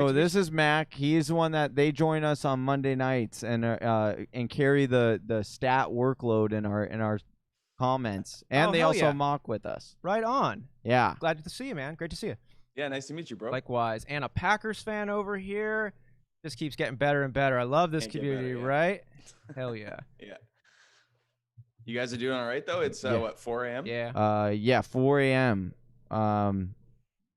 So this is Mac. He's the one that they join us on Monday nights and carry the stat workload in our comments, and they also mock with us. Right on. Yeah. Glad to see you, man. Great to see you. Yeah, nice to meet you, bro. Likewise. And a Packers fan over here. Just keeps getting better and better. I love this community, right? Hell yeah. Yeah. You guys are doing all right though. It's what, 4 a.m. Yeah, 4 a.m.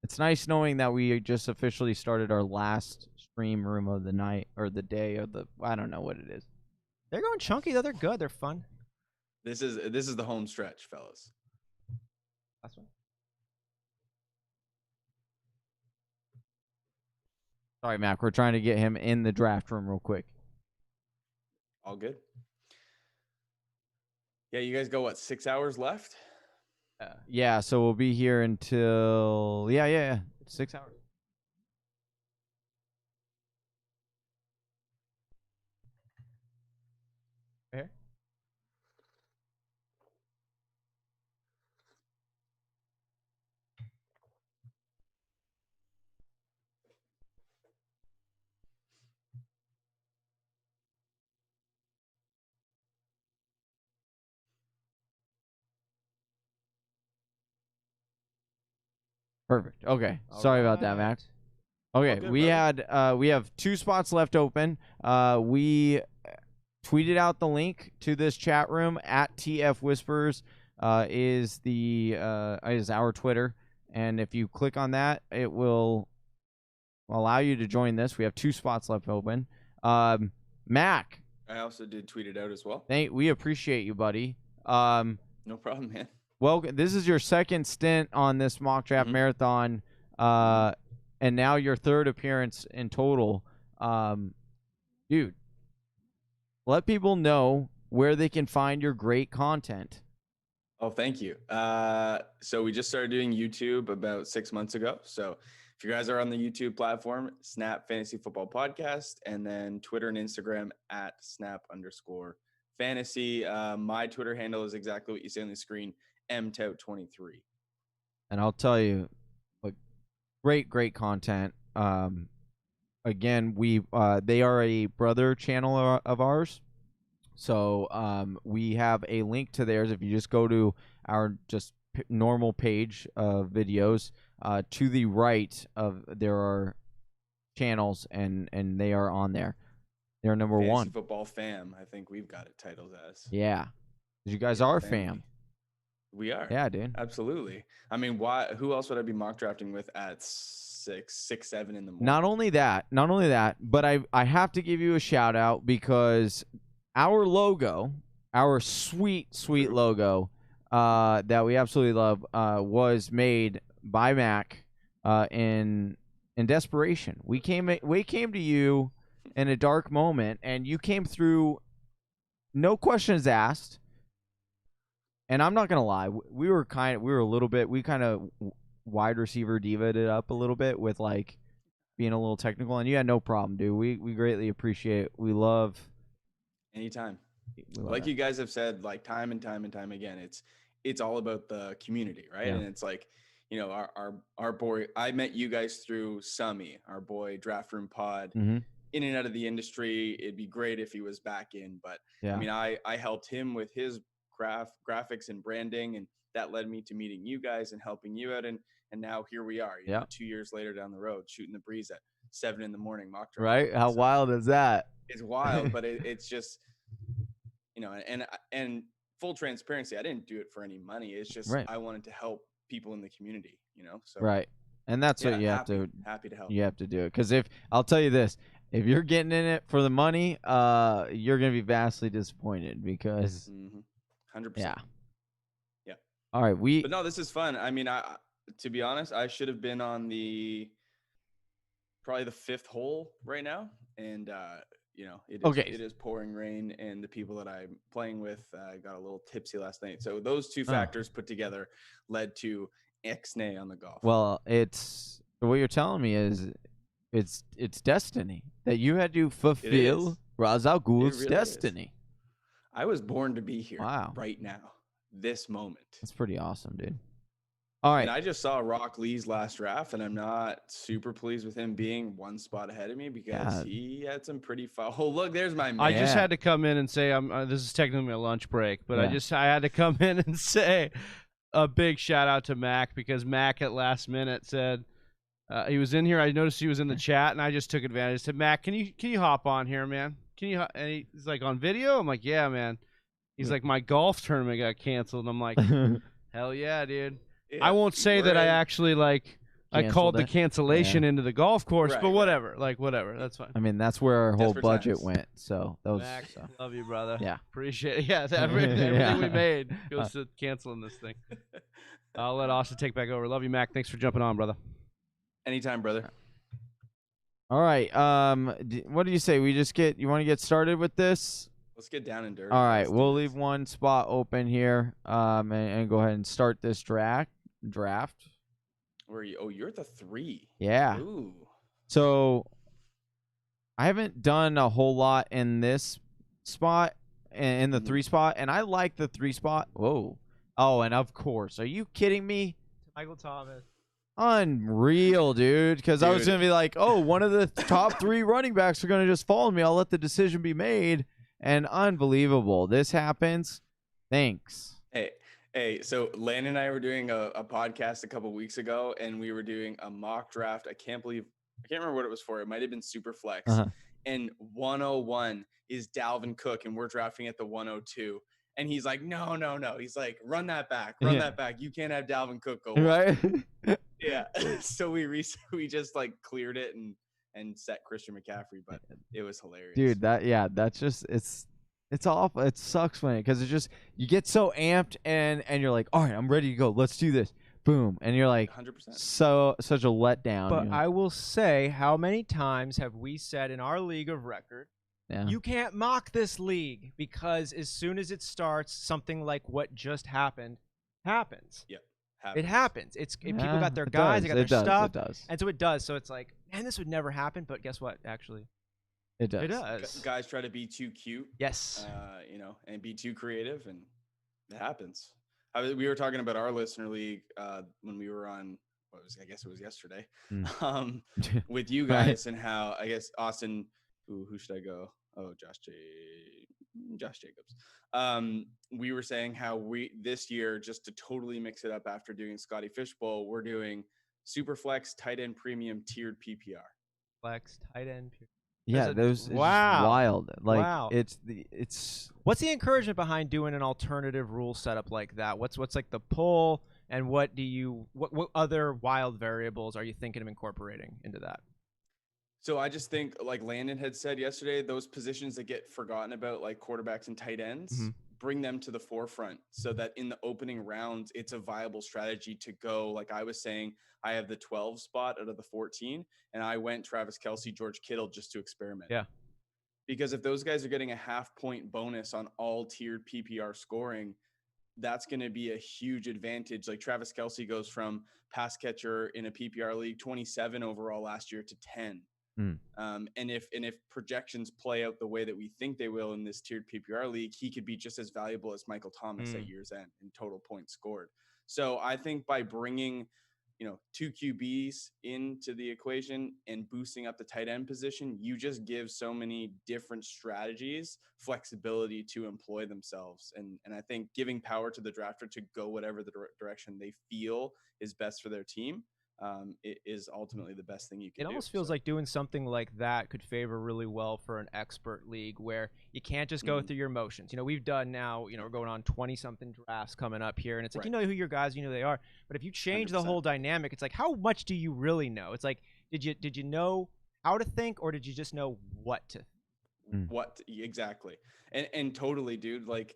It's nice knowing that we just officially started our last stream room of the night or the day or I don't know what it is. They're going chunky though. They're good. They're fun. This is the home stretch, fellas. That's one. Sorry, Mac. We're trying to get him in the draft room real quick. All good. Yeah, you guys go, what, 6 hours left? Yeah, so we'll be here until 6 hours. Here. Perfect. Okay. Sorry about that, Max. Okay, good, we have 2 spots left open. We tweeted out the link to this chat room at TF Whispers is our Twitter, and if you click on that, it will allow you to join this. We have 2 spots left open. Mac, I also did tweet it out as well. We appreciate you, buddy. No problem, man. Well, this is your second stint on this mock draft marathon, and now your 3rd appearance in total. Dude, let people know where they can find your great content. Oh, thank you. So we just started doing YouTube about 6 months ago. So if you guys are on the YouTube platform, Snap Fantasy Football Podcast, and then Twitter and Instagram at snap_fantasy. My Twitter handle is exactly what you see on the screen, mtout23. And I'll tell you, great content. Again, they are a brother channel of ours, so we have a link to theirs. If you just go to our normal page of videos, to the right there are channels, and they are on there. They're number Fantasy 1. Football Fam, I think we've got it titled as. Yeah, you guys are fam. We are. Yeah, dude. Absolutely. I mean, who else would I be mock drafting with at 6, 7 in the morning? Not only that, but I have to give you a shout out because our logo, our sweet logo, that we absolutely love, was made by Mac, in desperation. We came to you in a dark moment, and you came through, no questions asked. And I'm not gonna lie, we kind of wide receiver diva'd it up a little bit with being a little technical, and you had no problem, dude. We greatly appreciate it. We love. Anytime. Like you guys have said, time and time again, it's all about the community, right? Yeah. And it's our boy. I met you guys through Summy, our boy Draft Room Pod. Mm-hmm. In and out of the industry, it'd be great if he was back in, but yeah. I mean, I helped him with his graphics and branding, and that led me to meeting you guys and helping you out, and now here we are, you know, 2 years later down the road, shooting the breeze at 7 in the morning mock draft. Right? How wild is that? It's wild, but it's just, and full transparency, I didn't do it for any money. It's just I wanted to help people in the community, So right, and that's what you have to. Happy to help. You have to do it, because I'll tell you this. If you're getting in it for the money, you're gonna be vastly disappointed, because 100%. Yeah. All right, but no, this is fun. I mean, to be honest, I should have been on probably the 5th hole right now, and it is pouring rain, and the people that I'm playing with got a little tipsy last night. So those 2 factors put together led to Ixnay on the golf. Well, what you're telling me is it's destiny that you had to fulfill Ra's al Ghul's destiny. I was born to be here right now, this moment. That's pretty awesome, dude. All right. And I just saw Rock Lee's last draft, and I'm not super pleased with him being one spot ahead of me because he had some pretty foul. Oh, look, there's my man. I just had to come in and say, this is technically a lunch break, but I had to come in and say a big shout out to Mac, because Mac at last minute said he was in here. I noticed he was in the chat, and I just took advantage. I said, Mac, can you hop on here, man? Can you? And he's like, on video? I'm like, yeah, man. He's like, my golf tournament got canceled. And I'm like, hell yeah, dude. I won't say that I actually I called the cancellation into the golf course, but whatever. Like, whatever. That's fine. I mean, that's where our whole budget went. So that was. Mac, love you, brother. Yeah. Appreciate it. Yeah, everything we made goes to canceling this thing. I'll let Austin take back over. Love you, Mac. Thanks for jumping on, brother. Anytime, brother. All right. What do you say? You want to get started with this? Let's get down and dirty. All right. We'll leave one spot open here and go ahead and start this draft. Where are you? Oh, you're at the 3. Yeah. Ooh. So I haven't done a whole lot in this spot, in the 3 spot, and I like the 3 spot. Whoa. Oh, and of course. Are you kidding me? Michael Thomas. Unreal, dude. Because I was going to be like, oh, one of the top 3 running backs are going to just follow me. I'll let the decision be made. And unbelievable. This happens. Thanks. Hey, so Landon and I were doing a podcast a couple weeks ago, and we were doing a mock draft. I can't remember what it was for. It might have been Superflex. And 101 is Dalvin Cook, and we're drafting at the 102. And he's like, no. He's like, run that back. You can't have Dalvin Cook go. Right? Yeah. So we just like cleared it and set Christian McCaffrey, but it was hilarious. Dude, that's just it's awful. It sucks because it's just you get so amped and you're like, all right, I'm ready to go. Let's do this. Boom, and you're like, 100%. Such a letdown. But I will say, how many times have we said in our league of record, you can't mock this league, because as soon as it starts, something like what just happened happens. Yep. It happens. People got their guys, they got their stuff. It does. And so it does. So it's like, man, this would never happen. But guess what? Actually, it does. It does. Guys try to be too cute. Yes. And be too creative, and it happens. We were talking about our listener league when we were on. I guess it was yesterday. With you guys, and how I guess Austin. Who should I go? Oh, Josh Jacobs. We were saying how this year, just to totally mix it up after doing Scotty Fishbowl, we're doing Superflex, tight end premium, tiered PPR. Flex, tight end. Yeah, those wild. Like it's. What's the encouragement behind doing an alternative rule setup like that? What's like the pull, and what other wild variables are you thinking of incorporating into that? So I just think, like Landon had said yesterday, those positions that get forgotten about, like quarterbacks and tight ends, bring them to the forefront so that in the opening rounds, it's a viable strategy to go. Like I was saying, I have the 12 spot out of the 14, and I went Travis Kelce, George Kittle just to experiment. Yeah. Because if those guys are getting a half-point bonus on all tiered PPR scoring, that's going to be a huge advantage. Like Travis Kelce goes from pass catcher in a PPR league, 27 overall last year, to 10. And if projections play out the way that we think they will in this tiered PPR league, he could be just as valuable as Michael Thomas at year's end in total points scored. So I think by bringing, 2 QBs into the equation and boosting up the tight end position, you just give so many different strategies flexibility to employ themselves. And I think giving power to the drafter to go whatever the direction they feel is best for their team. It is ultimately the best thing you can do. It almost feels like doing something like that could favor really well for an expert league where you can't just go through your motions. We've done now, we're going on 20-something drafts coming up here, and it's like, you know who your guys, they are. But if you change 100%. The whole dynamic, it's like, how much do you really know? It's like, did you know how to think, or did you just know what to think? Exactly. And totally, dude, like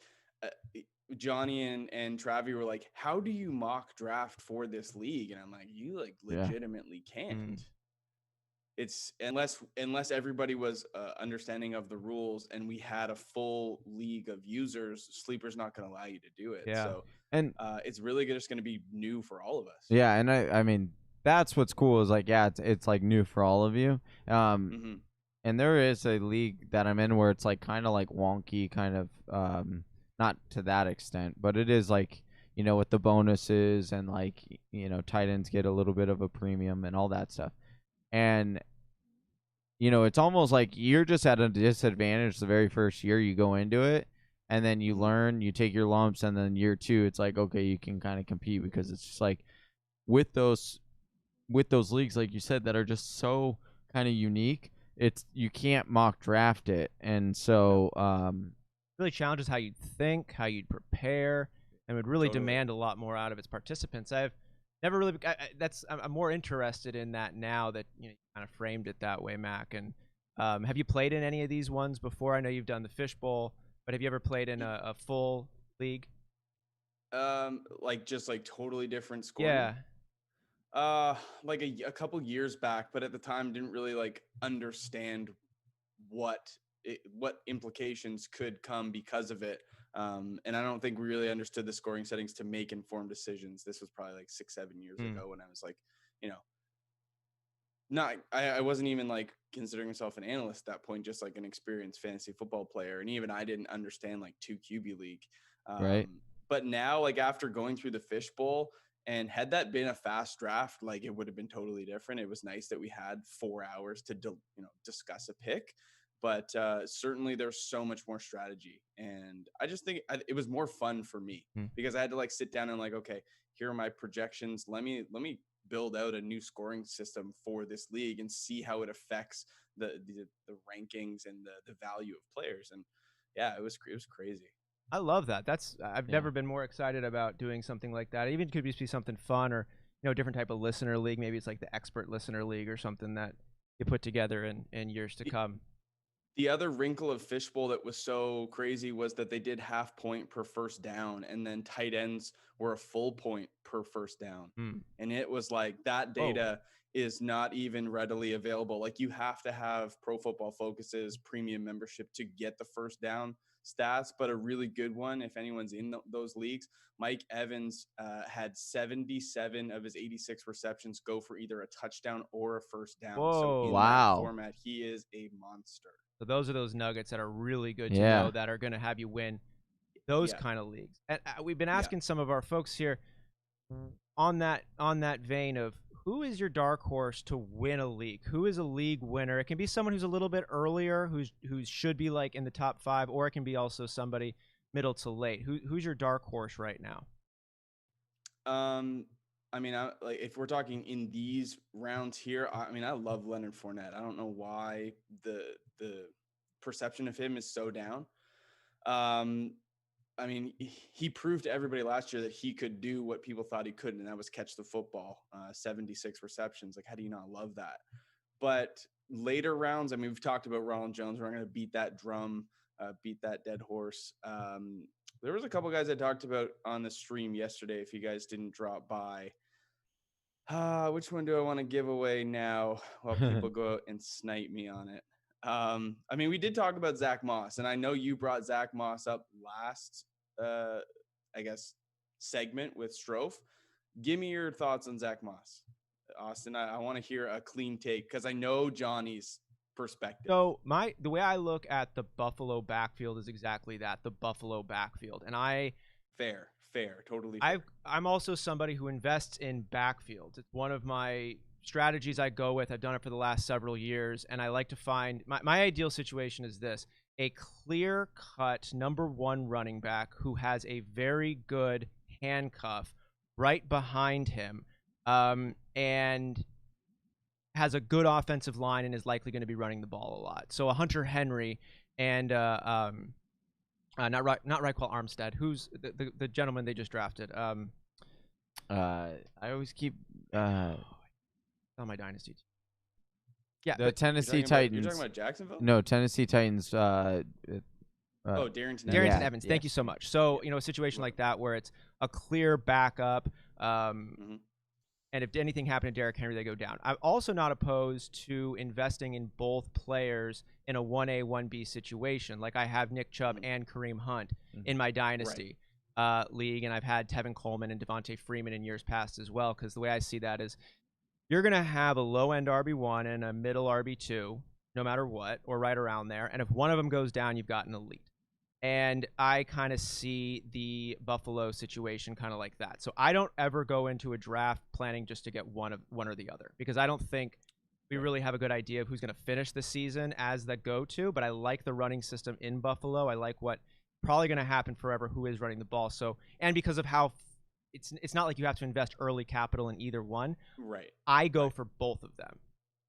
Johnny and Travi were like, how do you mock draft for this league? And I'm like, you legitimately can't. It's unless everybody was understanding of the rules and we had a full league of users, Sleeper's not going to allow you to do it. Yeah. So it's really just going to be new for all of us. Yeah. And I mean, that's what's cool is like, it's like new for all of you. And there is a league that I'm in where it's like kind of like wonky, kind of, not to that extent, but it is like with the bonuses and like, tight ends get a little bit of a premium and all that stuff. And, it's almost like you're just at a disadvantage the very first year you go into it. And then you learn, you take your lumps, and then year 2, it's like, okay, you can kind of compete, because it's just like with those leagues, like you said, that are just so kind of unique, you can't mock draft it. And so really challenges how you'd think, how you'd prepare, and would really demand a lot more out of its participants. I've never really I'm more interested in that now that you kind of framed it that way, Mac. And have you played in any of these ones before? I know you've done the Fishbowl, but have you ever played in a full league? Like just like totally different scoring? Yeah. Like a couple years back, but at the time didn't really like understand what implications could come because of it. And I don't think we really understood the scoring settings to make informed decisions. This was probably like 6-7 years ago, when I was like, I wasn't even like considering myself an analyst at that point, just like an experienced fantasy football player. And even I didn't understand like 2 QB league. Right. But now, like after going through the Fishbowl, and had that been a fast draft, like it would have been totally different. It was nice that we had 4 hours to discuss a pick, but certainly there's so much more strategy. And I just think it was more fun for me because I had to like sit down and like, okay, here are my projections. Let me build out a new scoring system for this league and see how it affects the rankings and the value of players. And yeah, it was crazy. I love that. I've never been more excited about doing something like that. It even could just be something fun, or a different type of listener league. Maybe it's like the expert listener league or something that you put together in years to come. The other wrinkle of Fishbowl that was so crazy was that they did half point per first down, and then tight ends were a full point per first down. And it was like that data is not even readily available. Like you have to have Pro Football Focus's premium membership to get the first down stats, but a really good one, if anyone's in those leagues, Mike Evans had 77 of his 86 receptions go for either a touchdown or a first down. Whoa. So in Wow. that format, he is a monster. So those are those nuggets that are really good to know, that are going to have you win those kind of leagues. And we've been asking some of our folks here on that vein of, who is your dark horse to win a league? Who is a league winner? It can be someone who's a little bit earlier, who should be like in the top 5, or it can be also somebody middle to late. Who's your dark horse right now? I mean, like if we're talking in these rounds here, I mean, I love Leonard Fournette. I don't know why the perception of him is so down. I mean, he proved to everybody last year that he could do what people thought he couldn't, and that was catch the football. 76 receptions. Like, how do you not love that? But later rounds, I mean, we've talked about Ronald Jones. We're not going to beat that drum, beat that dead horse. There was a couple guys I talked about on the stream yesterday. If you guys didn't drop by, which one do I want to give away now while people go out and snipe me on it? I mean, we did talk about Zach Moss, and I know you brought Zach Moss up last, I guess, segment with Strofe. Give me your thoughts on Zach Moss, Austin. I want to hear a clean take because I know Johnny's perspective. So the way I look at the Buffalo backfield is exactly that, the Buffalo backfield. And Fair, totally fair. I'm also somebody who invests in backfields. It's one of my strategies I go with. I've done it for the last several years, and I like to find my ideal situation is this: a clear-cut number 1 running back who has a very good handcuff right behind him, and has a good offensive line and is likely going to be running the ball a lot. So a Hunter Henry and not Raekwon Armstead, who's the gentleman they just drafted. I always keep on my dynasty. Yeah, the Tennessee Titans. You're talking about Jacksonville? No, Tennessee Titans. Darrington Evans. Thank you so much. So, a situation like that where it's a clear backup, and if anything happened to Derrick Henry, they go down. I'm also not opposed to investing in both players in a 1A, 1B situation. Like I have Nick Chubb and Kareem Hunt in my dynasty league, and I've had Tevin Coleman and Devontae Freeman in years past as well, because the way I see that is you're going to have a low-end RB1 and a middle RB2, no matter what, or right around there. And if one of them goes down, you've got an elite. And I kind of see the Buffalo situation kind of like that. So I don't ever go into a draft planning just to get one or the other, because I don't think we really have a good idea of who's going to finish the season as the go-to. But I like the running system in Buffalo. I like what probably going to happen forever, who is running the ball. So, and because of how it's not like you have to invest early capital in either one. Right. I go for both of them.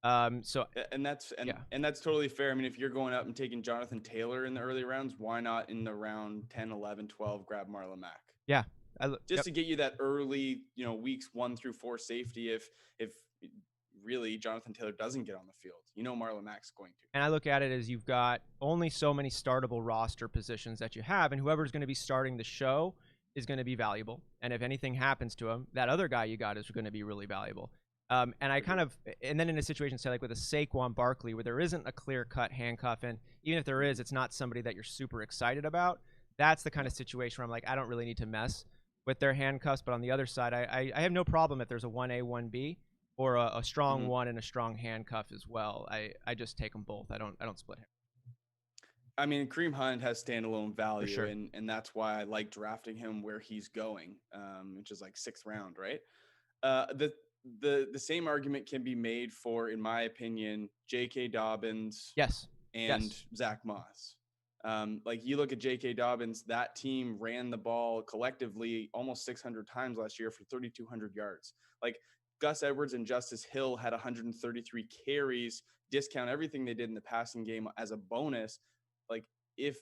And that's totally fair. I mean, if you're going up and taking Jonathan Taylor in the early rounds, why not in the round 10, 11, 12 grab Marlon Mack? Yeah. To get you that early, weeks 1 through 4 safety if really Jonathan Taylor doesn't get on the field. Marlon Mack's going to. And I look at it as you've got only so many startable roster positions that you have, and whoever's going to be starting the show is going to be valuable. And if anything happens to him, that other guy you got is going to be really valuable. And then in a situation, say like with a Saquon Barkley, where there isn't a clear-cut handcuff, and even if there is, it's not somebody that you're super excited about. That's the kind of situation where I'm like, I don't really need to mess with their handcuffs. But on the other side, I have no problem if there's a 1A, 1B, or a strong one and a strong handcuff as well. I just take them both. I don't split hairs. I mean, Kareem Hunt has standalone value, For sure. and that's why I like drafting him where he's going, which is like 6th round, right? The same argument can be made for, in my opinion, J.K. Dobbins and Zach Moss. Like you look at J.K. Dobbins, that team ran the ball collectively almost 600 times last year for 3,200 yards. Like Gus Edwards and Justice Hill had 133 carries, discount everything they did in the passing game as a bonus. Like if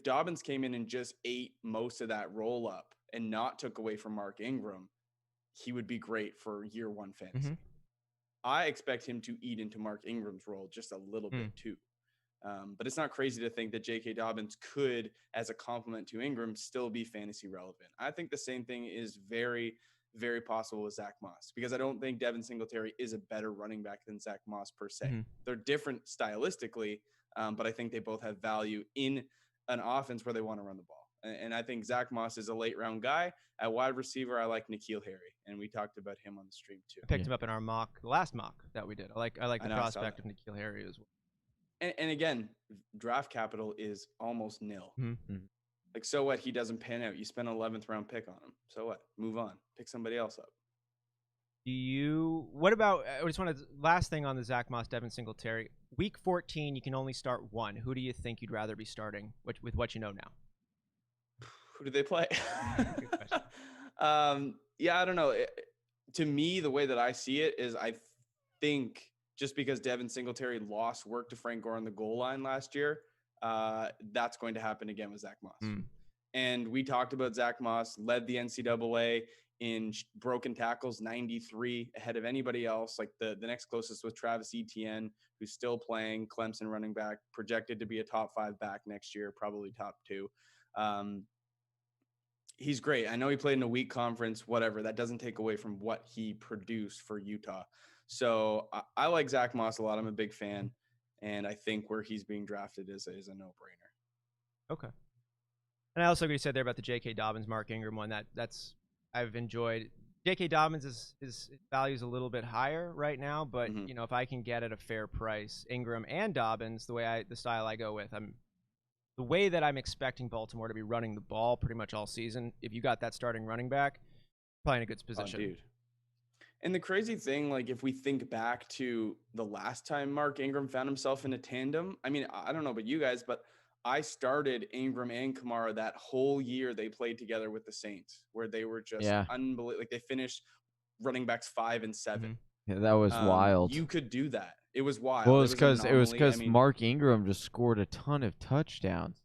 Dobbins came in and just ate most of that roll up and not took away from Mark Ingram, he would be great for year 1 fantasy. I expect him to eat into Mark Ingram's role just a little bit too. But it's not crazy to think that J.K. Dobbins could, as a complement to Ingram, still be fantasy relevant. I think the same thing is very, very possible with Zach Moss, because I don't think Devin Singletary is a better running back than Zach Moss per se. They're different stylistically, but I think they both have value in an offense where they want to run the ball. And I think Zach Moss is a late round guy. At wide receiver, I like N'Keal Harry, and we talked about him on the stream too. I picked him up in our the last mock that we did. I like the prospect of N'Keal Harry as well. And again, draft capital is almost nil. Like, so what? He doesn't pan out. You spend an 11th round pick on him. So what? Move on. Pick somebody else up. What about, I just want to, last thing on the Zach Moss, Devin Singletary. Week 14, you can only start one. Who do you think you'd rather be starting with what you know now? Who do they play? Good question. I don't know. To me, the way that I see it is, I think just because Devin Singletary lost work to Frank Gore on the goal line last year, that's going to happen again with Zach Moss. And we talked about Zach Moss, led the NCAA in broken tackles, 93, ahead of anybody else. Like the next closest was Travis Etienne, who's still playing, Clemson running back, projected to be a top 5 back next year, probably top 2. He's great. I know he played in a weak conference, whatever. That doesn't take away from what he produced for Utah. So I like Zach Moss a lot. I'm a big fan. And I think where he's being drafted is a no-brainer. Okay. And I also agree, you said there about the J.K. Dobbins, Mark Ingram one. That's I've enjoyed. J.K. Dobbins is value's a little bit higher right now, but if I can get at a fair price, Ingram and Dobbins, the style I go with, the way that I'm expecting Baltimore to be running the ball pretty much all season. If you got that starting running back, probably in a good position. Oh, dude. And the crazy thing, like if we think back to the last time Mark Ingram found himself in a tandem, I mean, I don't know about you guys, but I started Ingram and Kamara that whole year they played together with the Saints, where they were just unbelievable. Like they finished running backs 5 and 7. Yeah, that was wild. You could do that. It was wild. Well, it was because Mark Ingram just scored a ton of touchdowns.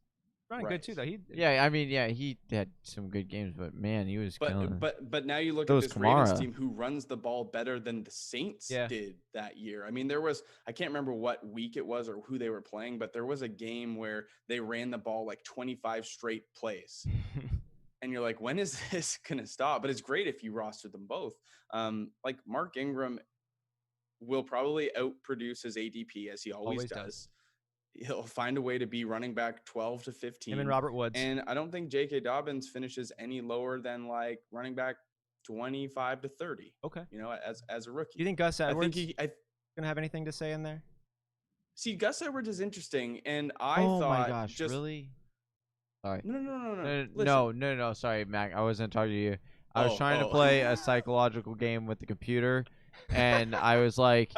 Running good too, though. He had some good games, but man, he was killing. But now you look at this Ravens team who runs the ball better than the Saints did that year. I mean, I can't remember what week it was or who they were playing, but there was a game where they ran the ball like 25 straight plays. And you're like, when is this going to stop? But it's great if you roster them both. Like Mark Ingram will probably outproduce his ADP as he always does. He'll find a way to be running back 12 to 15. Him and Robert Woods. And I don't think J.K. Dobbins finishes any lower than like running back 25 to 30. Okay. As a rookie. Do you think Gus Edwards is going to have anything to say in there? See, Gus Edwards is interesting. And I thought. Oh my gosh, really? Sorry. No. No. Sorry, Mac. I wasn't talking to you. I was Oh, trying to oh. play a psychological game with the computer, and I was like,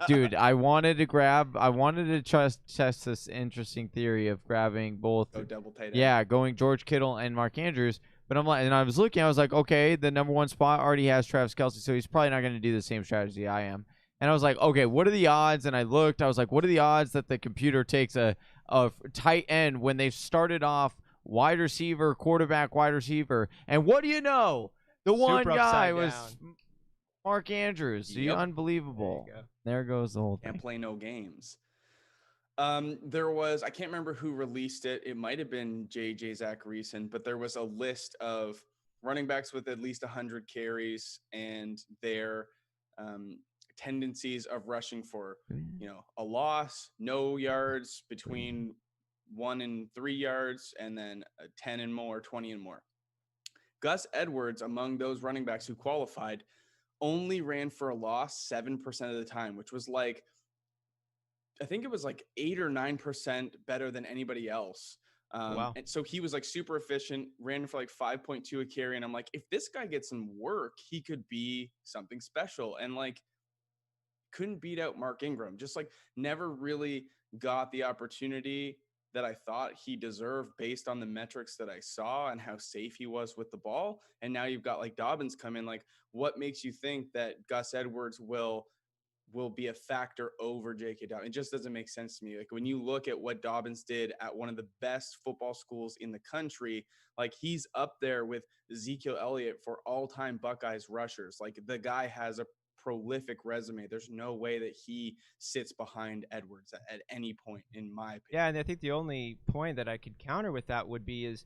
dude, I wanted to test this interesting theory of grabbing both. Oh, double tight end. Yeah, going George Kittle and Mark Andrews. But I'm like, and I was looking, I was like, okay, the number one spot already has Travis Kelce, so he's probably not going to do the same strategy I am. And I was like, okay, what are the odds? And I looked, I was like, what are the odds that the computer takes a tight end when they've started off wide receiver, quarterback, wide receiver? And what do you know? The one Super guy upside was down. Mark Andrews. Yep. Unbelievable. There you go. There goes the whole thing. Can't play no games. There was, I can't remember who released it. It might have been JJ Zach Reason, but there was a list of running backs with at least 100 carries and their tendencies of rushing for, a loss, no yards, between 1 and 3 yards, and then 10 and more, 20 and more. Gus Edwards, among those running backs who qualified, only ran for a loss 7% of the time, which was like, I think it was like 8 or 9% better than anybody else. Wow. And so he was like super efficient, ran for like 5.2 a carry. And I'm like, if this guy gets some work, he could be something special. And like, couldn't beat out Mark Ingram, just like never really got the opportunity that I thought he deserved based on the metrics that I saw and how safe he was with the ball. And now you've got like Dobbins come in. Like, what makes you think that Gus Edwards will be a factor over J.K. Dobbins? It just doesn't make sense to me. Like, when you look at what Dobbins did at one of the best football schools in the country, like, he's up there with Ezekiel Elliott for all-time Buckeyes rushers. Like, the guy has a prolific resume. There's no way that he sits behind Edwards at any point, in my opinion. Yeah, and I think the only point that I could counter with that would be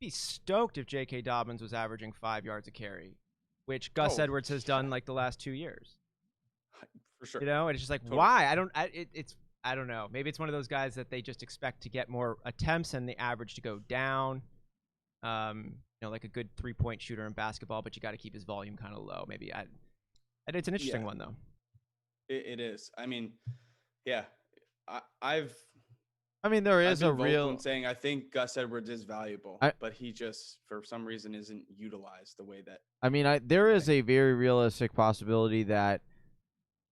be stoked if J.K. Dobbins was averaging 5 yards a carry, which Gus Edwards has done like the last 2 years. For sure. And it's just like, why? I don't know. Maybe it's one of those guys that they just expect to get more attempts and the average to go down. Like a good 3-point shooter in basketball, but you got to keep his volume kind of low. Maybe it's an interesting one though. It is. I mean, yeah, there is a real saying I think Gus Edwards is valuable, but he just for some reason isn't utilized the way that. There is a very realistic possibility that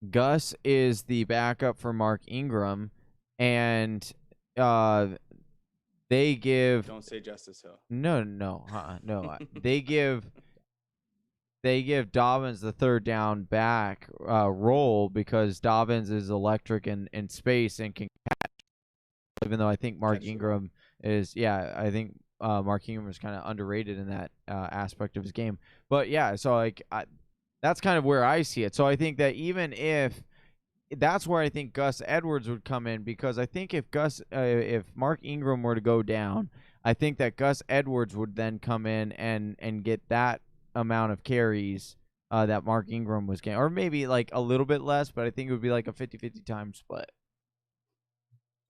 Gus is the backup for Mark Ingram, and they give. Don't say Justice Hill. No. They give Dobbins the third down back role because Dobbins is electric in space and can catch. Even though I think Mark Ingram is, I think Mark Ingram is kind of underrated in that aspect of his game. But yeah, so that's kind of where I see it. So I think that even if that's where I think Gus Edwards would come in, because I think if Mark Ingram were to go down, I think that Gus Edwards would then come in and get that amount of carries that Mark Ingram was getting, or maybe like a little bit less, but I think it would be like a 50-50 time split.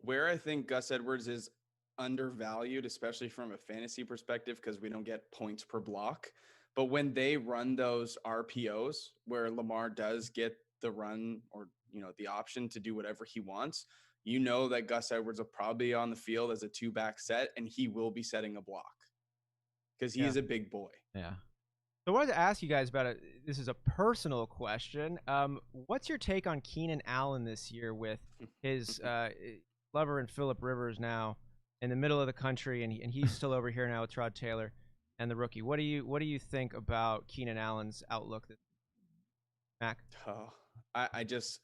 Where I think Gus Edwards is undervalued, especially from a fantasy perspective, because we don't get points per block. But when they run those RPOs where Lamar does get the run or, the option to do whatever he wants, that Gus Edwards will probably be on the field as a 2-back set, and he will be setting a block because he is a big boy. Yeah. So I wanted to ask you guys about it. This is a personal question. What's your take on Keenan Allen this year with his lover and Phillip Rivers now in the middle of the country, and he's still over here now with Trod Taylor and the rookie? What do you think about Keenan Allen's outlook? Mac? Oh, I just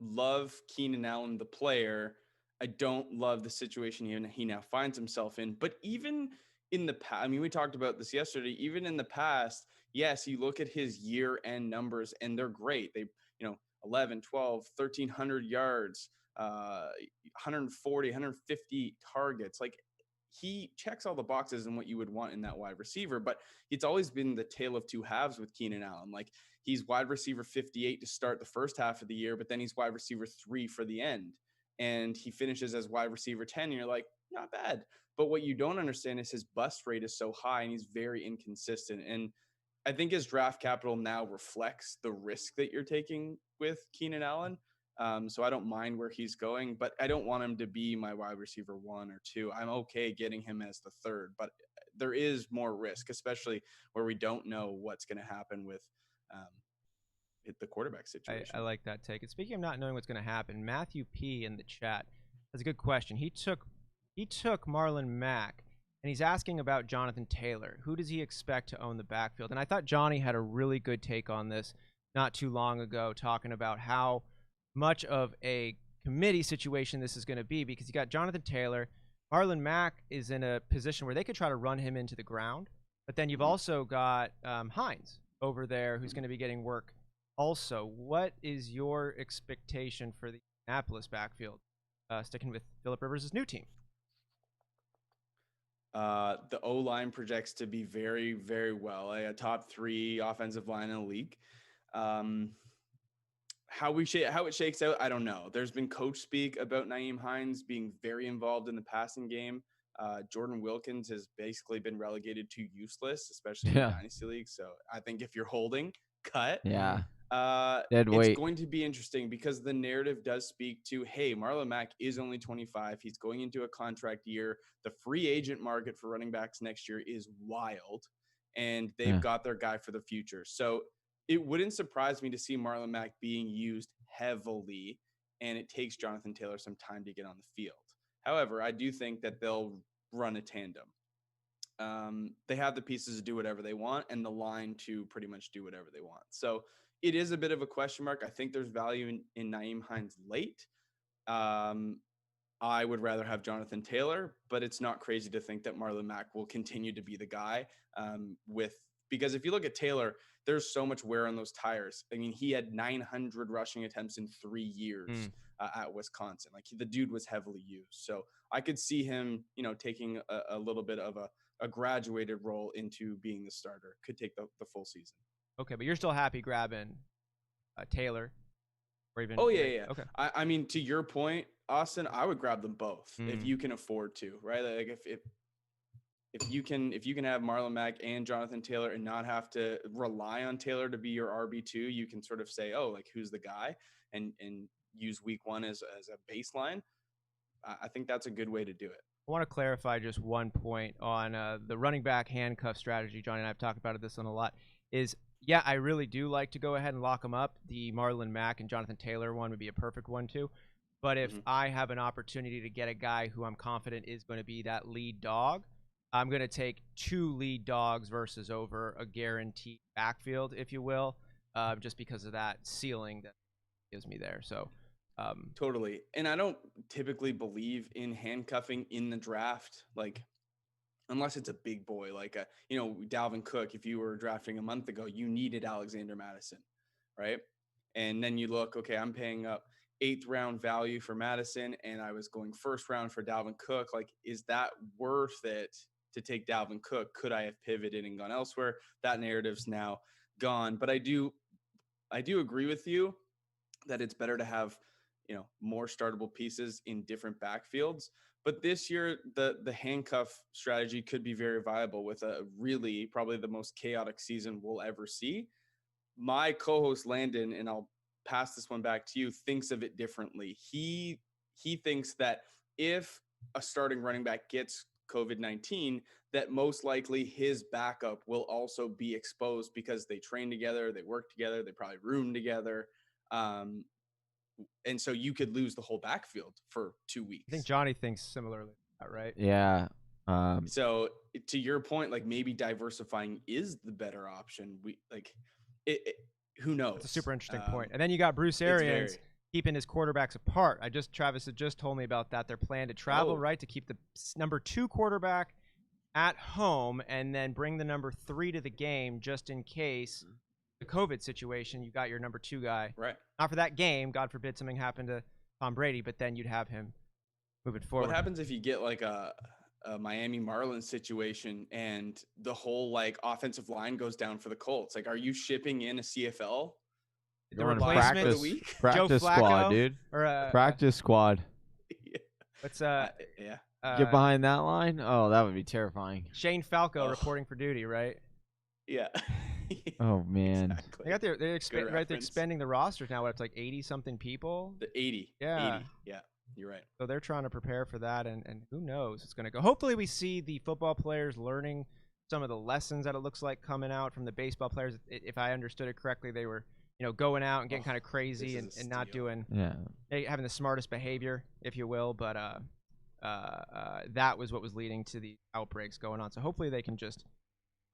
love Keenan Allen, the player. I don't love the situation he now finds himself in. But even in the past, we talked about this yesterday, even in the past, yes, you look at his year-end numbers, and they're great. They, 11, 12, 1,300 yards, 140, 150 targets. Like, he checks all the boxes and what you would want in that wide receiver, but it's always been the tale of two halves with Keenan Allen. Like, he's wide receiver 58 to start the first half of the year, but then he's wide receiver 3 for the end. And he finishes as wide receiver 10, and you're like, not bad. But what you don't understand is his bust rate is so high, and he's very inconsistent. And I think his draft capital now reflects the risk that you're taking with Keenan Allen. So I don't mind where he's going, but I don't want him to be my wide receiver 1 or 2. I'm okay getting him as the third, but there is more risk, especially where we don't know what's going to happen with the quarterback situation. I like that take. And speaking of not knowing what's going to happen, Matthew P in the chat has a good question. He took Marlon Mack, and he's asking about Jonathan Taylor. Who does he expect to own the backfield? And I thought Johnny had a really good take on this not too long ago, talking about how much of a committee situation this is going to be, because you got Jonathan Taylor. Marlon Mack is in a position where they could try to run him into the ground, but then you've also got Hines over there who's going to be getting work also. What is your expectation for the Indianapolis backfield, sticking with Phillip Rivers' new team? The O-line projects to be very, very well. A top 3 offensive line in the league. How it shakes out, I don't know. There's been coach speak about Nyheim Hines being very involved in the passing game. Jordan Wilkins has basically been relegated to useless, especially in the Dynasty League. So I think if you're holding, cut. Yeah. It's going to be interesting because the narrative does speak to, hey, Marlon Mack is only 25. He's going into a contract year. The free agent market for running backs next year is wild, and they've got their guy for the future. So it wouldn't surprise me to see Marlon Mack being used heavily, and it takes Jonathan Taylor some time to get on the field. However, I do think that they'll run a tandem. They have the pieces to do whatever they want and the line to pretty much do whatever they want. So it is a bit of a question mark. I think there's value in Nyheim Hines late. I would rather have Jonathan Taylor, but it's not crazy to think that Marlon Mack will continue to be the guy because if you look at Taylor, there's so much wear on those tires. I mean, he had 900 rushing attempts in 3 years at Wisconsin. Like the dude was heavily used. So I could see him, taking a little bit of a graduated role into being the starter. Could take the full season. Okay, but you're still happy grabbing Taylor? Or even yeah. Okay. I mean, to your point, Austin, I would grab them both if you can afford to, right? Like if you can have Marlon Mack and Jonathan Taylor and not have to rely on Taylor to be your RB2, you can sort of say, oh, like who's the guy, and use week 1 as a baseline. I think that's a good way to do it. I want to clarify just one point on the running back handcuff strategy. Johnny and I have talked about this one a lot. Yeah, I really do like to go ahead and lock them up. The Marlon Mack and Jonathan Taylor one would be a perfect one too. But if I have an opportunity to get a guy who I'm confident is going to be that lead dog, I'm going to take 2 lead dogs versus over a guaranteed backfield, if you will, just because of that ceiling that gives me there. So totally. And I don't typically believe in handcuffing in the draft, like unless it's a big boy, like Dalvin Cook. If you were drafting a month ago, you needed Alexander Madison, right? And then you look, okay, I'm paying up 8th round value for Madison, and I was going 1st round for Dalvin Cook. Like, is that worth it to take Dalvin Cook? Could I have pivoted and gone elsewhere? That narrative's now gone. But I do agree with you that it's better to have, more startable pieces in different backfields. But this year, the handcuff strategy could be very viable with a really probably the most chaotic season we'll ever see. My co-host Landon, and I'll pass this one back to you, thinks of it differently. He thinks that if a starting running back gets COVID-19, that most likely his backup will also be exposed because they train together, they work together, they probably room together. And so you could lose the whole backfield for 2 weeks. I think Johnny thinks similarly, right? Yeah. So to your point, like maybe diversifying is the better option. Who knows? It's a super interesting point. And then you got Bruce Arians keeping his quarterbacks apart. Travis had just told me about that. Their plan to travel, right, to keep the number 2 quarterback at home and then bring the number 3 to the game just in case the COVID situation, you got your number 2 guy. Right. Not for that game. God forbid something happened to Tom Brady, but then you'd have him moving forward. What happens if you get like a Miami Marlins situation and the whole offensive line goes down for the Colts? Like, are you shipping in a CFL? The replacement of the week? Practice squad, dude. Or practice squad. What's get behind that line? Oh, that would be terrifying. Shane Falco reporting for duty, right? Yeah. Oh man. Exactly. They got they're Good right. They're reference. expanding the rosters now. What, it's like 80 something people. The 80. Yeah. 80. Yeah, you're right. So they're trying to prepare for that, and who knows it's going to go. Hopefully, we see the football players learning some of the lessons that it looks like coming out from the baseball players. If I understood it correctly, they were going out and getting kind of crazy and not doing having the smartest behavior, if you will. But that was what was leading to the outbreaks going on. So hopefully they can just.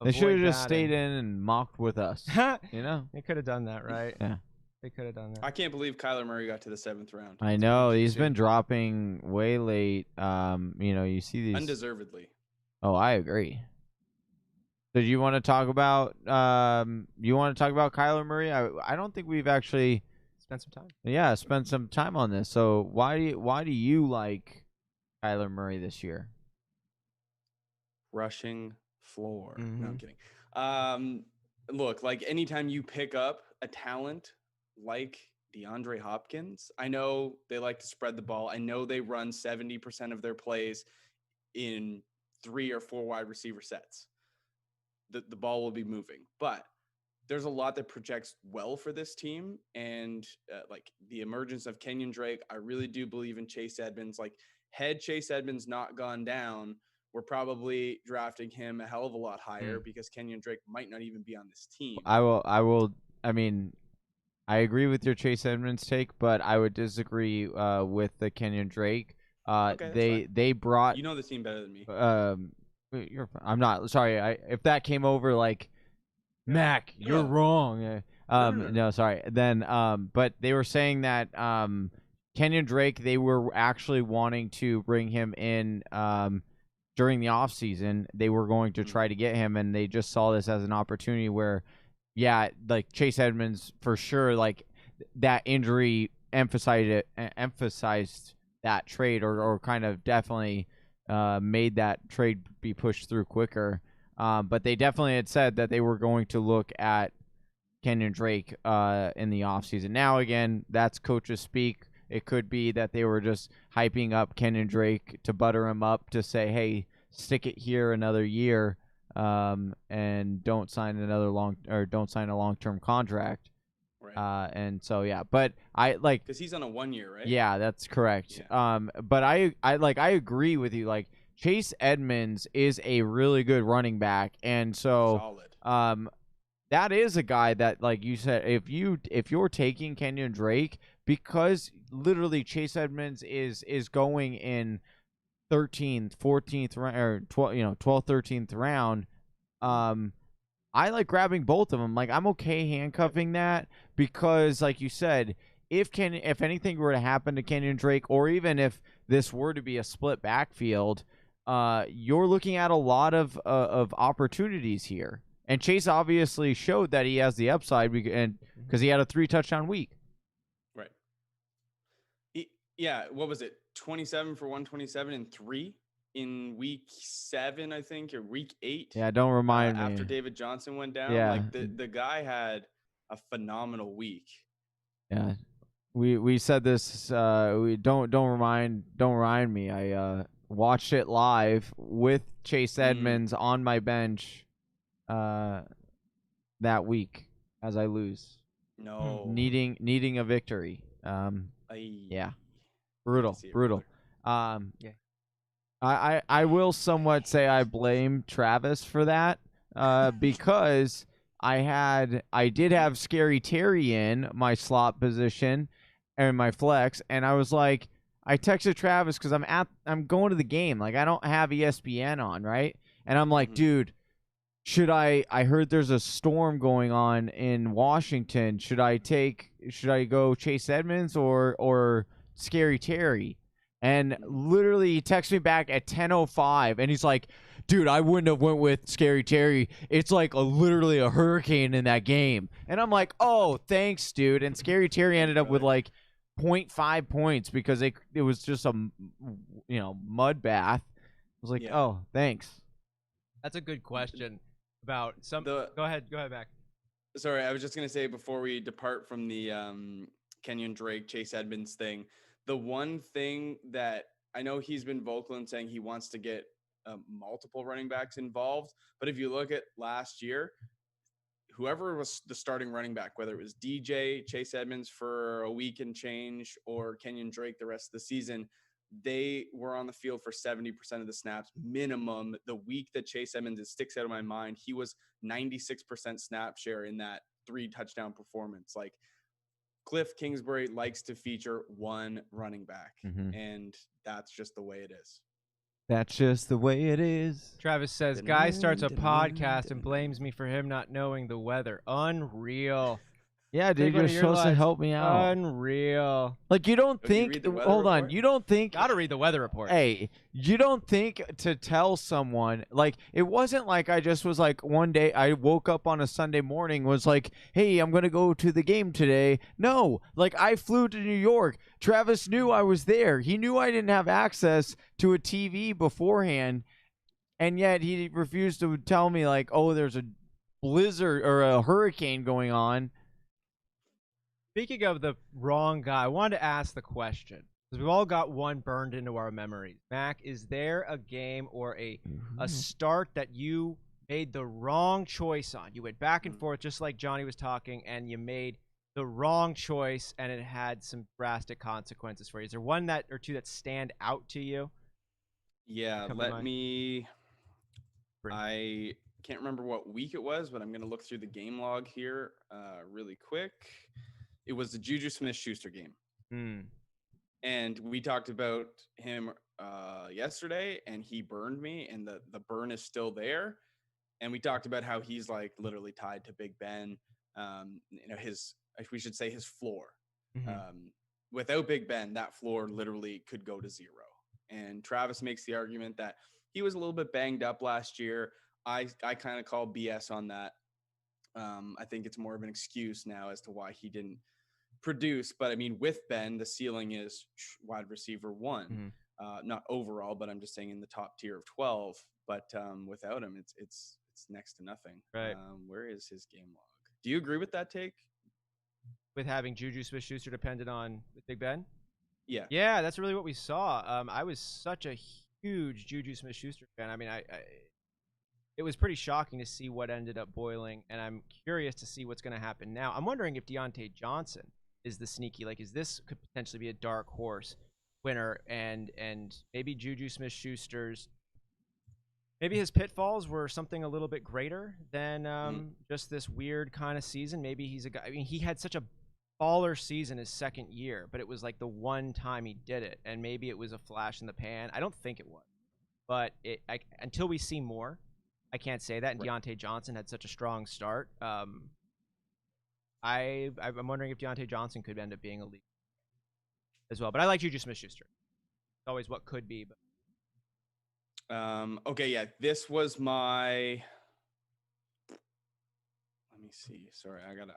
They should have just stayed in and mocked with us. They could have done that, right? Yeah. They could have done that. I can't believe Kyler Murray got to the 7th round. I know he's been dropping way late. You see these undeservedly. Oh, I agree. So do you want to talk about Kyler Murray? I don't think we've actually spent some time. Yeah, spent some time on this. So why do you like Kyler Murray this year? Rushing floor. No, I'm kidding. Look, like anytime you pick up a talent like DeAndre Hopkins, I know they like to spread the ball. I know they run 70% of their plays in 3 or 4 wide receiver sets. The ball will be moving, but there's a lot that projects well for this team. And like the emergence of Kenyon Drake, I really do believe in Chase Edmonds. Like, had Chase Edmonds not gone down, we're probably drafting him a hell of a lot higher because Kenyon Drake might not even be on this team. I mean, I agree with your Chase Edmonds take, but I would disagree with the Kenyon Drake. Okay, they brought the team better than me. I'm not sorry. If that came over like Mac, you're wrong. No, sorry. Then but they were saying that Kenyon Drake, they were actually wanting to bring him in during the offseason. They were going to try to get him, and they just saw this as an opportunity where, yeah, like Chase Edmonds for sure, like that injury emphasized that trade, or kind of definitely made that trade be pushed through quicker. But they definitely had said that they were going to look at Kenyon Drake in the offseason. Now, again, that's coaches speak. It could be that they were just hyping up Kenyon Drake to butter him up to say, hey, stick it here another year and don't sign a long-term contract. Right. And so, yeah, but I like because he's on a 1 year, right? Yeah, that's correct. Yeah. But I agree with you. Like, Chase Edmonds is a really good running back, and so solid. That is a guy that, like you said, if you're taking Kenyon Drake, because literally Chase Edmonds is going in 13th, 14th round, or 12th, 13th round. I like grabbing both of them. Like, I'm okay handcuffing that because, like you said, if anything were to happen to Kenyon Drake, or even if this were to be a split backfield, you're looking at a lot of opportunities here. And Chase obviously showed that he has the upside because he had a 3 touchdown week. Right. Yeah. What was it? 27 for 127 and 3 in week 7, I think, or week 8. Yeah. Don't remind me. After David Johnson went down. Yeah. Like the guy had a phenomenal week. Yeah. We said this. We don't remind me. I watched it live with Chase Edmonds on my bench that week as I lose. No. Needing a victory. Yeah. Brutal. Yeah. I will somewhat say I blame Travis for that because I did have Scary Terry in my slot position and my flex, and I was like, I texted Travis because I'm going to the game. Like, I don't have ESPN on, right? And I'm like, dude, I heard there's a storm going on in Washington. Should I go Chase Edmonds or Scary Terry? And literally he texts me back at 10:05 and he's like, dude, I wouldn't have went with Scary Terry. It's like literally a hurricane in that game. And I'm like, oh, thanks, dude. And Scary Terry ended up with like 0.5 points because it was just a mud bath. I was like, oh, thanks. That's a good question about go ahead, Mac. Sorry, I was just gonna say before we depart from the Kenyon Drake, Chase Edmonds thing, the one thing that I know he's been vocal in saying he wants to get multiple running backs involved, but if you look at last year, whoever was the starting running back, whether it was DJ, Chase Edmonds for a week and change, or Kenyon Drake the rest of the season, they were on the field for 70% of the snaps minimum. The week that Chase Edmonds, it sticks out of my mind, he was 96% snap share in that 3-touchdown performance. Like, Cliff Kingsbury likes to feature one running back, and that's just the way it is. That's just the way it is. Travis says, guy starts a podcast and blames me for him not knowing the weather. Unreal. Yeah, dude, you're supposed to help me out. Unreal. Like, you don't think, hold on, you don't think. Gotta read the weather report. Hey, you don't think to tell someone, like, it wasn't like I just was like, one day I woke up on a Sunday morning, was like, hey, I'm going to go to the game today. No, like, I flew to New York. Travis knew I was there. He knew I didn't have access to a TV beforehand, and yet he refused to tell me, like, oh, there's a blizzard or a hurricane going on. Speaking of the wrong guy, I wanted to ask the question, because we've all got one burned into our memories. Mac, is there a game or a start that you made the wrong choice on? You went back and forth, just like Johnny was talking, and you made the wrong choice, and it had some drastic consequences for you. Is there one that or two that stand out to you? Yeah, I can't remember what week it was, but I'm going to look through the game log here really quick. It was the Juju Smith-Schuster game. And we talked about him yesterday, and he burned me, and the burn is still there. And we talked about how he's like literally tied to Big Ben. We should say his floor. Without Big Ben, that floor literally could go to 0. And Travis makes the argument that he was a little bit banged up last year. I kind of call BS on that. I think it's more of an excuse now as to why he didn't produce. But I mean, with Ben, the ceiling is wide receiver 1, not overall, but I'm just saying in the top tier of 12. But without him, it's next to nothing. Right. Where is his game log? Do you agree with that take? With having Juju Smith-Schuster dependent on Big Ben? Yeah. Yeah, that's really what we saw. I was such a huge Juju Smith-Schuster fan. I mean, it was pretty shocking to see what ended up boiling, and I'm curious to see what's going to happen now. I'm wondering if Deontay Johnson is the sneaky, like, is this could potentially be a dark horse winner, and maybe Juju Smith-Schuster's, maybe his pitfalls were something a little bit greater than just this weird kind of season. Maybe he's a guy, I mean, he had such a baller season his second year, but it was like the one time he did it, and maybe it was a flash in the pan. I don't think it was, but until we see more, I can't say that. And Deontay Johnson had such a strong start. I'm wondering if Deontay Johnson could end up being a league as well. But I like Juju Smith-Schuster. It's always what could be. But okay, yeah, this was my. Let me see. Sorry, I gotta.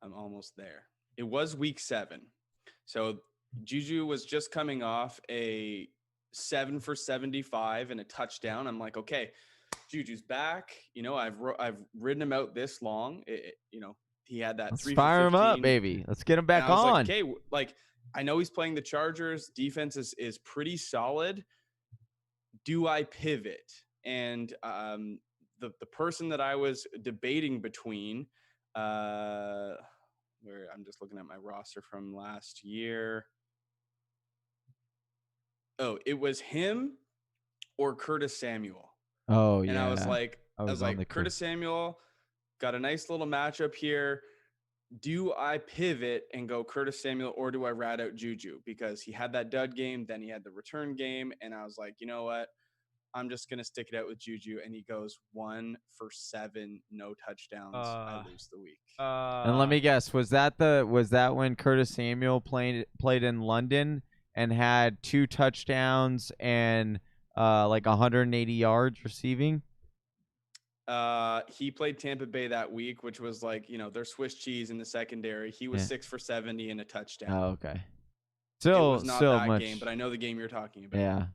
I'm almost there. It was week 7, so Juju was just coming off a 7 for 75 and a touchdown. I'm like, okay, Juju's back. You know, I've ridden him out this long. He had that. Let's fire him up, baby. Let's get him back on. Like, okay, like I know he's playing the Chargers. Defense is pretty solid. Do I pivot? And the person that I was debating between, where I'm just looking at my roster from last year. Oh, it was him or Curtis Samuel. Oh, yeah. And I was like, Curtis Samuel got a nice little matchup here. Do I pivot and go Curtis Samuel, or do I rat out Juju? Because he had that dud game, then he had the return game, and I was like, you know what? I'm just going to stick it out with Juju, and he goes 1 for 7, no touchdowns. I lose the week. And let me guess, was that when Curtis Samuel played in London and had 2 touchdowns and like 180 yards receiving? He played Tampa Bay that week, which was like, their Swiss cheese in the secondary. He was 6 for 70 and a touchdown. Oh, okay. It was not that game, but I know the game you're talking about. Yeah.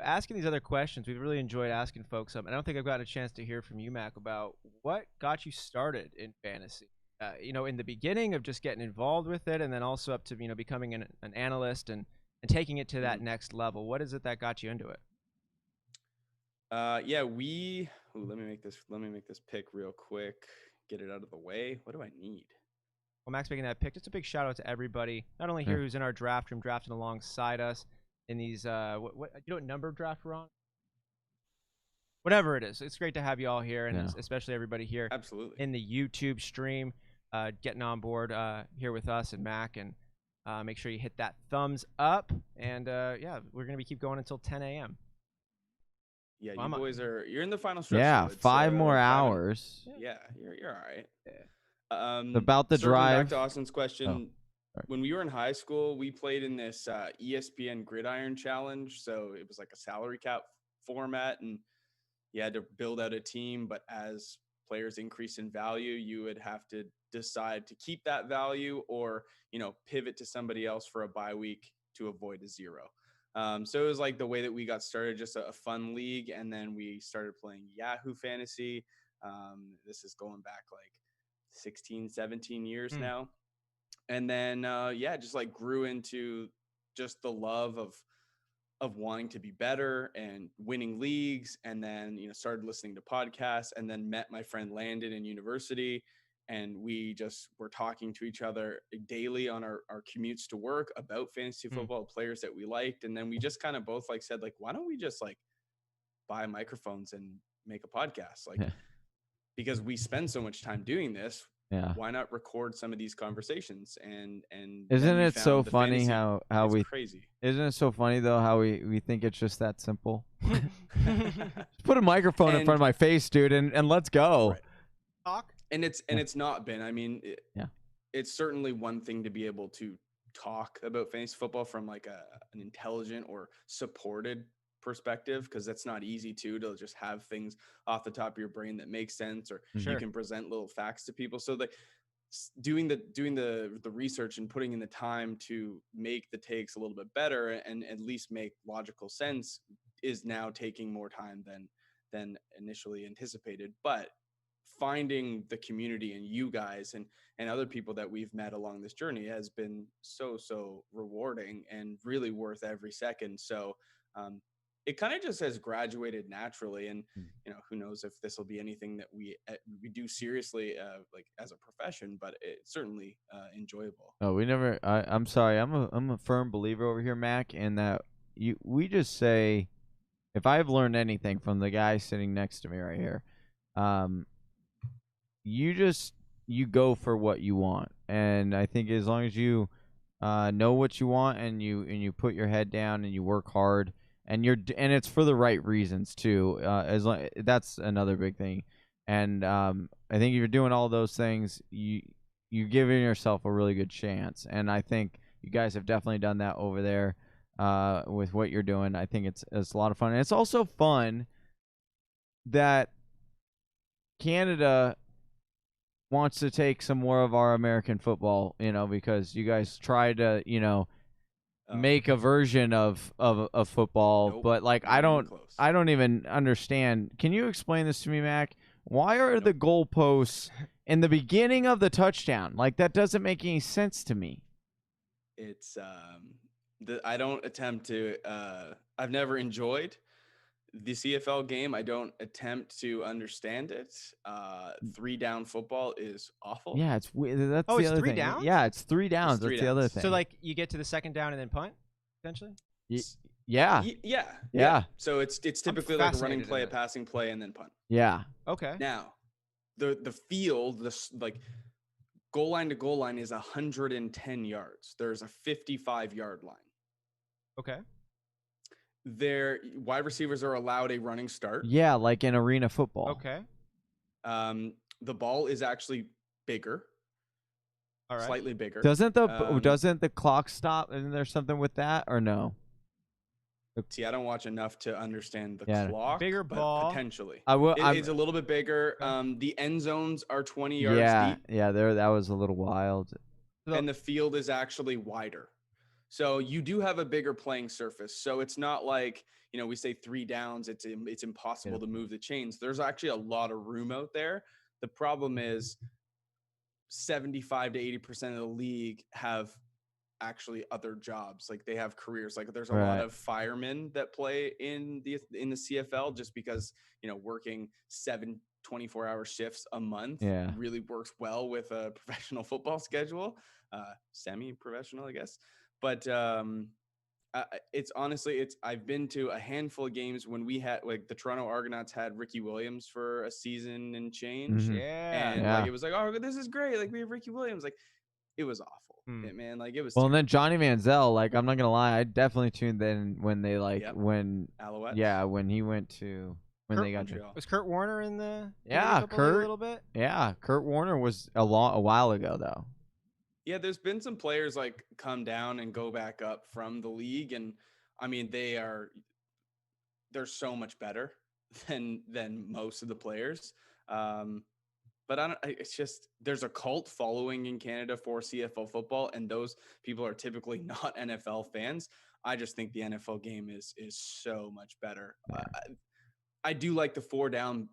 Asking these other questions, we've really enjoyed asking folks something. I don't think I've gotten a chance to hear from you, Mac, about what got you started in fantasy. In the beginning of just getting involved with it, and then also up to becoming an analyst and taking it to that next level. What is it that got you into it? Yeah, let me make this pick real quick. Get it out of the way. What do I need? Well, Max making that pick. Just a big shout out to everybody, not only here who's in our draft room drafting alongside us in these what you know what number draft we're on? Whatever it is. It's great to have you all here, and especially everybody here Absolutely in the YouTube stream, getting on board here with us and Mac, and make sure you hit that thumbs up, and yeah, we're gonna keep going until 10 a.m. Yeah, well, you boys you're in the final stretch. Yeah, 5 more hours. Yeah, you're all right. Yeah. About the drive. Back to Austin's question. When we were in high school, we played in this ESPN Gridiron Challenge. So it was like a salary cap format, and you had to build out a team. But as players increase in value, you would have to decide to keep that value or, pivot to somebody else for a bye week to avoid a zero. So it was like the way that we got started, just a fun league. And then we started playing Yahoo Fantasy. This is going back like 16, 17 years now. And then, just like grew into just the love of wanting to be better and winning leagues. And then, started listening to podcasts, and then met my friend Landon in university. And we just were talking to each other daily on our commutes to work about fantasy football, players that we liked. And then we just kind of both said, why don't we just buy microphones and make a podcast? Because we spend so much time doing this. Yeah. Why not record some of these conversations? And isn't it so funny how we crazy? Isn't it so funny though how we think it's just that simple? Just put a microphone in front of my face, dude, and let's go. Right. Talk. And it's not been. I mean, it's certainly one thing to be able to talk about fantasy football from an intelligent or supported perspective, because that's not easy to just have things off the top of your brain that make sense, or you can present little facts to people. So doing the research and putting in the time to make the takes a little bit better and at least make logical sense is now taking more time than initially anticipated. But finding the community and you guys and other people that we've met along this journey has been so rewarding and really worth every second. So it kind of just has graduated naturally, and who knows if this will be anything that we do seriously as a profession, but it's certainly enjoyable. Oh, I'm sorry, I'm a firm believer over here, Mac, in that we just say, if I've learned anything from the guy sitting next to me right here, you go for what you want. And I think as long as you know what you want and you put your head down and you work hard, and it's for the right reasons too, that's another big thing. And I think if you're doing all those things, you're giving yourself a really good chance. And I think you guys have definitely done that over there with what you're doing. I think it's a lot of fun. And it's also fun that Canada wants to take some more of our American football, because you guys try to, make a version of football. Nope, but I don't even understand. Can you explain this to me, Mac? Why are the goalposts in the beginning of the touchdown? That doesn't make any sense to me. It's I don't attempt to I've never enjoyed the CFL game. I don't attempt to understand it. 3-down football is awful. Yeah, it's weird. That's the other thing. Downs? Yeah, it's 3 downs. That's the other thing. So you get to the second down and then punt, essentially? Yeah. Yeah. So it's typically like a running play, a passing play, and then punt. Yeah. Okay. Now, the field, goal line to goal line is 110 yards. There's a 55-yard line. Okay. Their wide receivers are allowed a running start. Yeah, like in arena football. Okay. The ball is actually bigger. All right. Slightly bigger. Doesn't the clock stop? Isn't there something with that, or no? See, I don't watch enough to understand the clock. Bigger ball. Potentially. It's a little bit bigger. The end zones are 20 yards deep. Yeah, that was a little wild. And the field is actually wider. So you do have a bigger playing surface. So it's not like, we say 3 downs, it's impossible to move the chains. There's actually a lot of room out there. The problem is 75 to 80% of the league have actually other jobs. Like they have careers. Like there's a lot of firemen that play in the CFL just because, working 7 24-hour shifts a month really works well with a professional football schedule, semi-professional, I guess. But it's honestly, I've been to a handful of games when we had, like, the Toronto Argonauts had Ricky Williams for a season and change. Mm-hmm. And like, it was like, oh, this is great. Like, we have Ricky Williams. Like, it was awful. Man, like, it was well, terrible. and then Johnny Manziel, like, I'm not gonna lie, I definitely tuned in when they when Alouettes. When he went to they got Montreal. Was Kurt Warner in the Kurt a little bit? Yeah, Kurt Warner was a while ago though. Yeah, there's been some players like come down and go back up from the league, and I mean they're so much better than most of the players. But it's just, there's a cult following in Canada for CFL football, and those people are typically not NFL fans. I just think the NFL game is so much better. I do like the 4 down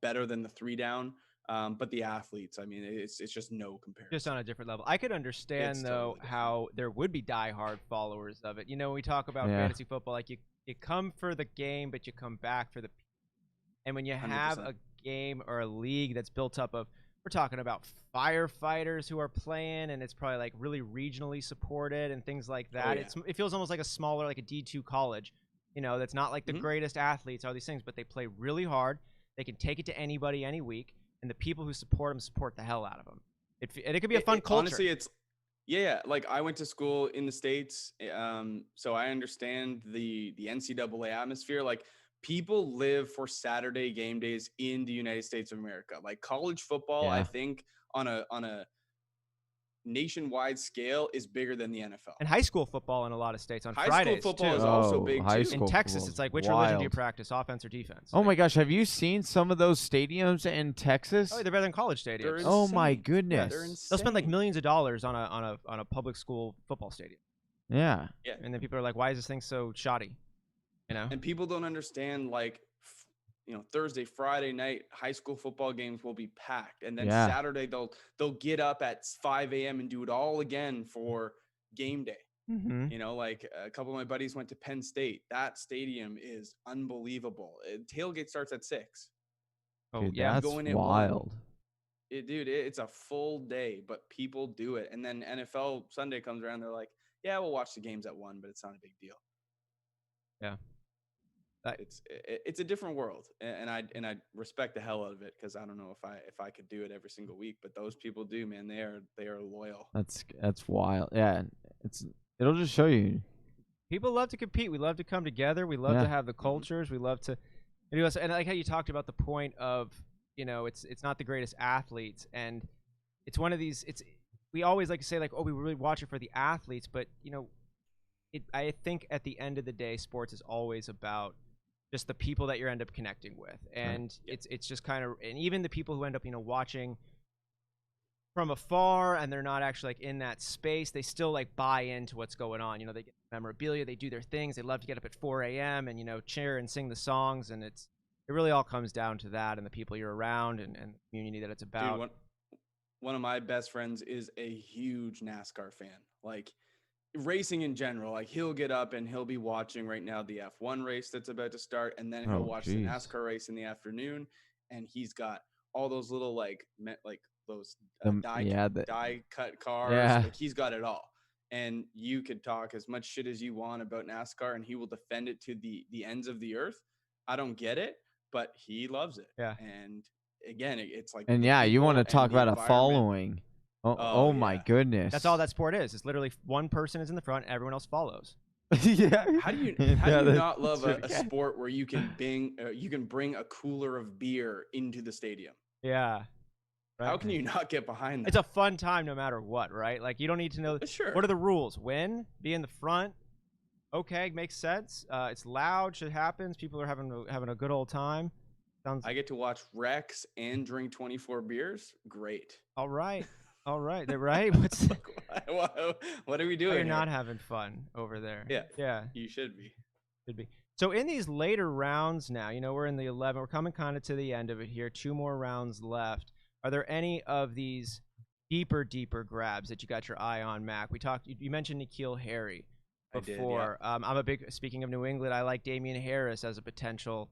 better than the 3 down. But the athletes, I mean, it's just no comparison. Just on a different level. I could understand though how there would be diehard followers of it. When we talk about fantasy football, like you come for the game, but you come back for the. And when you have 100%. A game or a league that's built up of, we're talking about firefighters who are playing, and it's probably like really regionally supported and things like that. It feels almost like a smaller, like a D2 college. That's not like the greatest athletes, all these things, but they play really hard. They can take it to anybody any week. And the people who support them support the hell out of them. It could be a fun culture. Honestly, it's like I went to school in the States, so I understand the NCAA atmosphere. Like, people live for Saturday game days in the United States of America. Like, college football, I think on a nationwide scale is bigger than the NFL. And high school football in a lot of states on Fridays. High school football is also big too. In Texas, it's like, which religion do you practice, offense or defense? Oh my gosh, have you seen some of those stadiums in Texas? Oh, they're better than college stadiums. Oh my goodness. They're insane. They'll spend like millions of dollars on a public school football stadium. Yeah. And then people are like, why is this thing so shoddy? And people don't understand, like, Thursday, Friday night, high school football games will be packed. And then Saturday, they'll get up at 5 a.m. and do it all again for game day. Mm-hmm. Like a couple of my buddies went to Penn State. That stadium is unbelievable. Tailgate starts at 6. Oh, dude, yeah. That's wild. It's a full day, but people do it. And then NFL Sunday comes around. They're like, yeah, we'll watch the games at 1, but it's not a big deal. Yeah. It's a different world, and I respect the hell out of it, because I don't know if I could do it every single week, but those people do, man. They are loyal. That's wild. Yeah, it'll just show you. People love to compete. We love to come together. We love to have the cultures. We love to do us. And I like how you talked about the point of, it's not the greatest athletes, and it's one of these. We always like to say, like, oh, we really watch it for the athletes, but I think at the end of the day, sports is always about just the people that you end up connecting with. And it's just kind of, and even the people who end up, watching from afar and they're not actually like in that space, they still like buy into what's going on. They get memorabilia, they do their things. They love to get up at 4 a.m. and, cheer and sing the songs. And it really all comes down to that and the people you're around and the community that it's about. Dude, one of my best friends is a huge NASCAR fan. Like, racing in general, like, he'll get up and he'll be watching right now the F1 race that's about to start, and then he'll watch the NASCAR race in the afternoon, and he's got all those little like those die cut cars. Like, he's got it all. And you could talk as much shit as you want about NASCAR, and he will defend it to the ends of the earth. I don't get it, but he loves it. Yeah. And again, it's like, and you want to talk about a following. Oh my goodness. That's all that sport is. It's literally one person is in the front, everyone else follows. Yeah. How do you not love a sport where you can bring a cooler of beer into the stadium? Yeah. Right. How can you not get behind that? It's a fun time no matter what, right? Like, you don't need to know what are the rules. Win, be in the front. Okay, makes sense. It's loud, shit happens. People are having a good old time. I get to watch Rex and drink 24 beers. Great. All right. They're right. What are we doing? You're not having fun over there. Yeah. You should be. So in these later rounds now, we're in the 11. We're coming kind of to the end of it here. 2 more rounds left. Are there any of these deeper grabs that you got your eye on, Mac? You mentioned N'Keal Harry before. I did, yeah. I'm a big, speaking of New England, I like Damian Harris as a potential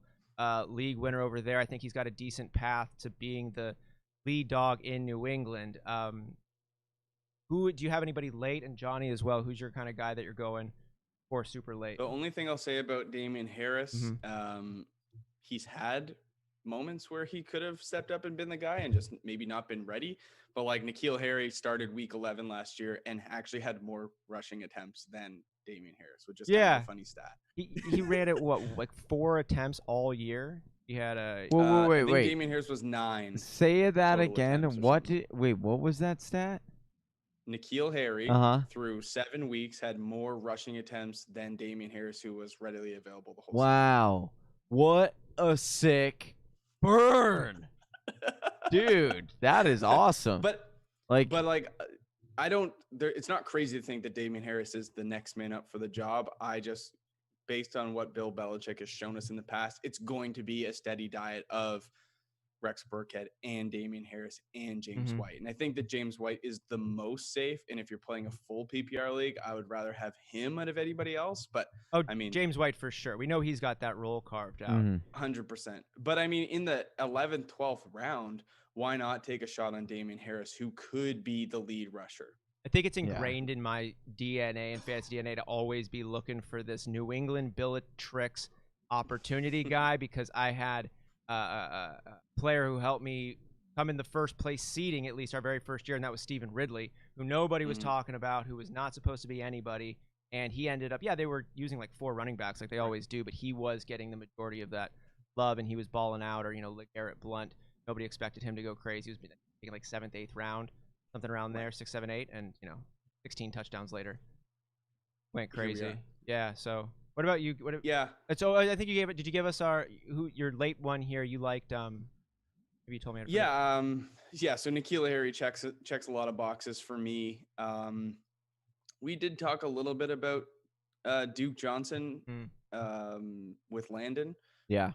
league winner over there. I think he's got a decent path to being the lead dog in New England. Who do you have anybody late? And Johnny as well. Who's your kind of guy that you're going for super late? The only thing I'll say about Damian Harris, he's had moments where he could have stepped up and been the guy and just maybe not been ready. But like N'Keal Harry started week 11 last year and actually had more rushing attempts than Damian Harris, which is kind of a funny stat. He ran it, like 4 attempts all year? He had a... Wait. Damian Harris was 9. Say that again. What was that stat? N'Keal Harry, through 7 weeks, had more rushing attempts than Damian Harris, who was readily available the whole season. Wow. What a sick burn. Dude, that is awesome. But I don't, it's not crazy to think that Damian Harris is the next man up for the job. I just, based on what Bill Belichick has shown us in the past, it's going to be a steady diet of Rex Burkhead and Damian Harris and James White. And I think that James White is the most safe. And if you're playing a full PPR league, I would rather have him out of anybody else. But I mean, James White for sure. We know he's got that role carved out. 100%. But I mean, in the 11th, 12th round, why not take a shot on Damian Harris, who could be the lead rusher? I think it's ingrained in my DNA and fantasy DNA to always be looking for this New England Bellatrix opportunity guy, because I had a player who helped me come in the first place seeding, at least our very first year, and that was Stephen Ridley, who nobody was talking about, who was not supposed to be anybody. And he ended up, they were using like 4 running backs like they always do, but he was getting the majority of that love, and he was balling out. Or, like Garrett Blunt, nobody expected him to go crazy. He was taking like 7th, 8th round, something around there, 6, 7, 8, and 16 touchdowns later, went crazy. Yeah. So what about you? So I think you gave it. Did you give us your late one here? You liked maybe you told me. So N'Keal Harry checks a lot of boxes for me. We did talk a little bit about Duke Johnson with Landon,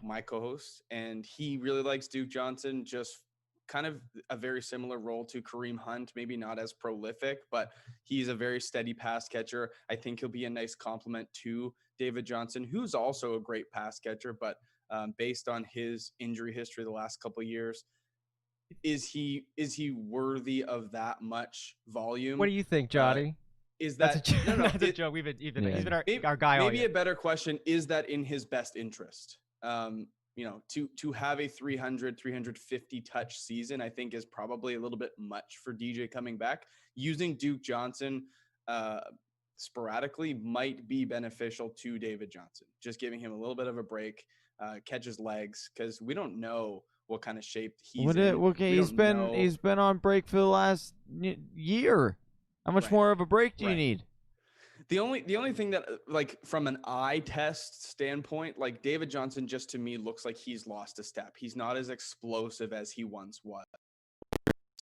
my co-host, and he really likes Duke Johnson. Just kind of a very similar role to Kareem Hunt, maybe not as prolific, but he's a very steady pass catcher. I think he'll be a nice complement to David Johnson, who's also a great pass catcher, but based on his injury history the last couple of years, is he worthy of that much volume? What do you think, Johnny? Is that that's a joke? He's been our guy. Maybe a better question is that in his best interest. To have a 350 touch season, I think is probably a little bit much for DJ coming back. Using Duke Johnson sporadically might be beneficial to David Johnson. Just giving him a little bit of a break, catch his legs, because we don't know what kind of shape he's in. He's been on break for the last year. How much more of a break do you need? The only thing that, like, from an eye test standpoint, like, David Johnson just to me looks like he's lost a step. He's not as explosive as he once was.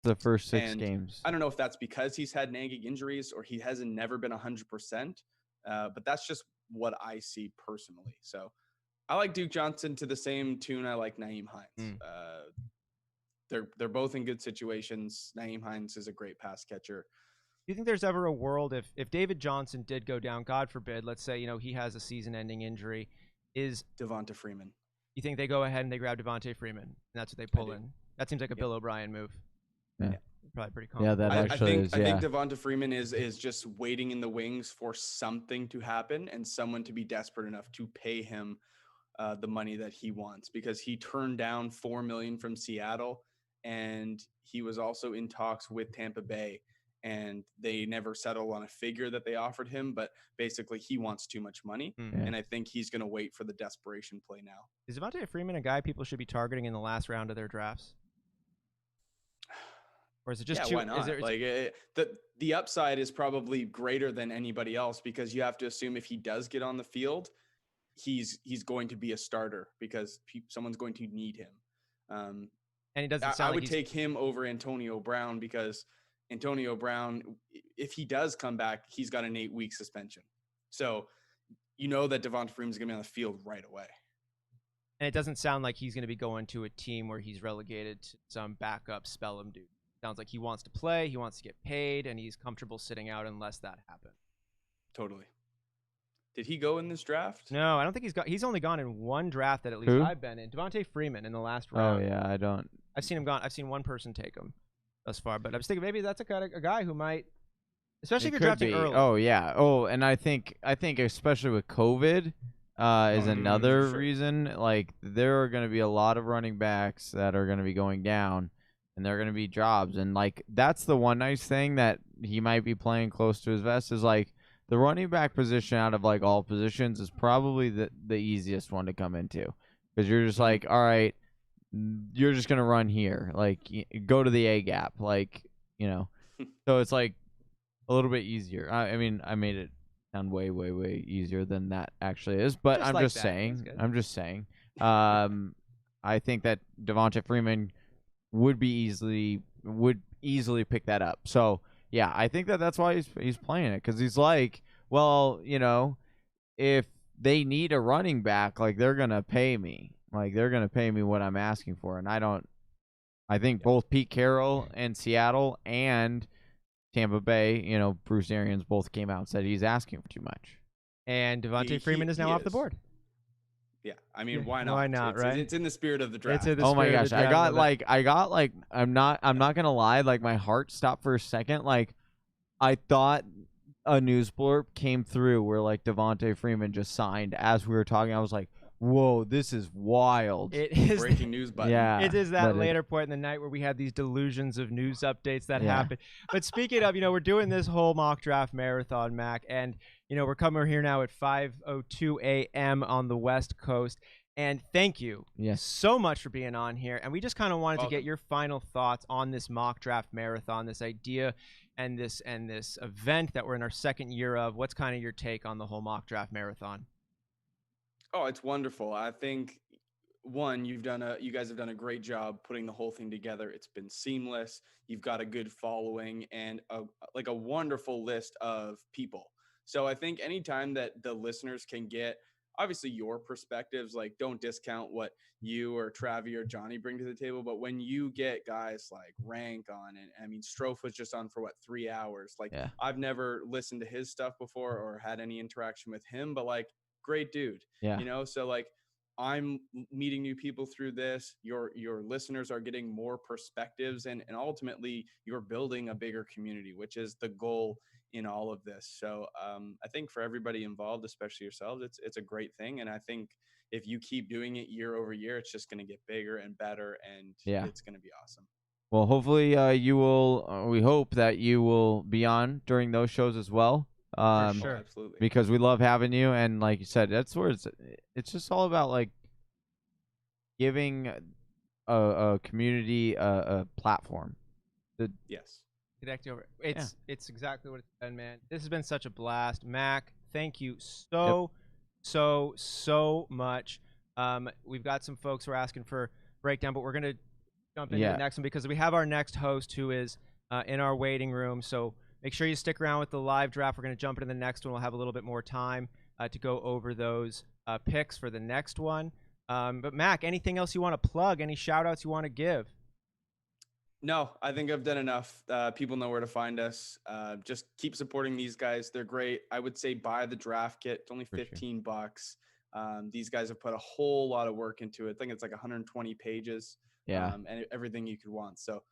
The first 6 games. I don't know if that's because he's had nagging injuries or he hasn't never been 100%, but that's just what I see personally. So I like Duke Johnson to the same tune I like Nyheim Hines. They're both in good situations. Nyheim Hines is a great pass catcher. Do you think there's ever a world if David Johnson did go down, God forbid, let's say, he has a season-ending injury, is Devonta Freeman? You think they go ahead and they grab Devonta Freeman, and that's what they pull in? That seems like a Bill O'Brien move. Yeah. Probably pretty common. Yeah, that actually is. I think Devonta Freeman is just waiting in the wings for something to happen and someone to be desperate enough to pay him the money that he wants, because he turned down $4 million from Seattle, and he was also in talks with Tampa Bay. And they never settled on a figure that they offered him, but basically he wants too much money, and I think he's going to wait for the desperation play now. Is Devonta Freeman a guy people should be targeting in the last round of their drafts? Or is it just why not? The upside is probably greater than anybody else, because you have to assume if he does get on the field, he's going to be a starter because someone's going to need him. And he doesn't sound I would take him over Antonio Brown, because Antonio Brown, if he does come back, he's got an 8-week suspension. So that Devonta Freeman's going to be on the field right away. And it doesn't sound like he's going to be going to a team where he's relegated to some backup spell him dude. Sounds like he wants to play, he wants to get paid, and he's comfortable sitting out unless that happens. Totally. Did he go in this draft? No, I don't think he's only gone in one draft that at least I've been in. Devontae Freeman in the last round. Oh yeah, I don't. I've seen him gone. I've seen one person take him thus far, but I was thinking maybe that's a guy who might, especially if you're drafting early. Oh yeah. Oh, and I think especially with COVID, is another reason. Like there are going to be a lot of running backs that are going to be going down, and they're going to be jobs. And like that's the one nice thing that he might be playing close to his vest is like the running back position out of like all positions is probably the easiest one to come into because you're just like, all right, you're just gonna run here, like go to the A gap, like so it's like a little bit easier. I mean, I made it sound way easier than that actually is, but I'm just saying. I think that Devontae Freeman would easily pick that up. So yeah, I think that's why he's playing it because he's like, well, if they need a running back, like they're gonna pay me, what I'm asking for, and I think both Pete Carroll and Seattle and Tampa Bay, Bruce Arians both came out and said he's asking for too much. And Devontae Freeman is now off the board. Yeah, I mean, why not? Why not, right? It's in the spirit of the draft. Oh my gosh, I got like I'm not gonna lie, like my heart stopped for a second. Like I thought a news blurb came through where like Devontae Freeman just signed as we were talking. I was like, whoa, this is wild. It is breaking news button. Yeah, it is that later point in the night where we had these delusions of news updates that happen. But speaking of, we're doing this whole mock draft marathon, Mac, and we're coming here now at 5:02 a.m. on the West Coast. And thank you so much for being on here. And we just kind of wanted to get your final thoughts on this mock draft marathon, this idea and this event that we're in our second year of. What's kind of your take on the whole mock draft marathon? Oh, it's wonderful. I think one, you guys have done a great job putting the whole thing together. It's been seamless. You've got a good following and a wonderful list of people. So I think anytime that the listeners can get obviously your perspectives, like don't discount what you or Travi or Johnny bring to the table. But when you get guys like Rank on, and I mean, Strofe was just on for 3 hours. Like I've never listened to his stuff before or had any interaction with him, but like great dude, so like I'm meeting new people through this. Your listeners are getting more perspectives and ultimately you're building a bigger community, which is the goal in all of this. So I think for everybody involved, especially yourselves, it's a great thing. And I think if you keep doing it year over year, it's just going to get bigger and better, and it's going to be awesome. Well, hopefully you will, we hope that you will be on during those shows as well. For sure. Absolutely. Because we love having you. And like you said, that's where it's just all about like giving a community a platform. Yes. Connect over. It's exactly what it's been, man. This has been such a blast. Mac, thank you so much. We've got some folks who are asking for breakdown, but we're gonna jump into the next one because we have our next host who is in our waiting room. So make sure you stick around with the live draft. We're gonna jump into the next one. We'll have a little bit more time to go over those picks for the next one. But Mac, anything else you want to plug? Any shout outs you want to give? No, I think I've done enough. People know where to find us. Just keep supporting these guys. They're great. I would say buy the draft kit. It's only $15. These guys have put a whole lot of work into it. I think it's like 120 pages. And everything you could want. So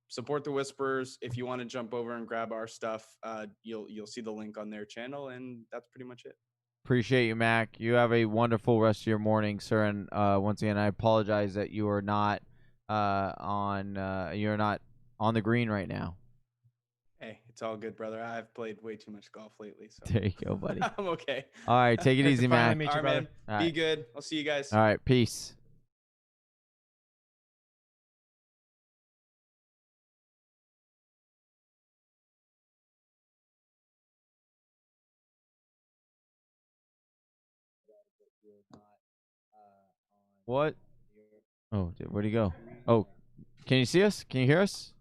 support the Whisperers. If you want to jump over and grab our stuff, you'll see the link on their channel, and that's pretty much it. Appreciate you, Mac. You have a wonderful rest of your morning, sir. And once again, I apologize that you are not you're not on the green right now. Hey, it's all good, brother. I've played way too much golf lately. So there you go, buddy. I'm okay. All right, take it easy, man. All right, man. Be good. I'll see you guys. All right, peace. What? Oh, where'd he go? Oh, can you see us? Can you hear us?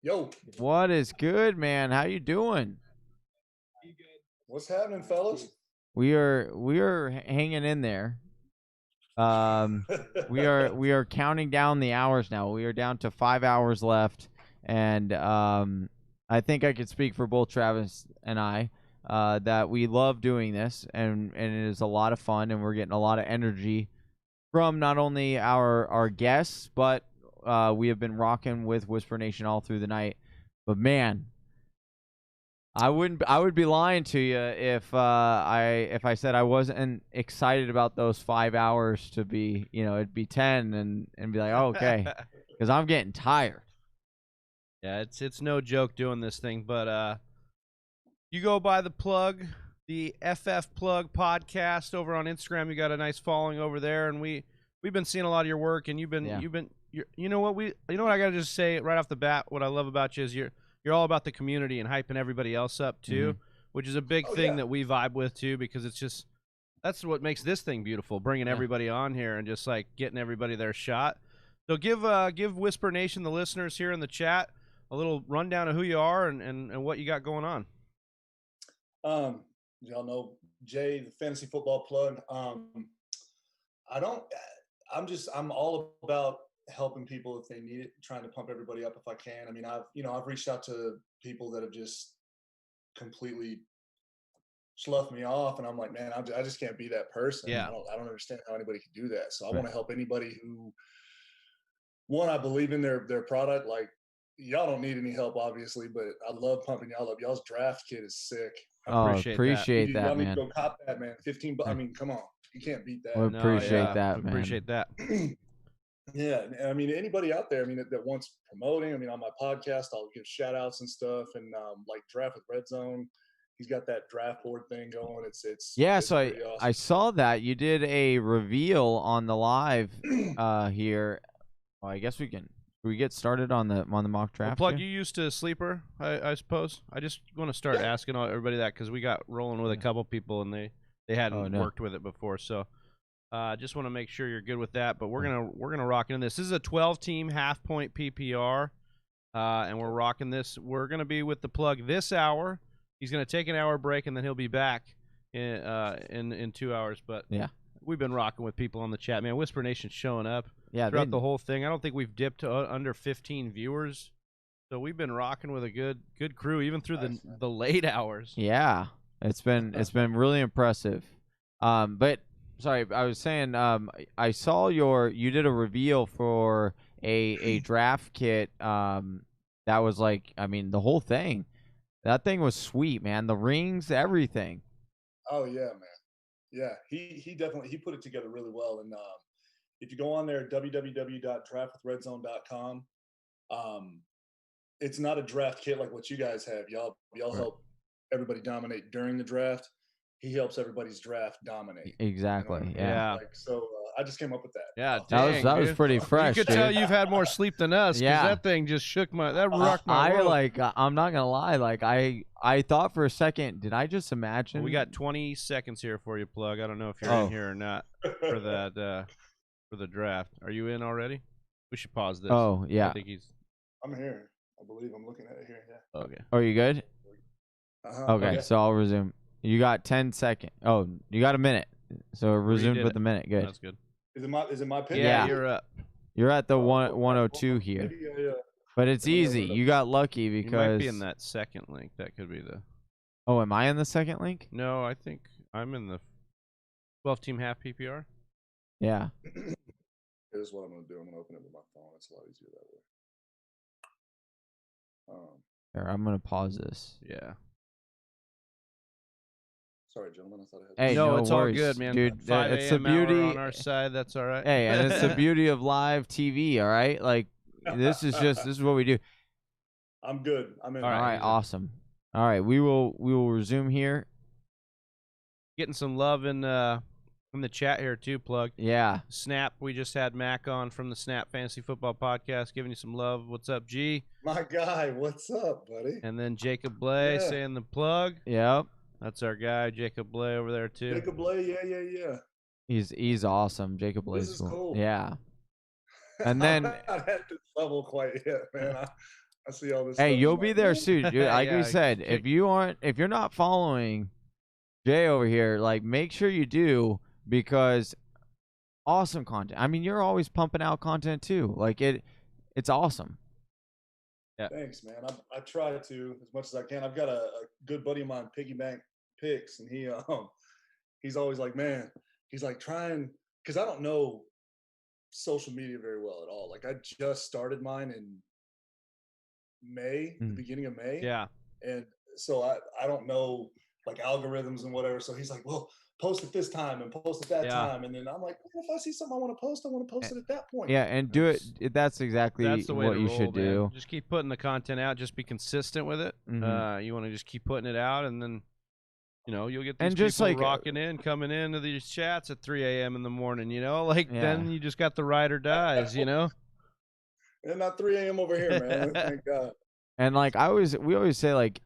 Yo. What is good, man? How you doing? What's happening, fellas? We are hanging in there. We are counting down the hours now. We are down to 5 hours left, and I think I could speak for both Travis and I that we love doing this, and it is a lot of fun, and we're getting a lot of energy from not only our guests, but we have been rocking with Whisper Nation all through the night. But man, I would be lying to you if I said I wasn't excited about those 5 hours to be, it'd be 10 and be like, oh, okay, because I'm getting tired. Yeah, it's no joke doing this thing, but you go by the plug, the FF Plug podcast over on Instagram. You got a nice following over there, and we've been seeing a lot of your work, and you know what I gotta just say right off the bat, what I love about you is you're all about the community and hyping everybody else up too, which is a big thing that we vibe with too, because it's just that's what makes this thing beautiful, bringing everybody on here and just like getting everybody their shot. So give Whisper Nation, the listeners here in the chat, a little rundown of who you are and what you got going on. Y'all know Jay, the fantasy football plug. I'm all about helping people if they need it, trying to pump everybody up if I can. I mean, I've reached out to people that have just completely sloughed me off, and I'm like, man, I just can't be that person. Yeah. I don't understand how anybody can do that. So I want to help anybody who, one, I believe in their product. Like, y'all don't need any help, obviously, but I love pumping y'all up. Y'all's draft kit is sick. I appreciate that, y'all man. need to go cop that, man. $15. I mean, come on, you can't beat that. We appreciate that, man. Appreciate that. Yeah, I mean, anybody out there, I mean, that wants promoting. I mean, on my podcast, I'll give shout outs and stuff, and like Draft with Red Zone. He's got that draft board thing going. It's so awesome. I saw that you did a reveal on the live here. Well, I guess we get started on the mock draft. Plug, you used to Sleeper, I suppose. I just want to start asking everybody that because we got rolling with a couple people and they hadn't worked with it before. So just want to make sure you're good with that. But we're gonna rock into this. This is a 12-team half-point PPR, and we're rocking this. We're gonna be with the Plug this hour. He's gonna take an hour break and then he'll be back in 2 hours. But yeah, we've been rocking with people on the chat, man. Whisper Nation's showing up. Yeah, throughout the whole thing. I don't think we've dipped to under 15 viewers, so we've been rocking with a good crew even through the late hours. Yeah, it's been really impressive. But sorry, I was saying I saw you did a reveal for a draft kit. That was like, I mean, the whole thing. That thing was sweet, man. The rings, everything. Oh yeah, man. Yeah, he definitely put it together really well. And if you go on there, www.draftwithredzone.com, it's not a draft kit like what you guys have. Y'all help everybody dominate during the draft. He helps everybody's draft dominate. Exactly. You know? Yeah. So I just came up with that. Yeah, that was pretty fresh. You could tell you've had more sleep than us. Yeah, that thing just rocked my world. I'm not gonna lie. Like I thought for a second, did I just imagine? Well, we got 20 seconds here for you, Plug. I don't know if you're in here or not for that for the draft. Are you in already? We should pause this. Oh yeah. I think I'm here. I believe I'm looking at it here. Yeah. Okay. Are you good? Okay, so I'll resume. You got 10 seconds. Oh, you got a minute. So it resumed with a minute. Good. That's good. Is it my pick? Yeah, you're up. You're at the 102 here. But it's easy. You got lucky because... You might be in that second link. That could be the... Oh, am I in the second link? No, I think I'm in the 12-team half PPR. Yeah. Here's what I'm going to do. I'm going to open it with my phone. It's a lot easier that way. Here, I'm going to pause this. Yeah. Sorry, gentlemen. I thought I had. Hey, no, it's all worries, good, man. Dude, it's the beauty on our side. That's all right. Hey, and it's the beauty of live TV. All right, like this is what we do. I'm good. I'm in. All right, awesome. All right, we will resume here. Getting some love in the chat here too, Plug. Yeah. Snap. We just had Mac on from the Snap Fantasy Football Podcast, giving you some love. What's up, G? My guy. What's up, buddy? And then Jacob Bley saying the Plug. Yep. That's our guy, Jacob Bley, over there too. Jacob Bley, yeah. He's awesome. Jacob Bley. This is cool. Yeah. And then I haven't at this level quite yet, man. I see all this. Hey, stuff. you'll be there soon, dude. Like we said, if you're not following Jay over here, like make sure you do, because awesome content. I mean, you're always pumping out content too. Like it's awesome. Yeah. Thanks, man. I try to as much as I can. I've got a good buddy of mine, Piggy Bank Picks, and he's always like, man, he's like trying, because I don't know social media very well at all. Like I just started mine in May, the beginning of May. Yeah. And so I don't know like algorithms and whatever. So he's like, well, post at this time and post at that time. And then I'm like, well, if I see something I want to post it at that point. Yeah, and do it. That's exactly the way what to you roll, should man. do. Just keep putting the content out. Just be consistent with it. You want to just keep putting it out, and then you'll get these and just people like rocking in, coming into these chats at 3 a.m. in the morning. Then you just got the ride or dies. And not 3 a.m. over here, man. Thank God. And like we always say, like,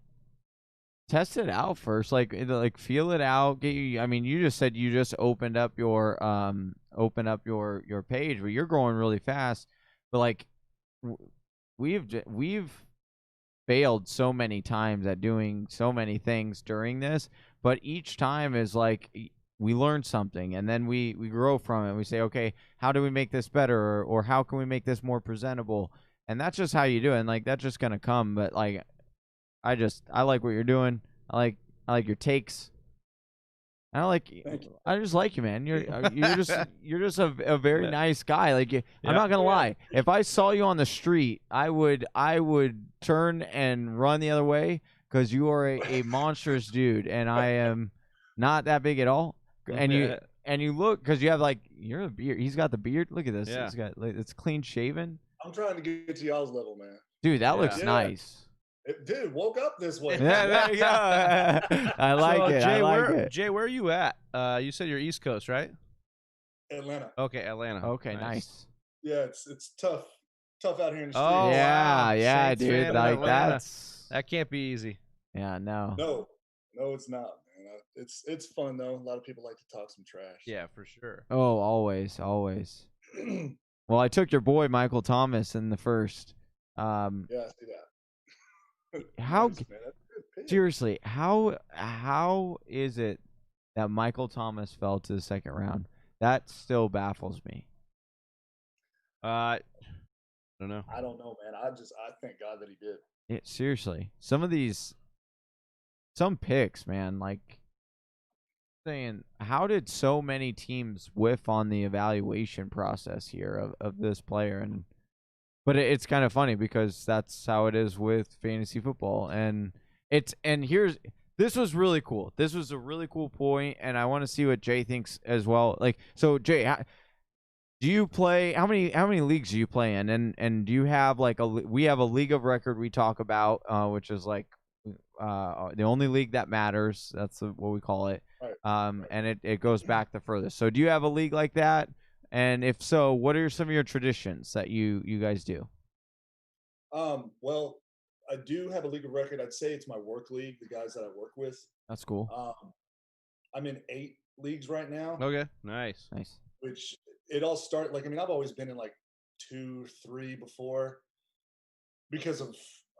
test it out first, like feel it out. I mean, you just said you just opened up your page, but you're growing really fast. But like, we've failed so many times at doing so many things during this, but each time is like we learn something, and then we grow from it. We say, okay, how do we make this better, or how can we make this more presentable? And that's just how you do it. And like, that's just gonna come. But like, I like what you're doing. I like your takes. I just like you, man. You're just a very nice guy. Like I'm not gonna lie. If I saw you on the street, I would turn and run the other way, because you are a monstrous dude, and I am not that big at all. And you look, because you have you're a beard. He's got the beard. Look at this. Yeah. It's clean shaven. I'm trying to get to y'all's level, man. Dude, that looks nice. Dude, woke up this way. Yeah, there you go. I like it. Jay, I like it. Jay, where are you at? You said you're East Coast, right? Atlanta. Okay, Atlanta. Okay, nice. Yeah, it's tough out here in the street. Oh, yeah, wow. yeah, Saints dude. fan in Like Atlanta. That can't be easy. Yeah, no. No, it's not, man. It's fun though. A lot of people like to talk some trash. Yeah, for sure. Oh, always. Well, I took your boy Michael Thomas in the first. Yeah, I see that. How Nice, man. That's a good pick. seriously? How is it that Michael Thomas fell to the second round? That still baffles me. I don't know. I don't know, man. I thank God that he did. Yeah, seriously, some picks, man. Like, saying, how did so many teams whiff on the evaluation process here of this player? But it's kind of funny, because that's how it is with fantasy football. And this was really cool. This was a really cool point, and I want to see what Jay thinks as well. Like, so Jay, do you play, how many leagues do you play in? And do you have we have a league of record we talk about, which is like the only league that matters. That's what we call it. Right. And it goes back the furthest. So do you have a league like that? And if so, what are some of your traditions that you guys do? Well, I do have a league of record. I'd say it's my work league, the guys that I work with. That's cool. I'm in 8 leagues right now. Okay, nice. Which it all started I've always been in 2, 3 before, because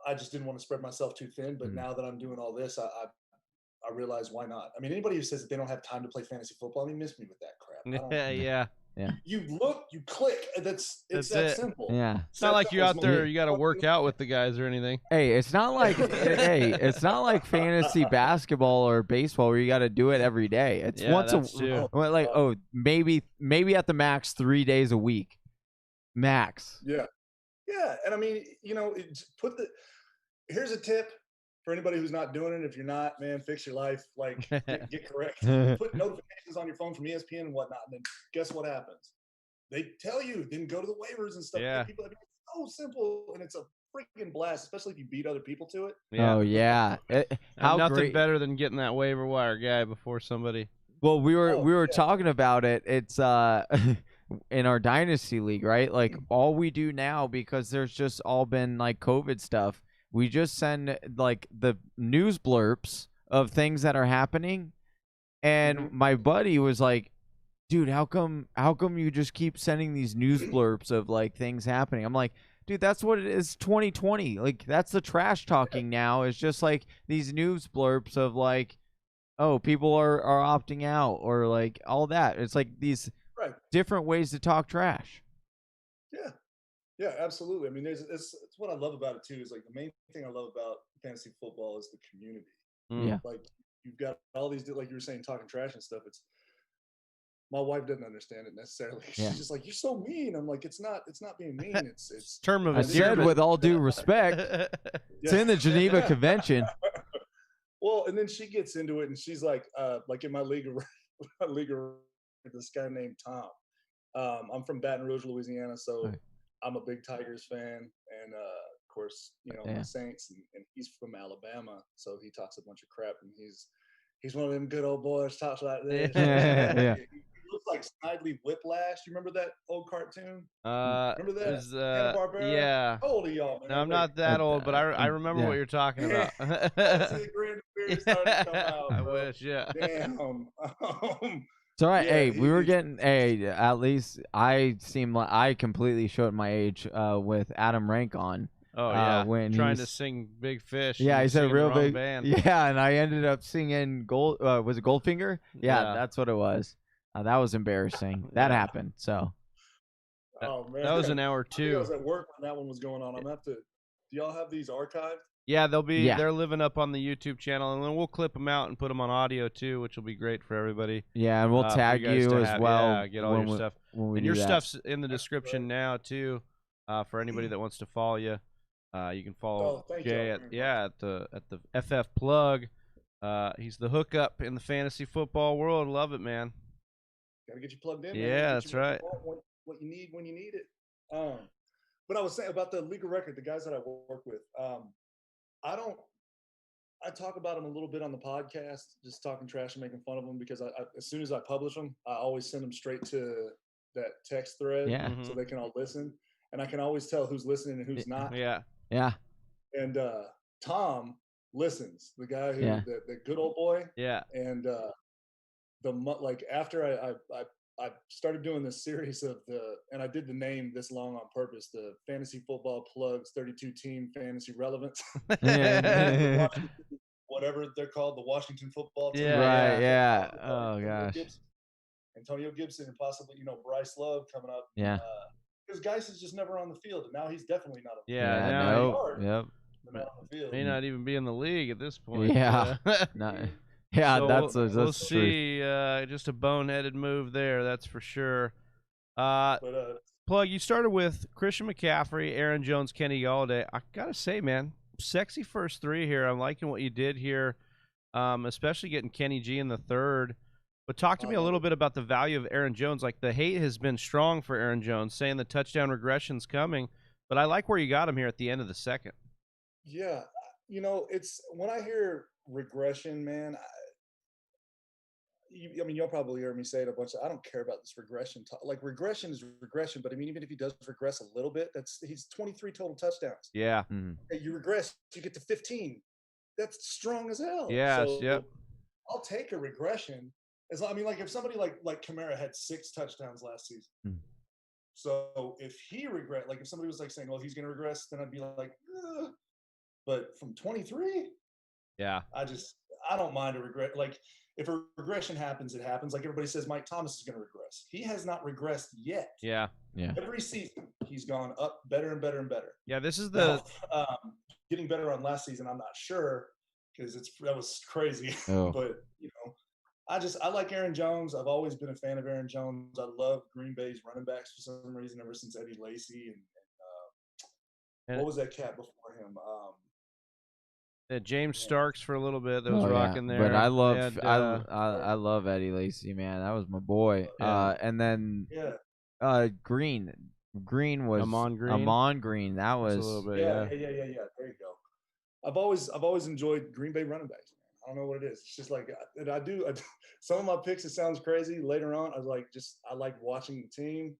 I just didn't want to spread myself too thin. But now that I'm doing all this, I realize, why not? I mean, anybody who says that they don't have time to play fantasy football, miss me with that crap. Yeah. You look, you click. It's that simple. Yeah. It's not like you're out there, you got to work out with the guys or anything. Hey, it's not like it's not like fantasy basketball or baseball where you got to do it every day. It's once maybe at the max 3 days a week. Max. Yeah. And I mean, here's a tip for anybody who's not doing it. If you're not, man, fix your life. Get correct. Put notifications on your phone from ESPN and whatnot, and then guess what happens? They tell you, then go to the waivers and stuff. Yeah. It's so simple, and it's a freaking blast, especially if you beat other people to it. Yeah. Oh yeah. Nothing better than getting that waiver wire guy before somebody. Well, we were talking about it. It's in our dynasty league, right? Like, all we do now, because there's just all been COVID stuff, we just send the news blurps of things that are happening. And my buddy was like, dude, how come you just keep sending these news blurps of things happening? I'm like, dude, that's what it is. 2020. That's the trash talking now. It's just these news blurps of oh, people are opting out, or all that. It's these different ways to talk trash. Yeah. Yeah, absolutely. I mean, it's what I love about it too. Is like the main thing I love about fantasy football is the community. Yeah. Like you've got all these, like you were saying, talking trash and stuff. It's my wife doesn't understand it necessarily. Yeah. She's just like, "You're so mean." I'm like, "It's not being mean. It's term of I said endearment. with all due respect, it's in the Geneva Convention. Well, and then she gets into it, and she's like in my league, this guy named Tom. I'm from Baton Rouge, Louisiana, so I'm a big Tigers fan, and of course, the Saints, and he's from Alabama, so he talks a bunch of crap, and he's one of them good old boys, talks like this. Yeah. He looks like Snidely Whiplash. You remember that old cartoon? Remember that? Hanna-Barbera? Yeah. How old are y'all, man? No, I'm not that old, but I remember what you're talking about. See the grand beard starting to come out. I bro. wish, yeah. Damn. So Yeah, hey, we were he's- getting at least I seem like I completely showed my age with Adam Rank on. Oh yeah, when trying to he's- sing Big Fish. Yeah, and he said singing real the wrong big. band. Yeah, and I ended up singing Gold. Was it Goldfinger? Yeah, Yeah. that's what it was. That was embarrassing. That Yeah. happened. So Oh man, That was an hour I think I was too. at work when that one was going on. I'm gonna have to. Do y'all have these archived? Yeah, Yeah. they're living up on the YouTube channel, and then we'll clip them out and put them on audio too, which will be great for everybody. yeah, and we'll for tag guys you to as have- well. Yeah, get all when your we- stuff. when we And do your that. stuff's in the description now too, for anybody that wants to follow you. You can follow Oh, thank Jay y'all at very at the FF Plug. He's the hookup in the fantasy football world. Love it, man. Gotta get you plugged in. Yeah, man. Get that's you what you right. want, what you need when you need it. But I was saying about the legal record, the guys that I work with. I talk about them a little bit on the podcast, just talking trash and making fun of them because as soon as I publish them, I always send them straight to that text thread Yeah. so they can all listen, and I can always tell who's listening and who's not. Yeah. Yeah. And Tom listens, the guy who Yeah. the good old boy, Yeah. and after I started doing this series and I did the name this long on purpose, the Fantasy Football Plugs 32 Team Fantasy Relevance. Yeah. Whatever they're called, the Washington Football Team. Yeah, Right. Yeah. Antonio Oh gosh. Gibson, Antonio Gibson, and possibly Bryce Love coming up. Yeah. Because Geis is just never on the field, and now he's definitely not on the Yeah. Yeah. now No. hard. Yep. field. They're not on the field. May not even be in the league at this point. Yeah. No. Yeah. So That's we'll the truth. see. Just a boneheaded move there, that's for sure. But Plug, you started with Christian McCaffrey, Aaron Jones, Kenny Galladay. I gotta say, man, sexy first three here. I'm liking what you did here, especially getting Kenny G in the third. But talk to me a little bit about the value of Aaron Jones. Like, the hate has been strong for Aaron Jones, saying the touchdown regression's coming. But I like where you got him here at the end of the second. yeah, it's when I hear regression, man. You'll probably hear me say it a bunch. I don't care about this regression talk. Like, regression is regression, but I mean, even if he does regress a little bit, he's 23 total touchdowns. Yeah. Hey, you regress, you get to 15. That's strong as hell. Yeah. So Yep. I'll take a regression. Like if somebody like Kamara had 6 touchdowns last season. Mm. So if he if somebody was like saying, "Oh, he's going to regress," then I'd be like, ugh. But from 23, Yeah. I don't mind a regret. Like, if a regression happens, it happens. Like everybody says, Mike Thomas is going to regress. He has not regressed yet. Yeah. Yeah. Every season, he's gone up better and better and better. Yeah. This is the. Now, getting better on last season, I'm not sure because that was crazy. Oh. But I like Aaron Jones. I've always been a fan of Aaron Jones. I love Green Bay's running backs for some reason ever since Eddie Lacy and what was that cat before him? James Starks for a little bit that was Oh, yeah. rocking there. But I love They had, I love Eddie Lacy, man. That was my boy. Yeah. And then Yeah. Green was Amon Green? Amon Green. That just was a little bit. Yeah. There you go. I've always enjoyed Green Bay running backs. I don't know what it is. It's just like I do some of my picks. It sounds crazy. Later on, I like watching the team,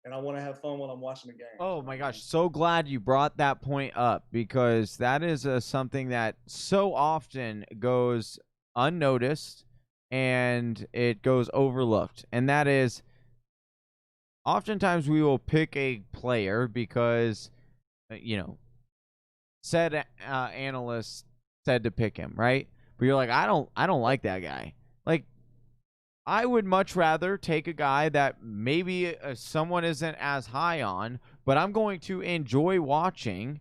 and I want to have fun while I'm watching the game. Oh my gosh, so glad you brought that point up because that is something that so often goes unnoticed and it goes overlooked. And that is oftentimes we will pick a player because said analyst said to pick him, right? But you're like, I don't like that guy. Like, I would much rather take a guy that maybe someone isn't as high on, but I'm going to enjoy watching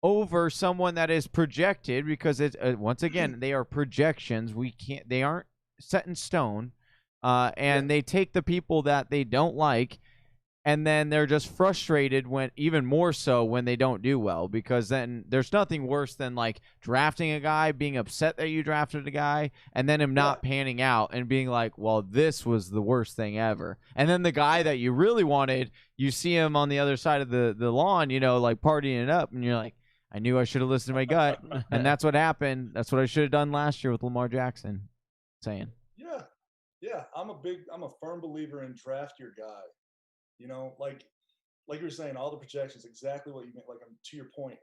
over someone that is projected, because it's once again, they are projections. They aren't set in stone, and they take the people that they don't like, and then they're just frustrated when, even more so when they don't do well, because then there's nothing worse than like drafting a guy, being upset that you drafted a guy, and then him not panning out and being like, well, this was the worst thing ever. And then the guy that you really wanted, you see him on the other side of the lawn, you know, like partying it up, and you're like, I knew I should have listened to my gut. And that's what happened. That's what I should have done last year with Lamar Jackson. Saying. Yeah. I'm a firm believer in draft your guy. You know, like you were saying, all the projections, exactly what you meant. Like, to your point,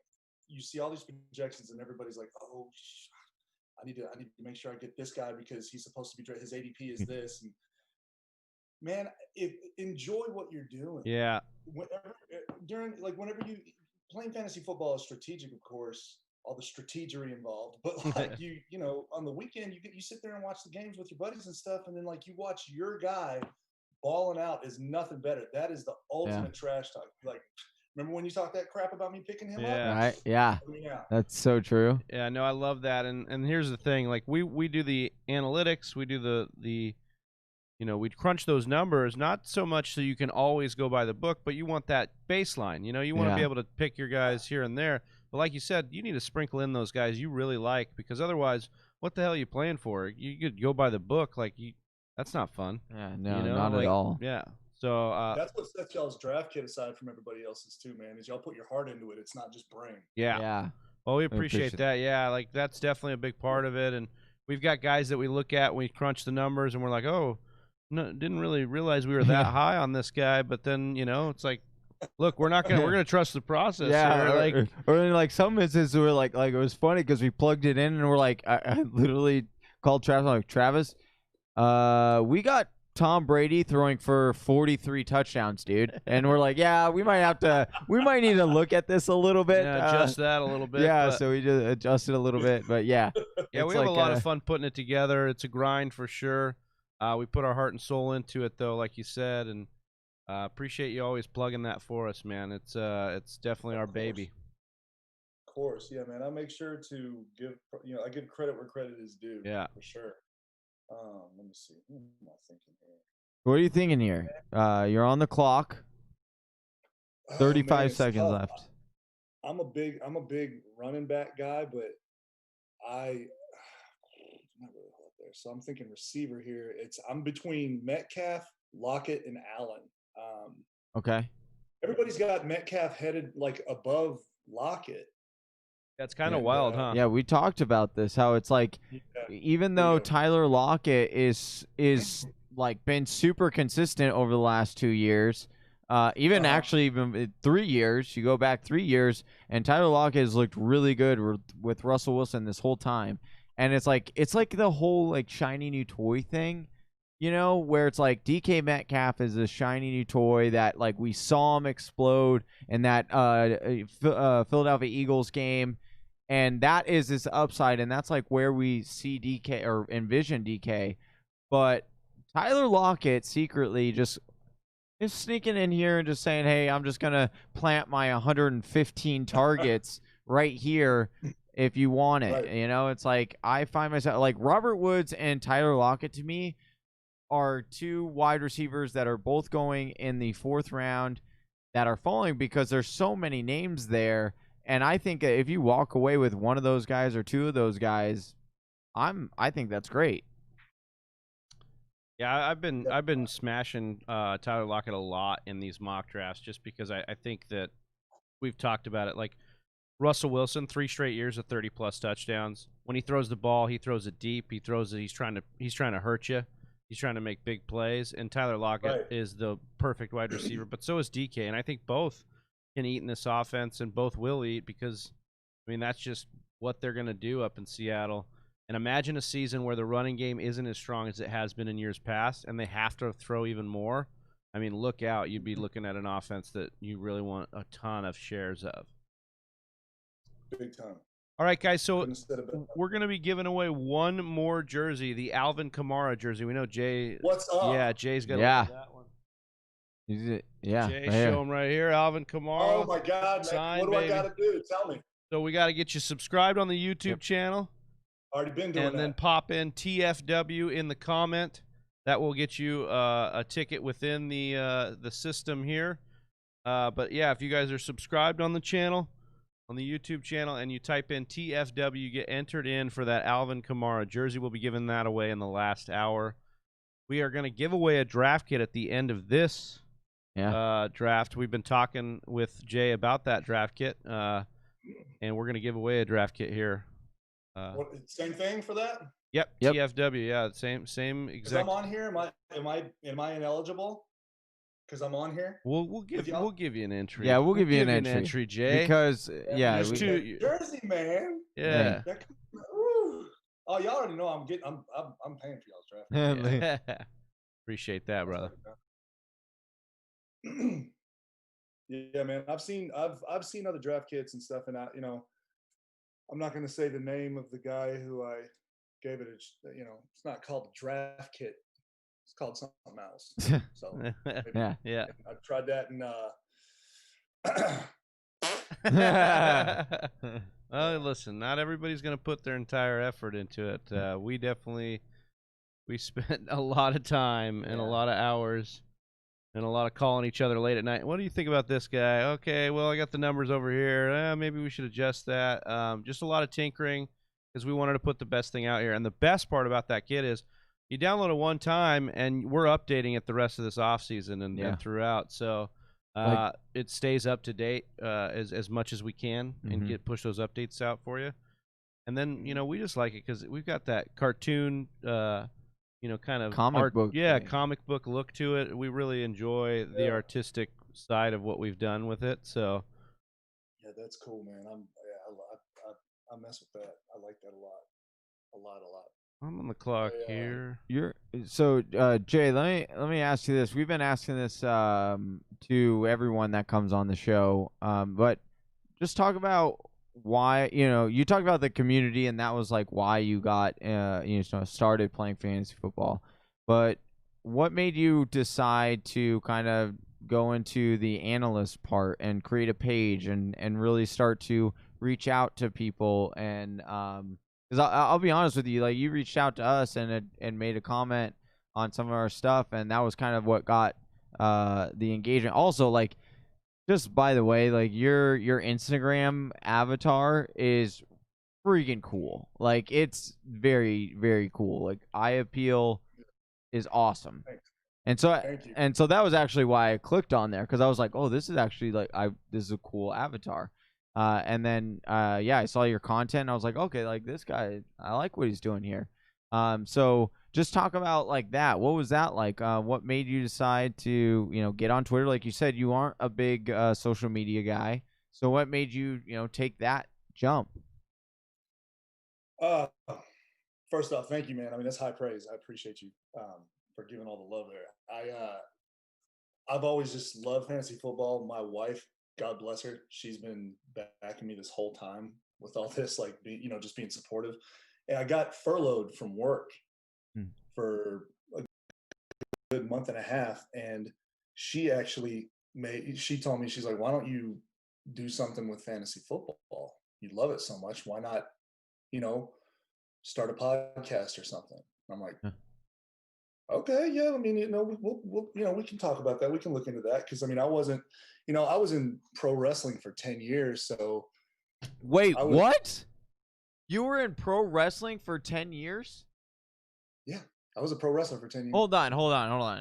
you see all these projections, and everybody's like, "Oh, I need to make sure I get this guy because he's supposed to be his ADP is this." And man, enjoy what you're doing. Yeah. Whenever you playing fantasy football is strategic, of course, all the strategery involved. But like you know, on the weekend, you sit there and watch the games with your buddies and stuff, and then like you watch your guy balling out is nothing better. That is the ultimate trash talk. Like, remember when you talked that crap about me picking him up? Right? Yeah. That's so true. Yeah, no, I love that. And here's the thing, like we do the analytics, we do the you know, we crunch those numbers, not so much so you can always go by the book, but you want that baseline. You know, you want to be able to pick your guys here and there. But like you said, you need to sprinkle in those guys you really like, because otherwise, what the hell are you playing for? You could go by the book, that's not fun. Yeah, no, you know? not at all. Yeah. So that's what sets y'all's draft kit aside from everybody else's too, man, is y'all put your heart into it. It's not just brain. Yeah. Yeah. Well, we appreciate that. Yeah, like that's definitely a big part of it. And we've got guys that we look at when we crunch the numbers, and we're like, oh, no, didn't really realize we were that high on this guy. But then, you know, it's like, look, we're gonna trust the process. Yeah, here. or in like some instances, we're like it was funny because we plugged it in and we're like, I literally called Travis. I'm like, Travis, we got Tom Brady throwing for 43 touchdowns, dude. And we're like, yeah, we might need to look at this a little bit. Yeah, adjust that a little bit. Yeah, so we just adjusted a little bit, but yeah. Yeah, we have a lot of fun putting it together. It's a grind for sure. We put our heart and soul into it, though, like you said, and appreciate you always plugging that for us, man. It's definitely our baby. Of course, yeah, man. I make sure to I give credit where credit is due. Yeah, for sure. Let me see. What am I thinking here? What are you thinking here? You're on the clock. 35 seconds left. I'm a big running back guy, but I'm not really hot there. So I'm thinking receiver here. I'm between Metcalf, Lockett, and Allen. Okay. Everybody's got Metcalf headed like above Lockett. That's kind of wild, huh? Yeah, we talked about this, how it's like, even though Tyler Lockett is like been super consistent over the last 2 years, actually even 3 years, you go back 3 years, and Tyler Lockett has looked really good with Russell Wilson this whole time. And it's like the whole like shiny new toy thing, you know, where it's like DK Metcalf is a shiny new toy that like we saw him explode in that Philadelphia Eagles game, and that is his upside, and that's like where we see DK or envision DK. But Tyler Lockett secretly just sneaking in here and just saying, hey, I'm just gonna plant my 115 targets right here if you want it. Right. You know, it's like I find myself like Robert Woods and Tyler Lockett to me are two wide receivers that are both going in the 4th round that are falling because there's so many names there. And I think if you walk away with one of those guys or two of those guys, I think that's great. Yeah, I've been smashing Tyler Lockett a lot in these mock drafts just because I think that we've talked about it. Like Russell Wilson, 3 straight years of 30+ touchdowns. When he throws the ball, he throws it deep. He throws it. He's trying to hurt you. He's trying to make big plays. And Tyler Lockett is the perfect wide receiver, but so is DK. And I think both can eat in this offense, and both will eat because, I mean, that's just what they're going to do up in Seattle. And imagine a season where the running game isn't as strong as it has been in years past, and they have to throw even more. I mean, look out. You'd be looking at an offense that you really want a ton of shares of. Big time. All right, guys. So Couldn't have said it better. we're gonna be giving away one more jersey, the Alvin Kamara jersey. We know Jay. What's up? Yeah, Jay's got Yeah. that one. Yeah. Jay, right here. show him right here, Alvin Kamara. Oh my God, man. Signed, What do baby. I got to do? Tell me. So we got to get you subscribed on the YouTube channel, Already been doing and that. then pop in TFW in the comment. That will get you a ticket within the system here. But yeah, if you guys are subscribed on the channel, on the YouTube channel, and you type in TFW, you get entered in for that Alvin Kamara jersey. We'll be giving that away in the last hour. We are going to give away a draft kit at the end of this draft. We've been talking with Jay about that draft kit, and we're going to give away a draft kit here. Same thing for that? Yep. TFW. Yeah, same exact. I'm on here. Am I ineligible? Because I'm on here. We'll give you an entry. Yeah, we'll give you an entry, Jay. Because there's two. Jersey, man. Yeah. Oh, y'all already know I'm paying for y'all's draft. Appreciate that, brother. Yeah, man. I've seen other draft kits and stuff, and I'm not going to say the name of the guy who I gave it. It's not called a draft kit. It's called something else. So yeah. I've tried that, and Well, listen, not everybody's going to put their entire effort into it. We spent a lot of time and a lot of hours and a lot of calling each other late at night. What do you think about this guy? Okay, well, I got the numbers over here. Maybe we should adjust that. Just a lot of tinkering because we wanted to put the best thing out here. And the best part about that kit is you download it one time, and we're updating it the rest of this offseason and throughout. So it stays up to date as much as we can and push those updates out for you. And then, we just like it because we've got that cartoon kind of comic book. Yeah, comic book look to it. We really enjoy the artistic side of what we've done with it. So yeah, that's cool, man. I mess with that. I like that a lot. I'm on the clock here. Jay, let me ask you this. We've been asking this to everyone that comes on the show, but just talk about why you talk about the community, and that was like why you got started playing fantasy football. But what made you decide to kind of go into the analyst part and create a page and really start to reach out to people? And because I'll be honest with you, like, you reached out to us and made a comment on some of our stuff, and that was kind of what got the engagement. Also, like, just by the way, like, your Instagram avatar is freaking cool. Like, it's very, very cool. Like, eye appeal is awesome. Thanks. And so that was actually why I clicked on there, because I was like, oh, this is actually this is a cool avatar. And then I saw your content, and I was like, okay, like, this guy, I like what he's doing here. So just talk about like that. What was that like? What made you decide to, get on Twitter? Like you said, you aren't a big social media guy. So what made you, take that jump? First off, thank you, man. I mean, that's high praise. I appreciate you for giving all the love there. I've always just loved fantasy football. My wife, God bless her, she's been backing me this whole time with all this, like, just being supportive. And I got furloughed from work for a good month and a half. And she actually told me, she's like, why don't you do something with fantasy football? You love it so much. Why not, start a podcast or something? I'm like, okay, yeah. I mean, we'll we can talk about that. We can look into that. Cause I mean, I was in pro wrestling for 10 years. So wait, what? You were in pro wrestling for 10 years? Yeah, I was a pro wrestler for 10 years. Hold on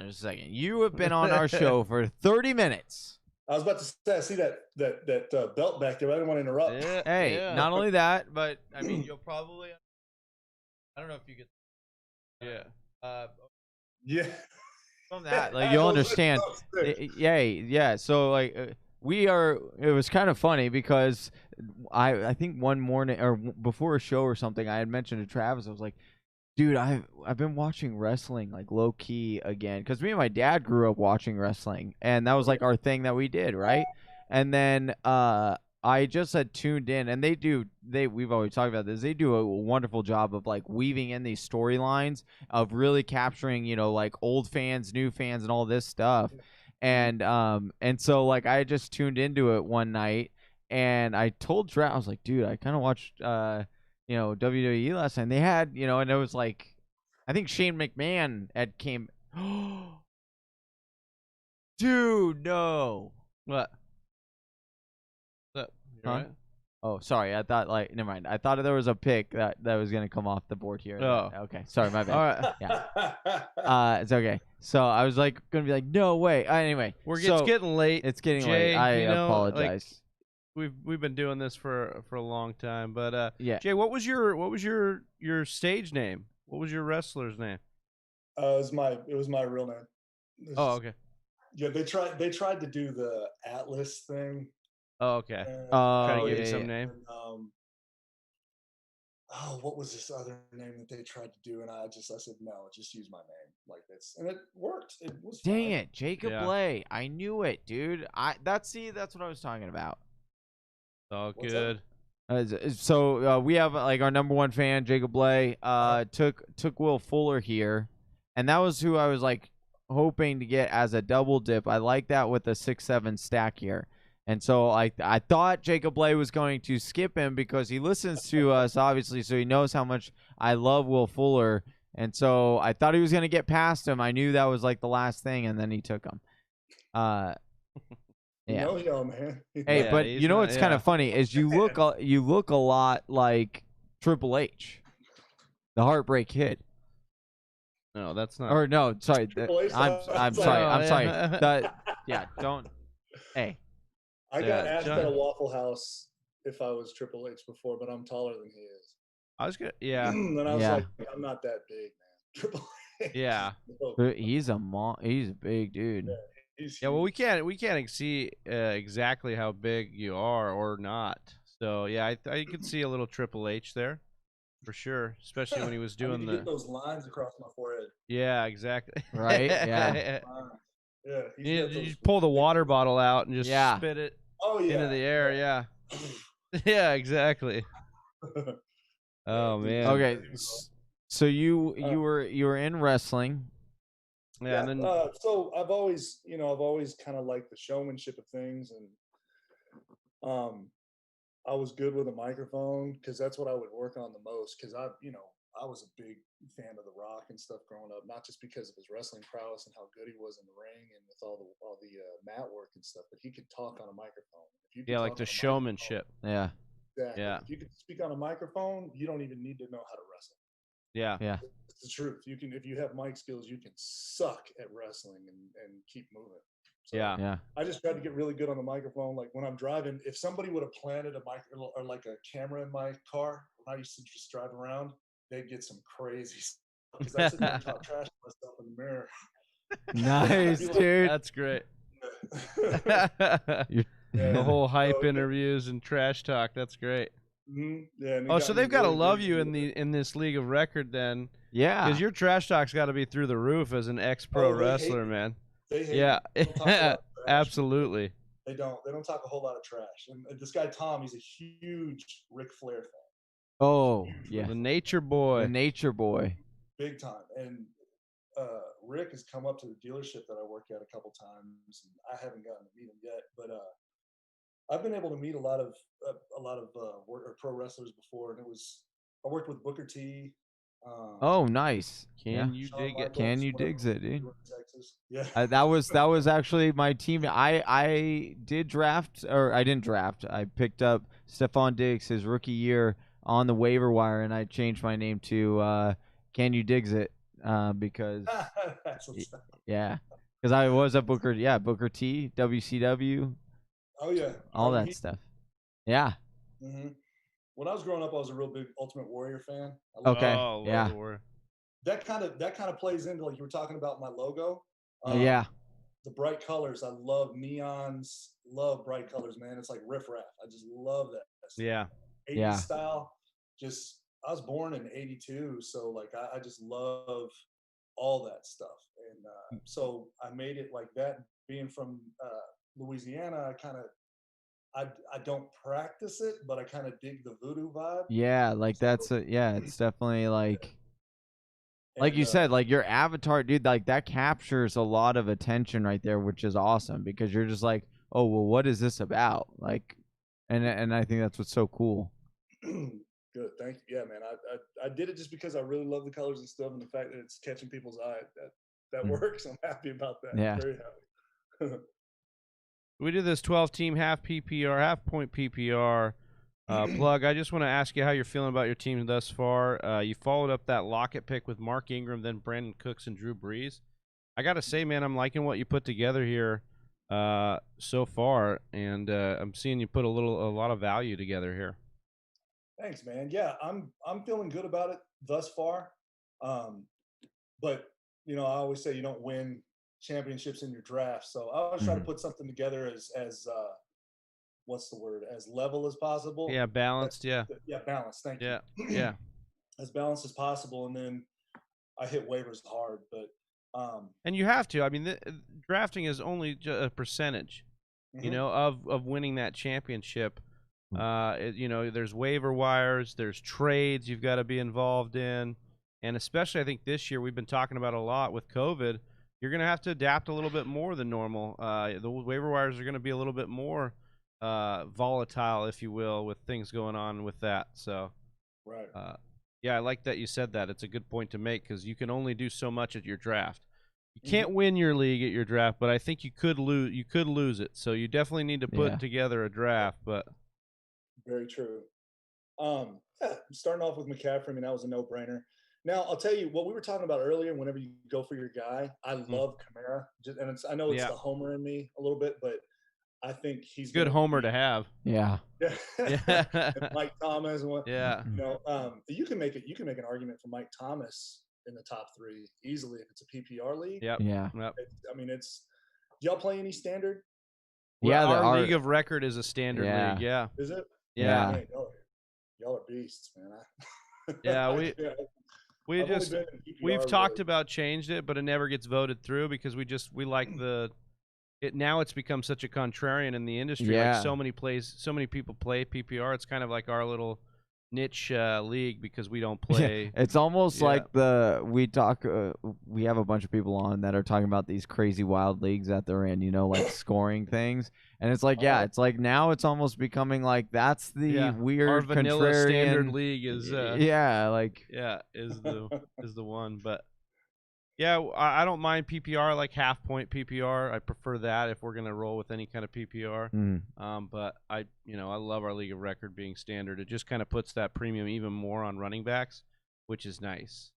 just a second. You have been on our show for 30 minutes. I was about to say, I see that belt back there. I didn't want to interrupt. Hey, not only that, but I mean, you'll probably, I don't know if you get, yeah. From that, like, you'll understand. Yeah. So, like, it was kind of funny because I think one morning or before a show or something, I had mentioned to Travis, I was like, dude, I've been watching wrestling, like, low key again, because me and my dad grew up watching wrestling, and that was like our thing that we did, right? And then I just had tuned in, and we've always talked about this. They do a wonderful job of like weaving in these storylines of really capturing, like old fans, new fans, and all this stuff. And so like I just tuned into it one night, and I told Drat, I was like, dude, I kind of watched WWE last night. And they had, and it was like, I think Shane McMahon had came. Dude, no. What? You Huh? right? Oh, sorry. I thought never mind. I thought there was a pick that was gonna come off the board here. Oh. Okay. Sorry, my bad. All right. Yeah. It's okay. So I was like gonna be like, no way. Anyway, It's getting late. It's getting Jay, late. I Like, apologize. we've been doing this for a long time, but yeah. Jay, what was your stage name? What was your wrestler's name? It was my real name. Okay. Yeah, they tried to do the Atlas thing. Oh, okay. Try to give you some name. And, what was this other name that they tried to do? And I said no, just use my name like this, and it worked. It was Dang fine. it, Jacob Bley. I knew it, dude. That's what I was talking about. Oh, good. So we have like our number one fan, Jacob Bley. Took Will Fuller here, and that was who I was like hoping to get as a double dip. I like that with the 6-7 stack here. And so I thought Jacob Bley was going to skip him because he listens to us, obviously, so he knows how much I love Will Fuller. And so I thought he was going to get past him. I knew that was like the last thing, and then he took him. Yeah. Man. Hey, but you know what's kind of funny is you look a lot like Triple H, the Heartbreak Kid. No, that's not. Or no, sorry. I'm sorry. Don't. Hey. I got asked at a Waffle House if I was Triple H before, but I'm taller than he is. I was good. Yeah. And I was like, I'm not that big, man. Triple H. Yeah. He's a big dude. Yeah. Well, we can't see exactly how big you are or not. So yeah, I could see a little Triple H there, for sure. Especially when he was doing get those lines across my forehead. Yeah, exactly. Right. Yeah. Yeah. You just pull the water bottle out and just spit it. Into the air, yeah. Yeah, exactly. Oh man. Okay, so you were in wrestling. Yeah, and then so I've always kind of liked the showmanship of things, and I was good with a microphone because that's what I would work on the most. Because I was a big fan of The Rock and stuff growing up, not just because of his wrestling prowess and how good he was in the ring and with all the mat work and stuff, but he could talk on a microphone. Like the showmanship. Yeah. Exactly. Yeah. If you can speak on a microphone, you don't even need to know how to wrestle. Yeah. Yeah. It's the truth. If you have mic skills, you can suck at wrestling and keep moving. So yeah. I just tried to get really good on the microphone. Like when I'm driving, if somebody would have planted a mic or like a camera in my car when I used to just drive around, they'd get some crazy stuff because I sit there and talk trash to myself in the mirror. Nice, dude. That's great. The whole hype interviews and trash talk. That's great. Mm-hmm. Yeah. Oh, so they've got to love you in this league of record then. Yeah. Because your trash talk's got to be through the roof as an ex-pro wrestler, man. They hate me. Absolutely. They don't talk a whole lot of trash. And this guy Tom, he's a huge Ric Flair fan. Oh, yeah. The Nature Boy. The Nature Boy. Big time. And Rick has come up to the dealership that I work at a couple times, and I haven't gotten to meet him yet. But I've been able to meet a lot of pro wrestlers before, and I worked with Booker T. Oh, nice. Can you dig it? Can you digs it, dude? Texas. Yeah. That was actually my team. I did draft, or I didn't draft. I picked up Stephon Diggs his rookie year on the waiver wire, and I changed my name to Can You Digs It because because I was a Booker T, WCW. Oh yeah, all that stuff. Yeah. Mm-hmm. When I was growing up, I was a real big Ultimate Warrior fan. Okay. Yeah. That kind of plays into like you were talking about my logo. Yeah. The bright colors. I love neons. Love bright colors, man. It's like riff raff. I just love that. Yeah. 80s style. I was born in 82, so like I just love all that stuff. And so I made it like that. Being from Louisiana, I kind of I don't practice it, but I kind of dig the voodoo vibe. Yeah, like that's it's definitely like you said, like your avatar, dude, like that captures a lot of attention right there, which is awesome because you're just like, oh, well, what is this about? Like, and I think that's what's so cool. Good, thank you. Yeah, man, I did it just because I really love the colors and stuff, and the fact that it's catching people's eye. That works. I'm happy about that. Yeah. Very happy. We did this 12-team half PPR, half point PPR. Plug, I just want to ask you how you're feeling about your team thus far. You followed up that Lockett pick with Mark Ingram, then Brandon Cooks and Drew Brees. I got to say, man, I'm liking what you put together here so far, and I'm seeing you put a lot of value together here. Thanks, man. Yeah, I'm feeling good about it thus far. But I always say you don't win championships in your draft. So I always try to put something together as what's the word? As level as possible. Yeah, balanced. Yeah, balanced. Thank you. Yeah, as balanced as possible, and then I hit waivers hard. But and you have to. I mean, drafting is only a percentage, of winning that championship. There's waiver wires, there's trades you've got to be involved in, and especially I think this year we've been talking about a lot with COVID. You're going to have to adapt a little bit more than normal. The waiver wires are going to be a little bit more volatile, if you will, with things going on with that. So, right. Yeah, I like that you said that. It's a good point to make because you can only do so much at your draft. You can't win your league at your draft, but I think you could lose. You could lose it. So you definitely need to put together a draft. But very true. Starting off with McCaffrey, I mean, that was a no-brainer. Now, I'll tell you what we were talking about earlier. Whenever you go for your guy, I love Kamara, and I know it's the homer in me a little bit, but I think he's good homer to have. Yeah. And Mike Thomas and what? Yeah. You can make an argument for Mike Thomas in the top 3 easily if it's a PPR league. Yep. Yeah. Do y'all play any standard? Yeah, our league of record is a standard league. Yeah. Is it? Yeah. Man, y'all are beasts, man. Yeah, we've talked about changed it, but it never gets voted through because we like it now. It's become such a contrarian in the industry. Yeah. Like so many people play PPR. It's kind of like our little niche league because we don't play. It's almost like we have a bunch of people on that are talking about these crazy wild leagues that they're in, like scoring things, and it's like it's like now it's almost becoming like that's the weird our vanilla contrarian standard league is is the one. But yeah, I don't mind PPR, like half point PPR. I prefer that if we're gonna roll with any kind of PPR. But I love our league of record being standard. It just kind of puts that premium even more on running backs, which is nice.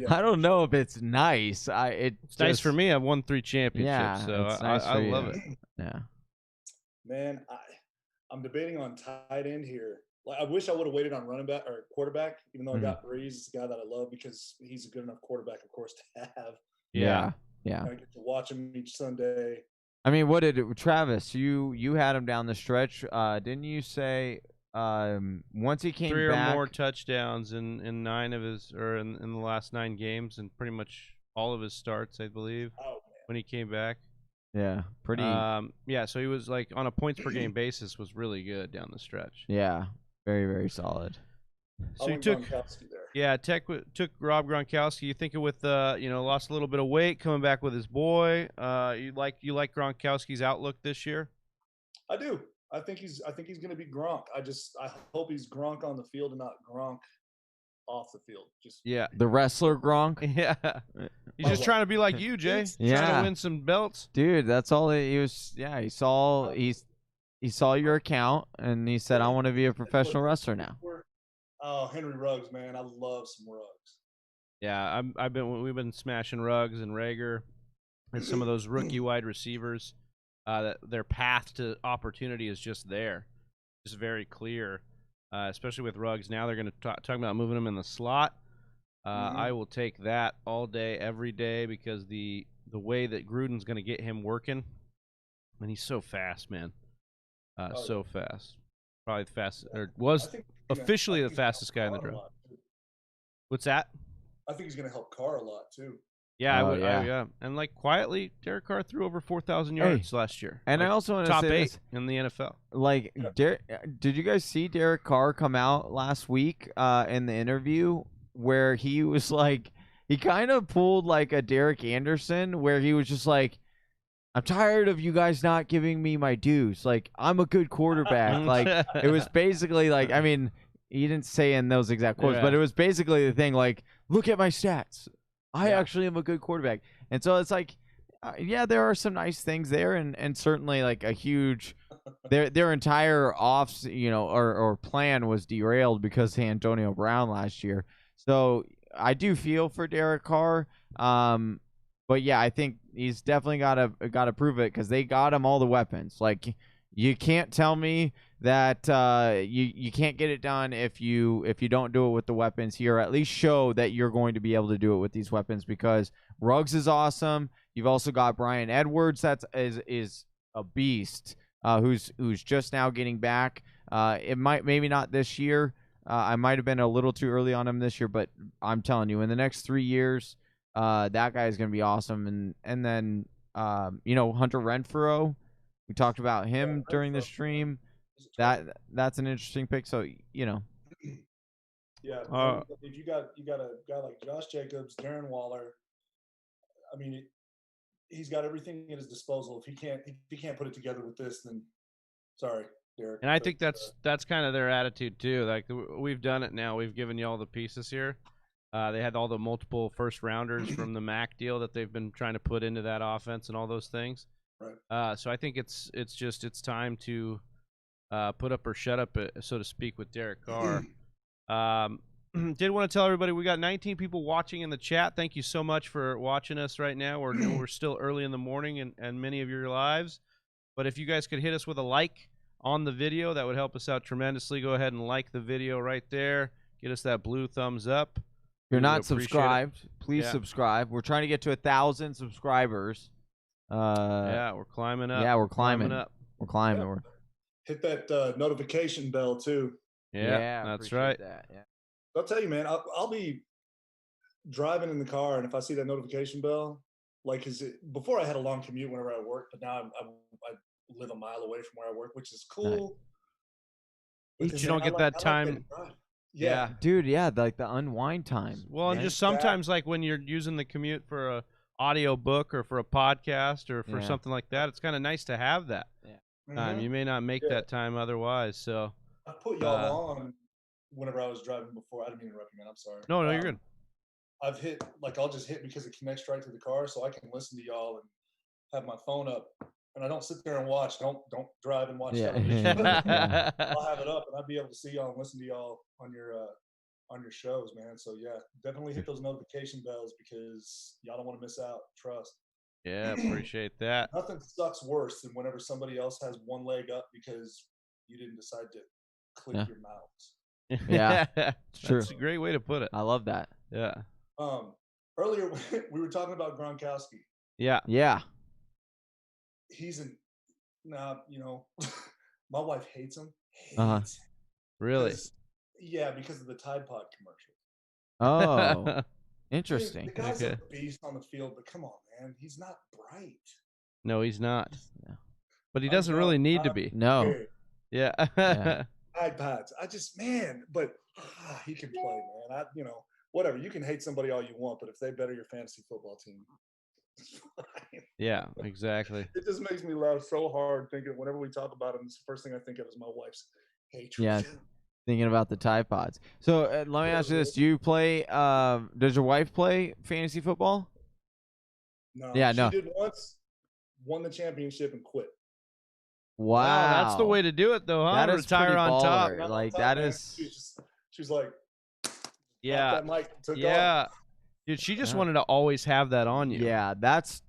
I don't know if it's nice. It's nice for me. I've won 3 championships, yeah, so nice I love it. Yeah, man, I'm debating on tight end here. Like, I wish I would have waited on running back or quarterback, even though I got Brees, it's a guy that I love because he's a good enough quarterback, of course, to have. Yeah. I get to watch him each Sunday. I mean, what did Travis? You had him down the stretch, didn't you say? Once he came 3 back, or more touchdowns in 9 of his, or in the last 9 games, and pretty much all of his starts, I believe, when he came back. Yeah, pretty. So he was like on a points per game basis was really good down the stretch. Yeah, very, very solid. So you took took Rob Gronkowski. You think it with lost a little bit of weight, coming back with his boy. You like Gronkowski's outlook this year? I do. I think he's going to be Gronk. I hope he's Gronk on the field and not Gronk off the field. The wrestler Gronk. Yeah, he's just trying to be like you, Jay. Trying to win some belts, dude. That's all he was. Yeah, he saw your account and he said, "I want to be a professional wrestler now." Oh, Henry Ruggs, man, I love some Ruggs. Yeah, we've been smashing Ruggs and Rager and some of those rookie wide receivers. That their path to opportunity is just there, just very clear. Especially with Ruggs, now they're going to talk about moving him in the slot. I will take that all day, every day, because the way that Gruden's going to get him working, and he's so fast, man. So fast. Probably the fastest, or was officially the fastest guy in the draft. What's that? I think he's going to help Carr a lot, too. Yeah, Oh, yeah. And like quietly, Derek Carr threw over 4,000 yards last year. And like, I also want to top say 8 this, in the NFL. like, did you guys see Derek Carr come out last week in the interview where he was like, he kind of pulled like a Derek Anderson where he was just like, I'm tired of you guys not giving me my dues. Like, I'm a good quarterback. Like, it was basically like, I mean, he didn't say in those exact quotes, but it was basically the thing like, look at my stats. I actually am a good quarterback. And so it's like, yeah, there are some nice things there, and certainly like a huge, their entire or plan was derailed because of Antonio Brown last year. So I do feel for Derek Carr. But yeah, I think he's definitely gotta prove it because they got him all the weapons. Like, you can't tell me that you can't get it done if you don't do it with the weapons here. At least show that you're going to be able to do it with these weapons, because Ruggs is awesome. You've also got Bryan Edwards that is a beast, who's just now getting back. It maybe not this year. I might have been a little too early on him this year, but I'm telling you, in the next 3 years, that guy is going to be awesome. And then Hunter Renfrow, we talked about him during the stream. That's an interesting pick. So Yeah, if you got a guy like Josh Jacobs, Darren Waller, I mean, he's got everything at his disposal. If he can't put it together with this, then sorry, Derek. And I think that's kind of their attitude too. Like, we've done it now. We've given you all the pieces here. They had all the multiple first rounders from the Mac deal that they've been trying to put into that offense and all those things. Right. So I think it's time to put up or shut up, so to speak, with Derek Carr. Did want to tell everybody we got 19 people watching in the chat. Thank you so much for watching us right now. We're still early in the morning and many of your lives. But if you guys could hit us with a like on the video, that would help us out tremendously. Go ahead and like the video right there. Get us that blue thumbs up. If you're not subscribed, please subscribe. We're trying to get to 1,000 subscribers. Yeah, we're climbing up. Yeah, we're climbing up. We're climbing. Yeah. Hit that notification bell too. Yeah, that's right. That. Yeah. I'll tell you, man, I'll be driving in the car, and if I see that notification bell, like, before I had a long commute whenever I worked, but now I live a mile away from where I work, which is cool. But you don't get that time. Yeah, dude. Yeah, like the unwind time. Well, and just sometimes, like when you're using the commute for a audio book or for a podcast or for something like that, it's kind of nice to have that time. You may not make that time otherwise. So I put y'all on whenever I was driving before. I didn't mean to interrupt you, man. I'm sorry. No, you're good. I've hit, like, I'll just hit because it connects right to the car, so I can listen to y'all and have my phone up. And I don't sit there and watch. Don't drive and watch television. I'll have it up, and I'll be able to see y'all and listen to y'all on your shows, man. So yeah, definitely hit those notification bells because y'all don't want to miss out. Trust. Yeah, appreciate that. Nothing sucks worse than whenever somebody else has one leg up because you didn't decide to click your mouse. Yeah, it's true. That's a great way to put it. I love that. Yeah. Earlier we were talking about Gronkowski. Yeah. He's now, my wife hates him. Really? Yeah, because of the Tide Pod commercials. Oh, interesting. The guy's a beast on the field, but come on, man, he's not bright. No, he's not. No. But he doesn't really need to be. No. Yeah. Tide Pods. But he can play, man. Whatever. You can hate somebody all you want, but if they better your fantasy football team, it's fine. Yeah, exactly. It just makes me laugh so hard thinking whenever we talk about him, the first thing I think of is my wife's hatred. Yeah, thinking about the Tide Pods. So let me ask you this: do you play? Does your wife play fantasy football? No. Yeah, she did once, won the championship, and quit. Wow, that's the way to do it, though, huh? That is retire on top. Like that is. She's like, yeah, that mic took yeah. off. Dude, she just wanted to always have that on you. Yeah, that's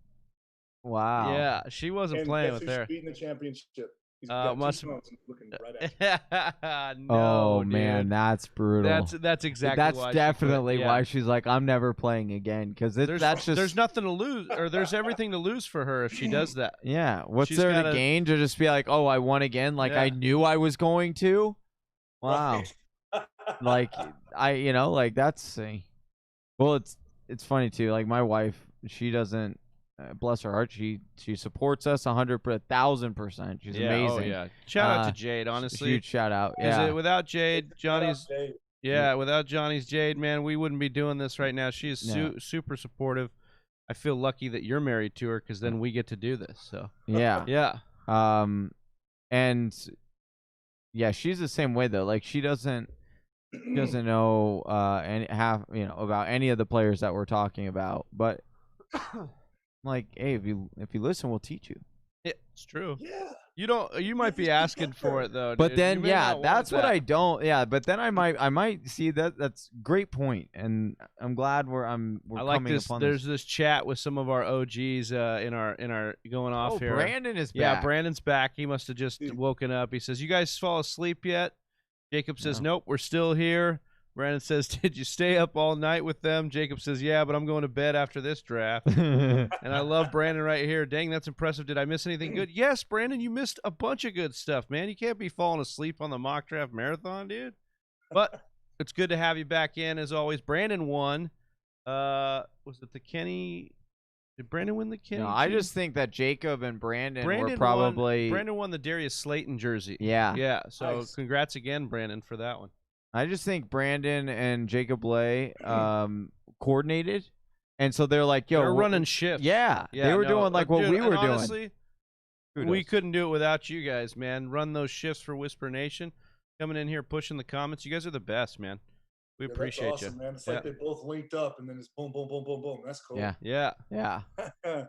wow. Yeah, she wasn't playing with her. Beating the championship. Must looking right at you. No, dude. Man, that's brutal. That's exactly. That's definitely why she's like, I'm never playing again because that's just there's nothing to lose, or there's everything to lose for her if she does that. Yeah, what's there to gain to just be like, oh, I won again? Like I knew I was going to. Wow. Like that's well, it's funny too. Like my wife, she doesn't. Bless her heart, she supports us 1,000%. She's amazing. Oh yeah. Shout out to Jade. Honestly, huge shout out. Yeah. Without Jade, Johnny's. Yeah, without Johnny's Jade, man, we wouldn't be doing this right now. She is super supportive. I feel lucky that you're married to her because then we get to do this. So yeah. Yeah. And yeah, she's the same way though. Like she doesn't know about any of the players that we're talking about, but like, hey, if you listen, we'll teach you. Yeah, it's true. Yeah. You might be asking for it though. But dude. then You may not that's want what that. I don't. Yeah, but then I might see that's great point, and I'm glad we're I like coming this. upon There's this chat with some of our OGs in our going off here. Brandon is back. Yeah, Brandon's back. He must have just woken up. He says, "You guys fall asleep yet?" Jacob says, "Nope, we're still here." Brandon says, "Did you stay up all night with them?" Jacob says, "Yeah, but I'm going to bed after this draft." And I love Brandon right here. Dang, that's impressive. Did I miss anything good? Yes, Brandon, you missed a bunch of good stuff, man. You can't be falling asleep on the mock draft marathon, dude. But it's good to have you back in as always. Brandon won. Was it the Kenny? Did Brandon win the Kenny? No, I team? just think that Jacob and Brandon were probably. Brandon won the Darius Slayton jersey. Yeah. Yeah. So Nice. congrats again, Brandon, for that one. I just think Brandon and Jacob Bley coordinated, and so they're like, "Yo, They're running shifts. Yeah, Yeah, they were no, doing like what dude, we and were honestly, doing. we couldn't do it without you guys, man. Run those shifts for Whisper Nation. Coming in here, pushing the comments. You guys are the best, man. We appreciate that's awesome, you. man. It's like they both linked up, and then it's boom, boom, boom, boom, boom. That's cool. Yeah. Yeah. Yeah. Then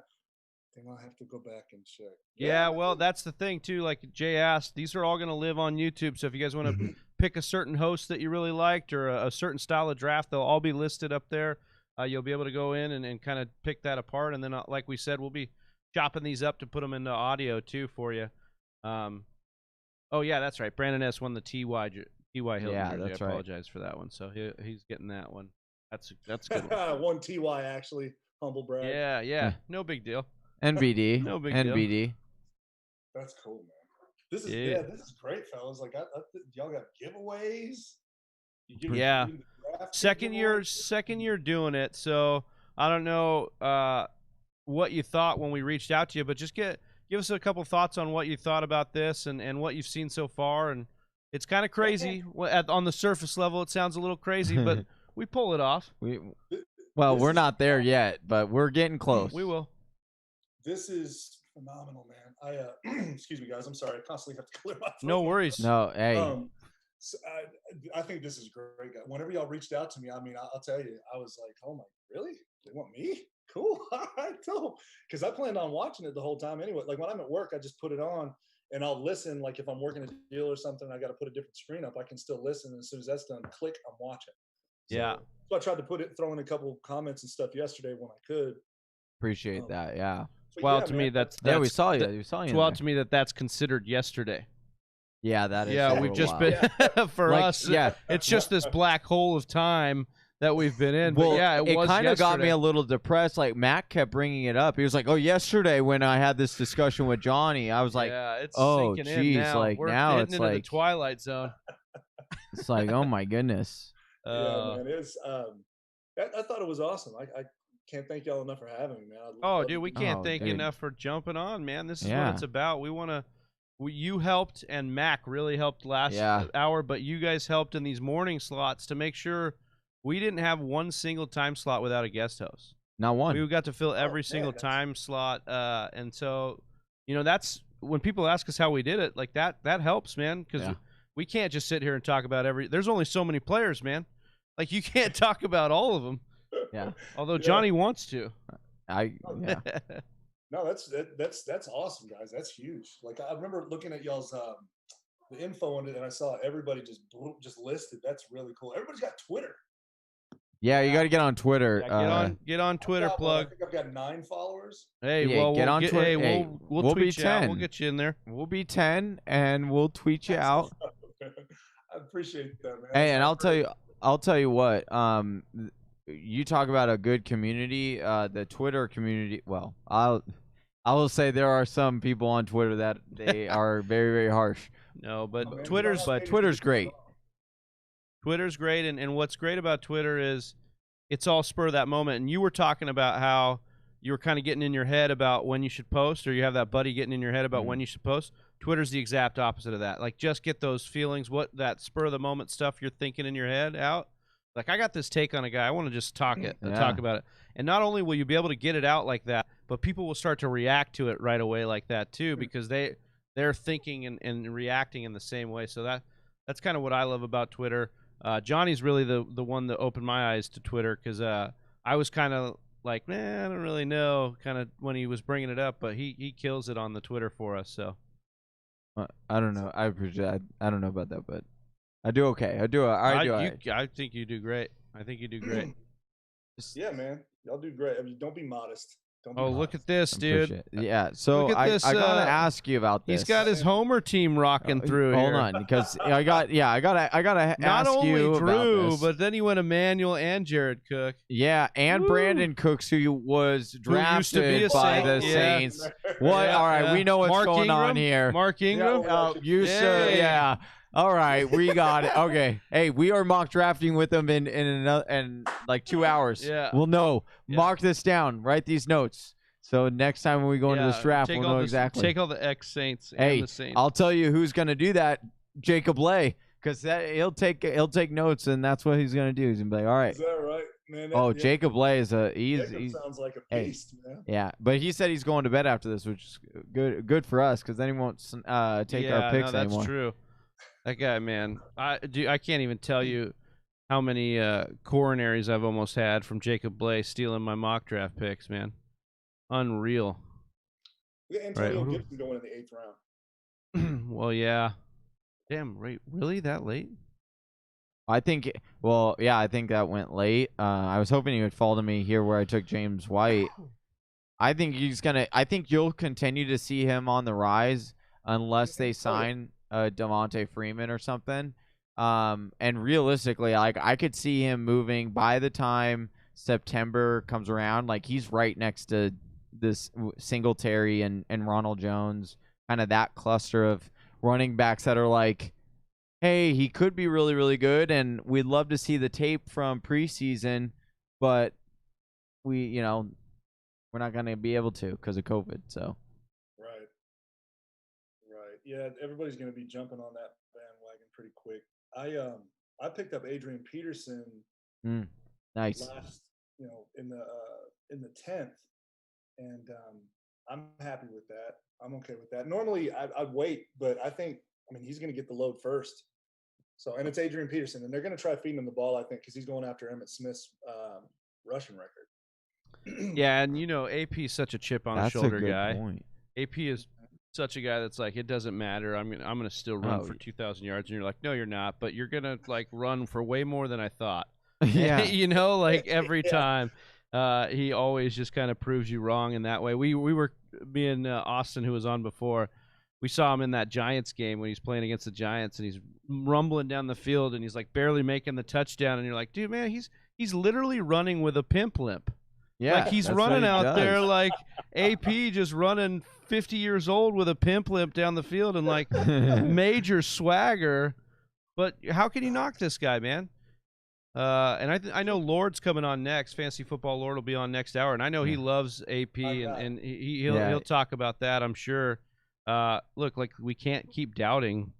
I'll have to go back and check. Yeah, well, that's the thing, too. Like Jay asked, these are all going to live on YouTube. So if you guys want to pick a certain host that you really liked or a certain style of draft, they'll all be listed up there. You'll be able to go in and kind of pick that apart. And then, like we said, we'll be chopping these up to put them into audio, too, for you. Oh, yeah, that's right. Brandon S. won the T.Y. Hilton Yeah, jersey. that's I right. apologize for that one. So he's getting that one. That's a good one. One TY actually. Humble brag. Yeah. No big deal. NBD. No big deal. NBD. That's cool, man. This is great, fellas. Like, y'all got giveaways. You give Yeah. you the draft Second giveaway? year doing it. So I don't know what you thought when we reached out to you, but just give us a couple thoughts on what you thought about this and what you've seen so far. And it's kind of crazy. On the surface level, it sounds a little crazy, but we pull it off. We're not there yet, but we're getting close. We will. This is phenomenal, man. Excuse me, guys. I'm sorry. I constantly have to clear my throat. No worries. No, hey. So I think this is great. Whenever y'all reached out to me, I mean, I'll tell you, I was like, oh my, really? They want me? Cool. All right, cool. Because I planned on watching it the whole time anyway. Like when I'm at work, I just put it on and I'll listen. Like if I'm working a deal or something, I got to put a different screen up. I can still listen. And as soon as that's done, click, I'm watching. So, Yeah. So I tried to throw in a couple comments and stuff yesterday when I could. Appreciate that. Yeah. Well, yeah, to man, me, that's we saw you. We saw you. It's in wild there. to me that's considered yesterday. Yeah, that is. Yeah, so we've just wild. been for Like, us. yeah. It's just this black hole of time that we've been in. Well, but yeah, it was kind of got me yesterday. a little depressed. Like Matt kept bringing it up. He was like, "Oh, yesterday when I had this discussion with Johnny, I was like, yeah, it's oh, sinking in geez, now. like, We're now getting it's into the like- twilight zone. it's like, oh my goodness." Yeah, man. It's I thought it was awesome. I can't thank y'all enough for having me, man. Oh, dude, we can't Oh, thank you dude. enough for jumping on, man. This is Yeah. what it's about. We want to. You helped, and Mac really helped last hour, but you guys helped in these morning slots to make sure we didn't have one single time slot without a guest host. Not one. We got to fill every single time slot, and so that's when people ask us how we did it. Like that helps, man, because we can't just sit here and talk about There's only so many players, man. Like you can't talk about all of them. Yeah. Although Johnny wants to. Yeah. No, that's awesome, guys. That's huge. Like I remember looking at y'all's the info on it, and I saw everybody just listed. That's really cool. Everybody's got Twitter. Yeah, you got to get on Twitter. Get on Twitter, plug. I think I've got 9 followers. Hey, Yeah, well, get on Twitter. Hey, Hey, we'll we'll tweet be you out. 10. We'll get you in there. We'll be 10, and we'll tweet you out. I appreciate that, man. Hey, and I'll tell you what. You talk about a good community. The Twitter community. Well, I will say there are some people on Twitter that they are very, very harsh. No, but man, Twitter's great. Twitter's great, and what's great about Twitter is it's all spur of that moment. And you were talking about how you're kind of getting in your head about when you should post, or you have that buddy getting in your head about when you should post. Twitter's the exact opposite of that. Like, just get those feelings, that spur of the moment stuff you're thinking in your head out. Like, I got this take on a guy. I want to just talk about it. And not only will you be able to get it out like that, but people will start to react to it right away like that too, because they're thinking and reacting in the same way. So that's kind of what I love about Twitter. Johnny's really the one that opened my eyes to Twitter, because I was kind of like, man, I don't really know, kind of when he was bringing it up, but he kills it on the Twitter for us. So I don't know. I appreciate. I don't know about that, but I do okay. I think you do great. I think you do great. Yeah, man, y'all do great. I mean, don't be modest. Look at this, dude. Yeah, so I gotta ask you about this. He's got his Homer team rocking through here. Hold on, because I gotta Not ask only you Drew, about this. but then he went Emmanuel and Jared Cook. Yeah, and Brandon Cooks, who was drafted by the Saints. What? All right, we know what's Mark going Ingram? on here. Mark Ingram? Yeah. All right, we got it. Okay. Hey, we are mock drafting with them in like 2 hours. Yeah. We'll know. Yeah. Mark this down. Write these notes. So next time when we go into this draft, we'll know exactly. Take all the ex-Saints and the Saints. I'll tell you who's going to do that, Jacob Bley, because he'll take notes, and that's what he's going to do. He's going to be like, all right. Is that right, man? Jacob Bley is Jacob sounds like a beast, man. Yeah, but he said he's going to bed after this, which is good for us, because then he won't take our picks anymore. That's true. That guy, man, I can't even tell you how many coronaries I've almost had from Jacob Bley stealing my mock draft picks, man. Unreal. We got Antonio Gibson going in the 8th round. Well, yeah. Damn, really that late? I think that went late. I was hoping he would fall to me here where I took James White. I think you'll continue to see him on the rise unless they sign Devontae Freeman or something. And realistically, like, I could see him moving by the time September comes around. Like, he's right next to this Singletary and Ronald Jones, kind of that cluster of running backs that are like, hey, he could be really, really good, and we'd love to see the tape from preseason, but we're not going to be able to because of COVID. So right, yeah, everybody's going to be jumping on that bandwagon pretty quick. I picked up Adrian Peterson. Nice. Last, in the 10th, and I'm happy with that. I'm okay with that. Normally, I'd wait, but he's going to get the load first. So, and it's Adrian Peterson, and they're going to try feeding him the ball, I think, because he's going after Emmitt Smith's rushing record. Yeah, and AP is such a chip on the shoulder guy. Point. AP is such a guy that's like, it doesn't matter. I'm gonna still run for 2,000 yards, and you're like, no, you're not, but you're gonna like run for way more than I thought. Yeah, like every time. He always just kind of proves you wrong in that way. Me and Austin, who was on before, we saw him in that Giants game when he's playing against the Giants, and he's rumbling down the field, and he's like barely making the touchdown, and you're like, dude, man, he's literally running with a pimp limp. Yeah, like he's running out there like AP just running 50 years old with a pimp limp down the field and like major swagger. But how can you knock this guy, man? And I know Lord's coming on next. Fantasy Football Lord will be on next hour, and I know he loves AP, and he'll talk about that, I'm sure. Look, like, we can't keep doubting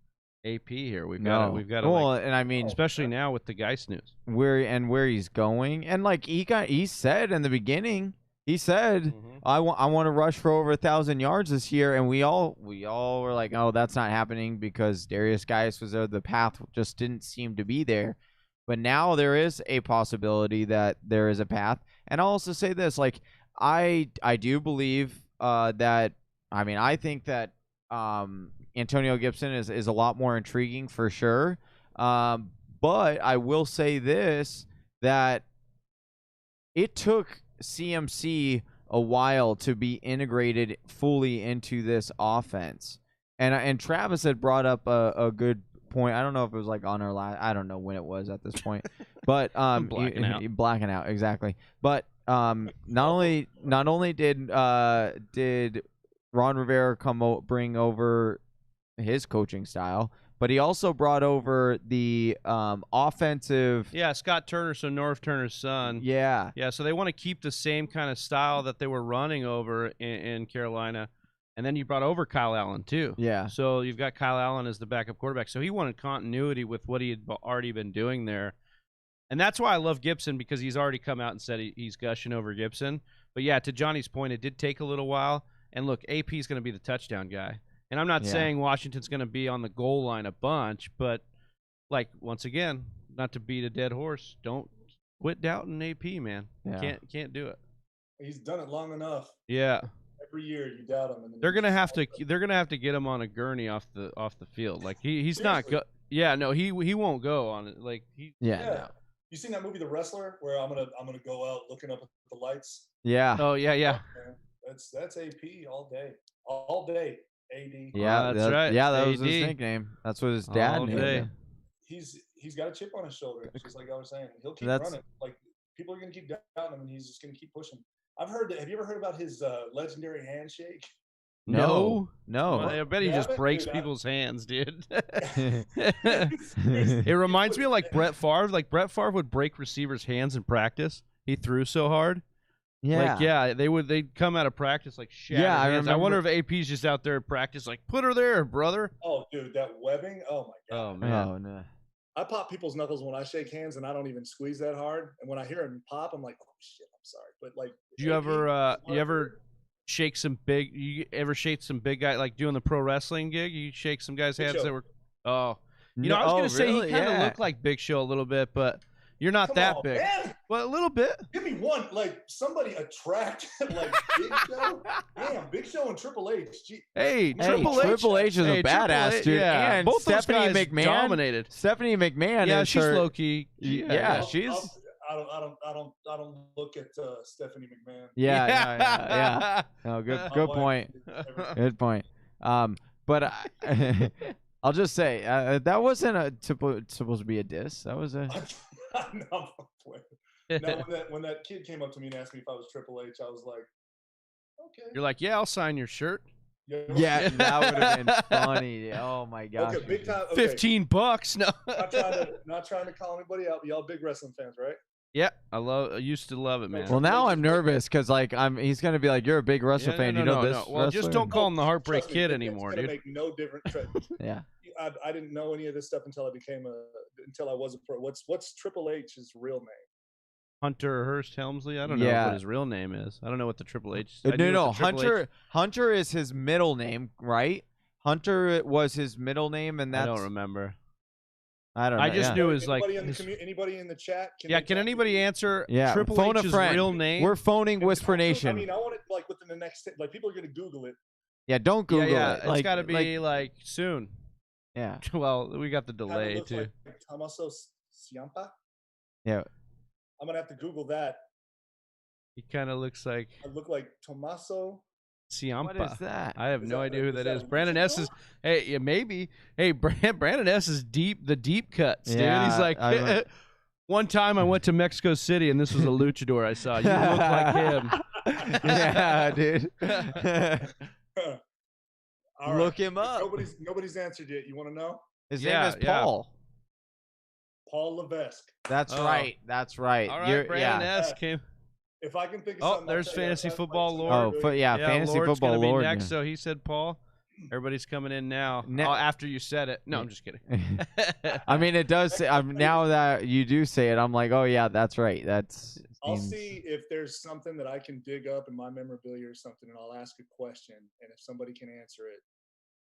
AP here. We've got to. Well, and I mean, especially now with the Geist news, where he's going, and like he said in the beginning, he said, I want to rush for over 1,000 yards this year, and we all were like, oh, that's not happening because Darius Geist was there. The path just didn't seem to be there. But now there is a possibility that there is a path. And I'll also say this, like, I do believe that, I think that Antonio Gibson is a lot more intriguing for sure. But I will say this, that it took CMC a while to be integrated fully into this offense. And Travis had brought up a good point. I don't know if it was like on our last, I don't know when it was at this point, but blacking out exactly. But not only did Ron Rivera bring over his coaching style, but he also brought over the offensive. Yeah, Scott Turner, so Norv Turner's son. Yeah. Yeah, so they want to keep the same kind of style that they were running over in Carolina. And then you brought over Kyle Allen, too. Yeah. So you've got Kyle Allen as the backup quarterback. So he wanted continuity with what he had already been doing there. And that's why I love Gibson, because he's already come out and said he's gushing over Gibson. But, yeah, to Johnny's point, it did take a little while. And, look, AP is going to be the touchdown guy. And I'm not saying Washington's going to be on the goal line a bunch, but, like, once again, not to beat a dead horse, don't quit doubting AP, man. Yeah. Can't do it. He's done it long enough. Yeah. Every year you doubt him. And then They're gonna have to get him on a gurney off the field. Like he's not go. Yeah, no, he won't go on it. Like No. You seen that movie The Wrestler, where I'm gonna go out looking up at the lights? Yeah. Oh yeah. That's AP all day. AD. Yeah, that's right. Yeah, that was AD. his nickname. That's what his dad All named day. him. He's got a chip on his shoulder, just like I was saying. He'll keep That's- running. Like people are gonna keep doubting him, and he's just gonna keep pushing. I've heard that. Have you ever heard about his legendary handshake? No. Well, I bet he You just haven't? breaks Dude, people's hands, dude. It reminds me of like Brett Favre. Like Brett Favre would break receivers' hands in practice. He threw so hard. Yeah. Like, they'd come out of practice like shit. Yeah, I I wonder if remember- AP's just out there at practice, like, put her there, brother. Oh, dude, that webbing. Oh my god. Oh man. Oh no. I pop people's knuckles when I shake hands, and I don't even squeeze that hard. And when I hear him pop, I'm like, oh shit, I'm sorry. But like, Do you ever shake some big? You ever shake some big guy like doing the pro wrestling gig? You shake some guys' Big hands Show. that were. Oh, you know, I was gonna say really? he kind of Yeah. looked like Big Show a little bit, but you're not Come that on, big. man. Well, a little bit. Give me one, like somebody attract like Big Show. Damn, Big Show and Triple H. Gee, Hey, Hey, Triple H. Triple H is Hey, a Triple badass, H, dude. yeah. And Both those Stephanie guys McMahon dominated. Stephanie McMahon Yeah, is she's her, low key. Yeah, I'll- she's I don't look at Stephanie McMahon. yeah. No, good My wife point. is everything. Good point. But I'll just say that wasn't supposed to be a diss. That was a No, I'm playing. Now, when that kid came up to me and asked me if I was Triple H, I was like, okay. You're like, yeah, I'll sign your shirt. yeah. That would have been funny. Oh my gosh. Okay, big time. Okay. $15. No. Not trying to call anybody out, but y'all big wrestling fans, right? Yeah, I used to love it, man. Well, now I'm nervous because like he's gonna be like, you're a big wrestler Yeah, fan. no, you know no, this. no. Well, just wrestler? don't call him the Heartbreak Trust me, Kid it's anymore, gonna dude. make no difference. Yeah. I didn't know any of this stuff until I was a pro. What's Triple H's real name? Hunter Hurst Helmsley. I don't know Yeah. what his real name is. I don't know what the Triple H. I knew No. what the Triple H- Hunter is his middle name, right? Hunter was his middle name, and that's I don't remember. I don't know. I just yeah. knew it was like. Anybody in his- the anybody in the chat? yeah, they can tell anybody me? answer Yeah, Triple phone a H's friend. real name? We're phoning Whisper I Nation. mean, I want it like within the next like people are gonna Google it. Yeah, don't Google yeah, it. it's Like, got to be like soon. yeah. Well, we got the Kinda delay looks too. like Tommaso Ciampa. Yeah. I'm gonna have to Google that. He kind of looks like I look like Tommaso. Ciampa. What is that? I have Is no that- idea who is that that is. Brandon S is. luchador? Hey, yeah, maybe. Hey, Brandon S is the deep cuts, dude. Yeah, He's like, I- one time I went to Mexico City and this was a luchador I saw. You look like him. Yeah, dude. All right. Look him up. Nobody's answered yet. You want to know? His Yeah, name is yeah. Paul. Paul Levesque. That's Oh. right. That's right. All right, You're- Brandon yeah. S came. If I can think of Oh, something. I'll there's tell you. fantasy That's football like lord. Oh, yeah, fantasy Lord's football gonna be lord. next. yeah. So he said Paul. Everybody's coming in now. Ne- Oh, after you said it. No, I'm just kidding. I mean, it does say. Now that you do say it, I'm like, oh yeah, that's right. That's. I'll seems- see if there's something that I can dig up in my memorabilia or something, and I'll ask a question, and if somebody can answer it,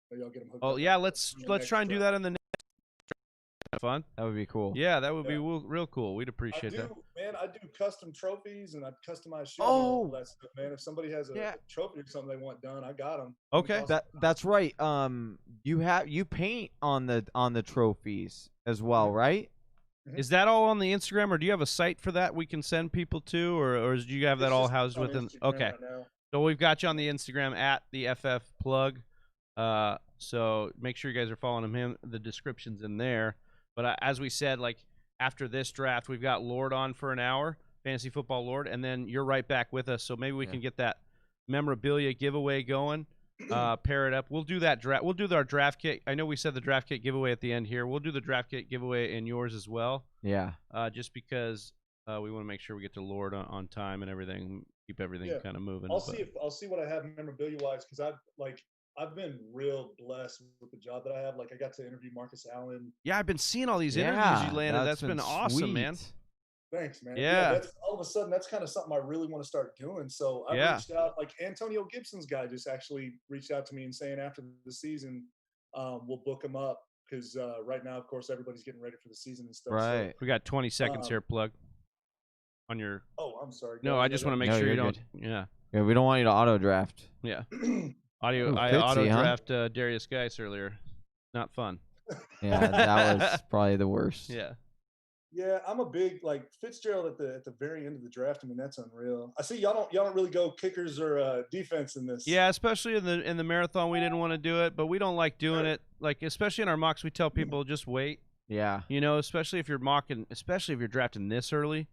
maybe I'll get them hooked Oh up. yeah, let's in the let's next try and do draft. that in the next. Fun. That would be cool. Yeah, that would be Yeah. real cool. We'd appreciate that. I do custom trophies and I customize shoes. Oh. And all that stuff, man. If somebody has a Yeah. trophy or something they want done, I got them. Okay. That's right. You paint on the trophies as well, right? Is that all on the Instagram, or do you have a site for that we can send people to, or do you have that all housed within? Okay, so we've got you on the Instagram at the FF Plug. So make sure you guys are following him. The description's in there. But as we said, like after this draft, we've got Lord on for an hour, Fantasy Football Lord, and then you're right back with us. So maybe we can get that memorabilia giveaway going. pair it up. We'll do that draft. We'll do our draft kit. I know we said the draft kit giveaway at the end here. We'll do the draft kit giveaway in yours as well. Yeah. Just because we want to make sure we get to Lord on time and everything, keep everything kind of moving. I'll see what I have memorabilia wise, because I've been real blessed with the job that I have. Like, I got to interview Marcus Allen. Yeah, I've been seeing all these interviews you landed. That's been awesome, sweet. man. Thanks, man. Yeah. That's all of a sudden, that's kind of something I really want to start doing. So I reached out, like Antonio Gibson's guy just actually reached out to me and saying after the season, we'll book him up, because right now, of course, everybody's getting ready for the season and stuff. Right. So, we got 20 seconds here, Plug. On your. Oh, I'm sorry. No, I just want to make sure you don't. Good. Yeah. Yeah, we don't want you to auto draft. Yeah. Ooh, I Fitzy, auto draft Darius Geis earlier. Not fun. Yeah, that was probably the worst. Yeah. Yeah, I'm a big Fitzgerald at the very end of the draft. I mean, that's unreal. I see y'all don't really go kickers or defense in this. Yeah, especially in the marathon, we didn't want to do it, but we don't like doing it. Like, especially in our mocks, we tell people just wait. Yeah. You know, especially if you're drafting this early,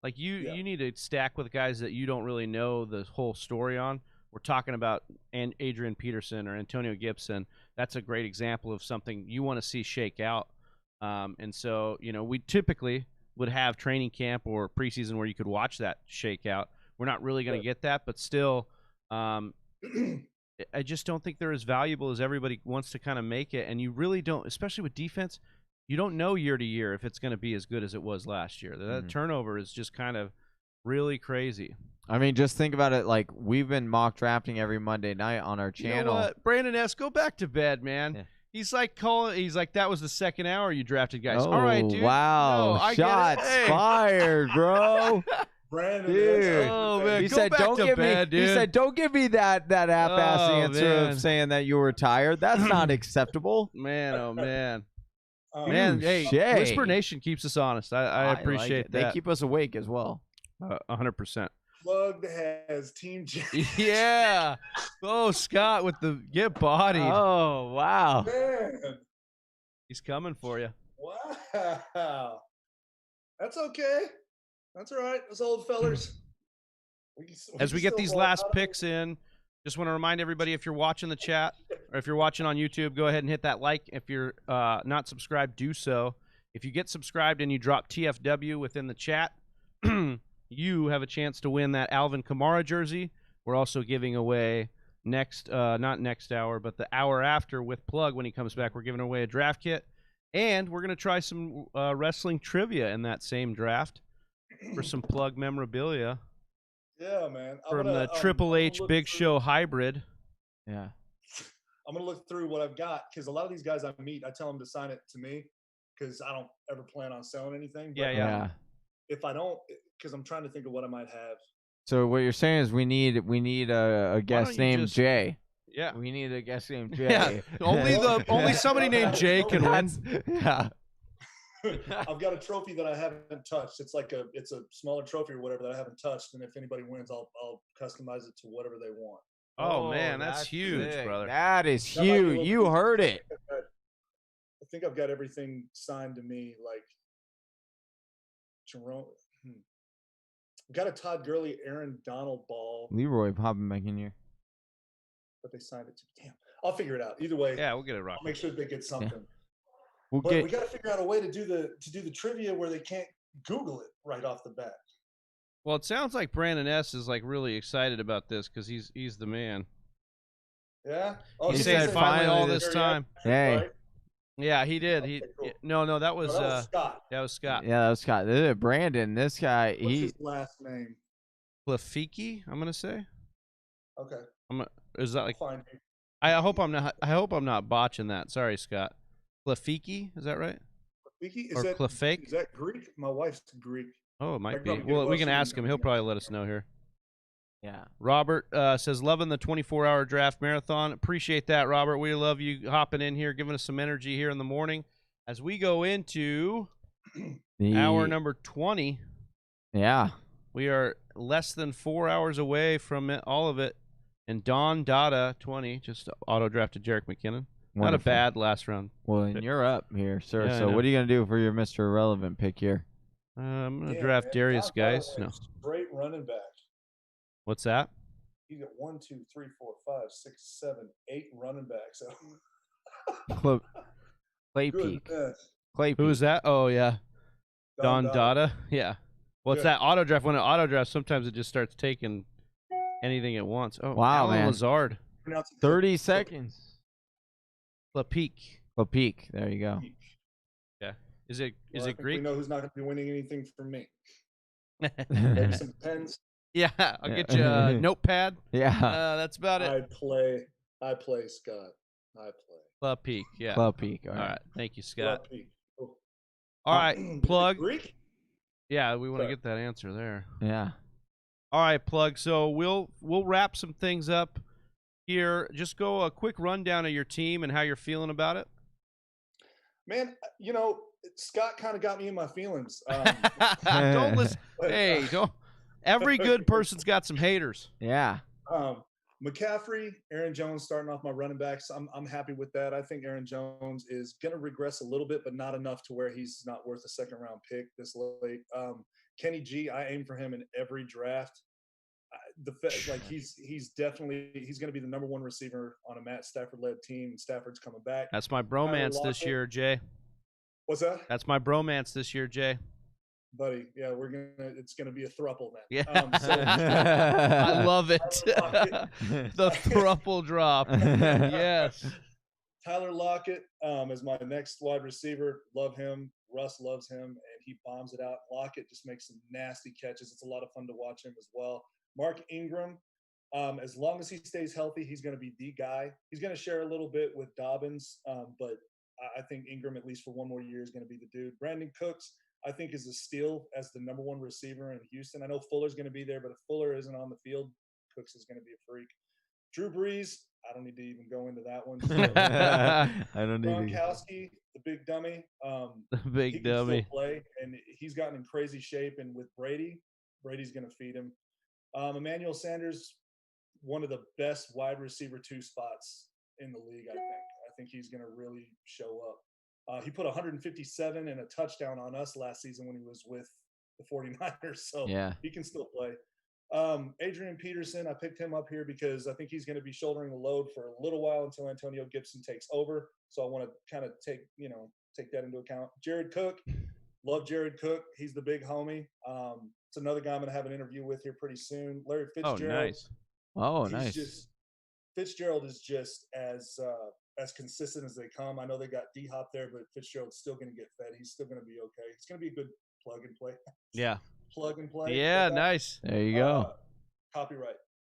like you need to stack with guys that you don't really know the whole story on. We're talking about Adrian Peterson or Antonio Gibson. That's a great example of something you want to see shake out. And so, you know, we typically would have training camp or preseason where you could watch that shake out. We're not really going to get that, but still, I just don't think they're as valuable as everybody wants to kind of make it. And you really don't, especially with defense, you don't know year to year if it's going to be as good as it was last year. That turnover is just kind of really crazy. I mean, just think about it. Like, we've been mock drafting every Monday night on our channel. You know what? Brandon S., go back to bed, man. Yeah. He's like, that was the second hour you drafted, guys. Oh, all right, dude. Wow. No, Shots fired, bro. Brandon. Dude. Oh, man. He Go said, back don't to give bed, me. dude. He said, don't give me that half-ass answer man. of saying that you were tired. That's not acceptable. Man, oh, man. Man, hey, Shay. Whisper Nation keeps us honest. I like appreciate it. that. They keep us awake as well. 100%. Plug has Team J. Yeah. Oh, Scott with the get bodied. Oh, wow. Man. He's coming for you. Wow. That's okay. That's all right. Us old fellers. As we get these last picks in, just want to remind everybody, if you're watching the chat or if you're watching on YouTube, go ahead and hit that like. If you're not subscribed, do so. If you get subscribed and you drop TFW within the chat, you have a chance to win that Alvin Kamara jersey. We're also giving away not next hour, but the hour after with Plug when he comes back. We're giving away a draft kit, and we're going to try some wrestling trivia in that same draft for some Plug memorabilia. Yeah, man. From the Triple H Big Show hybrid. Yeah. I'm going to look through what I've got, because a lot of these guys I meet, I tell them to sign it to me, because I don't ever plan on selling anything. But Yeah. if I don't, because I'm trying to think of what I might have. So what you're saying is we need a guest named Jay. Yeah. We need a guest named Jay. Yeah. Only somebody named Jay can win. Yeah. I've got a trophy that I haven't touched. It's a smaller trophy or whatever that I haven't touched, and if anybody wins, I'll customize it to whatever they want. Oh man, that's huge, sick. brother. That is huge. You heard it. I think I've got everything signed to me, like Jerome. I've got a Todd Gurley, Aaron Donald ball. Leroy popping back in here. But they signed it to me. Damn. I'll figure it out. Either way. Yeah, we'll get it right. I'll make sure they get something. Yeah. But we got to figure out a way to do the trivia where they can't Google it right off the bat. Well, it sounds like Brandon S. is like really excited about this because he's the man. Yeah. Oh, he said finally all this time. Hey. Right? Yeah, he did. Okay, cool. No, that was Scott. That was Scott. Yeah, that was Scott. Brandon, this guy, What's his last name? Klafiki, I'm gonna say. Okay. Is that like? Fine. I hope I'm not botching that. Sorry, Scott. Klafiki, is that right? Klafiki? Or Klafake? Is that Greek? My wife's Greek. Oh, it might be. probably Well, we can Russian. ask him. He'll probably let us know here. Yeah. Robert says, loving the 24-hour draft marathon. Appreciate that, Robert. We love you hopping in here, giving us some energy here in the morning. As we go into hour number 20. Yeah. We are less than 4 hours away from all of it. And Don Dada 20 just auto-drafted Jerick McKinnon. Not a Wonderful. bad last round. Well, and you're up here, sir. Yeah, I so know. what are you going to do for your Mr. Irrelevant pick here? I'm going to Yeah, draft man. Darius, Don Dada guys. No. is Great running back. What's that? You got 1, 2, 3, 4, 5, 6, 7, 8 running backs. Clay Peak. Goodness. Clay Peak. Who is that? Oh yeah, Don Dada. Yeah. Well, it's that auto draft. When it auto draft, sometimes it just starts taking anything at once. Oh wow, Alan man. Lazard. 30 seconds. Lapeak. Peak. There you go. Yeah. Is it I think Greek? we know who's not going to be winning anything from me. Maybe some pens. Yeah, I'll get you a notepad. Yeah. That's about it. I play Scott. I play. Club Peak. Yeah. Club Peak. All right. Thank you, Scott. Club Peak. Oh. All right. Plug. Greek? Yeah, we want to get that answer there. Yeah. All right, Plug. So we'll wrap some things up here. Just go a quick rundown of your team and how you're feeling about it. Man, Scott kind of got me in my feelings. Don't listen. Hey, don't. Every good person's got some haters. Yeah. McCaffrey, Aaron Jones starting off my running backs. I'm happy with that. I think Aaron Jones is going to regress a little bit, but not enough to where he's not worth a second-round pick this late. Kenny G, I aim for him in every draft. He's definitely going to be the number one receiver on a Matt Stafford-led team, and Stafford's coming back. That's my bromance this year, Jay. What's that? That's my bromance this year, Jay. Buddy, yeah, it's gonna be a thruple then. Yeah. I love it. The thruple drop. Yes. Tyler Lockett is my next wide receiver. Love him. Russ loves him, and he bombs it out. Lockett just makes some nasty catches. It's a lot of fun to watch him as well. Mark Ingram, as long as he stays healthy, he's going to be the guy. He's going to share a little bit with Dobbins, but I think Ingram, at least for one more year, is going to be the dude. Brandon Cooks, I think, is a steal as the number one receiver in Houston. I know Fuller's going to be there, but if Fuller isn't on the field, Cooks is going to be a freak. Drew Brees, I don't need to even go into that one. I don't need Gronkowski, the big dummy. The big he can dummy. still play, and he's gotten in crazy shape. And with Brady's going to feed him. Emmanuel Sanders, one of the best wide receiver 2 spots in the league, I think. I think he's going to really show up. He put 157 and a touchdown on us last season when he was with the 49ers, so yeah, he can still play. Adrian Peterson, I picked him up here because I think he's going to be shouldering the load for a little while until Antonio Gibson takes over. So I want to kind of take that into account. Jared Cook, love Jared Cook. He's the big homie. It's another guy I'm going to have an interview with here pretty soon. Larry Fitzgerald. Oh, nice. Fitzgerald is just as consistent as they come. I know they got D-Hop there, but Fitzgerald's still going to get fed. He's still going to be okay. It's going to be a good plug and play. Yeah. Plug and play. Yeah, nice. There you go. Copyright.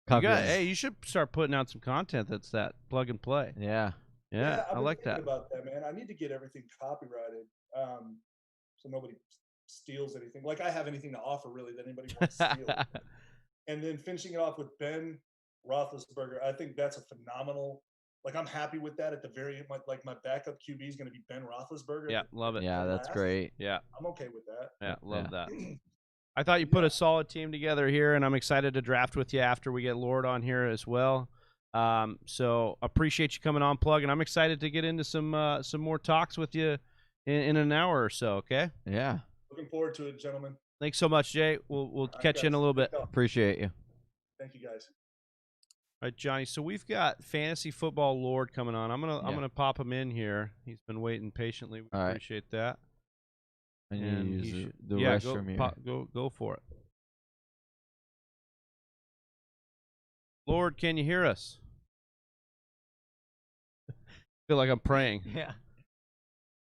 Hey, you should start putting out some content that's that plug and play. Yeah. Yeah, I like that. About that, man. I need to get everything copyrighted, so nobody steals anything. Like I have anything to offer, really, that anybody wants to steal. And then finishing it off with Ben Roethlisberger, I think that's a phenomenal. Like I'm happy with that. At the very end, like my backup QB is going to be Ben Roethlisberger. Yeah, love it. Yeah, that's great. Yeah, I'm okay with that. Yeah, love that. I thought you put a solid team together here, and I'm excited to draft with you after we get Lord on here as well. So appreciate you coming on, Plug, and I'm excited to get into some more talks with you in an hour or so. Okay? Yeah. Looking forward to it, gentlemen. Thanks so much, Jay. We'll catch you in a little bit. Appreciate you. Thank you, guys. All right, Johnny. So we've got fantasy football Lord coming on. I'm gonna pop him in here. He's been waiting patiently. We appreciate that. I need to use the restroom here. Go for it. Lord, can you hear us? I feel like I'm praying. Yeah.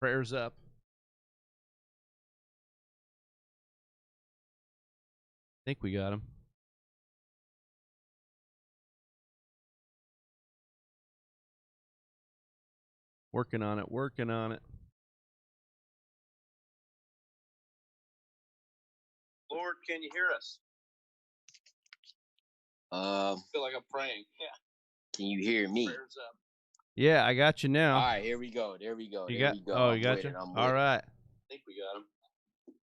Prayers up. I think we got him. Working on it. Lord, can you hear us? I feel like I'm praying. Yeah. Can you hear me? Prayers up. Yeah, I got you now. All right, here we go. There we go. You there got? we go. Oh, you got you. All right. I think we got him.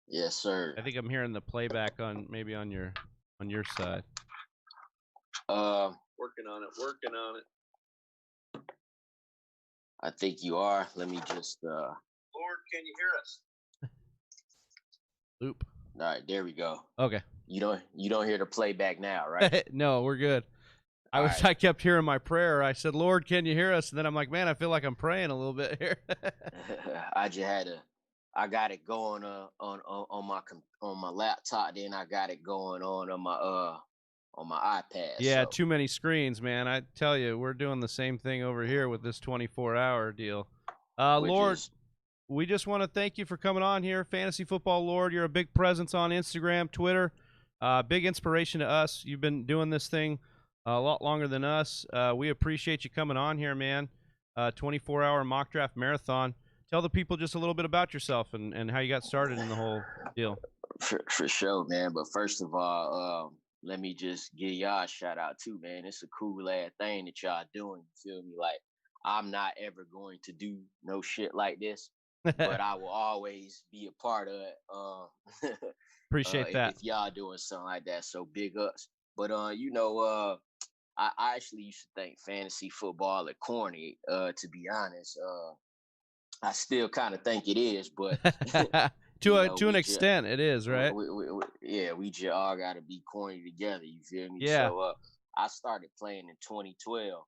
Yes, sir. I think I'm hearing the playback on your side. Working on it. I think you are. Let me just. Lord, can you hear us? Loop. All right, there we go. Okay. You don't hear the playback now, right? No, we're good. I kept hearing my prayer. I said, Lord, can you hear us? And then I'm like, man, I feel like I'm praying a little bit here. I got it going on my laptop. Then I got it going on my iPad. Yeah, so. Too many screens, man. I tell you, we're doing the same thing over here with this 24-hour deal. Lord, we just want to thank you for coming on here. Fantasy Football Lord, you're a big presence on Instagram, Twitter, big inspiration to us. You've been doing this thing a lot longer than us. We appreciate you coming on here, man. 24-hour mock draft marathon. Tell the people just a little bit about yourself and how you got started in the whole deal. For sure, man. But first of all, let me just give y'all a shout out too, man. It's a cool ass thing that y'all doing. You feel me? Like, I'm not ever going to do no shit like this, but I will always be a part of it. Appreciate that. If y'all doing something like that, so big ups. But I actually used to think fantasy football at corny. To be honest, I still kind of think it is, but to an extent, it is, right? We just all got to be corny together. You feel me? Yeah. So I started playing in 2012,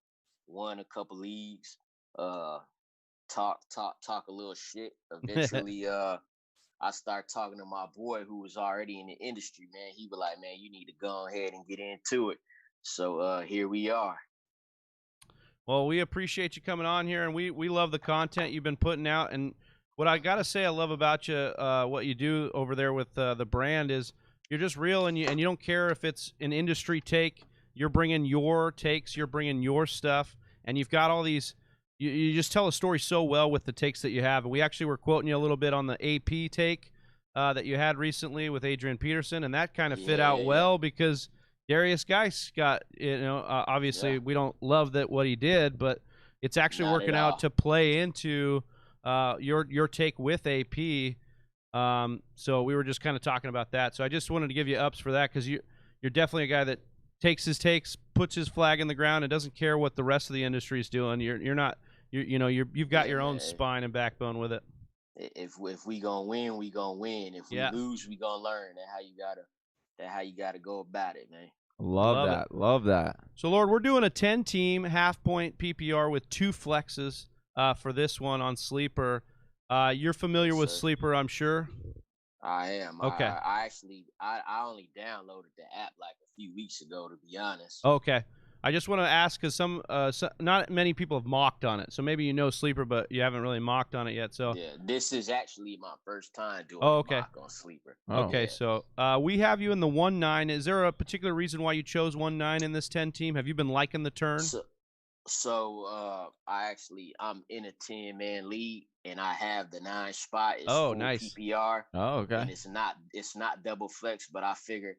won a couple leagues, talk a little shit. Eventually, I started talking to my boy who was already in the industry. Man, he was like, "Man, you need to go ahead and get into it." So here we are. Well, we appreciate you coming on here, and we love the content you've been putting out. And what I got to say I love about you, what you do over there with the brand is you're just real, and you don't care if it's an industry take. You're bringing your takes, you're bringing your stuff, and you've got all these you just tell a story so well with the takes that you have. And we actually were quoting you a little bit on the AP take that you had recently with Adrian Peterson, and that kind of fit out well because Darius Geis got, obviously we don't love that what he did, but it's actually working out to play into your take with AP. So we were just kind of talking about that. So I just wanted to give you ups for that because you're definitely a guy that takes his takes, puts his flag in the ground, and doesn't care what the rest of the industry is doing. You've got your own spine and backbone with it. If we gonna win, we gonna win. If we lose, we gonna learn. That's how you gotta go about it, man. Love that. So, Lord, we're doing a 10-team half-point PPR with 2 flexes for this one on Sleeper. You're familiar with Sleeper, I'm sure. I am. Okay. I only downloaded the app like a few weeks ago, to be honest. Okay. I just want to ask because not many people have mocked on it, so maybe you know Sleeper, but you haven't really mocked on it yet. So yeah, this is actually my first time doing a mock on Sleeper. Okay, so we have you in the 1-9. Is there a particular reason why you chose 1-9 in this 10 team? Have you been liking the turn? I'm in a 10-man league, and I have the 9 spot. It's full nice PPR. Oh, okay. And it's not double flex, but I figured,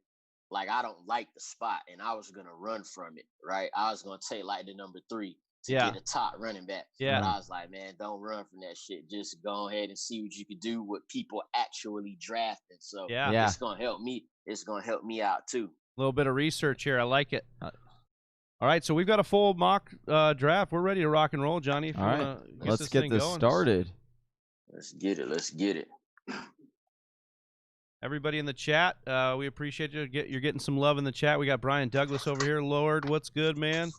like, I don't like the spot, and I was gonna run from it, right? I was gonna take like the number 3 to get a top running back. Yeah. But I was like, man, don't run from that shit. Just go ahead and see what you could do with people actually drafting. So it's gonna help me. It's gonna help me out too. A little bit of research here. I like it. All right, so we've got a full mock draft. We're ready to rock and roll, Johnny. All right, let's get this started. Let's get it. Everybody in the chat, we appreciate you. You're getting some love in the chat. We got Brian Douglas over here. Lord, what's good, man?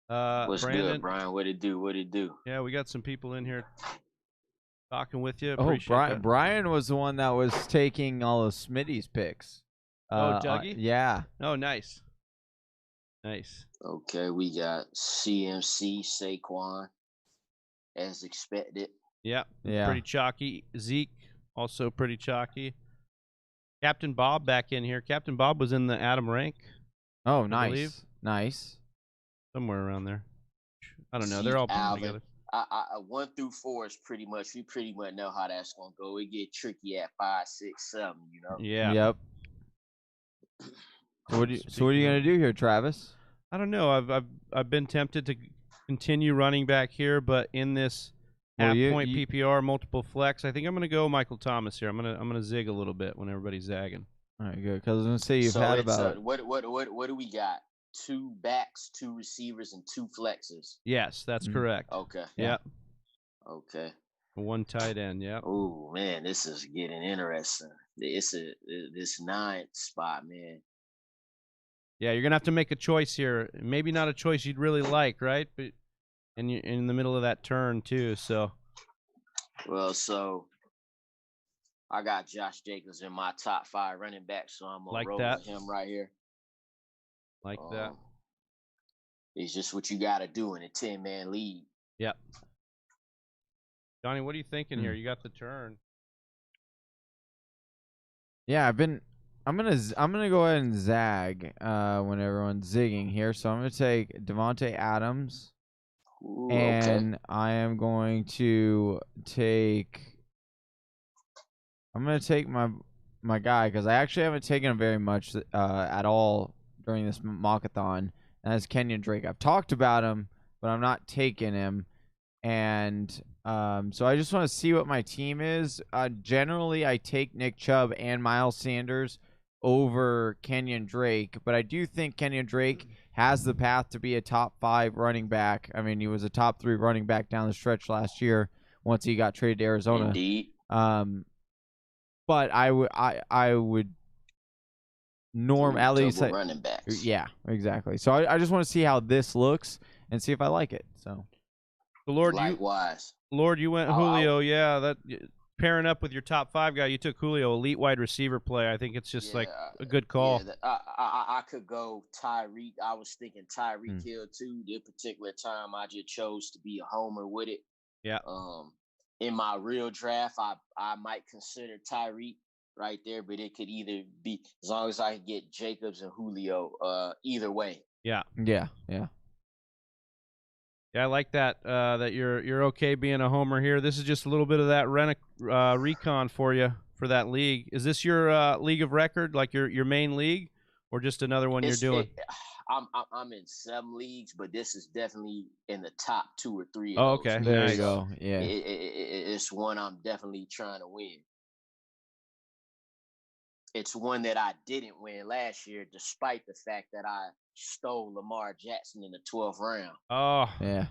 What's Brandon. good, Brian? What it do? Yeah, we got some people in here talking with you. Brian was the one that was taking all of Smitty's picks. Dougie? Yeah. Oh, nice. Nice. Okay, we got CMC, Saquon, as expected. Yeah. Pretty chalky. Zeke, also pretty chalky. Captain Bob back in here. Captain Bob was in the Adam rank. Oh, nice. Nice. Somewhere around there. I don't know. They're all put together. 1 through 4 is we pretty much know how that's gonna go. It get tricky at 5, 6, 7. You know. Yeah. Yep. So what are you gonna do here, Travis? I don't know. I've been tempted to continue running back here, but in this half-point PPR multiple flex, I think I'm gonna go Michael Thomas here. I'm gonna zig a little bit when everybody's zagging. All right, good. Because I was gonna say you've had about what do we got? 2 backs, 2 receivers, and 2 flexes. Yes, that's correct. Okay. Yep. Okay. 1 tight end. Yep. Oh man, this is getting interesting. This 9th spot, man. Yeah, you're gonna have to make a choice here. Maybe not a choice you'd really like, right? But and you're in the middle of that turn too. So. Well, so I got Josh Jacobs in my top 5 running backs, so I'm gonna roll with him right here. Like that. It's just what you got to do in a 10-man league. Yep. Johnny, what are you thinking here? You got the turn. Yeah, I'm gonna go ahead and zag when everyone's zigging here. So I'm gonna take Devontae Adams. Ooh, and okay. I am going to take. I'm gonna take my guy because I actually haven't taken him very much at all during this mockathon. And that's Kenyon Drake. I've talked about him, but I'm not taking him. And so I just want to see what my team is. Generally, I take Nick Chubb and Miles Sanders over Kenyon Drake, but I do think Kenyon Drake has the path to be a top 5 running back. I mean, he was a top 3 running back down the stretch last year once he got traded to Arizona. Indeed. But I would at least running backs. Yeah, exactly. So I just want to see how this looks and see if I like it. So. Lord, likewise. You went Julio. Yeah, that pairing up with your top 5 guy, you took Julio, elite wide receiver play. I think it's just like a good call. Yeah, I could go Tyreek. I was thinking Tyreek Hill too. This particular time, I just chose to be a homer with it. Yeah. In my real draft, I might consider Tyreek right there, but it could either be as long as I can get Jacobs and Julio. Either way. Yeah. Yeah. Yeah, I like that. That you're okay being a homer here. This is just a little bit of that recon for you for that league. Is this your league of record, like your main league, or just another one you're doing? I'm in some leagues, but this is definitely in the top 2 or 3. Oh, okay, there you go. Yeah, it's one I'm definitely trying to win. It's one that I didn't win last year, despite the fact that I stole Lamar Jackson in the 12th round. Oh, yeah.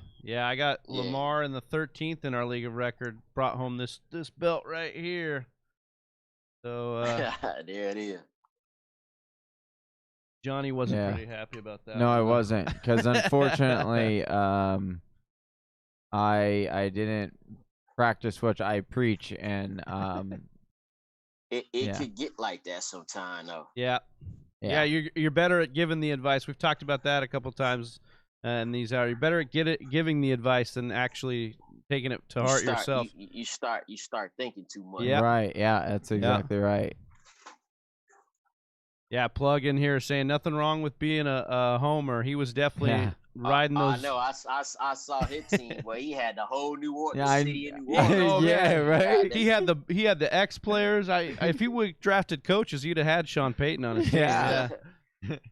I got Lamar in the 13th in our league of record. Brought home this belt right here. So there it is. Johnny wasn't pretty happy about that. No, I wasn't, because unfortunately, I didn't practice what I preach, and It could get like that sometime, though. Yeah. You're better at giving the advice. We've talked about that a couple times, and you're better at giving the advice than actually taking it to heart yourself. You start thinking too much. Yeah. Right. Yeah, that's exactly right. Yeah, plug in here saying nothing wrong with being a homer. He was definitely riding those. I know. I saw his team, but he had the whole New Orleans city in New Orleans. Orleans. Yeah, right. He had the ex players. If he would drafted coaches, he'd have had Sean Payton on his team. Yeah.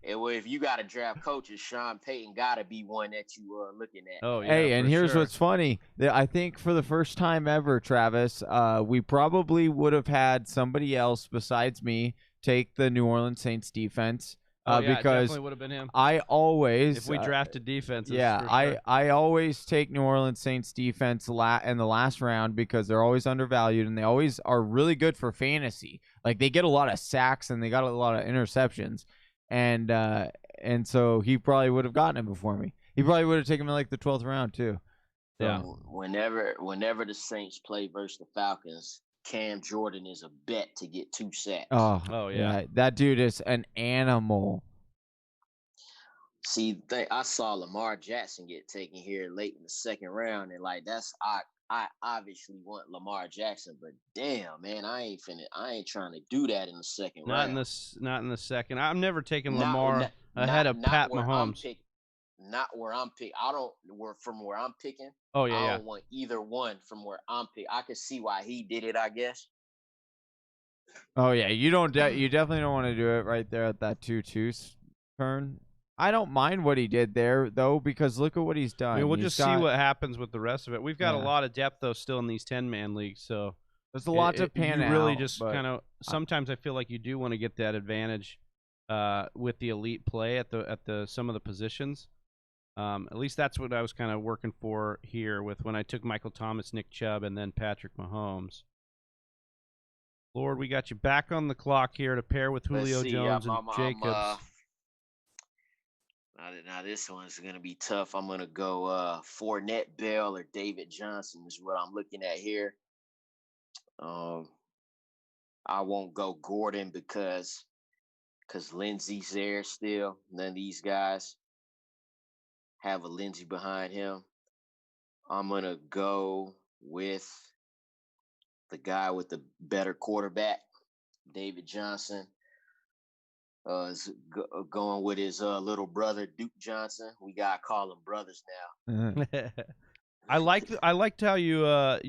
If you got to draft coaches, Sean Payton got to be one that you are looking at. Oh yeah. Hey, and here's sure. what's funny. I think for the first time ever, Travis, we probably would have had somebody else besides me take the New Orleans Saints defense. Because it definitely would have been him. I always, if we drafted defenses. Yeah, sure. I always take New Orleans Saints defense in the last round because they're always undervalued and they always are really good for fantasy. Like they get a lot of sacks and they got a lot of interceptions, and so he probably would have gotten him before me. He probably would have taken him in like the 12th round too. So. Yeah. Whenever the Saints play versus the Falcons, Cam Jordan is a bet to get 2 sacks. Oh yeah. That dude is an animal. See, I saw Lamar Jackson get taken here late in the 2nd round, and like I obviously want Lamar Jackson, but damn, man, I ain't trying to do that in the 2nd round. Not in the second. I'm never taking Lamar ahead of Pat Mahomes. Not where I'm picking. From where I'm picking. Oh yeah, I don't want either one from where I'm picking. I can see why he did it, I guess. Oh yeah, you definitely don't want to do it right there at that 2-2 turn. I don't mind what he did there though, because look at what he's done. I mean, we'll just see what happens with the rest of it. We've got a lot of depth though still in these 10-man leagues, so there's a lot to pan out. You really just kind of sometimes I feel like you do want to get that advantage with the elite play at the some of the positions. At least that's what I was kind of working for here with when I took Michael Thomas, Nick Chubb, and then Patrick Mahomes. Lord, we got you back on the clock here to pair with Julio Jones and Jacobs. Now this one's gonna be tough. I'm gonna go Fournette, Bell, or David Johnson is what I'm looking at here. Um, I won't go Gordon because Lindsey's there still. None of these guys have a Lindsey behind him. I'm gonna go with the guy with the better quarterback, David Johnson. Is going with his little brother Duke Johnson. We gotta call them brothers now. I liked how you had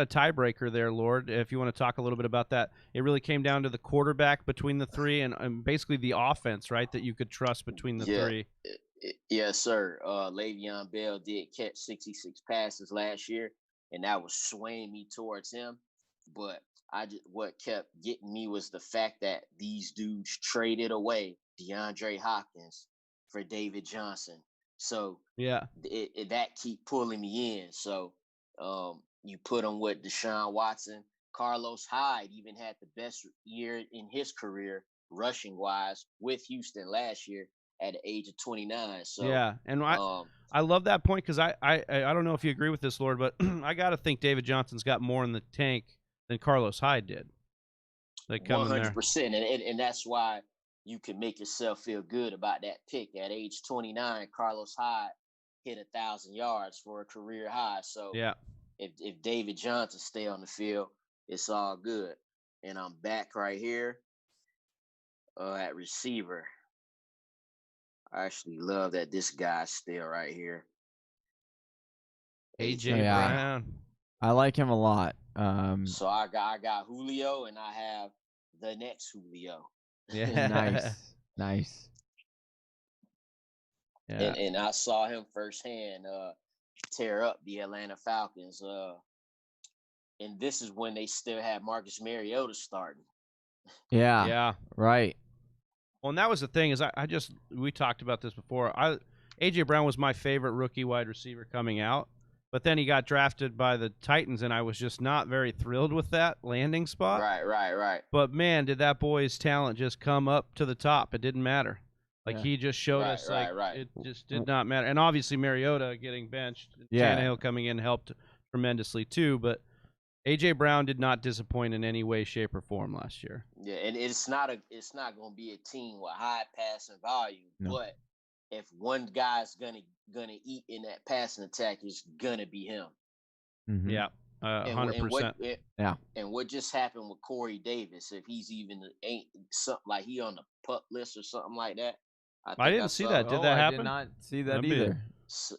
a tiebreaker there, Lord. If you want to talk a little bit about that, it really came down to the quarterback between the three, and basically the offense, right? That you could trust between the three. Yes, sir. Le'Veon Bell did catch 66 passes last year, and that was swaying me towards him. But what kept getting me was the fact that these dudes traded away DeAndre Hopkins for David Johnson. So yeah, that keep pulling me in. So you put him with Deshaun Watson. Carlos Hyde even had the best year in his career rushing wise with Houston last year at the age of 29. So yeah, and I love that point because I don't know if you agree with this, Lord, but I got to think David Johnson's got more in the tank than Carlos Hyde did. Like 100%, and that's why you can make yourself feel good about that pick. At age 29, Carlos Hyde hit 1,000 yards for a career high. So yeah, if David Johnson stay on the field, it's all good. And I'm back right here at receiver. I actually love that this guy's still right here. AJ Brown. I like him a lot. So I got Julio, and I have the next Julio. Yeah, nice. Yeah. And I saw him firsthand tear up the Atlanta Falcons. And this is when they still had Marcus Mariota starting. Yeah. Right. Well, and that was the thing is we talked about this before. AJ Brown was my favorite rookie wide receiver coming out, but then he got drafted by the Titans, and I was just not very thrilled with that landing spot. Right. But man, did that boy's talent just come up to the top? It didn't matter. Like he just showed us, it just did not matter. And obviously Mariota getting benched, Tannehill coming in helped tremendously too. But AJ Brown did not disappoint in any way, shape, or form last year. Yeah, and it's not going to be a team with high passing volume, but if one guy's gonna eat in that passing attack, it's gonna be him. Mm-hmm. Yeah, 100%. And what just happened with Corey Davis? If he's even ain't something like he on the pup list or something like that. I didn't see that. Did that happen? I did not see that either.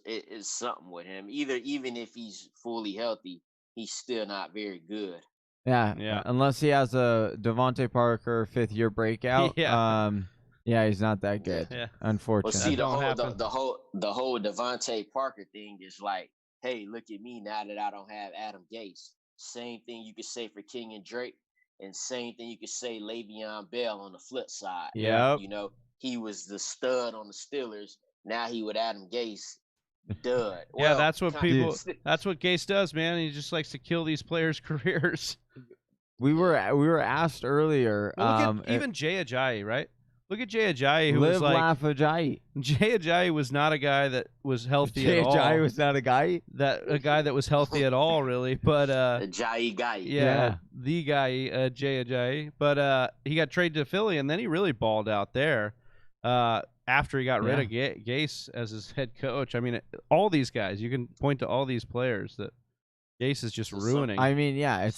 It's something with him. Even if he's fully healthy, he's still not very good. Yeah. Unless he has a Devontae Parker 5th-year breakout. Yeah, he's not that good. Yeah. Unfortunately. Well, see, the whole Devontae Parker thing is like, hey, look at me now that I don't have Adam Gase. Same thing you could say for King and Drake, and same thing you could say Le'Veon Bell on the flip side. Yeah. You know, he was the stud on the Steelers. Now he with Adam Gase. Dud. Yeah, that's what Gase does, man. He just likes to kill these players' careers. We were asked earlier. Well, look at even Jay Ajayi, right? Look at Jay Ajayi, who was like Ajayi. Jay Ajayi was not a guy that was healthy at all. Jay Ajayi was not a guy that was healthy at all, really. But Ajayi guy. Yeah, the guy, Jay Ajayi. But he got traded to Philly, and then he really balled out there. After he got rid of Gase as his head coach. I mean, all these guys, you can point to all these players that Gase is just ruining. I mean, yeah,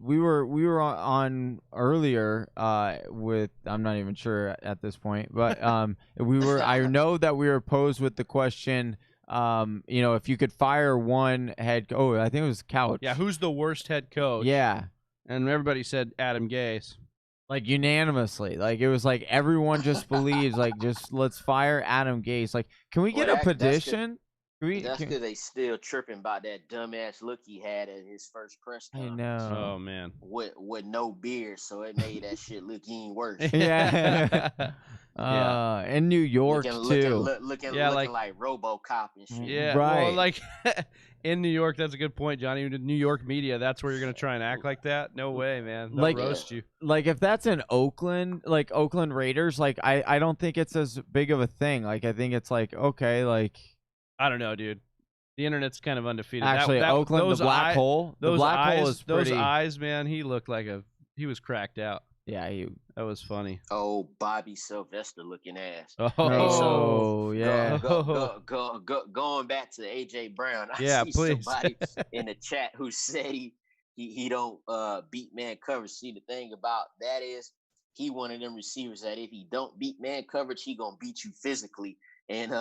we were on earlier with, I'm not even sure at this point, but I know that we were posed with the question, if you could fire one head I think it was Couch. Yeah, who's the worst head coach? Yeah. And everybody said Adam Gase. Like unanimously. Like it was like everyone just believes like let's fire Adam Gase. Like, can we get a petition? That's because they still tripping about that dumbass look he had at his first press conference. I know. Oh man. With no beard, so it made that shit look even worse. Yeah. In New York too. Looking like RoboCop and shit. Yeah, right. Well, like in New York, that's a good point, Johnny. New York media, that's where you're gonna try and act like that? No way, man. They'll roast you. Like if that's in Oakland, like Oakland Raiders, like I don't think it's as big of a thing. Like I think it's like okay, like I don't know, dude. The internet's kind of undefeated. Actually, Oakland, the black hole. The black hole is pretty. Those eyes, man. He looked like he was cracked out. Yeah, that was funny. Oh, Bobby Sylvester looking ass. Oh, yeah. Going back to AJ Brown. I see please. Somebody in the chat who said he don't beat man coverage. See, the thing about that is he one of them receivers that if he don't beat man coverage, he gonna beat you physically and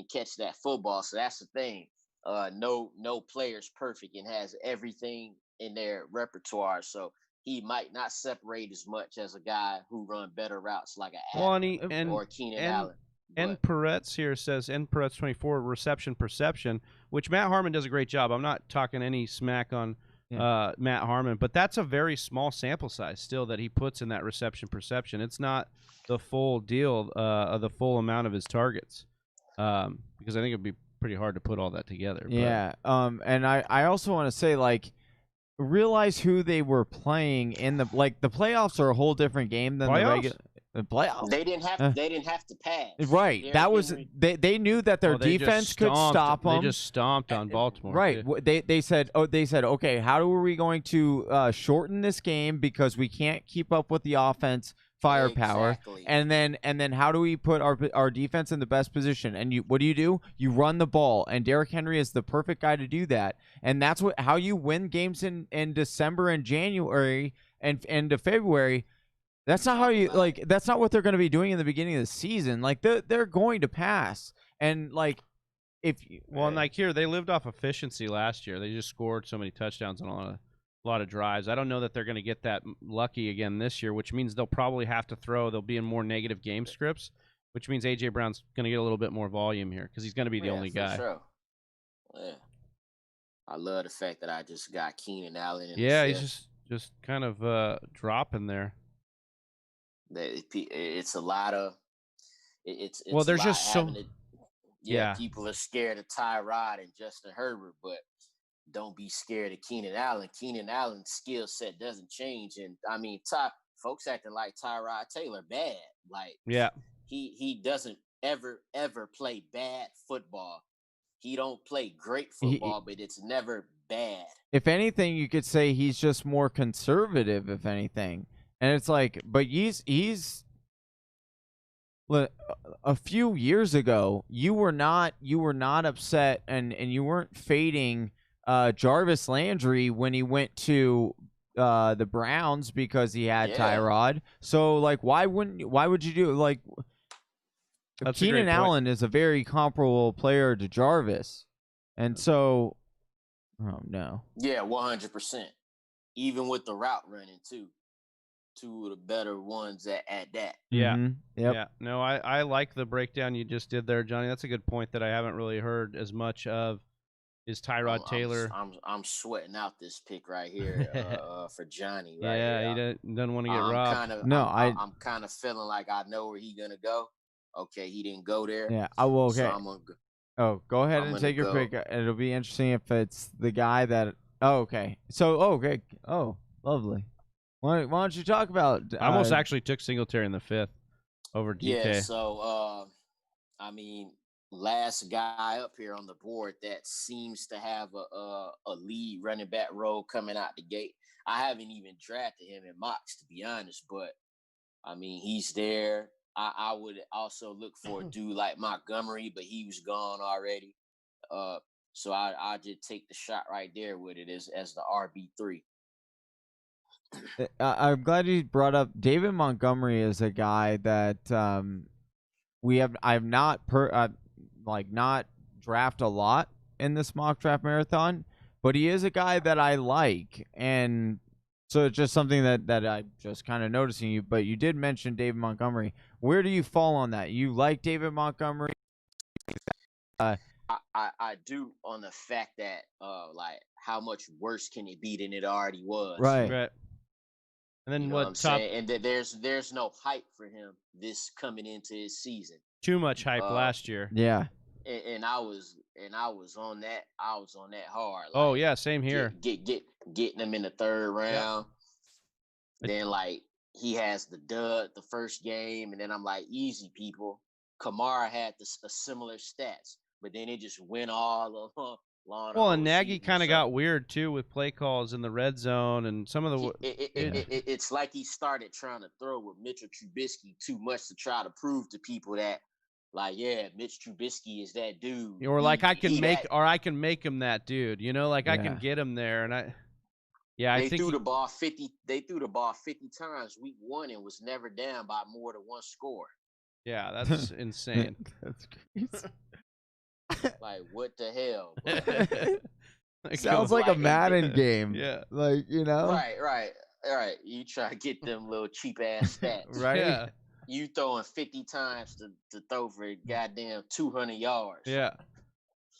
catch that football. So that's the thing. No player's perfect and has everything in their repertoire. So he might not separate as much as a guy who run better routes like an or Keenan Allen. And Peretz here says, N Peretz 24 reception perception, which Matt Harmon does a great job. I'm not talking any smack on Matt Harmon, but that's a very small sample size still that he puts in that reception perception. It's not the full deal of the full amount of his targets. Because I think it'd be pretty hard to put all that together. Yeah. And I also want to say, like, realize who they were playing in the playoffs are a whole different game than the playoffs. They didn't have to pass. Right. That was they knew that their defense could stop them. They just stomped on Baltimore. Right. Yeah. They said okay, how are we going to shorten this game because we can't keep up with the offense firepower, exactly. and then how do we put our defense in the best position? And what do? You run the ball, and Derrick Henry is the perfect guy to do that. And that's how you win games in December and January and into February. That's not how you that's not what they're going to be doing in the beginning of the season. Like they're going to pass, and like and like here they lived off efficiency last year. They just scored so many touchdowns on a lot of drives. I don't know that they're going to get that lucky again this year, which means they'll probably have to throw. They'll be in more negative game scripts, which means AJ Brown's going to get a little bit more volume here because he's going to be the only guy. Sure. Yeah. I love the fact that I just got Keenan Allen. He's just kind of dropping there. It's a lot of. It's well, there's just so. People are scared of Tyrod and Justin Herbert, but don't be scared of Keenan Allen. Keenan Allen's skill set doesn't change. And, I mean, folks acting like Tyrod Taylor bad. Like, he doesn't ever play bad football. He don't play great football, but it's never bad. If anything, you could say he's just more conservative, if anything. And it's like, but he's a few years ago, you were not upset and you weren't fading Jarvis Landry when he went to the Browns because he had Tyrod. So like, why would you do like? Keenan Allen is a very comparable player to Jarvis, and so, oh no. Yeah, 100%. Even with the route running too, two of the better ones at that. Yeah. Mm-hmm. Yep. Yeah. No, I like the breakdown you just did there, Johnny. That's a good point that I haven't really heard as much of. Is Tyrod Taylor? I'm sweating out this pick right here for Johnny. Right he doesn't want to get robbed. I'm kind of feeling like I know where he's gonna go. Okay, he didn't go there. Yeah, I will. Okay. So I'm gonna go ahead and take your pick. It'll be interesting if it's the guy that. Oh, okay. So, okay. Oh, lovely. Why don't you talk about? I almost actually took Singletary in the 5th over DK. Yeah. So, I mean. Last guy up here on the board that seems to have a lead running back role coming out the gate. I haven't even drafted him in mocks, to be honest, but I mean, he's there. I would also look for a dude like Montgomery, but he was gone already. So I just take the shot right there with it as the RB3. I'm glad you brought up David Montgomery is a guy that I've not not draft a lot in this mock draft marathon, but he is a guy that I like, and so it's just something that I just kind of noticing you. But you did mention David Montgomery. Where do you fall on that? You like David Montgomery? I I do on the fact that like how much worse can it be than it already was. Right. Right. And then You know what I'm top saying? And that there's no hype for him this coming into his season. too much hype last year. Yeah. And I was on that hard. Oh Like yeah, same here. getting him in the third round. Then like he has the dud the first game, and then I'm like, easy people. Kamara had a similar stats, but then it just went all along. Well, and Nagy kind of got weird too with play calls in the red zone and some of the. It's like he started trying to throw with Mitchell Trubisky too much to try to prove to people that, like, yeah, Mitch Trubisky is that dude. Or like I can make him that dude. You know, like I can get him there, and I think threw the ball 50. They threw the ball 50 times week 1 and was never down by more than one score. Yeah, that's insane. That's crazy. Like, what the hell? Sounds like a Madden game. Yeah. Like, you know? Right. You try to get them little cheap ass stats. Right? Yeah. You throwing 50 times to throw for goddamn 200 yards. Yeah.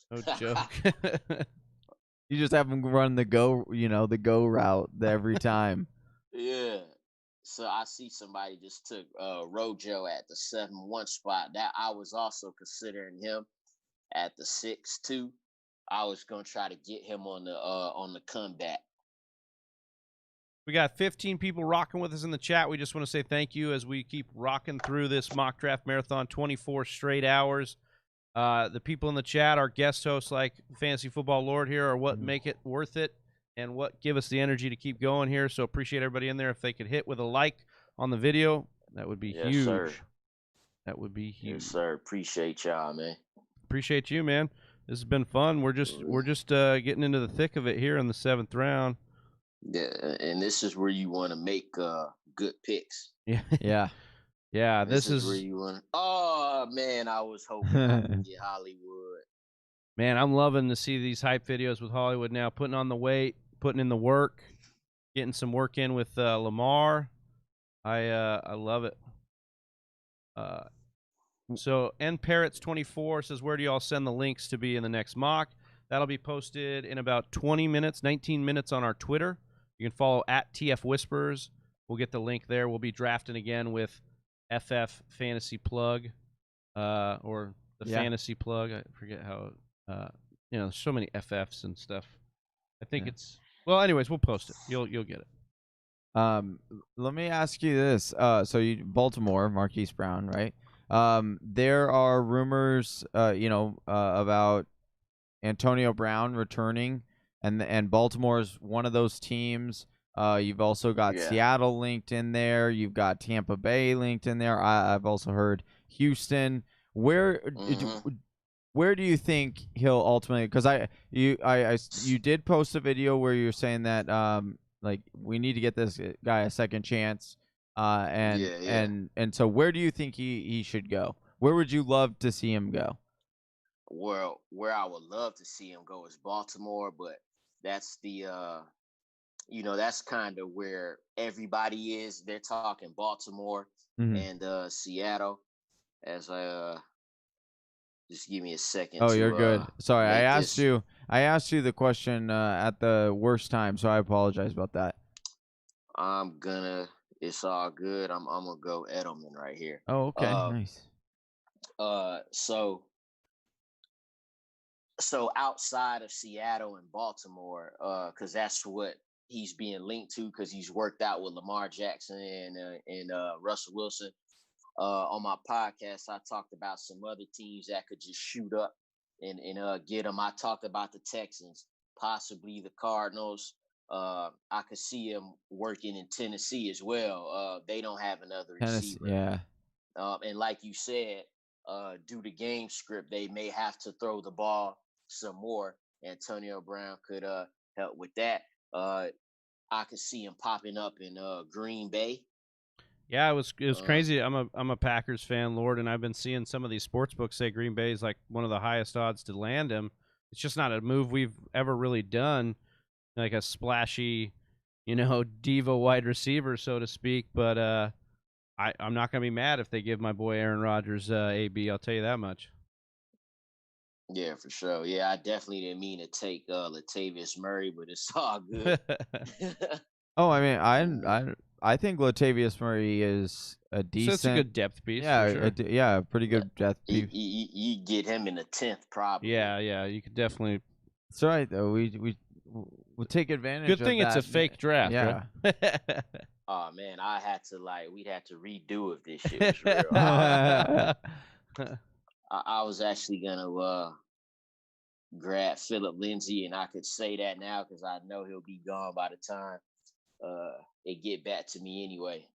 No joke. You just have them run the go route every time. Yeah. So I see somebody just took Rojo at the 7-1 spot. That I was also considering him at the 6-2. I was gonna try to get him on the comeback. We got 15 people rocking with us in the chat. We just want to say thank you as we keep rocking through this mock draft marathon, 24 straight hours. The people in the chat, our guest hosts like Fantasy Football Lord here, are what make it worth it and what give us the energy to keep going here. So appreciate everybody in there. If they could hit with a like on the video, that would be huge. Sir. That would be huge. Yes, sir. Appreciate y'all, man. Appreciate you, man. This has been fun. We're just getting into the thick of it here in the 7th round. Yeah, and this is where you want to make good picks. Yeah. Yeah, this is where you want. Oh man, I was hoping I could get Hollywood. Man, I'm loving to see these hype videos with Hollywood now, putting on the weight, putting in the work, getting some work in with Lamar. I love it. So NParrots24 says, where do y'all send the links to be in the next mock? That'll be posted in about 20 minutes, 19 minutes on our Twitter. You can follow at TF Whispers. We'll get the link there. We'll be drafting again with FF Fantasy Plug, or the Fantasy Plug. I forget how. There's so many FFs and stuff. I think it's anyways, we'll post it. You'll get it. Let me ask you this. So you Baltimore, Marquise Brown, right? There are rumors, about Antonio Brown returning, and Baltimore's one of those teams. You've also got Seattle linked in there. You've got Tampa Bay linked in there. I've also heard Houston. Where do you think he'll ultimately? Because you did post a video where you're saying that like we need to get this guy a second chance. And so where do you think he should go? Where would you love to see him go? Well, where I would love to see him go is Baltimore, but that's the that's kind of where everybody is. They're talking Baltimore and Seattle. As just give me a second. Oh, you're good. Sorry, I asked you the question at the worst time, so I apologize about that. It's all good. I'm gonna go Edelman right here. Oh, okay, nice. So outside of Seattle and Baltimore, because that's what he's being linked to, because he's worked out with Lamar Jackson and Russell Wilson. On my podcast, I talked about some other teams that could just shoot up and get him. I talked about the Texans, possibly the Cardinals. I could see him working in Tennessee as well. They don't have another receiver. Yeah. And like you said, due to game script, they may have to throw the ball some more. Antonio Brown could help with that. I could see him popping up in Green Bay. Yeah, it was crazy. I'm a Packers fan, Lord, and I've been seeing some of these sports books say Green Bay is like one of the highest odds to land him. It's just not a move we've ever really done, like a splashy, diva wide receiver, so to speak. But I'm not gonna be mad if they give my boy Aaron Rodgers AB. I'll tell you that much. Yeah, for sure. Yeah, I definitely didn't mean to take Latavius Murray, but it's all good. Oh, I mean, I think Latavius Murray is a So it's a decent, good depth piece yeah, for sure. yeah, pretty Yeah, good depth piece. you get him in the 10th probably. Yeah, you could definitely. It's all right though. We'll take advantage. Good of thing it's a that. fake draft, Yeah. right? Oh man, we'd have to redo if this shit was real. I was actually gonna grab Philip Lindsay, and I could say that now because I know he'll be gone by the time it get back to me anyway.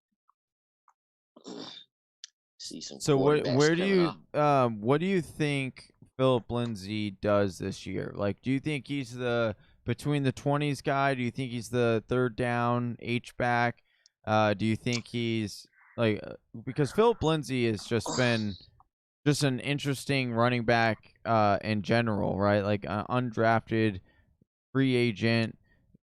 See some So quarterbacks coming off. what do you think Philip Lindsay does this year? Like, do you think he's the between the 20s guy? Do you think he's the third down H back? Do you think he's like because Philip Lindsay has just been just an interesting running back in general, right? Like an undrafted free agent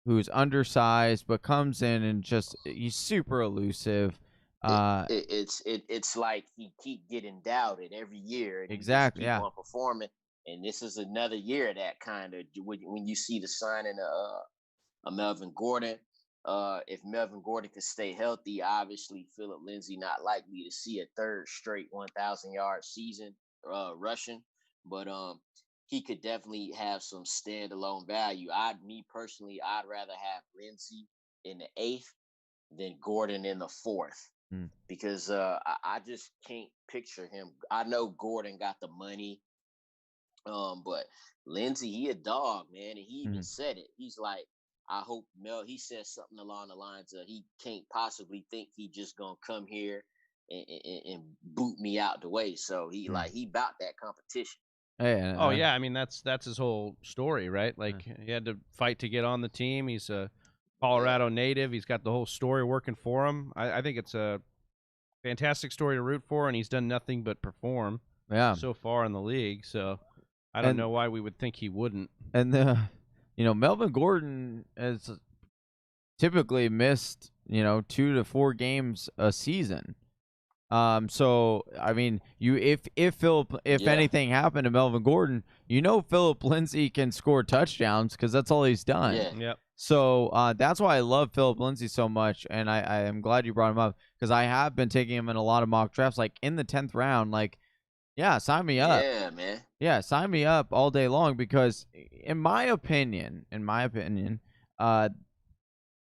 who's undersized but comes in and just he's super elusive. It's like he keep getting doubted every year, and he just Exactly, keep yeah. on performing. And this is another year of that kind of when you see the signing of Melvin Gordon. If Melvin Gordon could stay healthy, obviously Philip Lindsay not likely to see a third straight 1,000-yard season rushing, but he could definitely have some standalone value. Me personally, I'd rather have Lindsay in the 8th than Gordon in the 4th. Because I just can't picture him. I know Gordon got the money, but Lindsay, he a dog, man, and he even said it. He's like, I hope he said something along the lines of he can't possibly think he just gonna come here and boot me out the way. So he bout that competition. Hey, Oh yeah, I mean that's his whole story, right? Like he had to fight to get on the team. He's a Colorado native. He's got the whole story working for him. I think it's a fantastic story to root for, and he's done nothing but perform so far in the league. So I don't know why we would think he wouldn't. And Melvin Gordon has typically missed 2 to 4 games a season. So I mean, if anything happened to Melvin Gordon, Philip Lindsay can score touchdowns because that's all he's done. Yeah. Yep. So that's why I love Philip Lindsay so much, and I am glad you brought him up because I have been taking him in a lot of mock drafts, like in the 10th round. Like, yeah, sign me up. Yeah, man. Yeah, sign me up all day long because, in my opinion,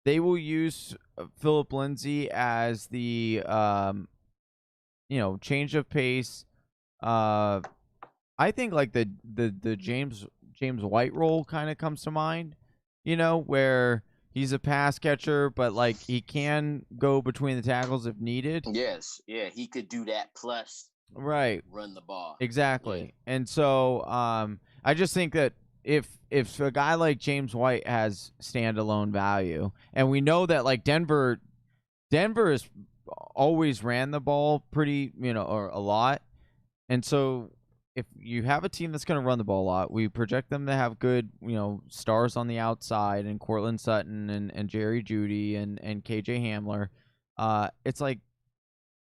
they will use Philip Lindsay as the change of pace. I think like the James White role kind of comes to mind, where he's a pass catcher, but like he can go between the tackles if needed. Yes, yeah, he could do that plus right run the ball. Exactly. Yeah. And so I just think that if a guy like James White has standalone value, and we know that like Denver has always ran the ball pretty, or a lot. And so if you have a team that's going to run the ball a lot, we project them to have good, stars on the outside and Cortland Sutton and Jerry Jeudy and KJ Hamler. It's like,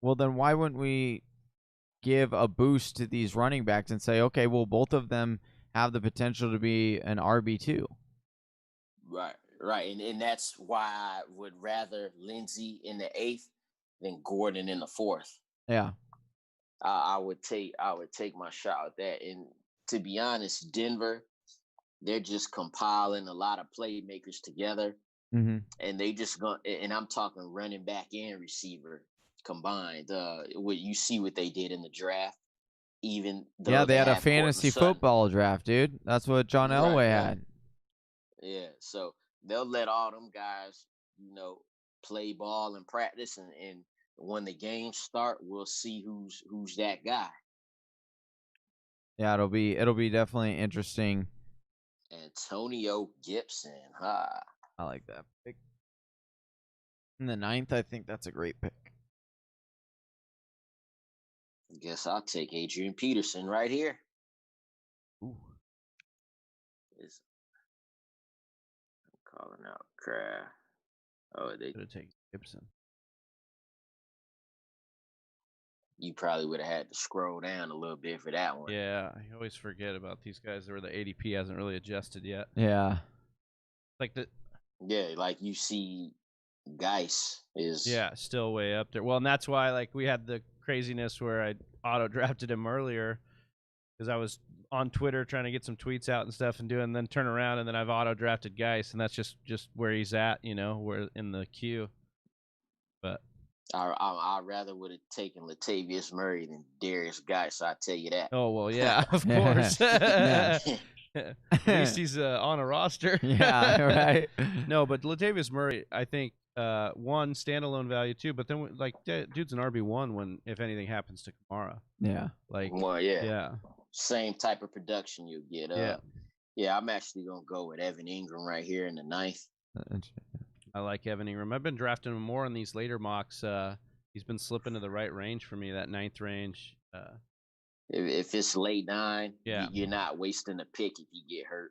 well, then why wouldn't we give a boost to these running backs and say, okay, well, both of them have the potential to be an RB2. Right. And that's why I would rather Lindsay in the 8th than Gordon in the 4th. Yeah. I would take my shot at that. And to be honest, Denver, they're just compiling a lot of playmakers together. Mm-hmm. And they just and I'm talking running back and receiver combined. You see what they did in the draft. Even though they had a fantasy football draft, dude. That's what John Elway had. Yeah, so they'll let all them guys, play ball and practice, and when the games start, we'll see who's that guy. Yeah, it'll be definitely interesting. Antonio Gibson, huh? I like that pick. In the 9th, I think that's a great pick. I guess I'll take Adrian Peterson right here. Ooh. I'm calling out Kraft. Oh, they could take Gibson. you probably would have had to scroll down a little bit for that one. Yeah, I always forget about these guys where the ADP hasn't really adjusted yet. Yeah. Like the like you see Geis is still way up there. Well, and that's why like we had the craziness where I auto drafted him earlier because I was on Twitter trying to get some tweets out and stuff and then turn around and then I've auto drafted Geis, and that's just where he's at, where in the queue. But I rather would have taken Latavius Murray than Darius Geis. I tell you that. Oh well, yeah, of course. At least he's on a roster. Yeah, right. No, but Latavius Murray, I think, one standalone value too. But then, like, dude's an RB1 if anything happens to Kamara. Yeah. Like, well, yeah. Yeah. Same type of production you'll get. Yeah, I'm actually gonna go with Evan Ingram right here in the 9th. I like Evan Ingram. I've been drafting him more in these later mocks. He's been slipping to the right range for me, that 9th range. If it's late 9, you're not wasting a pick if he get hurt.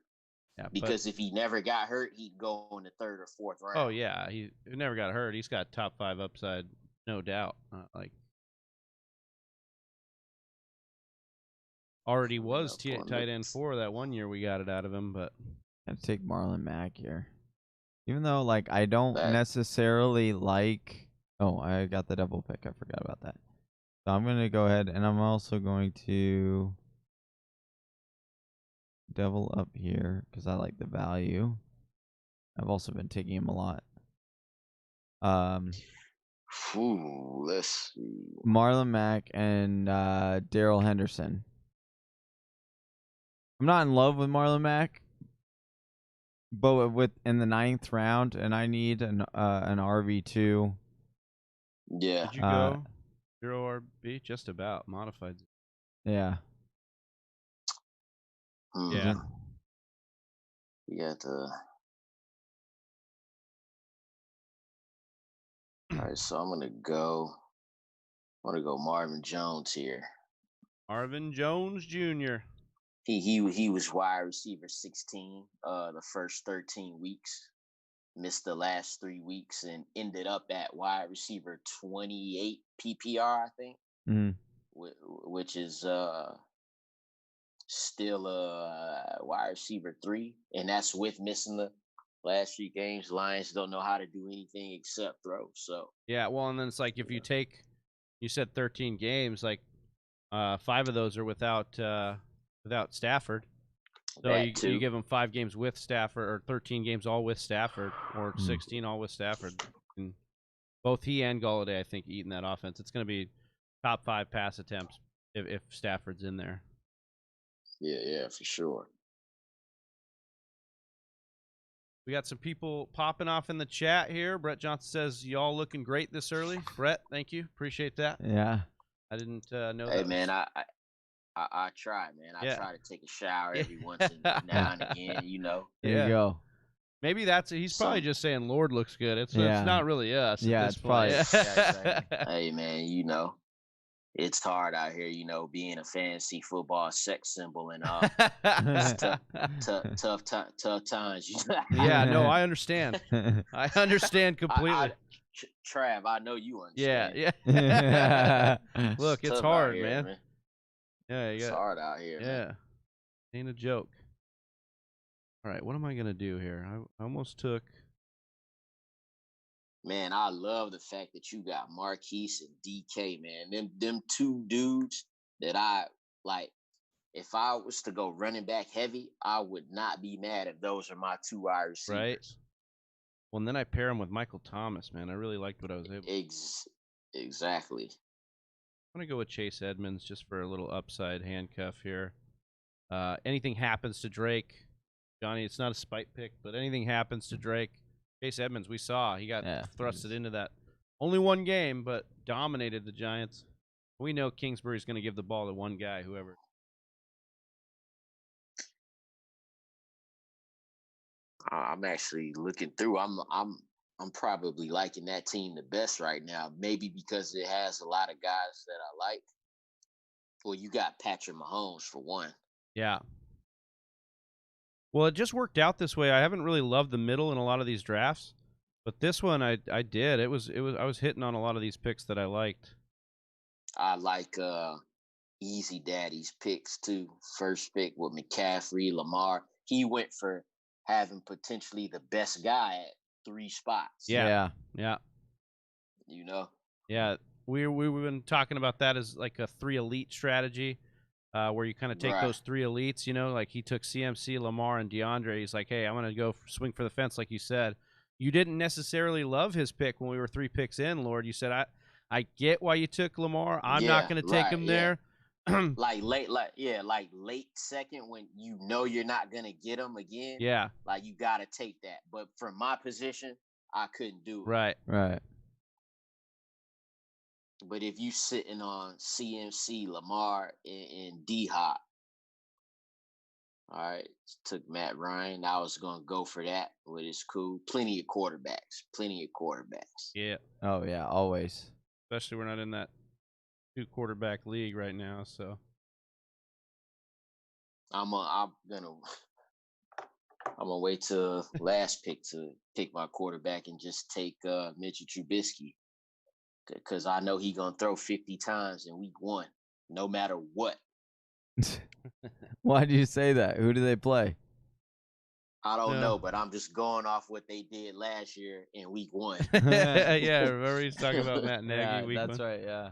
Yeah, because if he never got hurt, he'd go in the 3rd or 4th round. Oh yeah, he never got hurt. He's got top 5 upside, no doubt. Already was tight end 4 that one year we got it out of him, but I have to take Marlon Mack here. Even though, like, I don't necessarily like... Oh, I got the double pick. I forgot about that. So I'm going to go ahead, and I'm also going to double up here because I like the value. I've also been taking him a lot. Let's see. Marlon Mack and Darrell Henderson. I'm not in love with Marlon Mack, but in the 9th round, and I need an RV2. Yeah. Did you go 0 RB? Just about modified. Yeah. Yeah. You got the. All right, so I'm gonna go Marvin Jones here. Marvin Jones Jr. He was wide receiver 16 the first 13 weeks, missed the last 3 weeks, and ended up at wide receiver 28 PPR, I think, which is still a wide receiver 3, and that's with missing the last 3 games. Lions don't know how to do anything except throw. So yeah, well, and then it's like if you said 13 games, like 5 of those are without Stafford. So you give him 5 games with Stafford, or 13 games all with Stafford, or 16 all with Stafford. And both he and Golladay, I think, eating that offense. It's going to be top 5 pass attempts if Stafford's in there. Yeah, for sure. We got some people popping off in the chat here. Brett Johnson says, y'all looking great this early. Brett, thank you. Appreciate that. Yeah. I didn't know that. Hey, man, I try, man. I try to take a shower every once and now and again, There you go. Maybe he's probably just saying Lord looks good. It's not really us. Yeah, at this it's point. probably. Hey, man, it's hard out here, being a fantasy football sex symbol and tough times. Yeah, no, I understand. I understand completely. Trav, I know you understand. Yeah. Look, it's hard, here, man. Yeah, it's hard out here. Yeah, man. Ain't a joke. All right, what am I gonna do here? I almost took. Man, I love the fact that you got Marquise and DK, man. Them 2 dudes that I like. If I was to go running back heavy, I would not be mad if those are my 2 wide receivers. Right. Well, and then I pair him with Michael Thomas, man. I really liked what I was able to. Exactly. I'm going to go with Chase Edmonds just for a little upside handcuff here. Anything happens to Drake, Johnny, it's not a spite pick, but anything happens to Drake, Chase Edmonds, we saw. He got thrusted into that. Only 1 game, but dominated the Giants. We know Kingsbury's going to give the ball to one guy, whoever. I'm actually looking through. I'm probably liking that team the best right now. Maybe because it has a lot of guys that I like. Well, you got Patrick Mahomes for one. Yeah. Well, it just worked out this way. I haven't really loved the middle in a lot of these drafts, but this one I did. I was hitting on a lot of these picks that I liked. I like Easy Daddy's picks too. First pick with McCaffrey, Lamar. He went for having potentially the best guy at 3 spots. Yeah. Yeah. You know? Yeah. We've been talking about that as like a 3 elite strategy, where you kind of take those 3 elites, you know, like he took CMC, Lamar, and DeAndre. He's like, hey, I'm going to go swing for the fence, like you said. You didn't necessarily love his pick when we were 3 picks in, Lord. You said, I get why you took Lamar. I'm not going to take him there. like late second when you know you're not going to get him again. Yeah. Like you got to take that. But from my position, I couldn't do it. Right. But if you sitting on CMC, Lamar, and D-Hop, all right, took Matt Ryan. I was going to go for that, but it's cool. Plenty of quarterbacks. Yeah. Oh, yeah, always. Especially we're not in that 2 quarterback league right now, so. I'm gonna wait till last pick to pick my quarterback and just take Mitchell Trubisky. Because I know he's going to throw 50 times in week 1, no matter what. Why do you say that? Who do they play? I don't know, but I'm just going off what they did last year in week 1. Yeah, remember he's talking about Matt Nagy week 1? That's right, yeah.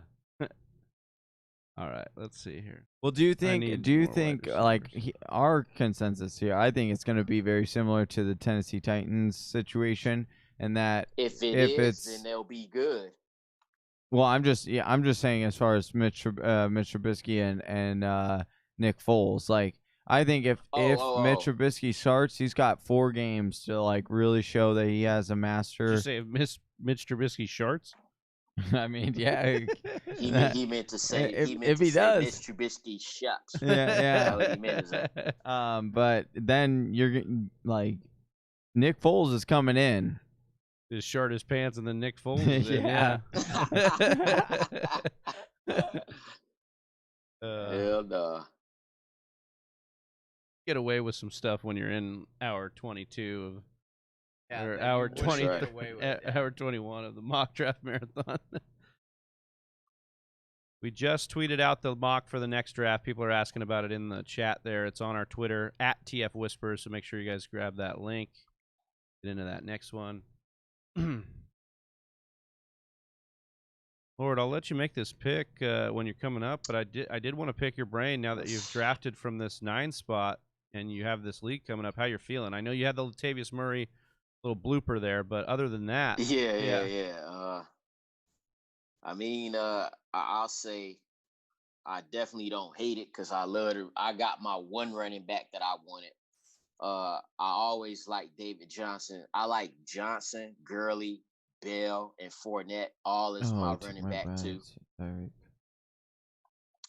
All right, let's see here. Well, do you think like our consensus here, I think it's going to be very similar to the Tennessee Titans situation, and that if it's then they'll be good. Well, I'm just saying as far as Mitch Trubisky and Nick Foles, like I think if Mitch Trubisky starts, he's got 4 games to like really show that he has a master. Did you say Mitch Trubisky shorts? I mean, yeah. he meant to say if he does, Mitch Trubisky shucks. Yeah. What he meant is that. But then you're like Nick Foles is coming in. His short his pants and then Nick Foles is in. Yeah. Hell no. Get away with some stuff when you're in hour 22 of or hour 20 hour 21 of the mock draft marathon. We just tweeted out the mock for the next draft. People are asking about it in the chat there. It's on our Twitter at TF Whispers, so make sure you guys grab that link. Get into that next one. Lord, I'll let you make this pick when you're coming up, but I did want to pick your brain now that you've drafted from this 9 spot and you have this league coming up. How you're feeling? I know you had the Latavius Murray little blooper there, but other than that, yeah. I mean, I'll say I definitely don't hate it because I love it. I got my 1 running back that I wanted. I always like David Johnson. I like Johnson, Gurley, Bell, and Fournette all as my running back too.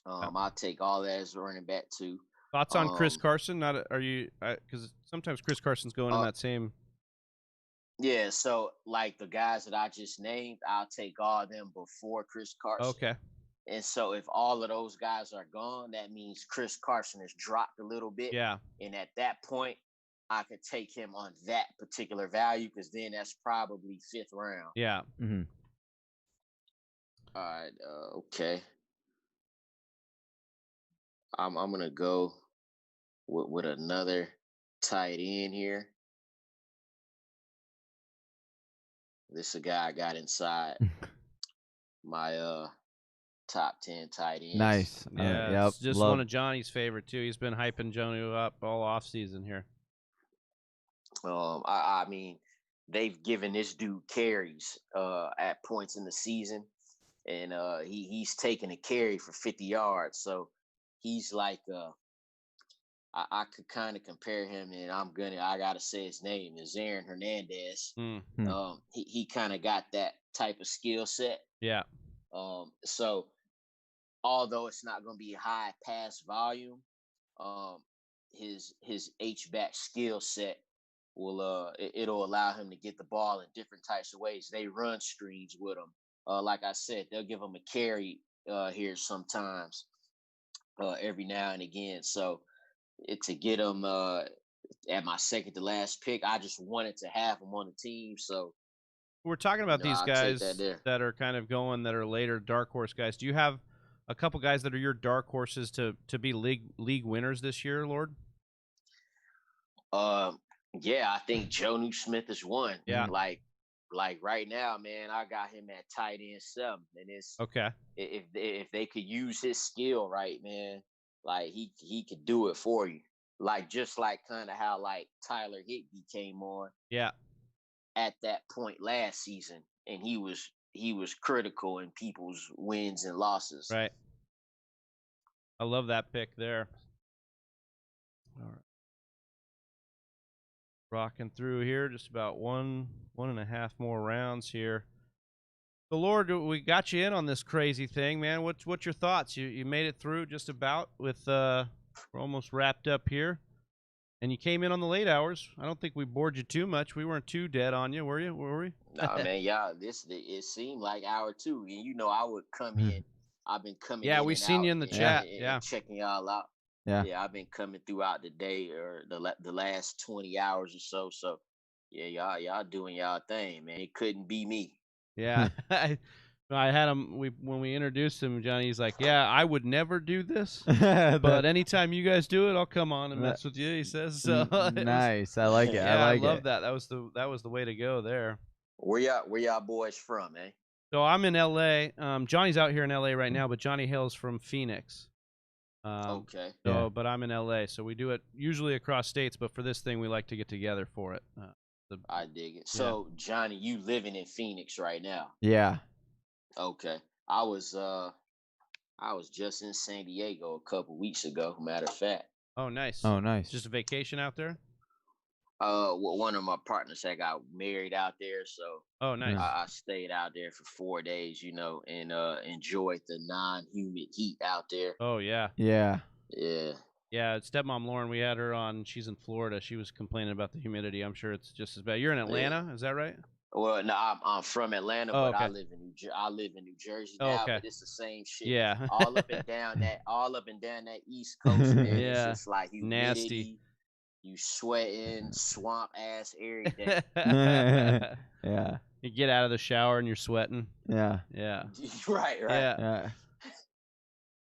I'll take all that as running back too. Thoughts on Chris Carson? Because sometimes Chris Carson's going in that same. Yeah, so like the guys that I just named, I'll take all of them before Chris Carson. Okay. And so if all of those guys are gone, that means Chris Carson has dropped a little bit. Yeah. And at that point, I could take him on that particular value because then that's probably 5th round. Yeah. Mm-hmm. All right. Okay. I'm gonna go with another tight end here. This is a guy I got inside my top 10 tight ends. Nice. Yeah. It's just one of Johnny's favorite too. He's been hyping Johnny up all off season here. I mean, they've given this dude carries at points in the season, and he's taking a carry for 50 yards. So he's like, I could kind of compare him, and I gotta say his name is Aaron Hernandez. He kind of got that type of skill set. Yeah. So although it's not going to be high pass volume, his H-back skill set will it'll allow him to get the ball in different types of ways. They run screens with him. Like I said, they'll give him a carry here sometimes, every now and again. So to get him at my second to last pick, I just wanted to have him on the team. So we're talking about these guys that are kind of going, that are later dark horse guys. Do you have a couple guys that are your dark horses to be league winners this year, Lord? Yeah, I think Jonnu Smith is one. Yeah. Like right now, man, I got him at tight end 7, and it's Okay. If they could use his skill right, man, like he could do it for you. Like just like kind of how like Tyler Higbee came on. Yeah. At that point last season, and he was critical in people's wins and losses. Right. I love that pick there. All right. Rocking through here, just about one and a half more rounds here. So, Lord, we got you in on this crazy thing, man. What's your thoughts? You made it through just about with we're almost wrapped up here, and you came in on the late hours. I don't think we bored you too much. We weren't too dead on you, were you? Were we? Nah, man, y'all. It seemed like hour 2, and I would come in. I've been coming. Yeah, in we and seen out you in the and, chat. and checking y'all out. Yeah, I've been coming throughout the day or the last 20 hours or so. So, yeah, y'all doing y'all thing, man. It couldn't be me. Yeah. I had him when we introduced him, Johnny. He's like, "Yeah, I would never do this, but anytime you guys do it, I'll come on and mess with you." He says, "So nice. I like it. Yeah, I love it. that. That was the way to go there." Where y'all boys from, man? So I'm in LA. Johnny's out here in LA right now, but Johnny hails from Phoenix. Okay. So, but I'm in LA, so we do it usually across states, but for this thing, we like to get together for it. I dig it. So, Johnny, you living in Phoenix right now? Yeah. Okay. I was just in San Diego a couple weeks ago. Matter of fact. Oh, nice. Oh, nice. Just a vacation out there? Well, one of my partners had got married out there, so oh, nice. I stayed out there for 4 days, and enjoyed the non-humid heat out there. Oh yeah. Yeah. Yeah. Yeah, stepmom Lauren, we had her on. She's in Florida. She was complaining about the humidity. I'm sure it's just as bad. You're in Atlanta, is that right? Well, no, I'm from Atlanta, but okay. I live in New Jersey now. Okay. But it's the same shit. Yeah. all up and down that East Coast, man. Yeah. It's just like humidity. Nasty. You sweating, swamp ass every day. Yeah. You get out of the shower and you're sweating. Yeah. Yeah. Right. Yeah.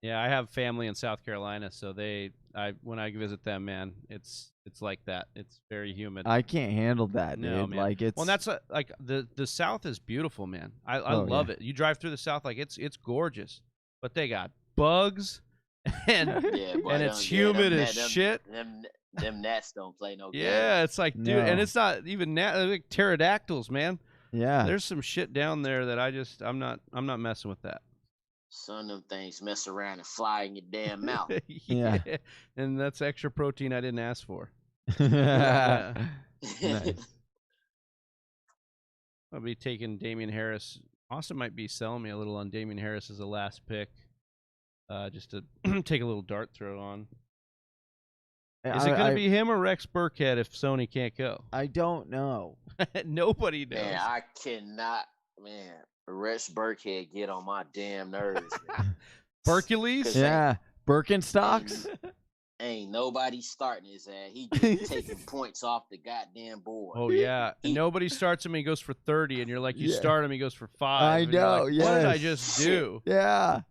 Yeah, I have family in South Carolina, so when I visit them, man, it's like that. It's very humid. I can't handle that, dude. No, man. Like it's well, that's like the South is beautiful, man. I love it. You drive through the South, like it's gorgeous, but they got bugs, and and it's humid as shit. Them gnats don't play no game. Yeah, it's like, dude, and it's not even like pterodactyls, man. Yeah. There's some shit down there that I'm not messing with that. Some of them things mess around and fly in your damn mouth. Yeah. And that's extra protein I didn't ask for. Nice. I'll be taking Damian Harris. Austin might be selling me a little on Damian Harris as a last pick, just to take a little dart throw on. Is it going to be him or Rex Burkhead if Sony can't go? I don't know. Nobody knows. Man, I cannot. Man, Rex Burkhead get on my damn nerves. Hercules? Yeah. Birkenstocks? Ain't nobody starting his ass. He just taking points off the goddamn board. Oh, yeah. And nobody starts him and he goes for 30, and you're like, you start him, he goes for 5. I know, like, what did I just do? Yeah.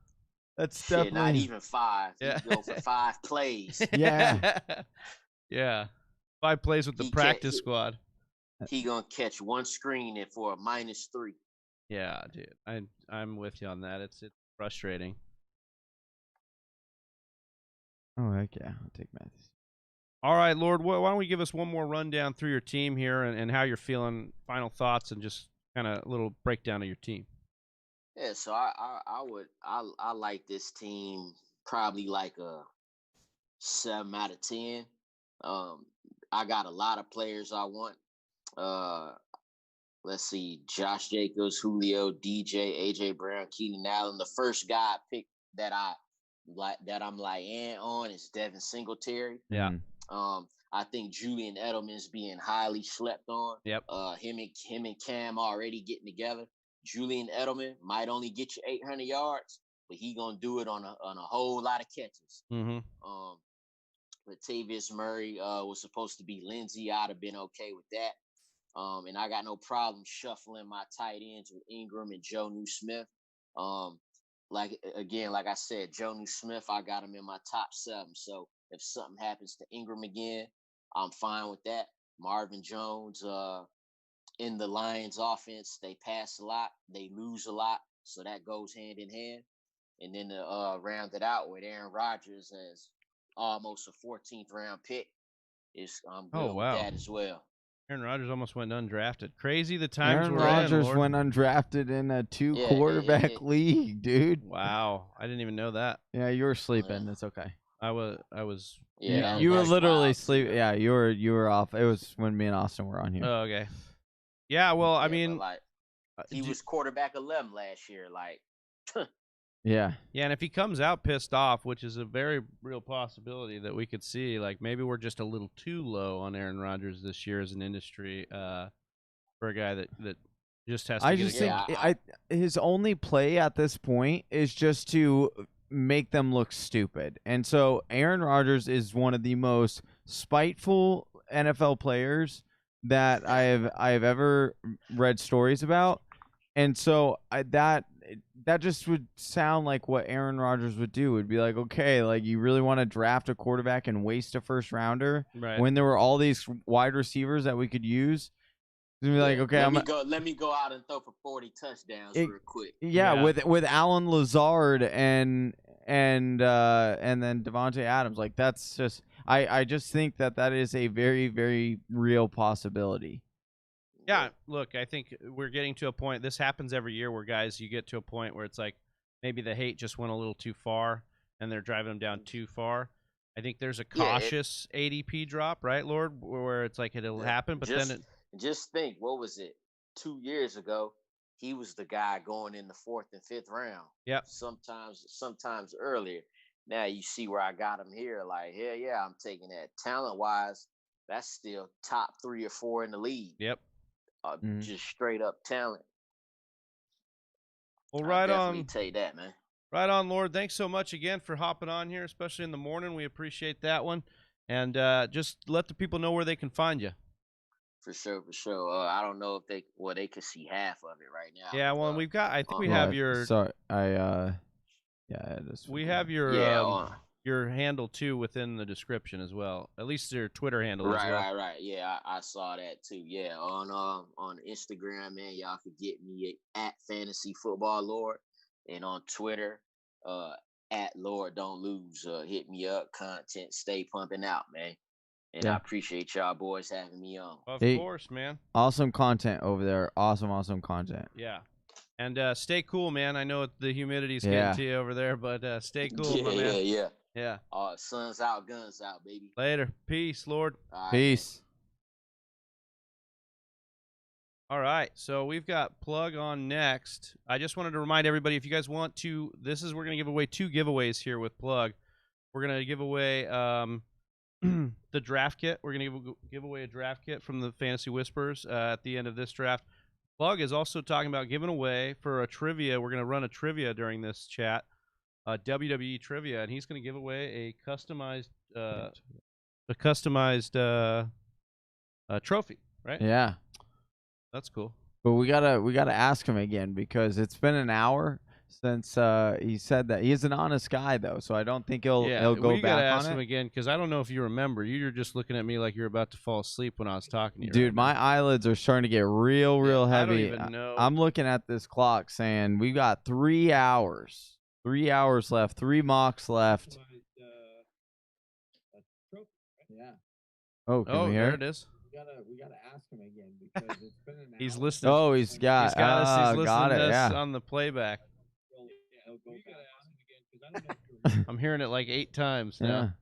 That's Shit, definitely not even 5. Yeah. He go for 5 plays. Yeah. Yeah. 5 plays with the practice squad. He gonna catch one screen and for a -3. Yeah, dude. I'm with you on that. It's frustrating. Oh, heck yeah. I'll take Matthews. All right, Lord, why don't we give us one more rundown through your team here and how you're feeling, final thoughts, and just kind of a little breakdown of your team. Yeah, so I like this team probably like a 7 out of 10. I got a lot of players I want. Let's see, Josh Jacobs, Julio, DJ, AJ Brown, Keenan Allen. The first guy I picked that I'm on is Devin Singletary. Yeah. I think Julian Edelman's being highly slept on. Yep. Him and Cam already getting together. Julian Edelman might only get you 800 yards, but he gonna do it on a whole lot of catches. Mm-hmm. Latavius Murray was supposed to be Lindsey. I'd have been okay with that. And I got no problem shuffling my tight ends with Ingram and Jonnu Smith. like I said, Jonu Smith, I got him in my top 7. So if something happens to Ingram again, I'm fine with that. Marvin Jones, in the Lions offense, they pass a lot, they lose a lot, so that goes hand in hand. And then to round it out with Aaron Rodgers as almost a 14th round pick, I'm good with that as well. Aaron Rodgers almost went undrafted. Crazy the times Aaron we're Rodgers in, went undrafted in a 2-quarterback league, dude. Wow, I didn't even know that. Yeah, you were sleeping. It's okay. I was. Yeah, you were literally sleeping. Yeah, you were off. It was when me and Austin were on here. Oh, okay. Yeah, well, I mean, like, he was quarterback 11 last year. Like, yeah. Yeah, and if he comes out pissed off, which is a very real possibility that we could see, like maybe we're just a little too low on Aaron Rodgers this year as an industry for a guy that just has to. I just think his only play at this point is just to make them look stupid. And so Aaron Rodgers is one of the most spiteful NFL players that I have ever read stories about. And so that just would sound like what Aaron Rodgers would do. Would be like, okay, like you really want to draft a quarterback and waste a first rounder when there were all these wide receivers that we could use. Be like, okay, let me go out and throw for 40 touchdowns real quick. Yeah, with Alan Lazard and then Devontae Adams, like that's just I just think that is a very, very real possibility. Yeah, look, I think we're getting to a point. This happens every year where guys, you get to a point where it's like maybe the hate just went a little too far and they're driving them down too far. I think there's a cautious ADP drop, right, Lord, where it's like it'll happen, but just think, what was it? 2 years ago, he was the guy going in the 4th and 5th round. Yep. Sometimes earlier. Now you see where I got him here. Like, hell yeah, I'm taking that. Talent wise, that's still top 3 or 4 in the league. Yep. Just straight up talent. Well, right on. Definitely take that, man. Right on, Lord. Thanks so much again for hopping on here, especially in the morning. We appreciate that one. And just let the people know where they can find you. For sure. I don't know if they can see half of it right now. Yeah, well, we've got. I think we have your. Sorry, we have your handle too within the description as well. At least your Twitter handle. Right. Yeah, I saw that too. Yeah, on Instagram, man, y'all could get me at Fantasy Football Lord, and on Twitter, at Lord Don't Lose. Hit me up. Content stay pumping out, man. And I appreciate y'all boys having me on. Of course, man. Awesome content over there. Awesome content. Yeah. And stay cool, man. I know the humidity's getting to you over there, but stay cool, my man. Yeah. Sun's out, guns out, baby. Later. Peace, Lord. Right. Peace. All right. So we've got Plug on next. I just wanted to remind everybody, if you guys want to, we're going to give away 2 giveaways here with Plug. We're going to give away the draft kit. We're going to give away a draft kit from the Fantasy Whispers at the end of this draft. Plug is also talking about giving away for a trivia. We're going to run a trivia during this chat, WWE trivia, and he's going to give away a customized trophy, right? Yeah, that's cool. But we gotta ask him again because it's been an hour since he said that. He's an honest guy though, so I don't think he'll go back on it. We gotta ask him again because I don't know if you remember. You're just looking at me like you're about to fall asleep when I was talking to you. Dude, my eyelids are starting to get real heavy. I don't even know. I'm looking at this clock saying we got 3 hours. 3 hours left. 3 mocks left. Yeah. Oh, can we hear there it is. We gotta ask him again because it's been an hour. He's listening. Oh, he's got us. He's listening got it. to us Yeah. on the playback. I'm hearing it like 8 times now.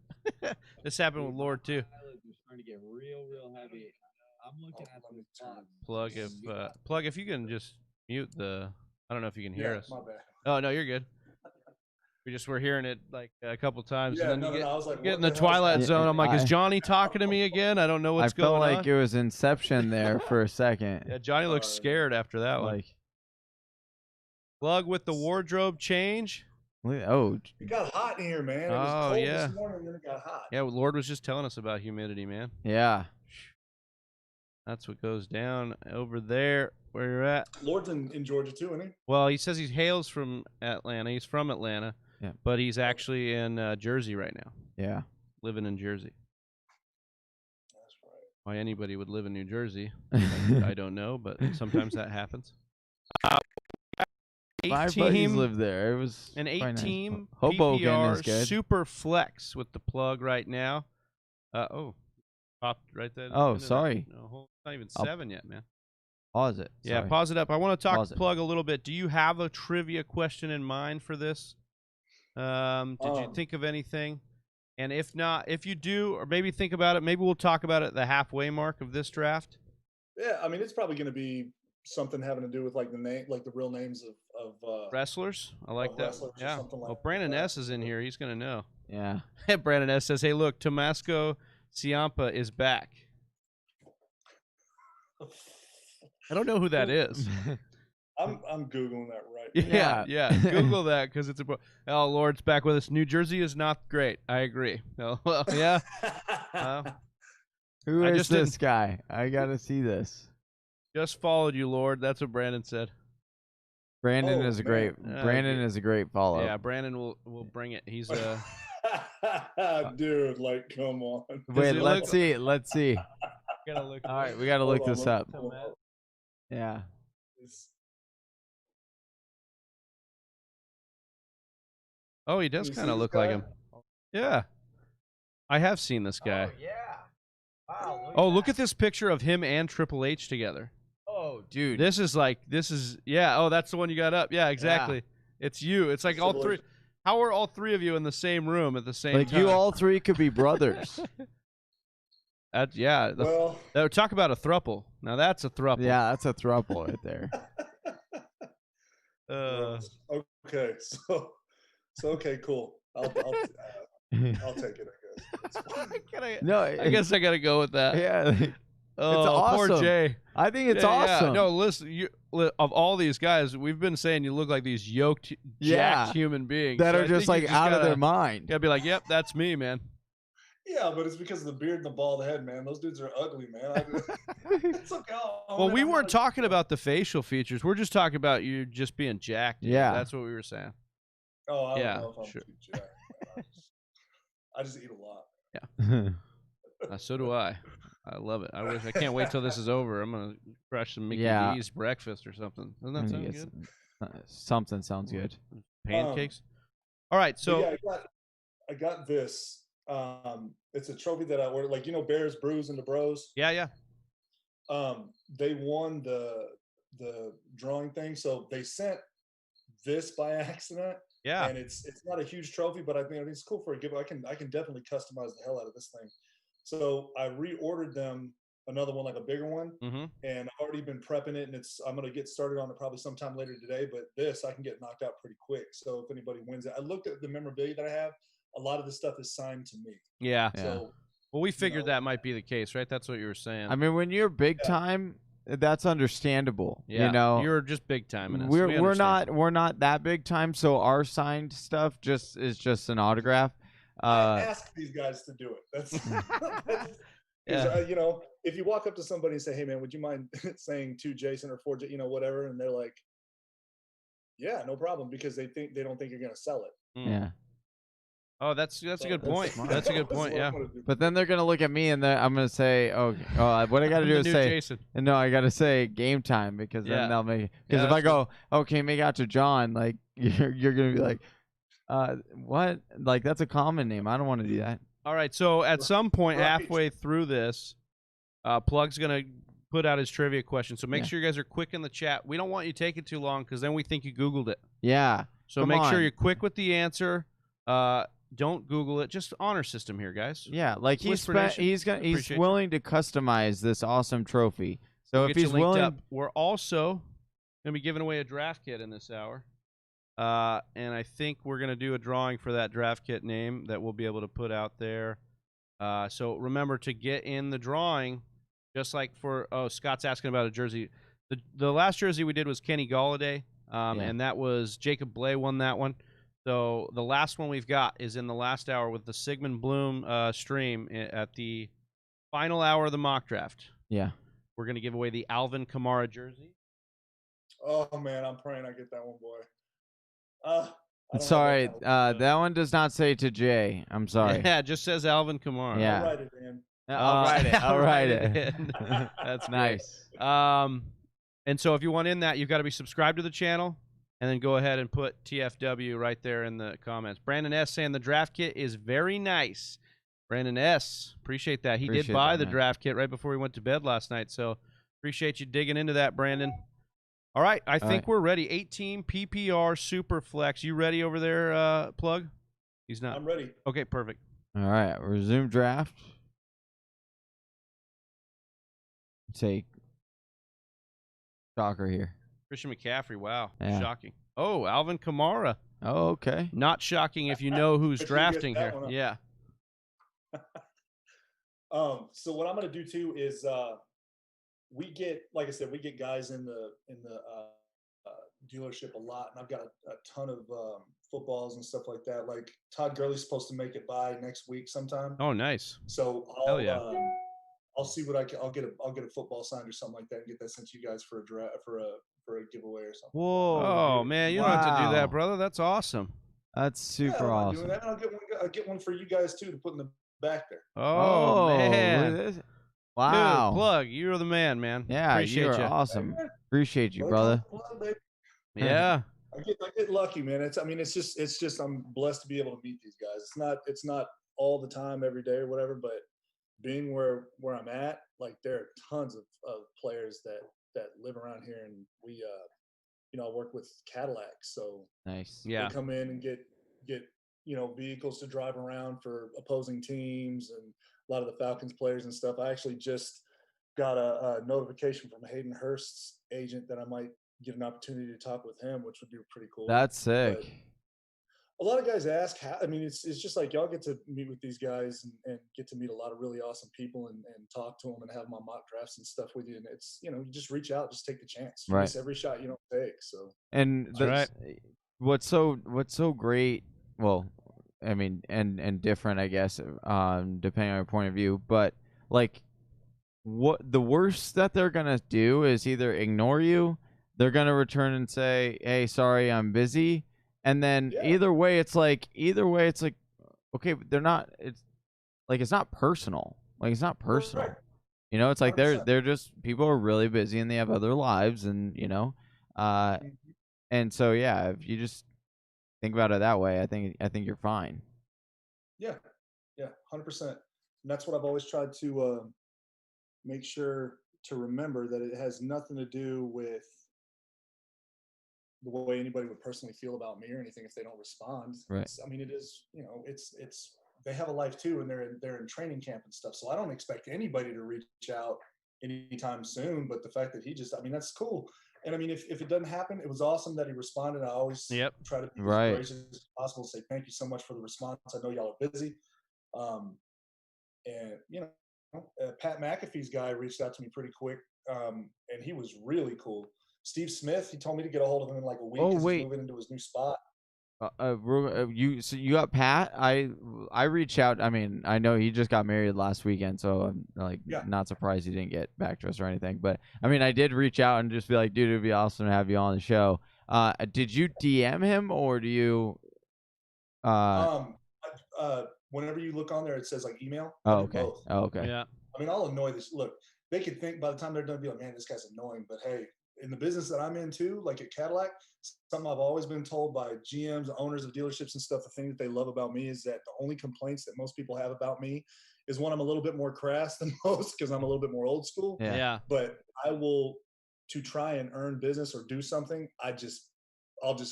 Yeah. This happened with Lord too. Starting to get real heavy. I'm looking at the clock. Plug if you can just mute the. I don't know if you can hear us. My bad. Oh no, you're good. We're hearing it like a couple times. Yeah, and then I was like, get in the Twilight Zone. I'm like, is Johnny talking to me again? I don't know what's going on. I felt like it was Inception there for a second. Yeah, Johnny looks scared after that one. Plug with the wardrobe change. Oh, it got hot in here, man. It was cold this morning, and then it got hot. Yeah, Lord was just telling us about humidity, man. Yeah. That's what goes down over there where you're at. Lord's in Georgia too, isn't he? Well, he says he hails from Atlanta. He's from Atlanta, but he's actually in Jersey right now. Yeah. Living in Jersey. That's right. Why anybody would live in New Jersey, I don't know, but sometimes that happens. My buddies lived there. It was an 8-team nice. Hoboken PPR is good. super flex with the plug right now. Popped right there. Oh, sorry. No, not even 7 yet, man. Pause it. Yeah, Sorry. pause it up. I want to talk to Plug a little bit. Do you have a trivia question in mind for this? Did you think of anything? And if not, if you do, or maybe think about it, maybe we'll talk about it at the halfway mark of this draft. Yeah, I mean, it's probably going to be something having to do with like the real names of wrestlers. I like that. Yeah. Well, Brandon S is in here. He's going to know. Yeah. Brandon S says, "Hey, look, Tomasco Ciampa is back." I don't know who that is. I'm googling that right now. Yeah. Google that because it's oh, Lord's back with us. New Jersey is not great. I agree. Oh, well, yeah. Who is this guy? I gotta see this. Just followed you, Lord. That's what Brandon said. Brandon is a great. Brandon is a great follow. Yeah, Brandon will bring it. He's dude, like, come on. Wait, let's see. Let's see. Gotta look. All right, we gotta look this up. Yeah. Oh, he does kind of look like him. Yeah. I have seen this guy. Oh, yeah. Wow. Look at this picture of him and Triple H together. Oh, dude. This is, yeah. Oh, that's the one you got up. Yeah, exactly. Yeah. It's you. It's like all three. How are all three of you in the same room at the same time? Like you all three could be brothers. Yeah. Talk about a thruple. Now that's a thruple. Yeah, that's a thruple right there. Okay, so okay, cool. I'll take it, I guess. I guess I gotta go with that. Yeah. It's awesome. Poor Jay. I think it's awesome. Yeah. No, listen, of all these guys, we've been saying you look like these yoked, jacked human beings that are just like out of their mind. Gotta be like, yep, that's me, man. Yeah, but it's because of the beard and the bald head, man. Those dudes are ugly, man. It's okay. Well, we weren't talking about the facial features. We're just talking about you just being jacked. Yeah. That's what we were saying. Oh, I don't know if I'm too jacked. I just eat a lot. Yeah. So do I. I love it. I can't wait till this is over. I'm gonna crush some Mickey D's breakfast or something. Doesn't that sound good? Something sounds good. Pancakes. All right, so yeah, I got this. It's a trophy that I ordered. Like, you know, Bears, Brews, and the Bros. Yeah. They won the drawing thing, so they sent this by accident. Yeah. And it's not a huge trophy, but I think it's cool for a giveaway. I can definitely customize the hell out of this thing. So I reordered them another one, like a bigger one, and I've already been prepping it, and I'm gonna get started on it probably sometime later today. But this I can get knocked out pretty quick. So if anybody wins it, I looked at the memorabilia that I have. A lot of the stuff is signed to me. Yeah. So, well, we figured that might be the case, right? That's what you were saying. I mean, when you're big time, that's understandable. Yeah. You know, you're just big time in us. We're not that big time, so our signed stuff is just an autograph. I ask these guys to do it. That's you know, if you walk up to somebody and say, "Hey, man, would you mind saying to Jason or for whatever," and they're like, "Yeah, no problem," because they don't think you're gonna sell it. Yeah. Oh, that's a good point. That's a good point. Yeah. But then they're gonna look at me and I'm gonna say, "Okay, what I gotta do is say," Jason. And no, I gotta say game time because then they'll make. Because if I go, "Okay, make out to John," like you're gonna be like, "What?" Like that's a common name. I don't want to do that. All right. So at some point halfway through this, Plug's gonna put out his trivia question. So make sure you guys are quick in the chat. We don't want you taking too long because then we think you Googled it. Yeah. So make sure you're quick with the answer. Don't Google it. Just honor system here, guys. Yeah, like he's willing to customize this awesome trophy. So if he's willing, we're also gonna be giving away a draft kit in this hour, and I think we're gonna do a drawing for that draft kit name that we'll be able to put out there. So remember to get in the drawing, just like for Scott's asking about a jersey. The last jersey we did was Kenny Galladay, and that was Jacob Bley won that one. So the last one we've got is in the last hour with the Sigmund Bloom stream at the final hour of the mock draft. Yeah. we're going to give away the Alvin Kamara jersey. Oh man, I'm praying I get that one, boy. I don't Sorry, have that that one does not say to Jay. I'm sorry. Yeah, it just says Alvin Kamara. Yeah. I'll write it in. I'll write it. I'll write it. in. That's Nice. great. And so if you want in that, you've got to be subscribed to the channel, and then go ahead and put TFW right there in the comments. Brandon S. saying the draft kit is very nice. Brandon S. Appreciate that. He did buy the draft kit right before he went to bed last night, so appreciate you digging into that, Brandon. All right, I think we're ready. 8-team PPR Superflex. You ready over there, Plug? He's not. I'm ready. Okay, perfect. All right, resume draft. Take shocker here. Christian McCaffrey, wow. Yeah. Shocking. Oh, Alvin Kamara. Oh, okay. Not shocking if you know who's drafting here. Yeah. So what I'm gonna do too is we get, like I said, we get guys in the dealership a lot, and I've got a ton of footballs and stuff like that. Like Todd Gurley's supposed to make it by next week sometime. Oh, nice. So I'll see what I can. I'll get a football signed or something like that and get that sent to you guys for a giveaway or something. Whoa. Oh man, you don't have to do that, brother. That's awesome. That's super awesome. That. I'll get one for you guys too to put in the back there. Oh man. Wow. Dude, Plug, you're the man. Yeah, appreciate you. Awesome. Appreciate you, brother. Yeah. I get lucky, man. It's just I'm blessed to be able to meet these guys. It's not all the time every day or whatever, but being where I'm at, like there are tons of players that live around here, and we I work with Cadillacs, so nice. Yeah, they come in and get vehicles to drive around for opposing teams and a lot of the Falcons players and stuff. I actually just got a notification from Hayden Hurst's agent that I might get an opportunity to talk with him, which would be pretty cool. That's sick. But a lot of guys ask how. I mean, it's just like y'all get to meet with these guys and get to meet a lot of really awesome people and talk to them and have my mock drafts and stuff with you. And it's you just reach out, just take the chance. You miss every shot you don't take. So and that's right. What's so great. Well, I mean, and different, I guess, depending on your point of view. But like, what the worst that they're gonna do is either ignore you, they're gonna return and say, "Hey, sorry, I'm busy." And then either way, it's like, okay, but they're not. It's like it's not personal. Like it's not personal. Right. It's like 100%. they're just people are really busy and they have other lives, and and so yeah, if you just think about it that way, I think you're fine. Yeah, 100%. And that's what I've always tried to make sure to remember, that it has nothing to do with the way anybody would personally feel about me or anything if they don't respond. Right. It is, it's they have a life too, and they're in training camp and stuff. So I don't expect anybody to reach out anytime soon. But the fact that he just, that's cool. And if it doesn't happen, it was awesome that he responded. I always try to be as gracious as possible, say thank you so much for the response. I know y'all are busy. Pat McAfee's guy reached out to me pretty quick, and he was really cool. Steve Smith, he told me to get a hold of him in like a week. He's moving into his new spot. You got Pat? I reached out. I know he just got married last weekend, so I'm not surprised he didn't get back to us or anything. But I did reach out and just be like, dude, it'd be awesome to have you on the show. Did you DM him or do you? Whenever you look on there, it says like email. Oh, okay. Oh, okay. Yeah. I'll annoy this. Look, they could think by the time they're done, be like, man, this guy's annoying. But hey, in the business that I'm in too, like at Cadillac, something I've always been told by GMs, owners of dealerships and stuff, the thing that they love about me is that the only complaints that most people have about me is one, I'm a little bit more crass than most because I'm a little bit more old school. Yeah. But I will, to try and earn business or do something, I'll just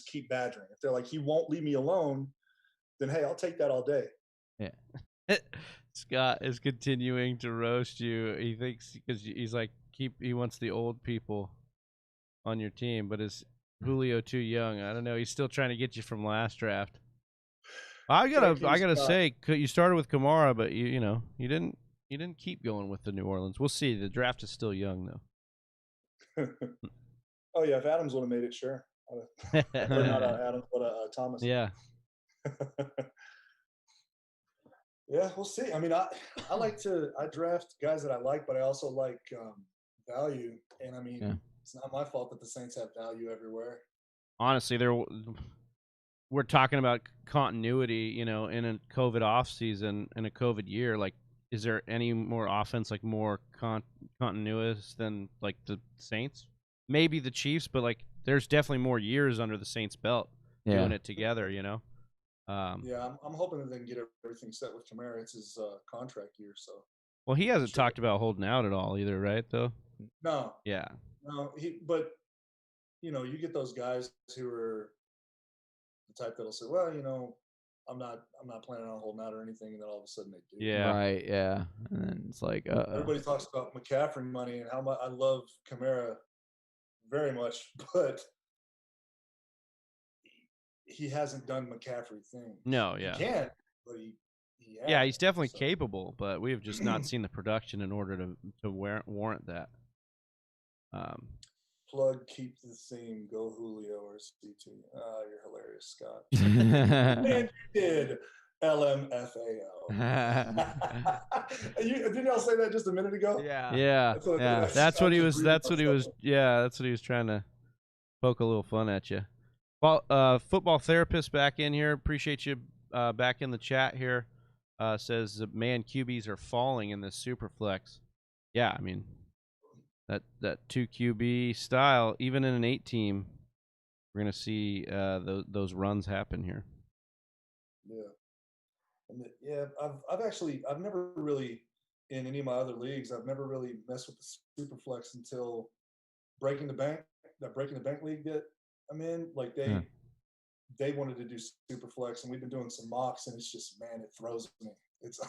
keep badgering. If they're like, he won't leave me alone, then hey, I'll take that all day. Yeah. Scott is continuing to roast you. He thinks because he's like, he wants the old people on your team, but is Julio too young? I don't know. He's still trying to get you from last draft. I gotta say, you started with Kamara, but you didn't keep going with the New Orleans. We'll see. The draft is still young though. Oh yeah, if Adams would have made it, sure. Or not Adams, but Thomas. Yeah. Yeah, we'll see. I draft guys that I like, but I also like value. And I mean, it's not my fault that the Saints have value everywhere. Honestly, we're talking about continuity, in a COVID off season, in a COVID year. Like, is there any more offense, like more continuous than like the Saints? Maybe the Chiefs, but like there's definitely more years under the Saints' belt doing it together. Yeah, I'm hoping that they can get everything set with Kamara. It's his contract year, so. Well, he hasn't talked about holding out at all either, right? Though. No. Yeah. No, but you get those guys who are the type that'll say, well, I'm not planning on holding out or anything, and then all of a sudden they do. Yeah. Right. Yeah. And then it's like, everybody talks about McCaffrey money and how much I love Kamara very much, but he hasn't done McCaffrey things. No. Yeah. He can, but he yeah, he's definitely capable, but we have just not seen the production in order to warrant that. Plug, keep the theme, go Julio or CT. You're hilarious, Scott. And you did LMFAO. Didn't y'all say that just a minute ago? Yeah. That's what he was. That's what he was trying to poke a little fun at you. Well, football therapist back in here. Appreciate you back in the chat here. Says man QBs are falling in this super flex. Yeah, I mean. That 2 QB style, even in an 8 team, we're gonna see those runs happen here. Yeah, I've never really, in any of my other leagues, I've never really messed with the super flex until Breaking the Bank league that I'm in. Like they wanted to do super flex, and we've been doing some mocks, and it's just, man, it throws me. It's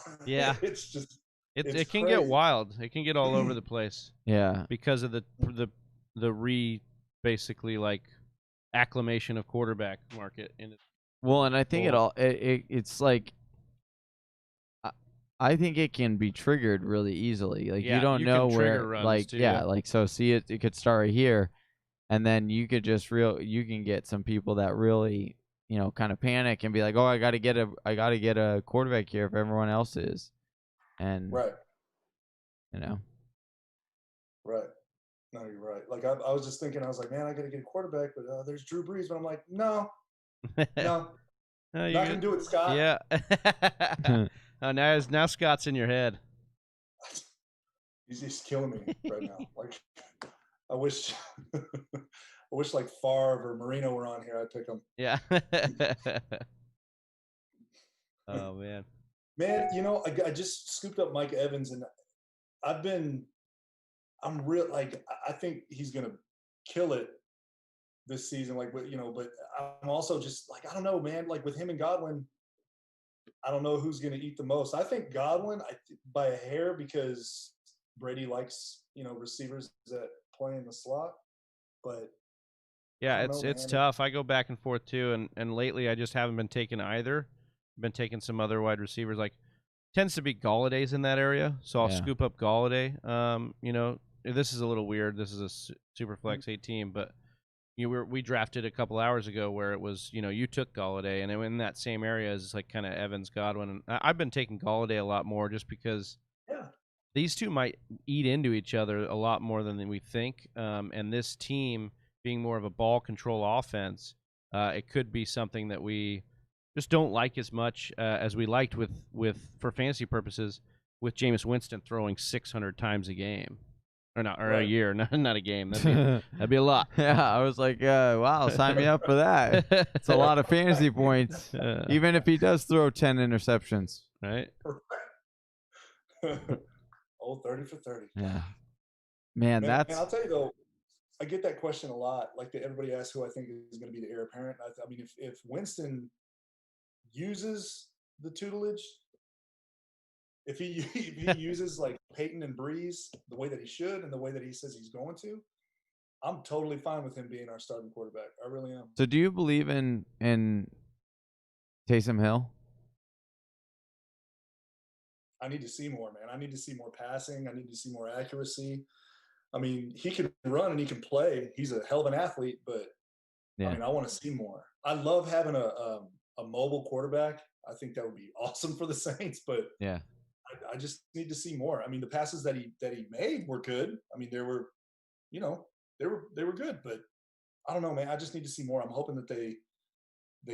it's just. It can get wild. It can get all over the place. Yeah. Because of the basically like acclimation of quarterback market in it. Well, and I think it's like I think it can be triggered really easily. Like you don't know where like so see it could start right here, and then you could just you can get some people that really kind of panic and be like, oh, I got to get a quarterback here if everyone else is. And right. Right. No, you're right. Like I was just thinking, I was like, man, I got to get a quarterback, but there's Drew Brees. But I'm like, no, not gonna do it, Scott. Yeah. Now Scott's in your head. He's just killing me right now. Like I wish like Favre or Marino were on here. I'd pick them. Yeah. Oh man. Man, I just scooped up Mike Evans, and I'm real, like, I think he's going to kill it this season, like, but I'm also just like, I don't know, man, like with him and Godwin, I don't know who's going to eat the most. I think Godwin by a hair, because Brady likes, receivers that play in the slot, but yeah, it's tough. I go back and forth too. And lately I just haven't been taking either. Been taking some other wide receivers, like tends to be Galladay's in that area, so I'll scoop up Galladay. This is a little weird. This is a super flex 8 team, but we drafted a couple hours ago where it was you took Galladay, and in that same area is like kind of Evans, Godwin, and I've been taking Galladay a lot more just because these two might eat into each other a lot more than we think, and this team being more of a ball control offense, it could be something that we just don't like as much as we liked with for fantasy purposes with Jameis Winston throwing 600 times a game, or a year, not a game. That'd be a lot. Yeah, I was like, wow, sign me up for that. It's a lot of fantasy points, even if he does throw 10 interceptions. Right. Old 30 for 30. Yeah. Man, that's. I'll tell you though, I get that question a lot. Like everybody asks who I think is going to be the heir apparent. I mean, if Winston uses the tutelage, if he uses like Peyton and Breeze the way that he should and the way that he says he's going to, I'm totally fine with him being our starting quarterback. I really am. So do you believe in Taysom Hill? I need to see more, man. I need to see more passing. I need to see more accuracy. I mean, he can run and he can play. He's a hell of an athlete, but I mean, I want to see more. I love having a mobile quarterback. I think that would be awesome for the Saints, but I just need to see more. I mean, the passes that he made were good. I mean, they were good, but I don't know, man. I just need to see more. I'm hoping that they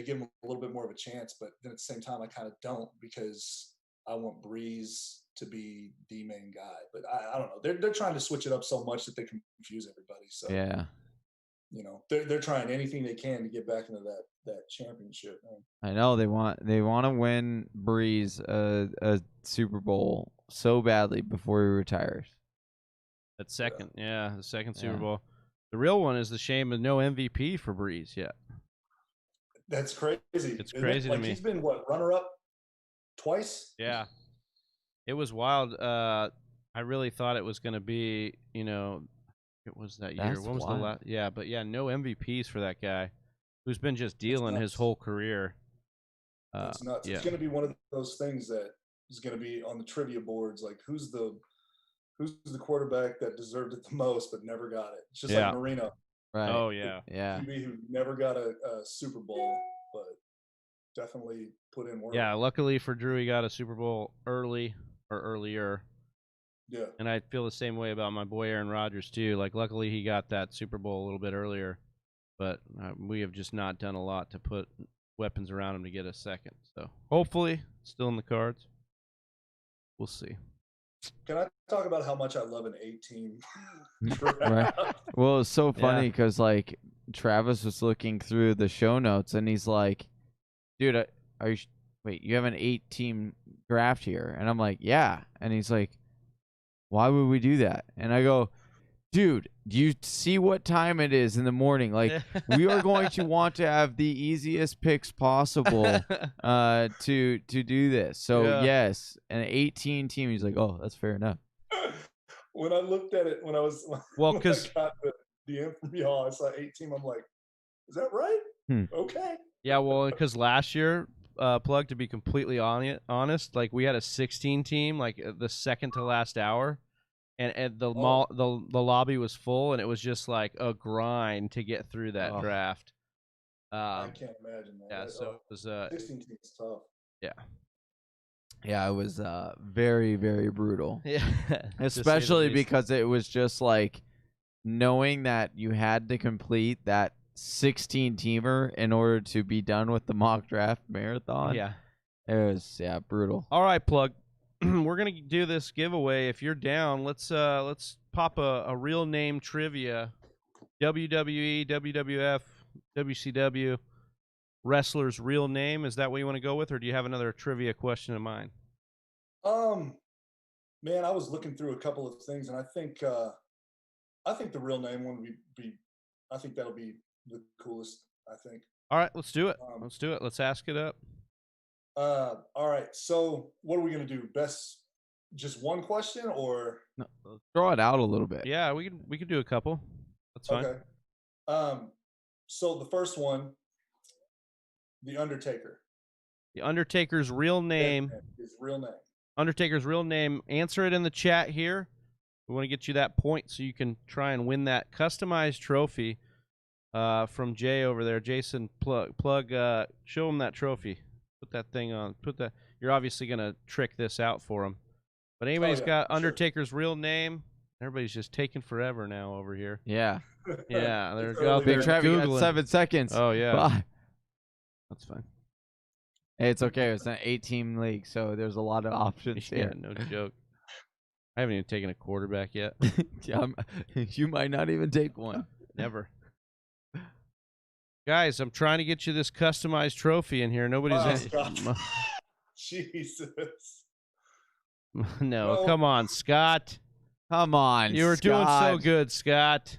give him a little bit more of a chance, but then at the same time, I kind of don't, because I want Breeze to be the main guy. But I don't know. They're trying to switch it up so much that they confuse everybody. So yeah, they're trying anything they can to get back into that championship, man. I know they want to win Breeze a Super Bowl so badly before he retires. That second, the second Super Bowl. The real one is the shame of no MVP for Breeze yet. That's crazy. It's crazy to me. He's been runner-up twice. Yeah, it was wild. I really thought it was going to be, it was that year. When was the last? Yeah, but no MVPs for that guy, who's been just dealing his whole career. It's nuts. It's going to be one of those things that is going to be on the trivia boards. Like, who's the quarterback that deserved it the most but never got it? It's just like Marino. Right. Oh yeah. QB who never got a Super Bowl, but definitely put in work. Yeah. Luckily for Drew, he got a Super Bowl earlier. Yeah. And I feel the same way about my boy Aaron Rodgers too. Like, luckily he got that Super Bowl a little bit earlier, but we have just not done a lot to put weapons around him to get a second. So hopefully, it's still in the cards. We'll see. Can I talk about how much I love an 8-team draft? Right. Well, it's so funny because like Travis was looking through the show notes and he's like, "Dude, wait, you have an 8-team draft here?" And I'm like, "Yeah." And he's like, "Why would we do that?" And I go, "Dude, do you see what time it is in the morning? Like, we are going to want to have the easiest picks possible to do this." So yes, an 18 team. He's like, "Oh, that's fair enough." When I looked at it, when I got the DM from y'all, I saw 8-team. I'm like, is that right? Okay. Yeah, well, because last year, Plug, to be completely honest, like, we had a 16 team, like the second to last hour. And the lobby was full, and it was just like a grind to get through that draft. I can't imagine that. Yeah, so it was 16 teams tough. Yeah, it was very, very brutal. Yeah, especially because it was just like knowing that you had to complete that 16-teamer in order to be done with the mock draft marathon. Yeah, it was brutal. All right, Plug. We're gonna do this giveaway. If you're down, let's pop a real name trivia. WWE, WWF, WCW wrestler's real name. Is that what you want to go with, or do you have another trivia question in mind? Man, I was looking through a couple of things, and I think the real name one would be. I think that'll be the coolest. I think. All right, let's do it. Let's ask it up. All right. So what are we gonna do? Best, just one question, or no, throw it out a little bit? Yeah, we could do a couple. That's fine. Okay. So the first one, The Undertaker. The Undertaker's real name. His real name. Undertaker's real name. Answer it in the chat here. We want to get you that point so you can try and win that customized trophy from Jay over there. Jason, plug. Show him that trophy. Put that thing on. You're obviously gonna trick this out for him. But anybody's got Undertaker's real name. Everybody's just taking forever now over here. Yeah. Yeah, they're out there Googling. 7 seconds. Oh yeah. Bye. That's fine. Hey, it's okay. It's an 8-team league, so there's a lot of options here. No joke. I haven't even taken a quarterback yet. Yeah, you might not even take one. Never. Guys, I'm trying to get you this customized trophy in here. Nobody's Jesus. No, come on, Scott. Come on, you were doing so good, Scott.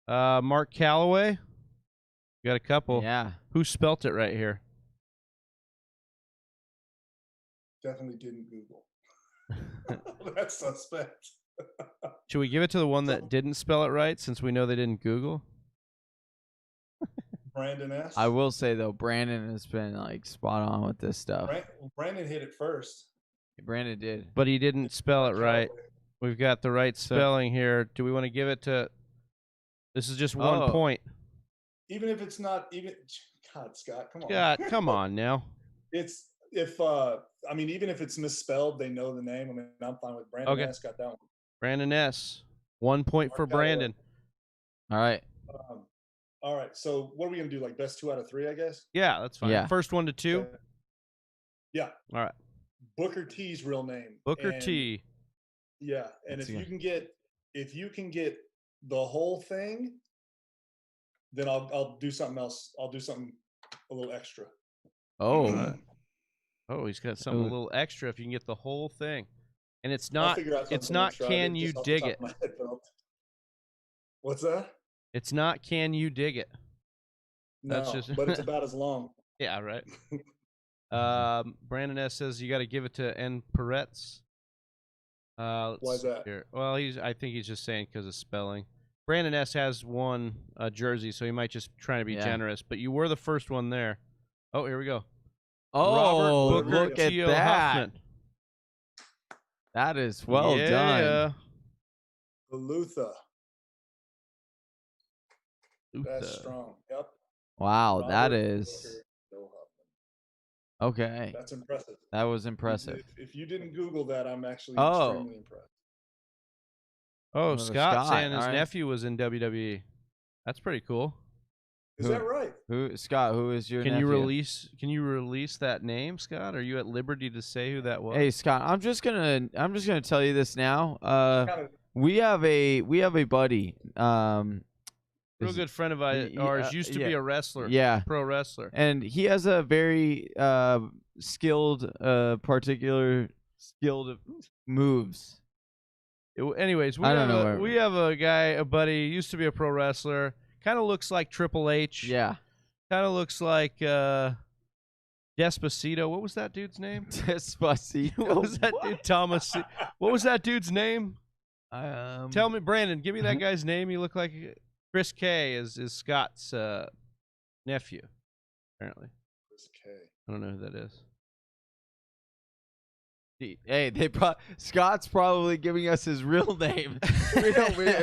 Mark Calloway. You got a couple. Yeah. Who spelt it right here? Definitely didn't Google. That's suspect. Should we give it to the one that didn't spell it right, since we know they didn't Google? Brandon S. I will say though, Brandon has been like spot on with this stuff. Brandon hit it first. Brandon did, but he didn't spell it right. We've got the right spelling here. Do we want to give it to? This is just 1 point. Even if it's not even. God, Scott, come on. God, come on now. It's if I mean, even if it's misspelled, they know the name. I mean, I'm fine with Brandon S. Got that one. Brandon S. 1 point for Brandon. All right. All right. So what are we gonna do? Like best 2 out of 3, I guess. Yeah, that's fine. Yeah. First 1 to 2. Okay. Yeah. All right. Booker T's real name. Booker T. Yeah, and if you can get the whole thing, then I'll do something else. I'll do something a little extra. Oh. Oh, he's got something a little extra if you can get the whole thing. And it's not can you dig it? What's that? It's not can you dig it? No, but it's about as long. Yeah, right. Brandon S says you got to give it to N. Peretz. Why is that? Here. Well, I think he's just saying because of spelling. Brandon S has won a jersey, so he might just trying to be generous. But you were the first one there. Oh, here we go. Oh, Robert Booker look at T.O. that. Huffman. That is well done. Luther. That's strong. Yep. Wow, Robert that is. Booker. Okay. That's impressive. That was impressive. If you didn't Google that, I'm actually extremely impressed. Oh, Scott saying his nephew was in WWE. That's pretty cool. Is that right? Scott, who is your nephew? Can you release that name, Scott? Are you at liberty to say who that was? Hey, Scott, I'm just gonna tell you this now. We have a buddy. Real good friend of ours used to be a wrestler. Yeah. Pro wrestler. And he has a very skilled moves. Anyways, we have a guy, a buddy, used to be a pro wrestler. Kind of looks like Triple H. Yeah. Kind of looks like Despacito. What was that dude's name? Despacito. What was that dude? Thomas. What was that dude's name? Tell me, Brandon. Give me that guy's name. He looked like Chris K. is Scott's nephew, apparently. Chris K. I don't know who that is. Hey, Scott's probably giving us his real name.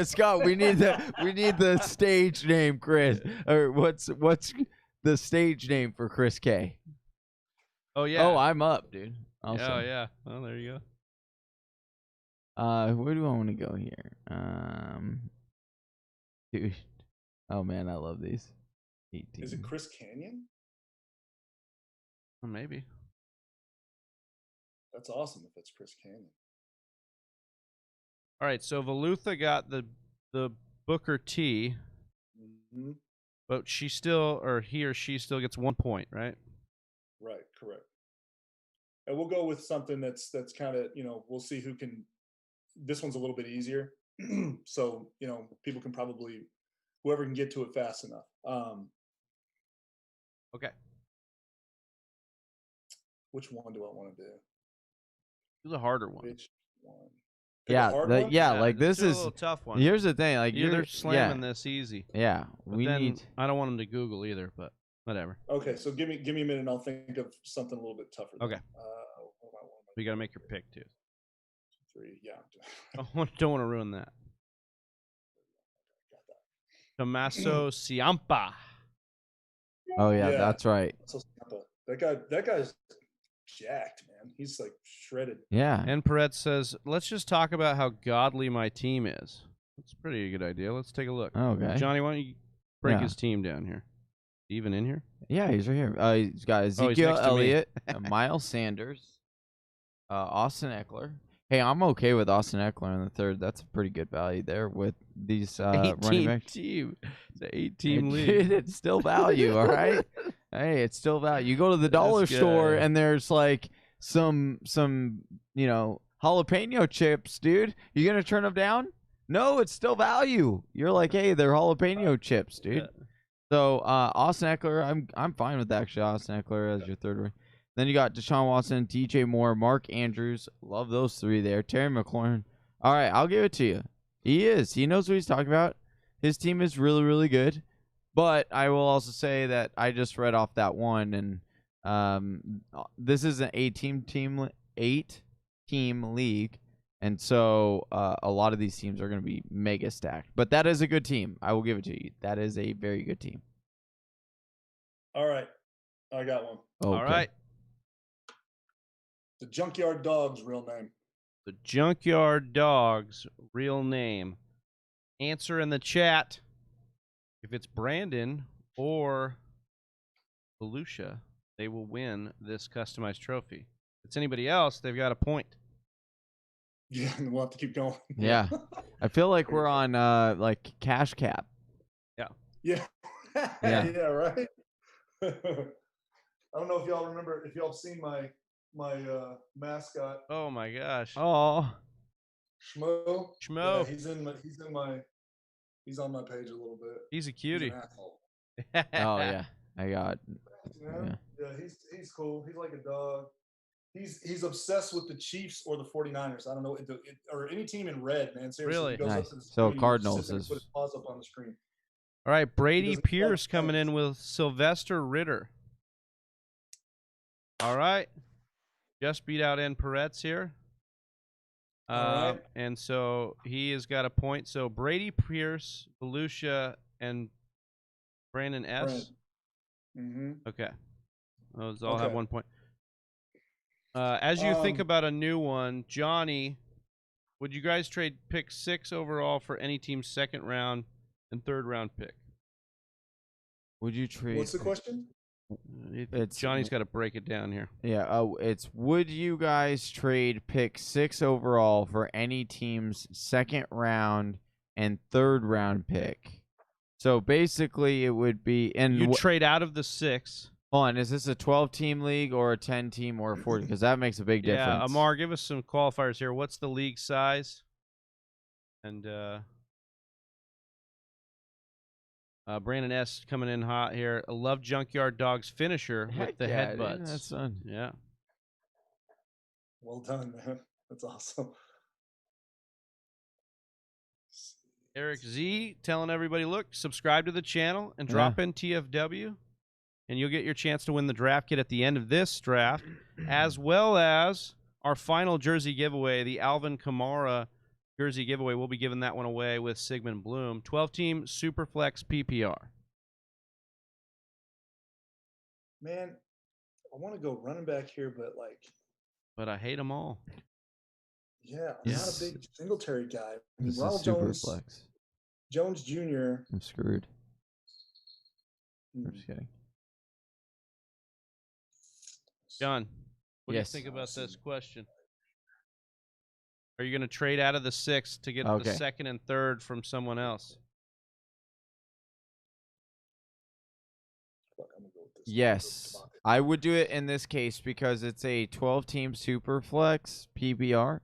Scott, we need the stage name, Chris. Or what's the stage name for Chris K? Oh yeah. Oh, I'm up, dude. Also. Oh yeah. Well, there you go. Where do I want to go here? Dude. Oh man, I love these. 18. Is it Chris Canyon? Well, maybe. That's awesome if it's Chris Canyon. All right, so Velutha got the Booker T, but he or she still gets 1 point, right? Right, correct. And we'll go with something that's kind of, we'll see who can. This one's a little bit easier, so people can probably whoever can get to it fast enough. Okay. Which one do I want to do? Do the harder one. Which one? Like this is a little tough one. Here's the thing, like they're slamming this easy. Yeah, I don't want them to Google either, but whatever. Okay, so give me a minute, and I'll think of something a little bit tougher. Okay. You got to make your pick too. 3, yeah. Don't want to ruin that. Tommaso Ciampa. Oh yeah, that's right. That guy's jacked, man. He's like shredded. Yeah. And Peretz says, let's just talk about how godly my team is. That's a pretty good idea. Let's take a look. Okay. Johnny, why don't you break his team down here? Even in here? Yeah, he's right here. He's got Ezekiel Elliott, Miles Sanders, Austin Eckler. Hey, I'm okay with Austin Eckler in the third. That's a pretty good value there with these running backs. Team. It's an 8-team league. Dude, it's still value, all right? Hey, it's still value. You go to the dollar store and there's like some jalapeno chips, dude. You gonna turn them down? No, it's still value. You're like, hey, they're jalapeno chips, dude. Yeah. So Austin Eckler, I'm fine with actually Austin Eckler as your third one. Then you got Deshaun Watson, DJ Moore, Mark Andrews. Love those three there. Terry McLaurin. All right, I'll give it to you. He knows what he's talking about. His team is really, really good. But I will also say that I just read off that one, and this is an 8-team league, and so a lot of these teams are going to be mega stacked. But that is a good team. I will give it to you. That is a very good team. All right, I got one. Okay. All right. The Junkyard Dog's real name. The Junkyard Dog's real name. Answer in the chat if it's Brandon or Volusia. They will win this customized trophy. If it's anybody else, they've got a point. Yeah, and we'll have to keep going. Yeah. I feel like we're on like cash cap. Yeah. Yeah. Yeah, right. I don't know if y'all remember, if y'all have seen my mascot. Oh my gosh. Oh. Schmo. Schmo. Yeah, he's on my page a little bit. He's a cutie. He's an asshole. Oh yeah. I got. Yeah, he's cool. He's like a dog. He's obsessed with the Chiefs or the 49ers. I don't know, or any team in red, man. Seriously, Really? he goes Nice. up to the So screen, Cardinals sits there and is- put his paws up on the screen. All right, Brady doesn't Pierce like coming in fans. with Sylvester Ritter. All right. Just beat out N. Peretz here. All right. And so he has got a point. So Brady Pierce, Volusia, and Brandon S. Mm-hmm. Okay. Those all have Okay. 1 point. As you think about a new one, Johnny, would you guys trade pick 6 overall for any team's second round and third round pick? Would you trade? What's the question? It's Johnny's got to break it down here. Yeah. Oh, it's would you guys trade pick 6 overall for any team's second round and third round pick? So basically, it would be You trade out of the 6. Hold on, is this a 12-team league or a 10-team or a 40? Because that makes a big difference. Yeah, Amar, give us some qualifiers here. What's the league size? And Brandon S. coming in hot here. I love Junkyard Dog's finisher with the headbutts. That's fun. Yeah. Well done, man. That's awesome. Eric Z telling everybody, look, subscribe to the channel and drop in TFW, and you'll get your chance to win the draft kit at the end of this draft, as well as our final jersey giveaway, the Alvin Kamara jersey giveaway. We'll be giving that one away with Sigmund Bloom. 12-team Superflex PPR. Man, I want to go running back here, But I hate them all. yeah, I'm not a big Singletary guy. I mean, This is Ronald super Jones, flex. Jones Jr. I'm screwed. Hmm. I'm just kidding. John, what Yes. do you think about this question? Are you going to trade out of the 6 to get the second and third from someone else? Fuck, I'm gonna go with this. Yes, I would do it in this case because it's a 12-team super flex PPR.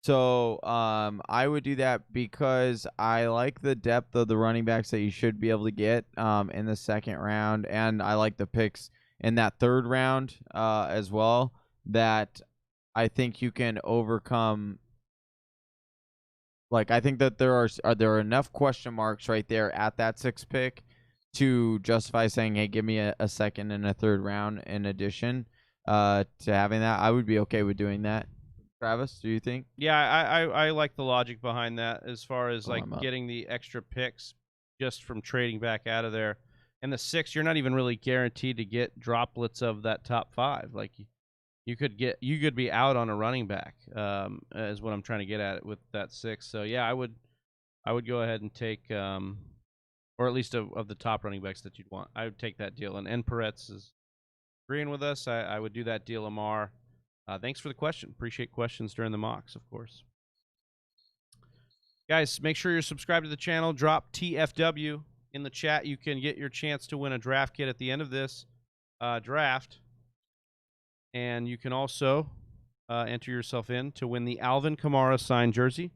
So I would do that because I like the depth of the running backs that you should be able to get in the second round, and I like the picks in that third round as well, that I think you can overcome. Like, I think that there are enough question marks right there at that 6th pick to justify saying, hey, give me a second and a third round in addition to having that. I would be okay with doing that. Travis, do you think? Yeah, I like the logic behind that as far as I'm up. getting the extra picks just from trading back out of there. And the 6, you're not even really guaranteed to get droplets of that top 5. Like you could be out on a running back, is what I'm trying to get at with that 6. So yeah, I would go ahead and take or at least of the top running backs that you'd want. I would take that deal. And N. Peretz is agreeing with us. I would do that deal, Amar. Thanks for the question. Appreciate questions during the mocks, of course. Guys, make sure you're subscribed to the channel. Drop TFW in the chat. You can get your chance to win a draft kit at the end of this draft. And you can also enter yourself in to win the Alvin Kamara signed jersey.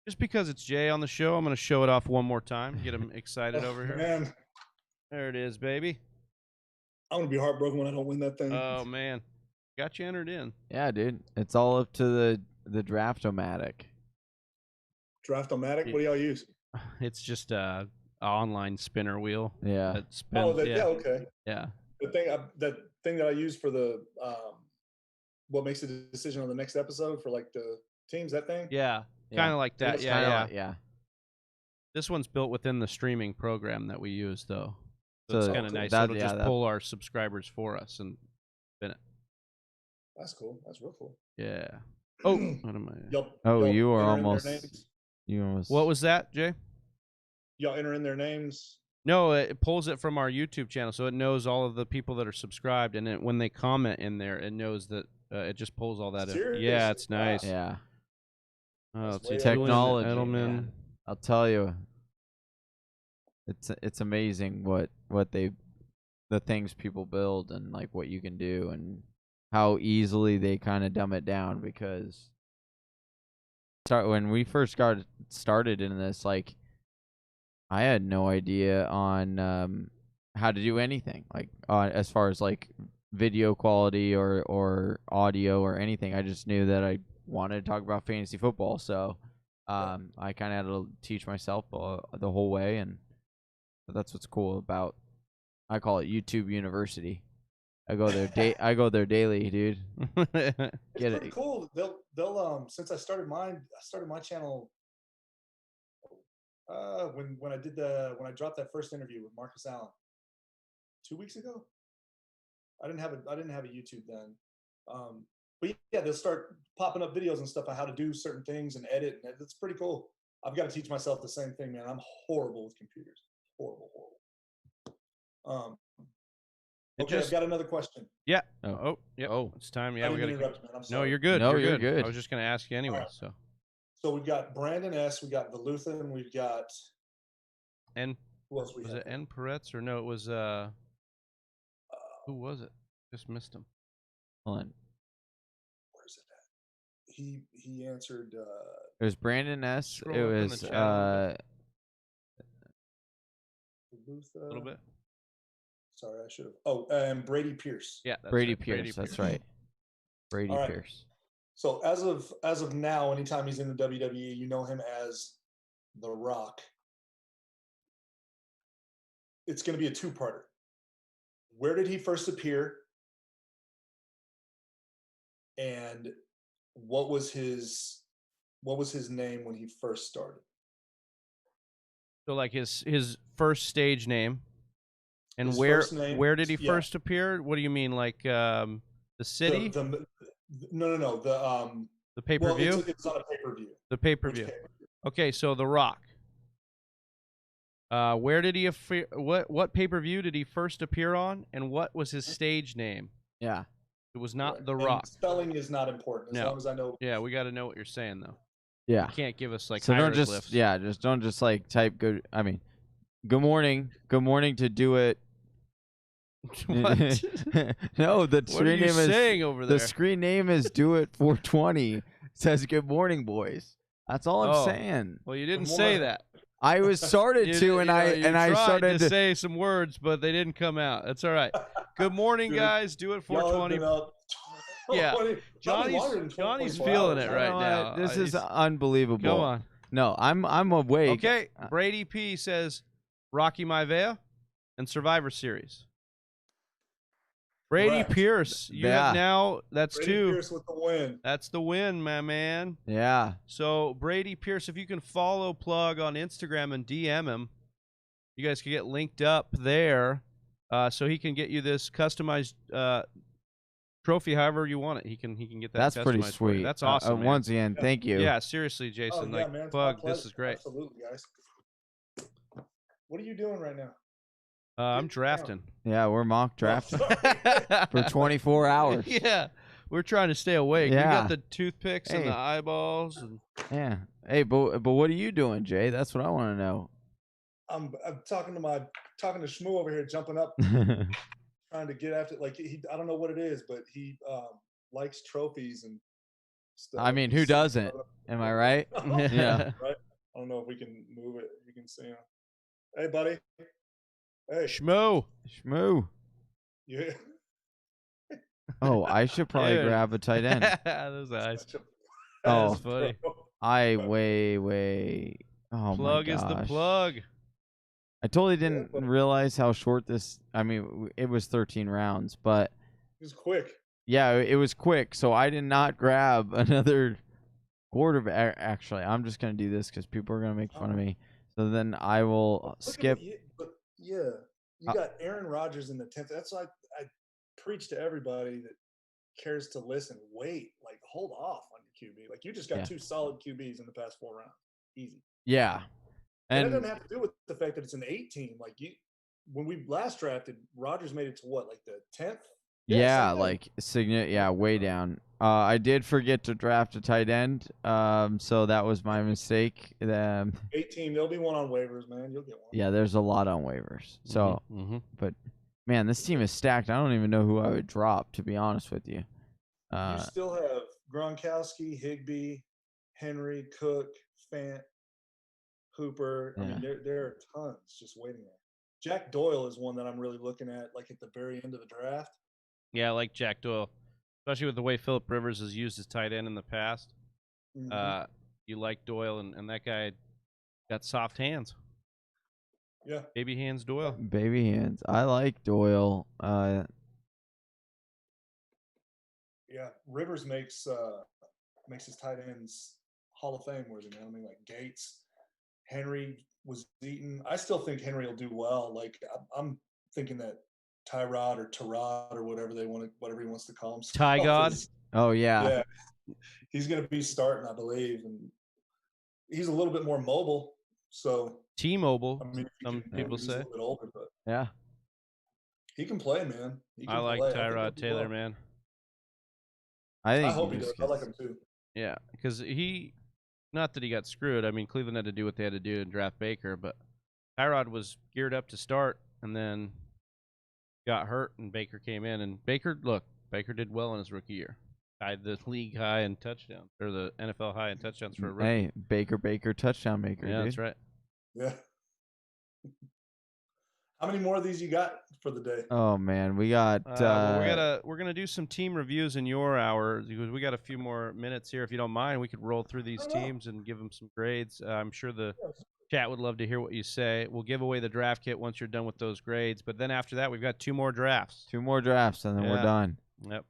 Just because it's Jay on the show, I'm going to show it off one more time. Get him excited over here. Man, There it is, baby. I'm gonna be heartbroken when I don't win that thing. Oh, man. Got you entered in. Yeah, dude. It's all up to the Draft-O-Matic. Draft-O-Matic? What do y'all use? It's just a online spinner wheel. Yeah. That spins. Yeah, okay. Yeah. The thing that I use for the what makes the decision on the next episode for like the teams, that thing. Yeah. Yeah. Kind of like that. It's Yeah, Kinda yeah. like- yeah. This one's built within the streaming program that we use, though. So So it's kind of nice. that- It'll yeah, just that- pull our subscribers for us and spin it. That's cool. That's real cool. Yeah. Oh, what am I? You are enter in their almost. names? You almost. What was that, Jay? Y'all enter in their names. No, it pulls it from our YouTube channel, so it knows all of the people that are subscribed, and when they comment in there, it knows that it just pulls all that in. Seriously? Yeah, it's nice. Yeah. Oh, That's it's way Technology, Edelman. man. I'll tell you. It's amazing what the things people build and like what you can do and how easily they kind of dumb it down, because when we first got started in this, like, I had no idea on how to do anything, like as far as like video quality or audio or anything. I just knew that I wanted to talk about fantasy football, so I kind of had to teach myself the whole way, and that's what's cool about. I call it YouTube University. I go there I go there daily, dude. It's pretty cool. They'll since I started my channel when I dropped that first interview with Marcus Allen 2 weeks ago. I didn't have a YouTube then. But yeah, they'll start popping up videos and stuff on how to do certain things and edit, and it's pretty cool. I've got to teach myself the same thing, man. I'm horrible with computers. Horrible. Okay, I've got another question. Yeah. It's time. Yeah, I we got to interrupt, man. I'm sorry. No, you're good. No, you're good. I was just gonna ask you anyway. Right. So we've got Brandon S. We got Veluthan. We've got who else was it? N. Peretz or no? It was who was it? Just missed him. Hold on. Where's it at? He answered. It was Brandon S. Scroll It up in was the chat a Velutha. little bit. Sorry, I should have. Oh, and Brady Pierce. Yeah, that's Brady right. Pierce. That's right. Brady All right. Pierce. So as of now, anytime he's in the WWE, you know him as The Rock. It's going to be a two-parter. Where did he first appear? And what was his name when he first started? So like his first stage name, and His where first name, where did he yeah. first appear? What do you mean, like the city? No. The pay-per-view. Well, it's not a pay-per-view. The pay-per-view. Okay, so The Rock. Where did he appear? What pay-per-view did he first appear on, and what was his stage name? Yeah. It was not Right. The And Rock. spelling is not important as long as I know. Yeah, we got to know what you're saying though. Yeah. You can't give us like So don't hieroglyphs. don't just like type good. I mean, good morning to do it. What? No, the What are screen you name saying is over there? the screen name is Do It 420. It says good morning, boys. That's all I'm Oh. saying. Well, you didn't Good say morning. that. I was started to, and I tried started to say some words, but they didn't come out. That's all right. Good morning, Dude, guys. Do it Y'all have 420. been up Yeah. 20 probably longer than Johnny's 24 feeling hours. it right You know now. what? This is He's- unbelievable. Go on. No, I'm awake. Okay. Brady P says Rocky Maivia and Survivor Series. Brady Correct. Pierce. You have now. That's Brady two. Pierce with the win. That's the win, my man. Yeah. So Brady Pierce, if you can follow Plug on Instagram and DM him, you guys can get linked up there, so he can get you this customized trophy, however you want it. He can get that. That's pretty customized for you. sweet. That's awesome. man. Once again, thank you. Yeah, seriously, Jason. Oh, yeah, like man, it's Plug, my this is pleasure. great. Absolutely, guys. What are you doing right now? I'm drafting. Yeah, we're mock drafting Oh, for 24 hours. Yeah, we're trying to stay awake. Yeah. We got the toothpicks and Hey. the eyeballs. And Yeah. Hey, but what are you doing, Jay? That's what I want to know. I'm talking to Shmoo over here, jumping up, trying to get after. Like I don't know what it is, but he likes trophies and stuff. I mean, who doesn't? Am I right? Yeah. Right. I don't know if we can move it. You can see him. Hey, buddy. Hey. Schmo. Shmoo. Yeah. Oh, I should probably Dude. grab a tight end. Those eyes. Oh. That's funny. I way. Oh Plug my is the gosh. plug. I totally didn't but- realize how short this. I mean, it was 13 rounds, but It was quick. yeah, it was quick. So I did not grab another quarterback. Actually, I'm just gonna do this because people are gonna make fun of me. So then I will Look at skip. you got Aaron Rodgers in the 10th. That's why I preach to everybody that cares to listen, wait, like hold off on your QB. Like you just got 2 solid QBs in the past 4 rounds. Easy. Yeah. And it doesn't have to do with the fact that it's an 8 team. Like when we last drafted, Rodgers made it to what, like the 10th? Yeah, like way down. I did forget to draft a tight end, so that was my mistake. 18, there'll be one on waivers, man. You'll get one. Yeah, there's a lot on waivers. So, but man, this team is stacked. I don't even know who I would drop, to be honest with you. You still have Gronkowski, Higbee, Henry, Cook, Fant, Hooper. I mean, there are tons just waiting there. Jack Doyle is one that I'm really looking at, like at the very end of the draft. Yeah, I like Jack Doyle, especially with the way Phillip Rivers has used his tight end in the past. You like Doyle, and that guy got soft hands. Yeah, baby hands Doyle. Baby hands. I like Doyle. Yeah, Rivers makes his tight ends Hall of Fame worthy, man. I mean, like Gates, Henry was eaten. I still think Henry will do well. Like I'm thinking that Tyrod or Tyrod or whatever he wants to call him. Ty God. Oh yeah. He's going to be starting, I believe, and he's a little bit more mobile. So T-Mobile, I mean, some people say. He's a little bit older, but yeah, he can play, man. I like Tyrod Taylor, man. I hope he does. I like him too. Yeah, because not that he got screwed. I mean, Cleveland had to do what they had to do and draft Baker, but Tyrod was geared up to start and then got hurt, and Baker came in. And Baker did well in his rookie year. Tied the league high in touchdowns, or the NFL high in touchdowns for a rookie. Hey, Baker, touchdown maker. Yeah, dude. That's right. Yeah. How many more of these you got for the day? Oh man, we got. We're gonna do some team reviews in your hour because we got a few more minutes here. If you don't mind, we could roll through these teams and give them some grades. I'm sure the chat would love to hear what you say. We'll give away the draft kit once you're done with those grades. But then after that, we've got 2 more drafts. 2 more drafts, and then we're done. Yep.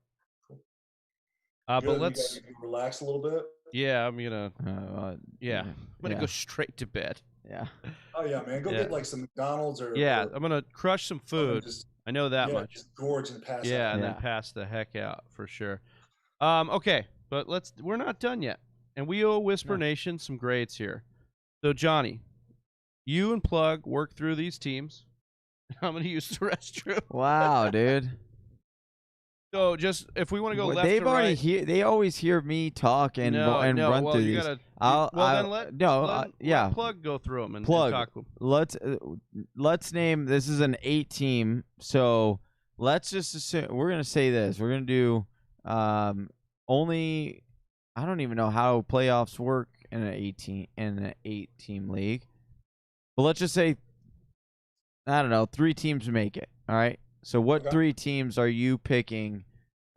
But let's relax a little bit. Yeah, I'm gonna. I'm gonna go straight to bed. Yeah. Oh yeah, man. Go get like some McDonald's or. I'm gonna crush some food. I know that much. Just gorge and pass. Yeah, and then pass the heck out for sure. Okay, but we're not done yet, and we owe Whisper Nation some grades here. So Johnny, you and Plug work through these teams. I'm gonna use the restroom. Wow, dude. So just if we want to go left to right, they always hear me talk and run through these. Let Plug go through them and talk. Let's name, this is an 8 team, so let's just assume we're gonna say this. We're gonna do only. I don't even know how playoffs work in an 8 team league, but let's just say, I don't know, 3 teams make it. All right. So what 3 teams are you picking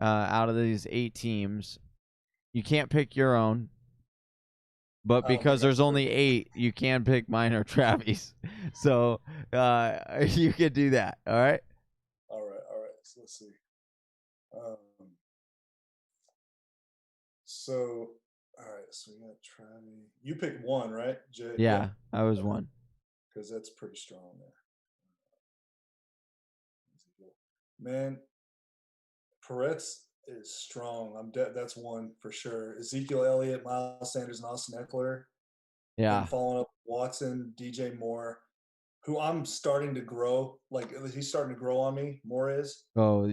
out of these 8 teams? You can't pick your own, but because there's only 8, you can pick mine or Travis. So you could do that. All right. All right. So let's see. So all right. So we got Travis. You picked 1, right, Jay? Yeah, I was 1. Because that's pretty strong there. Man, Peretz is strong. That's 1 for sure. Ezekiel Elliott, Miles Sanders, and Austin Eckler. Yeah. And following up Watson, DJ Moore, who I'm starting to grow. Like he's starting to grow on me. Moore is. Oh.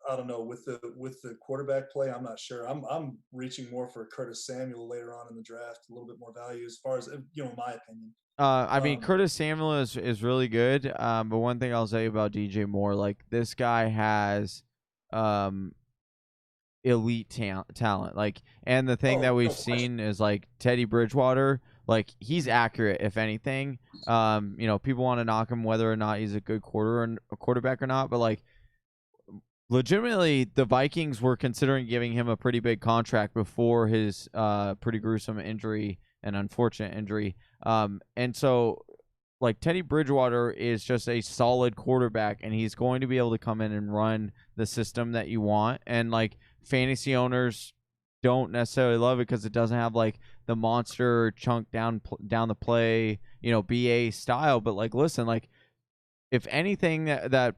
I don't know, with the quarterback play, I'm not sure. I'm reaching more for Curtis Samuel later on in the draft, a little bit more value as far as in my opinion. I mean, Curtis Samuel is really good. But one thing I'll say about DJ Moore, like this guy has elite talent. Like, and the thing that we've seen is like Teddy Bridgewater, like he's accurate if anything. People want to knock him whether or not he's a good quarterback or not, but like legitimately the Vikings were considering giving him a pretty big contract before his pretty gruesome injury and unfortunate injury. And so like Teddy Bridgewater is just a solid quarterback, and he's going to be able to come in and run the system that you want. And like fantasy owners don't necessarily love it because it doesn't have like the monster chunk down the play, BA style. But like, listen, like if anything that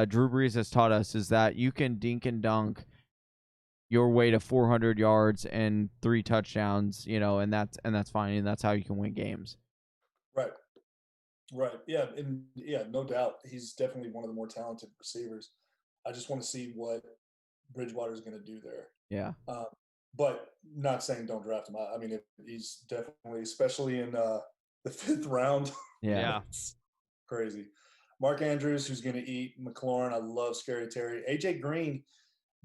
Drew Brees has taught us is that you can dink and dunk your way to 400 yards and 3 touchdowns, and that's fine, and that's how you can win games. Right. Right. Yeah. And yeah, no doubt. He's definitely one of the more talented receivers. I just want to see what Bridgewater is going to do there. Yeah. But not saying don't draft him. I mean, he's definitely, especially in the 5th round. Yeah. It's crazy. Mark Andrews, who's going to eat McLaurin. I love Scary Terry. AJ Green,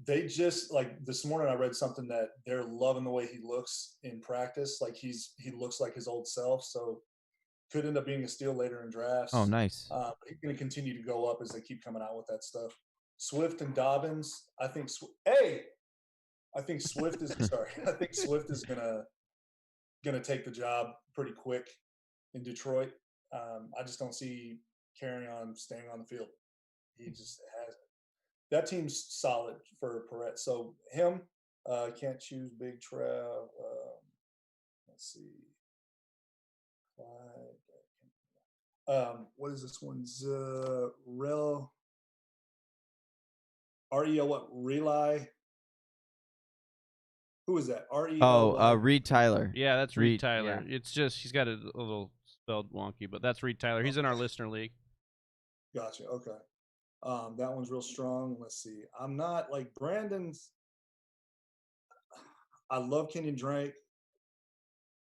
they just, like, this morning I read something that they're loving the way he looks in practice. Like, he looks like his old self. So could end up being a steal later in drafts. Oh, nice. He's going to continue to go up as they keep coming out with that stuff. Swift and Dobbins, I think Swift is sorry. I think Swift is gonna take the job pretty quick in Detroit. I just don't see carrying on staying on the field. He just has that team's solid for Perret. So him, can't choose Big Trev. Let's see. What is this one's Rel REL what Rely? Who is that? Reed Tyler. Yeah, that's Reed Tyler. Yeah. It's just he's got a little spelled wonky, but that's Reed Tyler. He's in our listener league. Gotcha. Okay. That one's real strong. Let's see. I'm not like Brandon's. I love Kenyon Drake.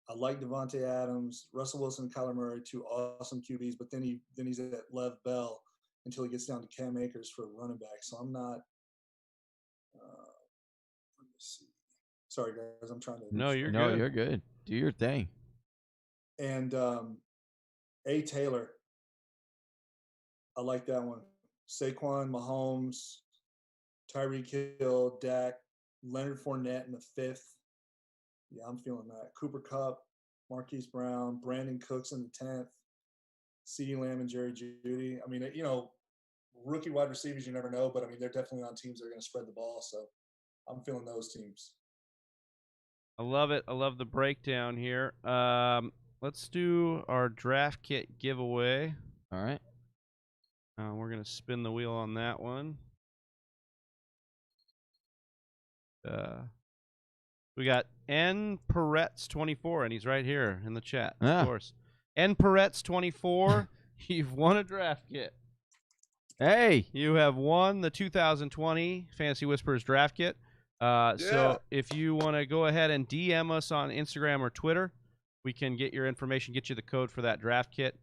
I like Devontae Adams, Russell Wilson, and Kyler Murray, 2 awesome QBs. But then he's at Lev Bell until he gets down to Cam Akers for running back. So I'm not. Let me see. Sorry, guys. I'm trying to. No, you're good. No, you're good. Do your thing. And A. Taylor. I like that one. Saquon, Mahomes, Tyreek Hill, Dak, Leonard Fournette in the 5th. Yeah, I'm feeling that. Cooper Kupp, Marquise Brown, Brandon Cooks in the 10th, CeeDee Lamb and Jerry Jeudy. I mean, rookie wide receivers, you never know, but I mean, they're definitely on teams that are going to spread the ball. So I'm feeling those teams. I love it. I love the breakdown here. Let's do our draft kit giveaway. All right. We're going to spin the wheel on that one. We got N Peretz 24, and he's right here in the chat, of course. N Peretz 24, you've won a draft kit. Hey, you have won the 2020 Fantasy Whispers draft kit. So if you want to go ahead and DM us on Instagram or Twitter, we can get your information, get you the code for that draft kit.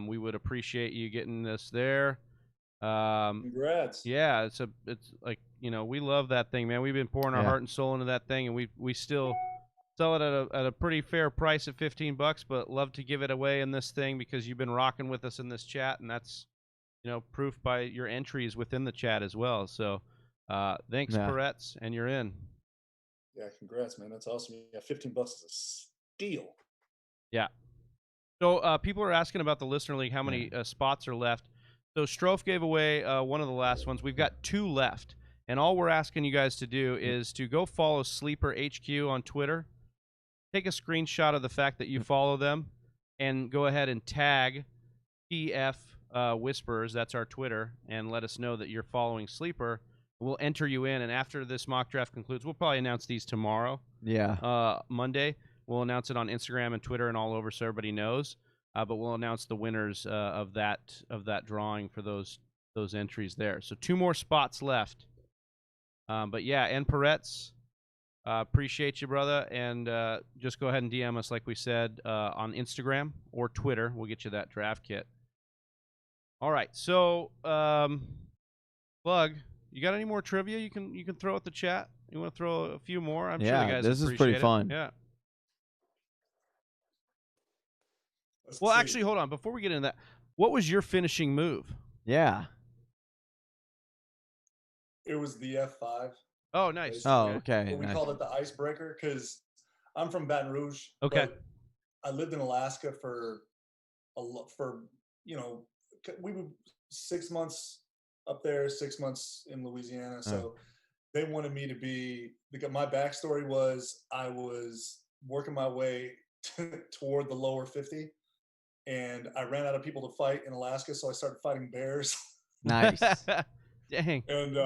We would appreciate you getting this there. Congrats. Yeah, it's like, we love that thing, man. We've been pouring our heart and soul into that thing, and we still sell it at a pretty fair price at $15, but love to give it away in this thing because you've been rocking with us in this chat, and that's proof by your entries within the chat as well. So thanks, Peretz, and you're in. Yeah, congrats, man. That's awesome. Yeah, $15 is a steal. Yeah. So people are asking about the listener league, how many spots are left. So Strofe gave away one of the last ones. We've got 2 left. And all we're asking you guys to do is to go follow Sleeper HQ on Twitter. Take a screenshot of the fact that you follow them and go ahead and tag PF Whispers, that's our Twitter, and let us know that you're following Sleeper. We'll enter you in, and after this mock draft concludes, we'll probably announce these tomorrow. Yeah. Monday. We'll announce it on Instagram and Twitter and all over so everybody knows. But we'll announce the winners of that drawing for those entries there. So 2 more spots left. But yeah, and Peretz, appreciate you, brother. And just go ahead and DM us, like we said, on Instagram or Twitter. We'll get you that draft kit. All right. So, Plug, you got any more trivia you can throw at the chat? You want to throw a few more? I'm sure the guys this is pretty it. fun. Yeah. Well, actually, hold on. Before we get into that, what was your finishing move? Yeah. It was the F5. Oh, nice. Oh, okay. But we called it the icebreaker because I'm from Baton Rouge. Okay. But I lived in Alaska for we were 6 months up there, 6 months in Louisiana. So they wanted me to be, because my backstory was I was working my way toward the lower 50. And I ran out of people to fight in Alaska, so I started fighting bears. Nice. Dang. And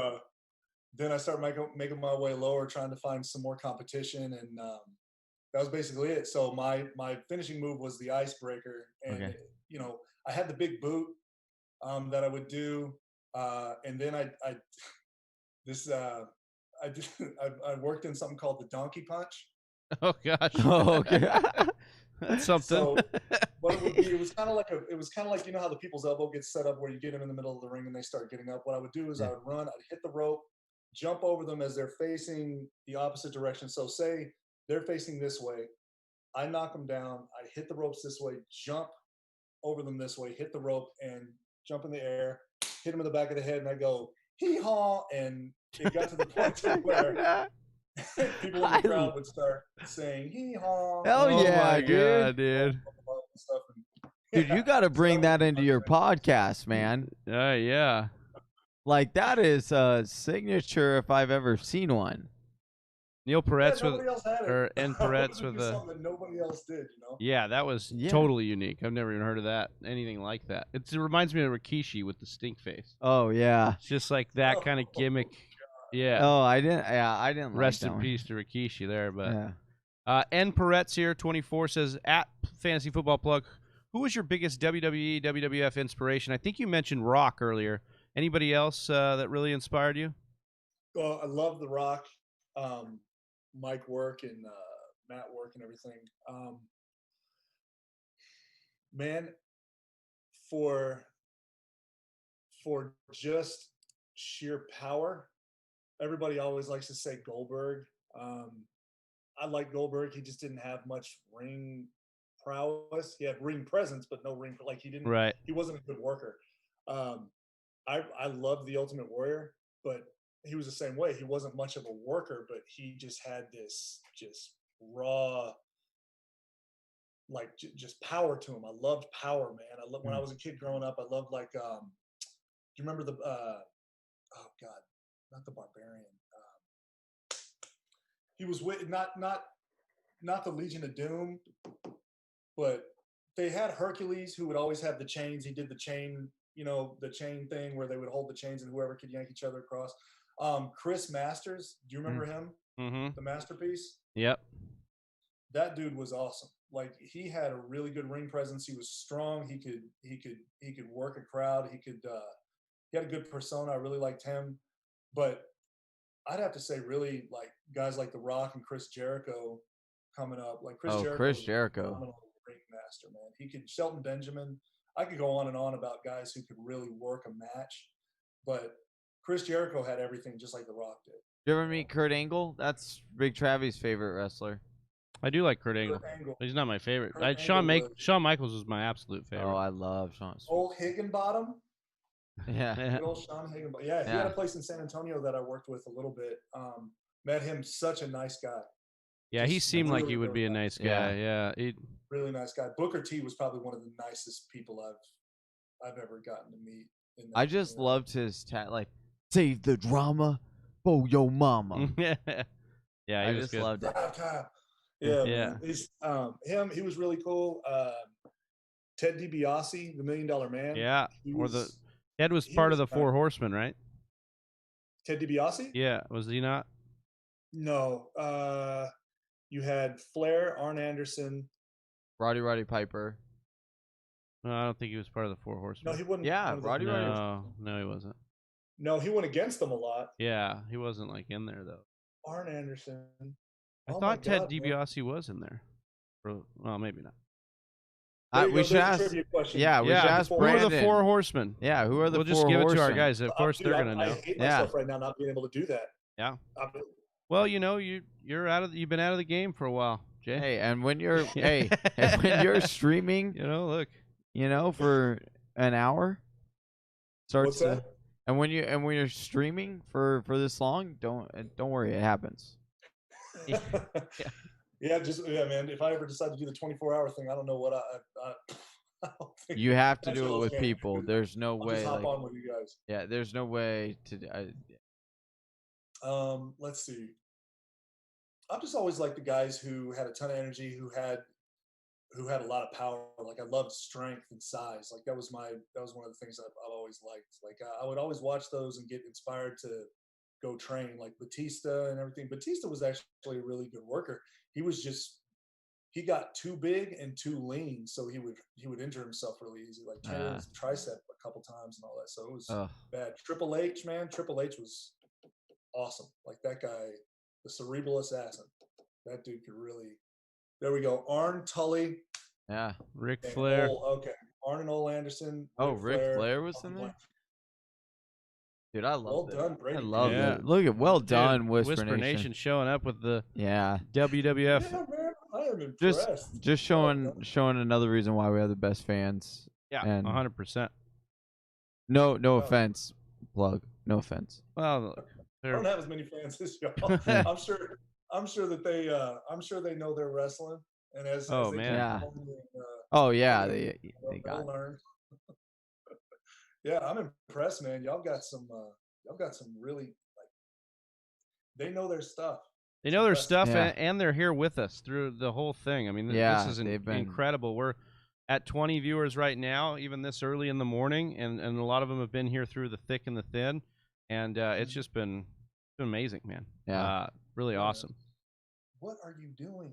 then I started making my way lower, trying to find some more competition, and that was basically it. So my finishing move was the icebreaker, and Okay. you know, I had the big boot that I would do, and then I this I did I worked in something called the donkey punch. Oh gosh. Oh, okay. That's something. So what it would be, it was kind of like you know how the people's elbow gets set up where you get them in the middle of the ring and they start getting up. What I would do is I would run, I'd hit the rope, jump over them as they're facing the opposite direction. So say they're facing this way, I knock them down, I hit the ropes this way, jump over them this way, hit the rope and jump in the air, hit them in the back of the head, and I go hee haw, and it got to the point to where people in the crowd would start saying hee haw. Hell Oh yeah, my dude. God, dude. Dude, you got to bring that into your podcast, man. Yeah. Like, that is a signature if I've ever seen one. Neil Peretz nobody else had it. or and Peretz with something that nobody else did, you know. Yeah, that was totally unique. I've never even heard of that. Anything like that. It reminds me of Rikishi with the stink face. Oh, yeah. It's just like that kind of gimmick. Yeah. Oh, I didn't Rest like in that peace to Rikishi there, but Yeah. N Peretz here, 24 says at Fantasy Football Plug, who was your biggest WWE, WWF inspiration? I think you mentioned Rock earlier. Anybody else that really inspired you? Well, I love The Rock, Mike work and Matt work and everything. Man, for just sheer power, everybody always likes to say Goldberg. I like Goldberg. He just didn't have much ring prowess. He had ring presence, but no ring. Like he didn't. Right. He wasn't a good worker. I loved the Ultimate Warrior, but he was the same way. He wasn't much of a worker, but he just had this just raw, like just power to him. I loved power, man. I when I was a kid growing up, I loved like. Do you remember the? Oh God, not the Barbarian. He was with not the Legion of Doom, but they had Hercules who would always have the chains. He did the chain, you know, the chain thing where they would hold the chains and whoever could yank each other across. Chris Masters, do you remember him? Mm-hmm. The Masterpiece? Yep. That dude was awesome. Like he had a really good ring presence. He was strong. He could work a crowd. He had a good persona. I really liked him. But I'd have to say really like guys like The Rock and Chris Jericho coming up. Like Chris Jericho. Chris Jericho. Ring master, man. He could Shelton Benjamin. I could go on and on about guys who could really work a match, but Chris Jericho had everything just like The Rock did. You ever meet Kurt Angle? That's Big Travi's favorite wrestler. I do like Kurt Angle. He's not my favorite. Shawn Michaels was my absolute favorite. Oh, I love Shawn. Old Higginbottom. Yeah. Good old Sean Higginbottom. Yeah, he had a place in San Antonio that I worked with a little bit. Met him, such a nice guy. Yeah, he seemed like he would be a nice guy. Yeah, really nice guy. Booker T was probably one of the nicest people I've ever gotten to meet. I just loved his like save the drama for your mama. Yeah, I just loved it. Yeah. He's him. He was really cool. Ted DiBiase, the $1 Million Man. Yeah, Ted was part of the Four Horsemen, right? Ted DiBiase? Yeah, was he not? No. You had Flair, Arn Anderson, Roddy Piper. No, I don't think he was part of the Four Horsemen. No, he wouldn't. Yeah, Roddy. No, he wasn't. No, he went against them a lot. Yeah, he wasn't like in there though. Arn Anderson. I thought Ted DiBiase was in there. Well, maybe not. We should ask. Yeah, we should ask Brandon. Who are the Four Horsemen? Yeah, who are the We'll Four just give Horsemen? it to our guys. Of course, they're gonna know. I hate myself right now not being able to do that. Yeah. Well, you know, you've been out of the game for a while, Jay. Hey, and when you're and when you're streaming, look, for an hour, What's that? And when you're streaming for this long, don't worry, it happens. Yeah, man. If I ever decide to do the 24-hour thing, I don't know what I don't think you have to do it with people. There's no way. Just hop on with you guys. Yeah, there's no way to. Let's see. I'm just always like the guys who had a ton of energy, who had a lot of power. Like I loved strength and size. Like that was one of the things I've always liked. Like I would always watch those and get inspired to go train, like Batista and everything. Batista was actually a really good worker. He got too big and too lean, so he would injure himself really easy, like tearing his tricep a couple times and all that. So it was bad. Triple H, man, Triple H was awesome. Like that guy, the cerebral assassin. That dude could really. There we go. Arn Tully. Yeah. Ric Flair. Okay. Arn and Ole Anderson. Oh, Ric Flair was in there? Dude, I love well done, Brady. I love it. Look at well done, Whisper Nation showing up with the WWF. Yeah, man, I am impressed. Just showing another reason why we have the best fans. Yeah, and 100%. No offense, plug. No offense. Well, I don't have as many fans as y'all. I'm sure that they know they're wrestling, and as they man, they got learn. Yeah, I'm impressed, man. Y'all got some really they know their stuff. They know their stuff, and they're here with us through the whole thing. I mean, this is incredible. We're at 20 viewers right now, even this early in the morning, and a lot of them have been here through the thick and the thin, and it's just been amazing, man. Yeah, really awesome. What are you doing?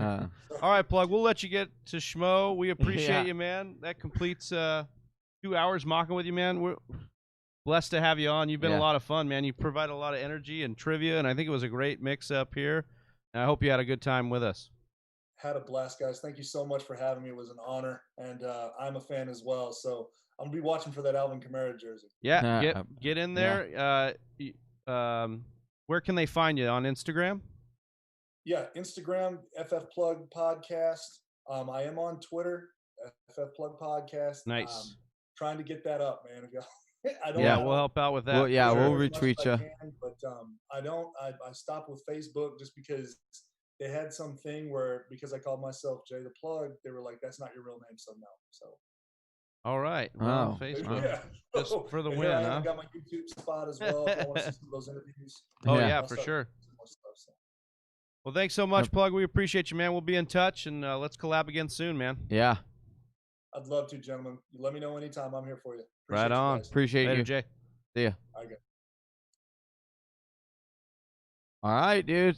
All right, Plug. We'll let you get to Schmo. We appreciate you, man. That completes 2 hours mocking with you, man. We're blessed to have you on. You've been a lot of fun, man. You provide a lot of energy and trivia, and I think it was a great mix up here. And I hope you had a good time with us. Had a blast, guys. Thank you so much for having me. It was an honor, and I'm a fan as well. So I'm gonna be watching for that Alvin Kamara jersey. Yeah, get in there. Where can they find you on Instagram? Yeah, Instagram FF Plug Podcast. I am on Twitter, FF Plug Podcast. Nice. Trying to get that up, man. We'll help out with that. Well, we'll retweet you. But I stopped with Facebook just because they had something where, because I called myself Jay the Plug, they were like, "That's not your real name, so no." So. All right. Well, Facebook. Just for the win, I got my YouTube spot as well. If I want to see some of those interviews. For sure. Well, thanks so much, Plug. We appreciate you, man. We'll be in touch, and let's collab again soon, man. Yeah. I'd love to, gentlemen. You let me know anytime. I'm here for you. Right on. Appreciate you, Jay. See ya. Okay. All right, dude.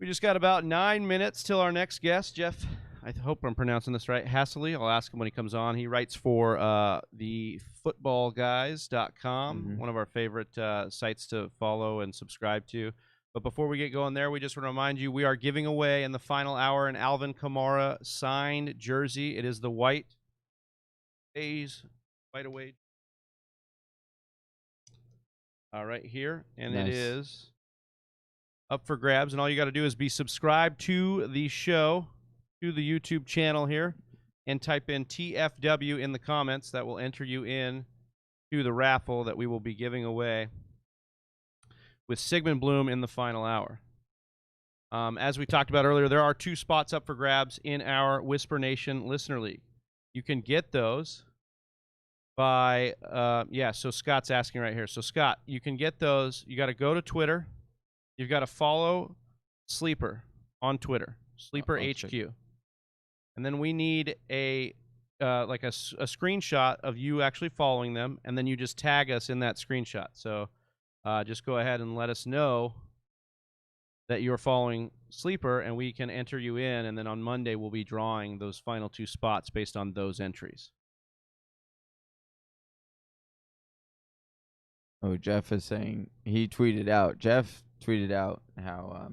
We just got about 9 minutes till our next guest, Jeff. I hope I'm pronouncing this right. Hassley. I'll ask him when he comes on. He writes for the footballguys.com, one of our favorite sites to follow and subscribe to. But before we get going there, we just want to remind you we are giving away in the final hour an Alvin Kamara signed jersey. It is the white away. Right here, and nice. It is up for grabs. And all you got to do is be subscribed to the show, to the YouTube channel here, and type in TFW in the comments. That will enter you in to the raffle that we will be giving away with Sigmund Bloom in the final hour. As we talked about earlier, there are 2 spots up for grabs in our Whisper Nation Listener League. You can get those by, so Scott's asking right here. So, Scott, you can get those. You got to go to Twitter. You've got to follow Sleeper on Twitter, Sleeper HQ. And then we need a screenshot of you actually following them, and then you just tag us in that screenshot. So, just go ahead and let us know that you're following Sleeper, and we can enter you in, and then on Monday we'll be drawing those final 2 spots based on those entries. Oh, Jeff is saying he tweeted out. Jeff tweeted out how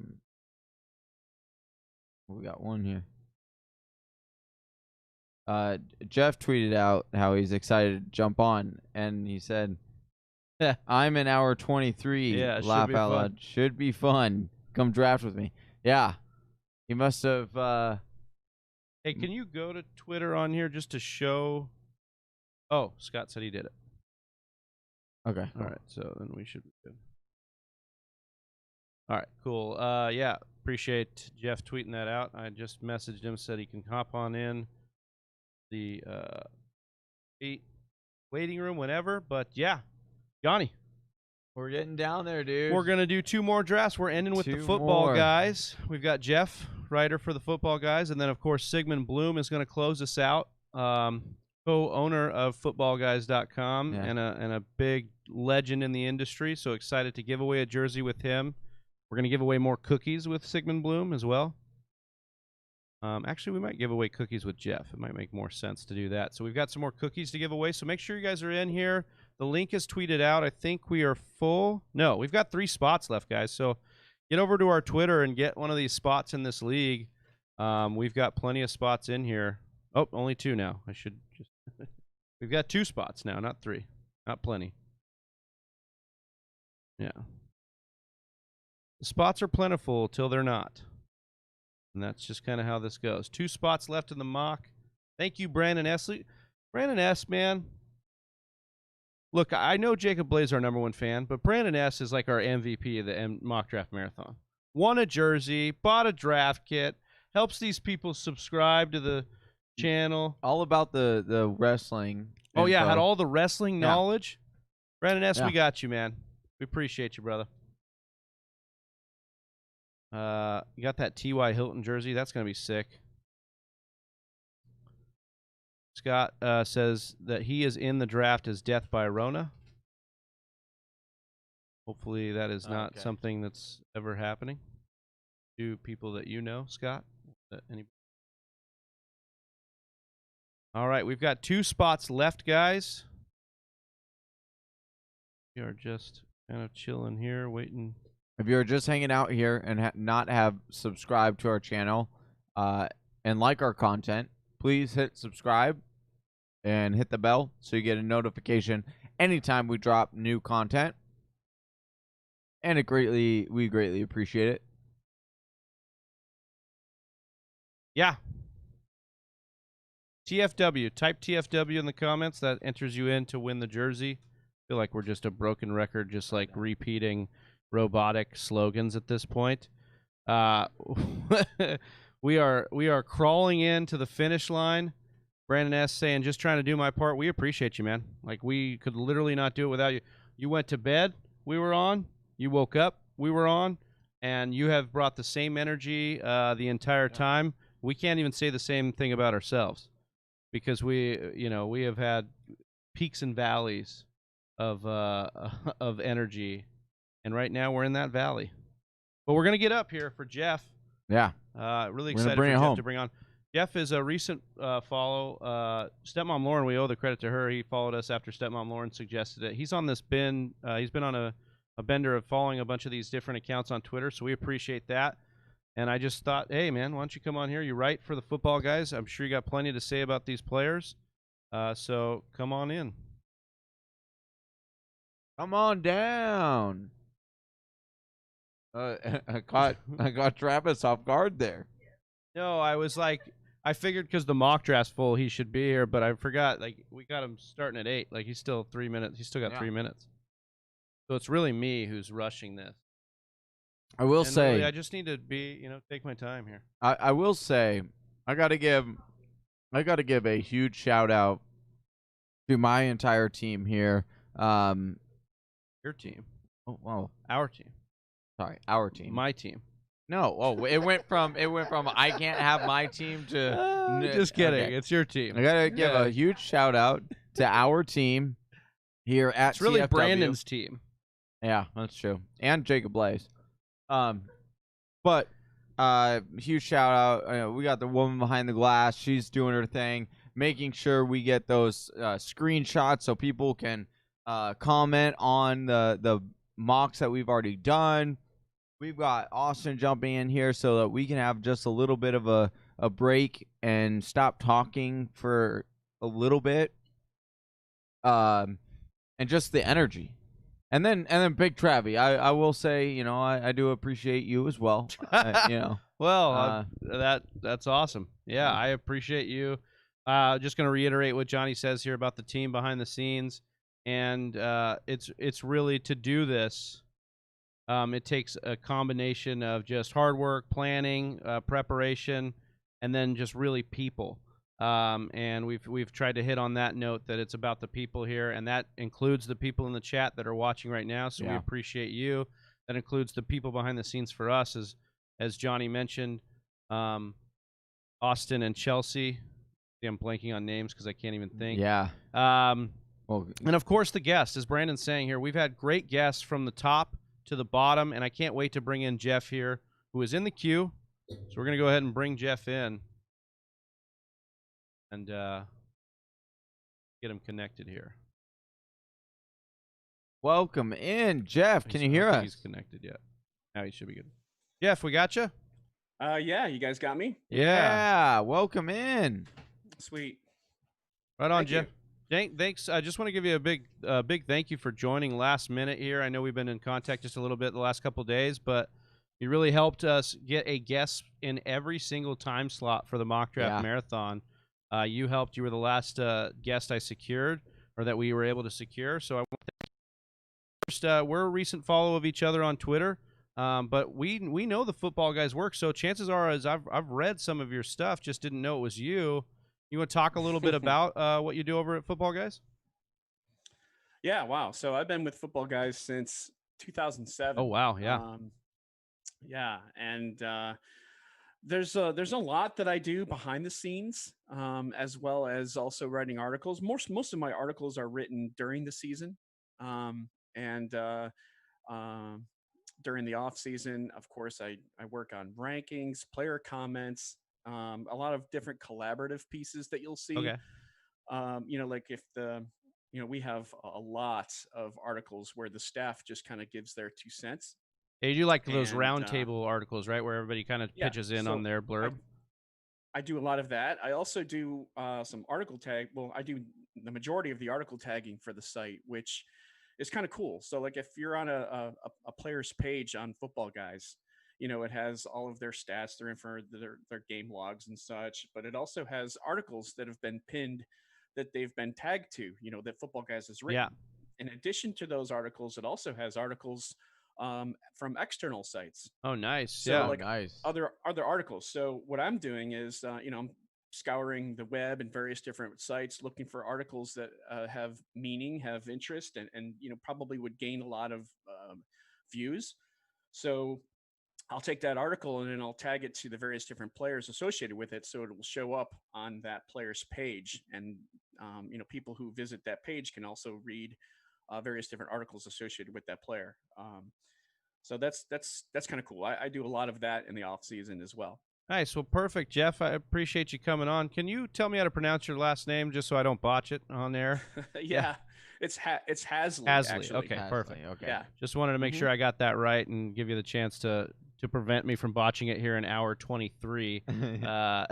we got one here. Jeff tweeted out how he's excited to jump on, and he said, "I'm in hour 23. Yeah, laugh out loud. Should be fun. Come draft with me." Yeah, he must have. Hey, can you go to Twitter on here just to show? Oh, Scott said he did it. Okay. All right, so then we should be good. All right, cool. Appreciate Jeff tweeting that out. I just messaged him, said he can hop on in the waiting room whenever. But yeah, Johnny, we're getting down there, dude. We're gonna do 2 more drafts. We're ending with the football guys. We've got Jeff, writer for the football guys, and then of course Sigmund Bloom is gonna close us out. co-owner of footballguys.com Yeah. and a big legend in the industry. So excited to give away a jersey with him. We're going to give away more cookies with Sigmund Bloom as well. Actually, we might give away cookies with Jeff. It might make more sense to do that. So we've got some more cookies to give away. So make sure you guys are in here. The link is tweeted out. I think we are full. No, we've got 3 spots left, guys. So get over to our Twitter and get one of these spots in this league. We've got plenty of spots in here. Oh, only 2 now. I should just... We've got 2 spots now, not 3. Not plenty. Yeah. The spots are plentiful till they're not. And that's just kind of how this goes. 2 spots left in the mock. Thank you, Brandon S. Brandon S., man. Look, I know Jacob Bley is our #1 fan, but Brandon S. is like our MVP of the mock draft marathon. Won a jersey, bought a draft kit, helps these people subscribe to the channel. All about the wrestling. Oh, yeah, info. had all the wrestling knowledge. Brandon S., Yeah. we got you, man. We appreciate you, brother. You got that T.Y. Hilton jersey. That's going to be sick. Scott says that he is in the draft as Death by Rona. Hopefully that is not something that's ever happening to people that you know, Scott. All right, we've got 2 spots left, guys. We are just kind of chilling here, waiting. If you're just hanging out here and not have subscribed to our channel and like our content, please hit subscribe and hit the bell so you get a notification anytime we drop new content. And we greatly appreciate it. Yeah. TFW. Type TFW in the comments. That enters you in to win the jersey. I feel like we're just a broken record, just like repeating robotic slogans at this point. We are crawling into the finish line. Brandon S. saying, just trying to do my part. We appreciate you, man. Like, we could literally not do it without you. You went to bed, we were on. You woke up, we were on. And you have brought the same energy the entire time. We can't even say the same thing about ourselves because we have had peaks and valleys of energy. And right now we're in that valley. But we're going to get up here for Jeff. Yeah. Really excited for Jeff to bring on. Jeff is a recent follow. Stepmom Lauren, we owe the credit to her. He followed us after Stepmom Lauren suggested it. He's on this bin. He's been on a bender of following a bunch of these different accounts on Twitter, so we appreciate that. And I just thought, hey, man, why don't you come on here? You write for the Football Guys. I'm sure you got plenty to say about these players. So come on in. Come on down. I got Travis off guard there. No, I was like, I figured because the mock draft's full, he should be here, but I forgot. Like, we got him starting at 8. Like, he's still 3 minutes. He's still got 3 minutes. So it's really me who's rushing this. I will say, really, I just need to take my time here. I will say, I gotta give a huge shout out to my entire team here. Your team. Oh, wow. Our team. Sorry, our team. My team. No, it went from I can't have my team to just kidding. Okay. It's your team. I gotta give a huge shout out to our team here at It's really TFW. Brandon's team. Yeah, that's true. And Jacob Bley's. But huge shout out. We got the woman behind the glass. She's doing her thing, making sure we get those screenshots so people can comment on the mocks that we've already done. We've got Austin jumping in here so that we can have just a little bit of a break and stop talking for a little bit. And just the energy. And then Big Travie, I will say, I do appreciate you as well. Well, that's awesome. Yeah, I appreciate you. Just going to reiterate what Johnny says here about the team behind the scenes, and it's really to do this. It takes a combination of just hard work, planning, preparation, and then just really people. And we've tried to hit on that note that it's about the people here, and that includes the people in the chat that are watching right now. So we appreciate you. That includes the people behind the scenes for us, as Johnny mentioned, Austin and Chelsea. See, I'm blanking on names because I can't even think. Yeah. Well, and of course the guests, as Brandon's saying here, we've had great guests from the top to the bottom, and I can't wait to bring in Jeff here, who is in the queue. So we're gonna go ahead and bring Jeff in and get him connected here. Welcome in, Jeff. Can you hear us? He's connected yet. Now he should be good. Jeff, we got you. Yeah, you guys got me. Yeah. Welcome in. Sweet. Right on, Thank Jeff. Thanks. I just want to give you a big thank you for joining last minute here. I know we've been in contact just a little bit the last couple of days, but you really helped us get a guest in every single time slot for the mock draft marathon. You helped. You were the last guest I secured, or that we were able to secure. So I want to thank you. First, we're a recent follow of each other on Twitter, but we know the football guys' work. So chances are, as I've read some of your stuff, just didn't know it was you. You want to talk a little bit about what you do over at Football Guys? Yeah, wow. So I've been with Football Guys since 2007. Oh, wow, yeah. Yeah, and there's a lot that I do behind the scenes, as well as also writing articles. Most of my articles are written during the season, and during the off season, of course, I work on rankings, player comments. A lot of different collaborative pieces that you'll see. Okay. Like if we have a lot of articles where the staff just kind of gives their 2 cents. Yeah, you do like those roundtable articles, right, where everybody kind of pitches in on their blurb? I do a lot of that. I also do some article tag. Well, I do the majority of the article tagging for the site, which is kind of cool. So like if you're on a player's page on Football Guys, it has all of their stats, their info, their game logs and such, but it also has articles that have been pinned that they've been tagged to, that Football Guys has written. Yeah. In addition to those articles, it also has articles from external sites. Oh, nice. So nice. Other articles. So what I'm doing is, I'm scouring the web and various different sites, looking for articles that have meaning, have interest, and probably would gain a lot of views. So I'll take that article and then I'll tag it to the various different players associated with it, so it will show up on that player's page. And people who visit that page can also read various different articles associated with that player. So that's kind of cool. I do a lot of that in the off season as well. Nice. Well, perfect, Jeff. I appreciate you coming on. Can you tell me how to pronounce your last name just so I don't botch it on there? Yeah. It's Hasley. Actually. Okay, Hasley. perfect. Okay. Yeah. Just wanted to make sure I got that right and give you the chance to prevent me from botching it here in hour 23, because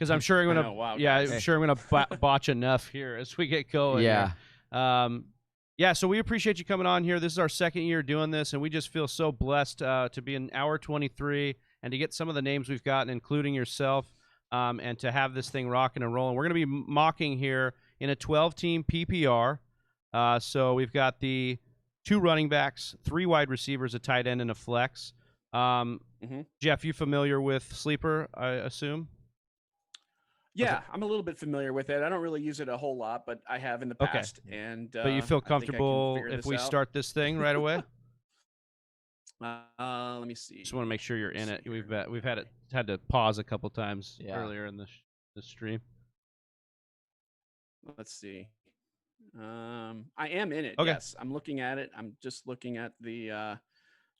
I'm sure I'm gonna. I'm sure I'm gonna botch enough here as we get going. Yeah. Yeah. So we appreciate you coming on here. This is our second year doing this, and we just feel so blessed to be in hour 23 and to get some of the names we've gotten, including yourself, and to have this thing rocking and rolling. We're gonna be mocking here in a 12-team PPR. So we've got the 2 running backs, 3 wide receivers, a tight end, and a flex. Jeff, you familiar with Sleeper, I assume? Yeah, I'm a little bit familiar with it. I don't really use it a whole lot, but I have in the past. Okay. And but you feel comfortable if we start this thing right away? Let me see. Just want to make sure you're in it. We've had to pause a couple times earlier in the stream. Let's see. I am in it. Okay. Yes, I'm looking at it. I'm just looking at the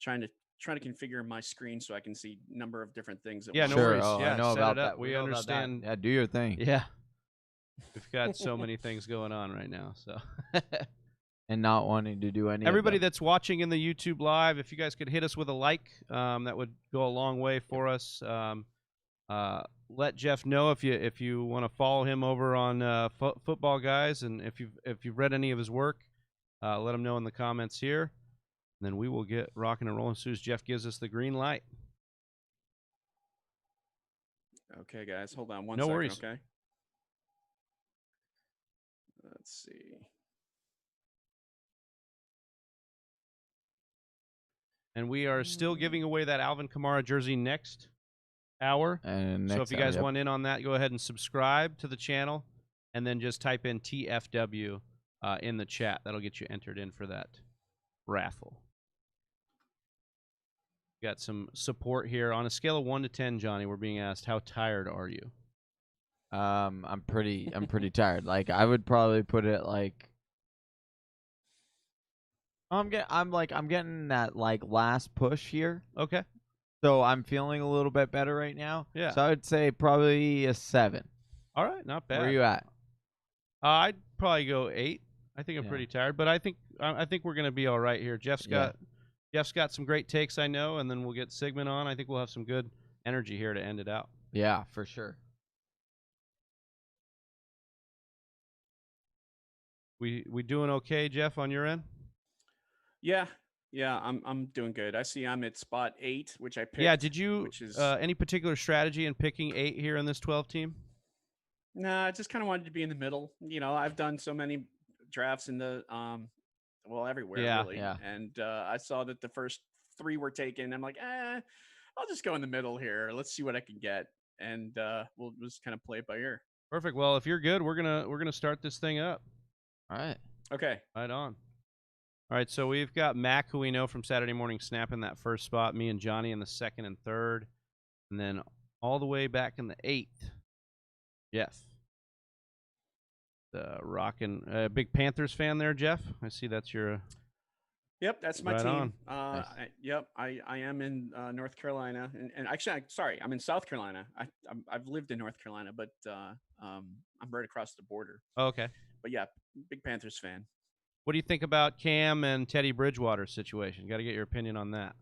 trying to configure my screen so I can see a number of different things. No worries. I know about that. We understand. Yeah, do your thing. Yeah. We've got so many things going on right now. So. And not wanting to do any. Everybody that's watching in the YouTube live, if you guys could hit us with a like, that would go a long way for us. Let Jeff know if you want to follow him over on Football Guys, and if you've read any of his work, let him know in the comments here. And then we will get rocking and rolling as soon as Jeff gives us the green light. Okay, guys, hold on one second. No worries. Okay. Let's see. And we are still giving away that Alvin Kamara jersey next hour. And so if you guys want in on that, go ahead and subscribe to the channel, and then just type in TFW in the chat. That'll get you entered in for that raffle. Got some support here. On a scale of 1 to 10, Johnny, we're being asked, how tired are you? I'm pretty tired. Like I would probably put it like I'm getting that like last push here. Okay. So I'm feeling a little bit better right now. Yeah. So I would say probably a 7. All right, not bad. Where are you at? I'd probably go 8. I think I'm Yeah. pretty tired, but I think we're gonna be all right here. Jeff's got some great takes, I know, and then we'll get Sigmund on. I think we'll have some good energy here to end it out. Yeah, for sure. We doing okay, Jeff, on your end? Yeah, I'm doing good. I see I'm at spot 8, which I picked. Yeah, did you which is any particular strategy in picking 8 here in this 12 team? Nah, I just kind of wanted to be in the middle. I've done so many drafts in the everywhere really. Yeah. And I saw that the first 3 were taken. I'm like, I'll just go in the middle here. Let's see what I can get, and we'll just kind of play it by ear. Perfect. Well, if you're good, we're gonna start this thing up. All right. Okay. Right on. All right, so we've got Mac, who we know from Saturday Morning Snap, in that first spot. Me and Johnny in the 2nd and 3rd, and then all the way back in the 8th. Jeff. The rockin' big Panthers fan there, Jeff. I see that's your. Yep, that's my Right team. on. Nice. I am in North Carolina, and actually, I'm in South Carolina. I've lived in North Carolina, but I'm right across the border. Oh, okay. But yeah, big Panthers fan. What do you think about Cam and Teddy Bridgewater's situation? Got to get your opinion on that.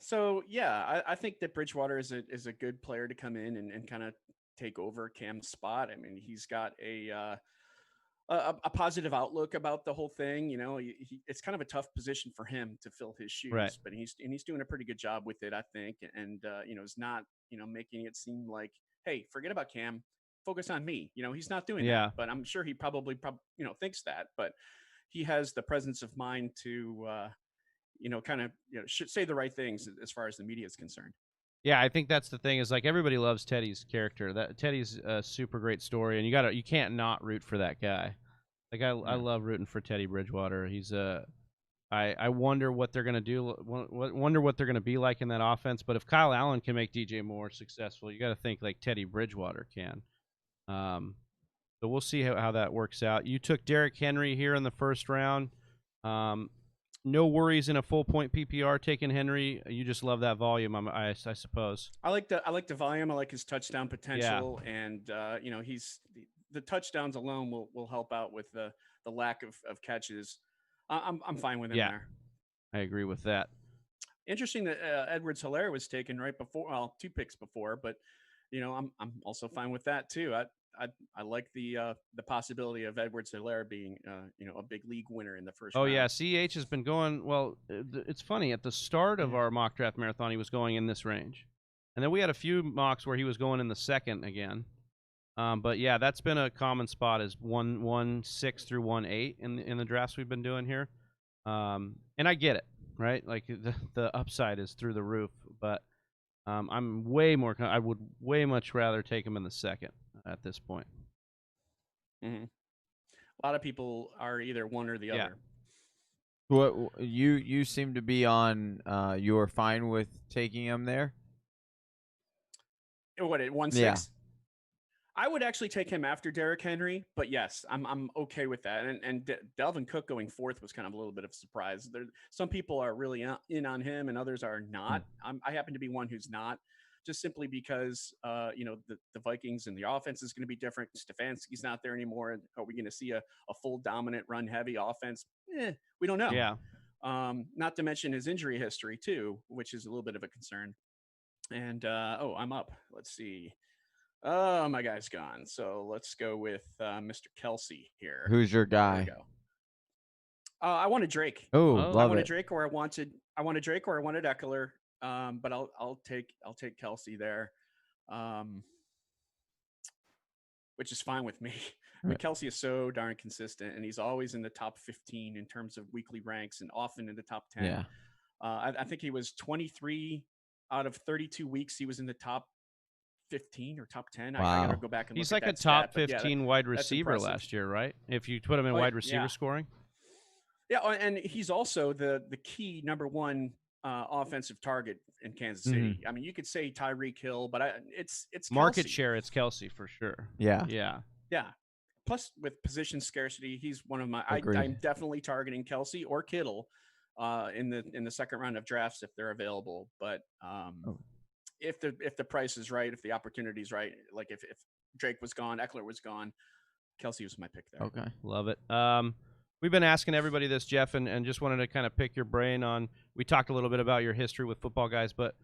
So yeah, I think that Bridgewater is a good player to come in and kind of take over Cam's spot. I mean, he's got a positive outlook about the whole thing. It's kind of a tough position for him to fill his shoes, Right. but he's doing a pretty good job with it, I think. And is not making it seem like, hey, forget about Cam, focus on me. He's not doing Yeah. that, but I'm sure he probably thinks that, but he has the presence of mind to should say the right things as far as the media is concerned. Yeah, I think that's the thing, is like everybody loves Teddy's character. That Teddy's a super great story, and you can't not root for that guy. Like I love rooting for Teddy Bridgewater. He's I wonder what they're gonna do. Wonder what they're gonna be like in that offense. But if Kyle Allen can make DJ Moore successful, you got to think like Teddy Bridgewater can. So we'll see how that works out. You took Derrick Henry here in the first round. No worries in a full point PPR taking Henry. You just love that volume, I suppose. I like the volume. I like his touchdown potential, and he's the touchdowns alone will help out with the lack of catches. I'm fine with him there. I agree with that. Interesting that Edwards-Helaire was taken right before, 2 picks before, but I'm also fine with that too. I like the possibility of Edwards-Helaire being a big league winner in the first round. Oh yeah, CH has been going well. It's funny, at the start of our mock draft marathon, he was going in this range, and then we had a few mocks where he was going in the 2nd again. But yeah, that's been a common spot, is 1-1-6 through 1-8 in the drafts we've been doing here. And I get it, right? Like the upside is through the roof, but I'm way more. I would way much rather take him in the 2nd at this point. Mm-hmm. A lot of people are either one or the other. What you seem to be on? You're fine with taking him there. What at 1-6? Yeah. I would actually take him after Derrick Henry, but yes, I'm okay with that. And Dalvin Cook going 4th was kind of a little bit of a surprise. Some people are really in on him, and others are not. I happen to be one who's not, just simply because the Vikings and the offense is going to be different. Stefanski's not there anymore. Are we going to see a full dominant run heavy offense? We don't know. Yeah. Not to mention his injury history too, which is a little bit of a concern. And I'm up. Let's see. Oh, my guy's gone. So let's go with Mr. Kelsey here. Who's your guy? There we go. I wanted Drake. Oh, I love wanted it. Drake, or I wanted Drake, or I wanted Eckler. But I'll take Kelsey there, which is fine with me. I mean, Kelsey is so darn consistent, and he's always in the top 15 in terms of weekly ranks, and often in the top 10. Yeah. I think he was 23 out of 32 weeks. He was in the top 15 or top 10. Wow. I gotta go back and He's look like at a that top stat, 15 wide receiver impressive. last year, right? If you put him in wide receiver scoring. Yeah, and he's also the key number 1 offensive target in Kansas City. I mean, you could say Tyreek Hill, but it's market Kelce. share. It's Kelce for sure. Yeah. Yeah. Plus, with position scarcity, he's one of my. Agreed. I'm definitely targeting Kelce or Kittle in the second round of drafts if they're available. But if the price is right, if the opportunity is right, like if Drake was gone, Eckler was gone, Kelce was my pick there. Okay. Love it. We've been asking everybody this, Jeff, and just wanted to kind of pick your brain on. We talked a little bit about your history with football guys, but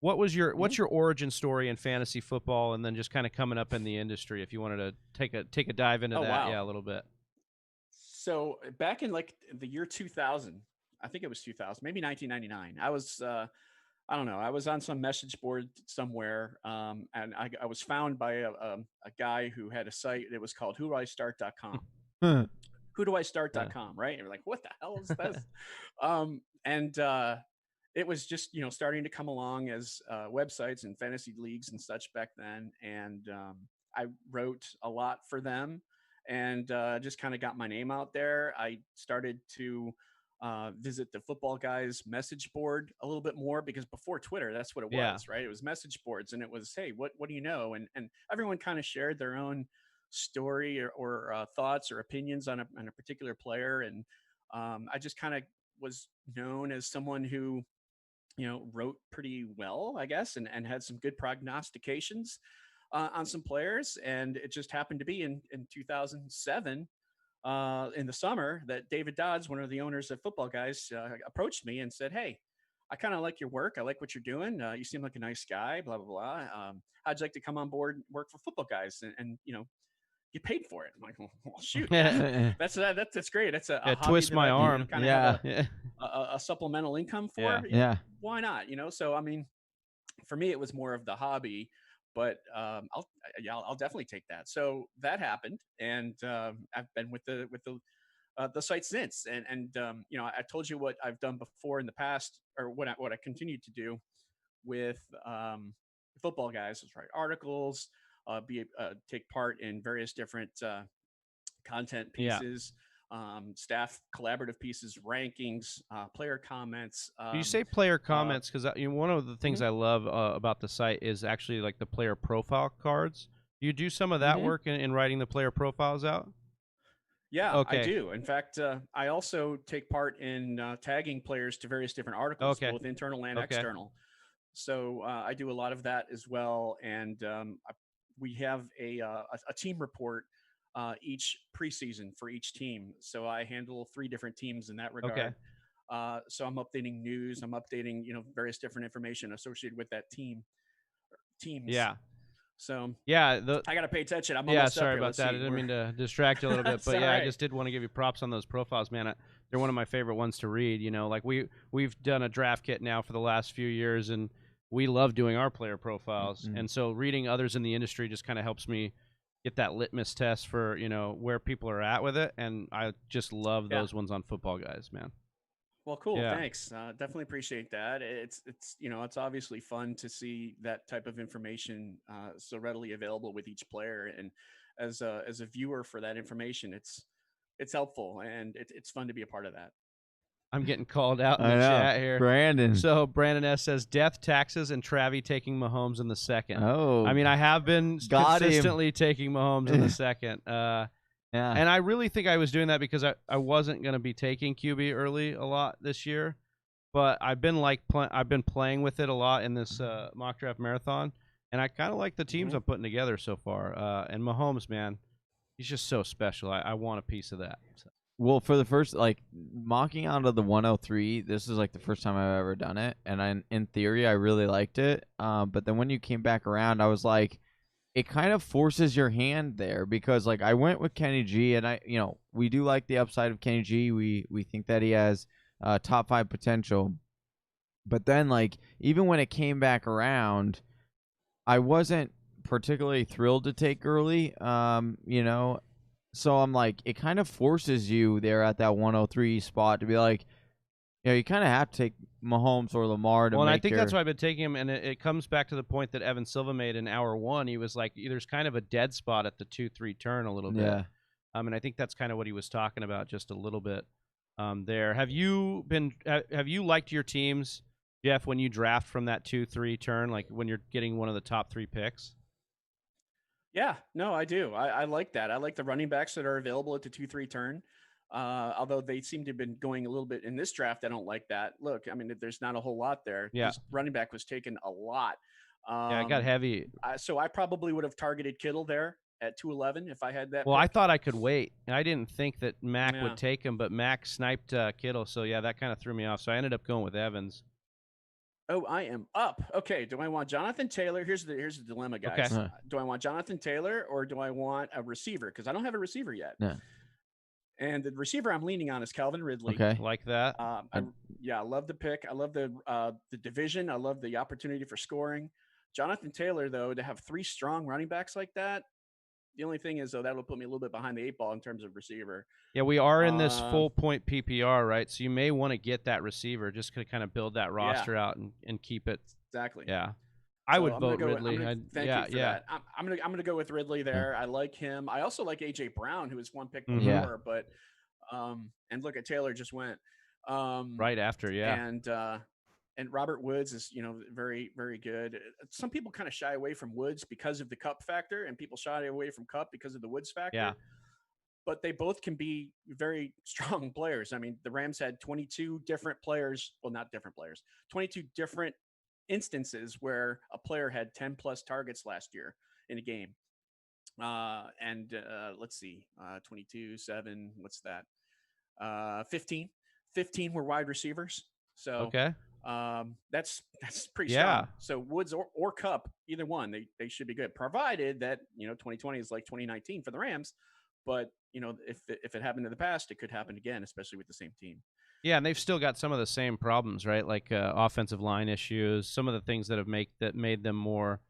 what's your origin story in fantasy football, and then just kind of coming up in the industry? If you wanted to take a dive into that, wow. Yeah, a little bit. So back in like the year 2000, I think it was 2000, maybe 1999. I was I don't know. I was on some message board somewhere, and I was found by a guy who had a site. It was called whodoistart.com. Whodoistart.com, right? And we're like, what the hell is this? And it was just, starting to come along as websites and fantasy leagues and such back then. And I wrote a lot for them and just kind of got my name out there. I started to visit the football guys message board a little bit more, because before Twitter, that's what it was, right? It was message boards, and it was, hey, what do you know? And everyone kind of shared their own story or thoughts or opinions on a particular player. And I just kind of was known as someone who, wrote pretty well, I guess, and had some good prognostications on some players. And it just happened to be in 2007 in the summer that David Dodds, one of the owners of Football Guys, approached me and said, hey, I kind of like your work. I like what you're doing. You seem like a nice guy, blah, blah, blah. How'd you like to come on board and work for Football Guys and get paid for it? I'm like, well, shoot, that's great. That's a hobby twist my arm. Have a supplemental income for. Yeah. Why not? So, I mean, for me, it was more of the hobby, but I'll definitely take that. So that happened, and I've been with the site since. And I told you what I've done before in the past, or what I continue to do with Football Guys is write articles, take part in various different content pieces, staff collaborative pieces, rankings, player comments. You say player comments because one of the things I love about the site is actually like the player profile cards. Do you do some of that work in writing the player profiles out? Yeah, okay. I do. In fact, I also take part in tagging players to various different articles, both internal and external. So I do a lot of that as well. And we have a team report each preseason for each team. So I handle 3 different teams in that regard. So I'm updating news. I'm updating, various different information associated with that teams. Yeah. So I got to pay attention. I'm almost sorry up here. about that. I didn't mean to distract you a little bit, but right. I just did want to give you props on those profiles, man. They're one of my favorite ones to read. Like we've done a draft kit now for the last few years, and we love doing our player profiles. And so reading others in the industry just kind of helps me get that litmus test for, where people are at with it. And I just love those ones on Football Guys, man. Well, cool. Yeah. Thanks. Definitely appreciate that. It's obviously fun to see that type of information so readily available with each player. And as a viewer for that information, it's helpful, and it's fun to be a part of that. I'm getting called out in the chat here. Brandon. So Brandon S says death, taxes, and Travie taking Mahomes in the second. Oh. I mean, I have been consistently taking Mahomes in the second. Yeah. And I really think I was doing that because I wasn't going to be taking QB early a lot this year, but I've been playing with it a lot in this mock draft marathon, and I kind of like the teams I'm putting together so far. And Mahomes, man, he's just so special. I want a piece of that. So. Well, for the first, mocking out of the 103, this is the first time I've ever done it, and in theory, I really liked it. But then when you came back around, I was like, it kind of forces your hand there, because I went with Kenny G, and we do like the upside of Kenny G. We think that he has top 5 potential. But then even when it came back around, I wasn't particularly thrilled to take early. So I'm it kind of forces you there at that 103 spot to be you kind of have to take Mahomes or Lamar to and I think that's why I've been taking him, and it comes back to the point that Evan Silva made in hour 1. He was there's kind of a dead spot at the 2-3 turn a little bit. Yeah. And I think that's kind of what he was talking about just a little bit there. Have you liked your teams Jeff, when you draft from that 2-3 turn, like when you're getting one of the top 3 picks? Yeah, no, I do. I like that. I like the running backs that are available at the 2-3 turn. Although they seem to have been going a little bit in this draft, I don't like that. Look, I mean, there's not a whole lot there. Yeah. This running back was taken a lot. Yeah, I got heavy. So I probably would have targeted Kittle there at 211 if I had that. Well, pick. I thought I could wait. I didn't think that Mac would take him, but Mac sniped Kittle. So, yeah, that kind of threw me off. So I ended up going with Evans. Oh, I am up. Okay, do I want Jonathan Taylor? Here's the dilemma, guys. Okay. Do I want Jonathan Taylor or do I want a receiver? Because I don't have a receiver yet. Yeah. And the receiver I'm leaning on is Calvin Ridley. Okay. Like that. I love the pick. I love the division. I love the opportunity for scoring. Jonathan Taylor, though, to have 3 strong running backs like that, the only thing is, though, that'll put me a little bit behind the 8 ball in terms of receiver. Yeah, we are in this full point PPR, right? So you may want to get that receiver just to kind of build that roster out and keep it. Exactly. Yeah. I would vote Ridley. Thank you for that. I'm gonna go with Ridley there. I like him. I also like AJ Brown, who was one pick before, but and look at Taylor just went right after, and Robert Woods is very, very good. Some people kind of shy away from Woods because of the Cup factor, and people shy away from Cup because of the Woods factor. Yeah. But they both can be very strong players. I mean, the Rams had 22 different players. Well, not different players. 22 different instances where a player had 10 plus targets last year in a game. Let's see, 22, 7, what's that? 15 were wide receivers. So, okay. That's pretty strong. So Woods or Cup, either one, they should be good, provided that, 2020 is like 2019 for the Rams. But, if it happened in the past, it could happen again, especially with the same team. Yeah, and they've still got some of the same problems, right? Like offensive line issues, some of the things that made them more,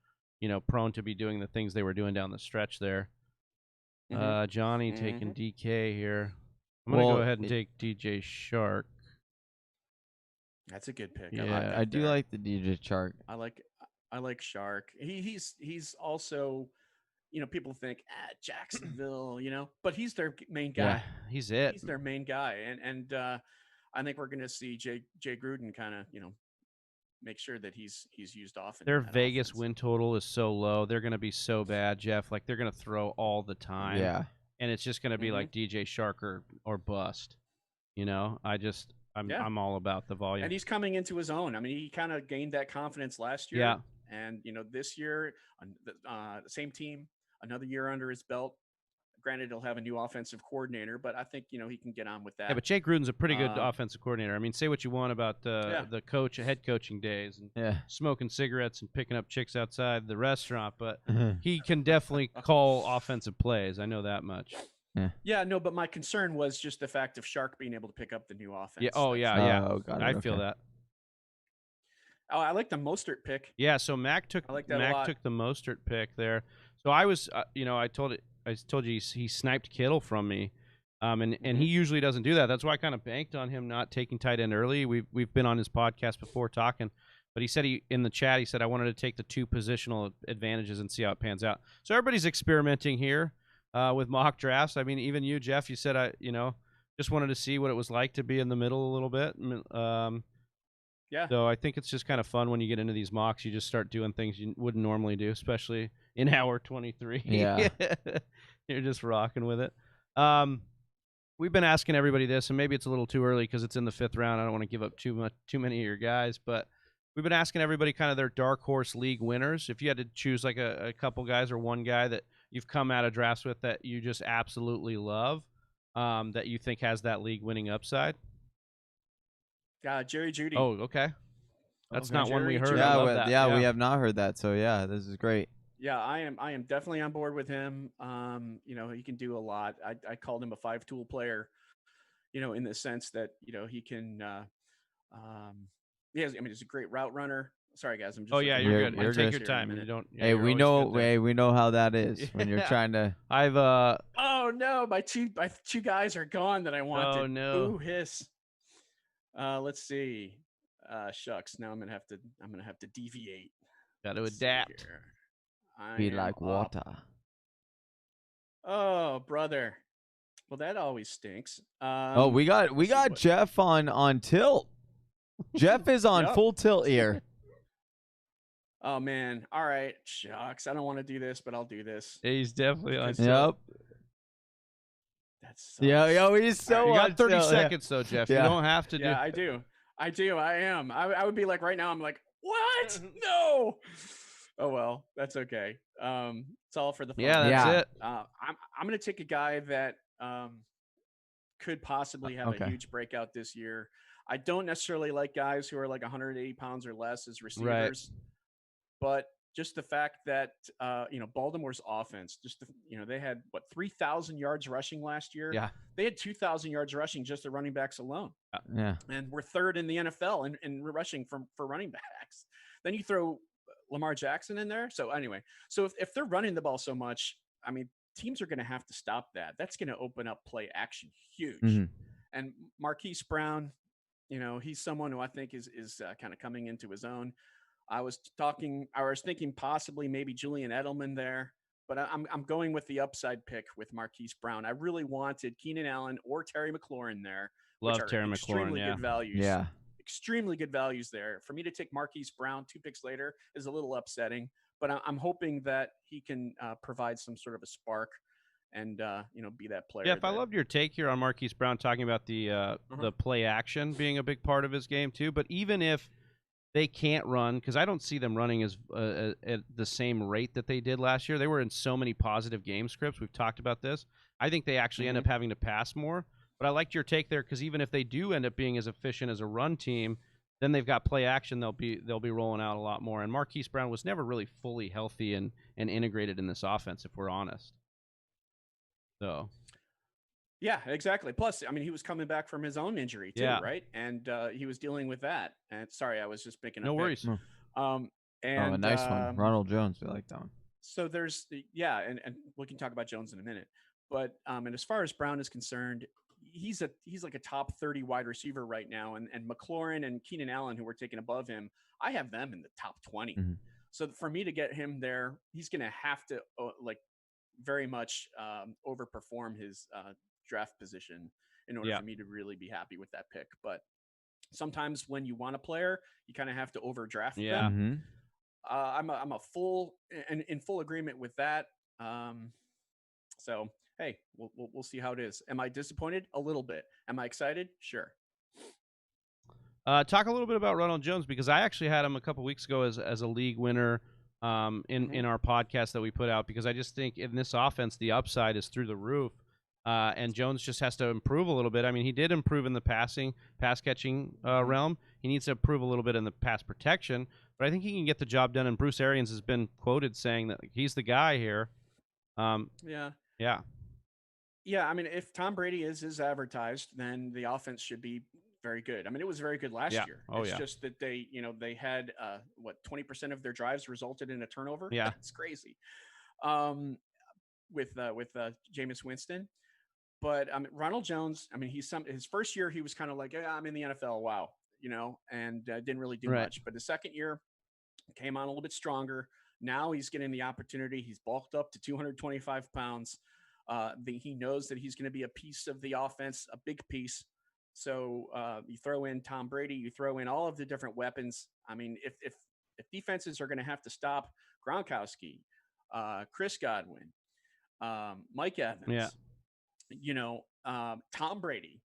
prone to be doing the things they were doing down the stretch there. Johnny taking DK here. I'm going to go ahead and take DJ Shark. That's a good pick. Yeah, I do like the DJ Shark. I like Shark. He's also, people think Jacksonville, but he's their main guy. Yeah, he's it. He's their main guy, and I think we're going to see Jay Gruden kind of, make sure that he's used often. Their Vegas win total is so low. They're going to be so bad, Jeff. Like they're going to throw all the time. Yeah, and it's just going to be like DJ Shark or bust. I'm all about the volume. And he's coming into his own. I mean, he kind of gained that confidence last year. Yeah. And, this year, the same team, another year under his belt. Granted, he'll have a new offensive coordinator, but I think, he can get on with that. Yeah, but Jay Gruden's a pretty good offensive coordinator. I mean, say what you want about the head coaching days and smoking cigarettes and picking up chicks outside the restaurant, but he can definitely call offensive plays. I know that much. Yeah, no, but my concern was just the fact of Shark being able to pick up the new offense. Yeah. Oh, yeah. Oh, I feel that. Oh, I like the Mostert pick. Yeah, so Mac took the Mostert pick there. So I was, I told you he sniped Kittle from me, and he usually doesn't do that. That's why I kind of banked on him not taking tight end early. We've been on his podcast before talking, but he said in the chat I wanted to take the 2 positional advantages and see how it pans out. So everybody's experimenting here. With mock drafts. I mean, even you, Jeff, you said, just wanted to see what it was like to be in the middle a little bit. So I think it's just kind of fun when you get into these mocks. You just start doing things you wouldn't normally do, especially in hour 23. Yeah. You're just rocking with it. We've been asking everybody this, and maybe it's a little too early because it's in the 5th round. I don't want to give up too many of your guys, but we've been asking everybody kind of their dark horse league winners. If you had to choose like a couple guys or one guy that you've come out of drafts with that you just absolutely love, that you think has that league winning upside? Jerry Jeudy. Oh, okay. That's not one we heard. Yeah, we have not heard that. So yeah, this is great. Yeah, I am definitely on board with him. He can do a lot. I called him a 5-tool player, in the sense that, he can, he's a great route runner. Sorry, guys. I'm just. Oh yeah, you're good. Take your time. You don't. Hey, we know how that is when you're trying to. Oh no, my two guys are gone that I wanted. Oh no. Ooh, hiss. Let's see. Shucks. Now I'm gonna have to deviate. Got to adapt. Be like water. Oh, brother. Well, that always stinks. We got Jeff on tilt. Jeff is on Yep. full tilt here. Oh man. All right. Shucks. I don't want to do this, but I'll do this. He's definitely on. Because- Yep. That's Yo, he's so You got on 30 tilt, yeah. seconds though, Jeff. Yeah. You don't have to do. Yeah, I do. I am. I would be like right now. I'm like, what? No. Oh well, that's okay. It's all for the fun. Yeah, that's Yeah. it. I'm gonna take a guy that could possibly have Okay. a huge breakout this year. I don't necessarily like guys who are like 180 pounds or less as receivers, but just the fact that Baltimore's offense, they had 3,000 yards rushing last year. Yeah. They had 2,000 yards rushing just the running backs alone. Yeah. And we're third in the NFL in rushing for running backs. Then you throw Lamar Jackson in there. So anyway, if they're running the ball so much, I mean, teams are going to have to stop that. That's going to open up play action huge. Mm-hmm. And Marquise Brown, he's someone who I think is kind of coming into his own. I was thinking possibly maybe Julian Edelman there, but I'm going with the upside pick with Marquise Brown. I really wanted Keenan Allen or Terry McLaurin there. Love which are Terry McLaurin. extremely Yeah. good values. Yeah. Extremely good values there. For me to take Marquise Brown 2 picks later is a little upsetting, but I'm hoping that he can provide some sort of a spark and be that player. Jeff, I loved your take here on Marquise Brown talking about the play action being a big part of his game too. But even if they can't run, because I don't see them running as at the same rate that they did last year. They were in so many positive game scripts. We've talked about this. I think they actually end up having to pass more. But I liked your take there, because even if they do end up being as efficient as a run team, then they've got play action. They'll be rolling out a lot more. And Marquise Brown was never really fully healthy and integrated in this offense, if we're honest. So. Yeah, exactly. Plus, I mean, he was coming back from his own injury too, right? And he was dealing with that. And sorry, I was just picking up. No worries. And a nice one, Ronald Jones. We like that one. So there's and we can talk about Jones in a minute. But and as far as Brown is concerned, he's like a top 30 wide receiver right now. And McLaurin and Keenan Allen, who we're taking above him, I have them in the top 20. Mm-hmm. So for me to get him there, he's going to have to very much overperform his draft position in order for me to really be happy with that pick. But sometimes when you want a player, you kind of have to overdraft them. Mm-hmm. I'm in full agreement with that. So hey, we'll see how it is. Am I disappointed? A little bit. Am I excited? Sure. Talk a little bit about Ronald Jones, because I actually had him a couple weeks ago as a league winner in our podcast that we put out, because I just think in this offense the upside is through the roof. And Jones just has to improve a little bit. I mean, he did improve in the pass catching realm. He needs to improve a little bit in the pass protection, but I think he can get the job done. And Bruce Arians has been quoted saying that he's the guy here. Yeah. I mean, if Tom Brady is as advertised, then the offense should be very good. I mean, it was very good last year. It's just that they had 20% of their drives resulted in a turnover. Yeah, it's crazy. With Jameis Winston. But Ronald Jones, I mean, his first year, he was kind of like, yeah, I'm in the NFL. Wow. And didn't really do much. But the second year came on a little bit stronger. Now he's getting the opportunity. He's bulked up to 225 pounds. He knows that he's going to be a piece of the offense, a big piece. So you throw in Tom Brady, you throw in all of the different weapons. I mean, if defenses are going to have to stop Gronkowski, Chris Godwin, Mike Evans, Tom Brady,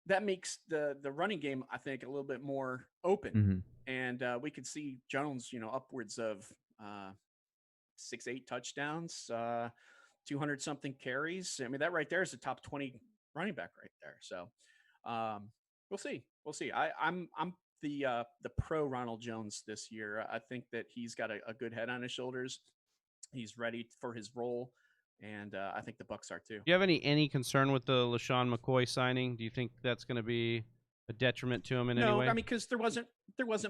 that makes the running game, I think, a little bit more open. And we could see Jones, upwards of 6-8 touchdowns, 200 something carries. I mean, that right there is a top 20 running back right there. So we'll see. I'm the pro Ronald Jones this year. I think that he's got a good head on his shoulders. He's ready for his role. And I think the Bucs are too. Do you have any concern with the LaShawn McCoy signing? Do you think that's going to be a detriment to him in any way? No, I mean, because there wasn't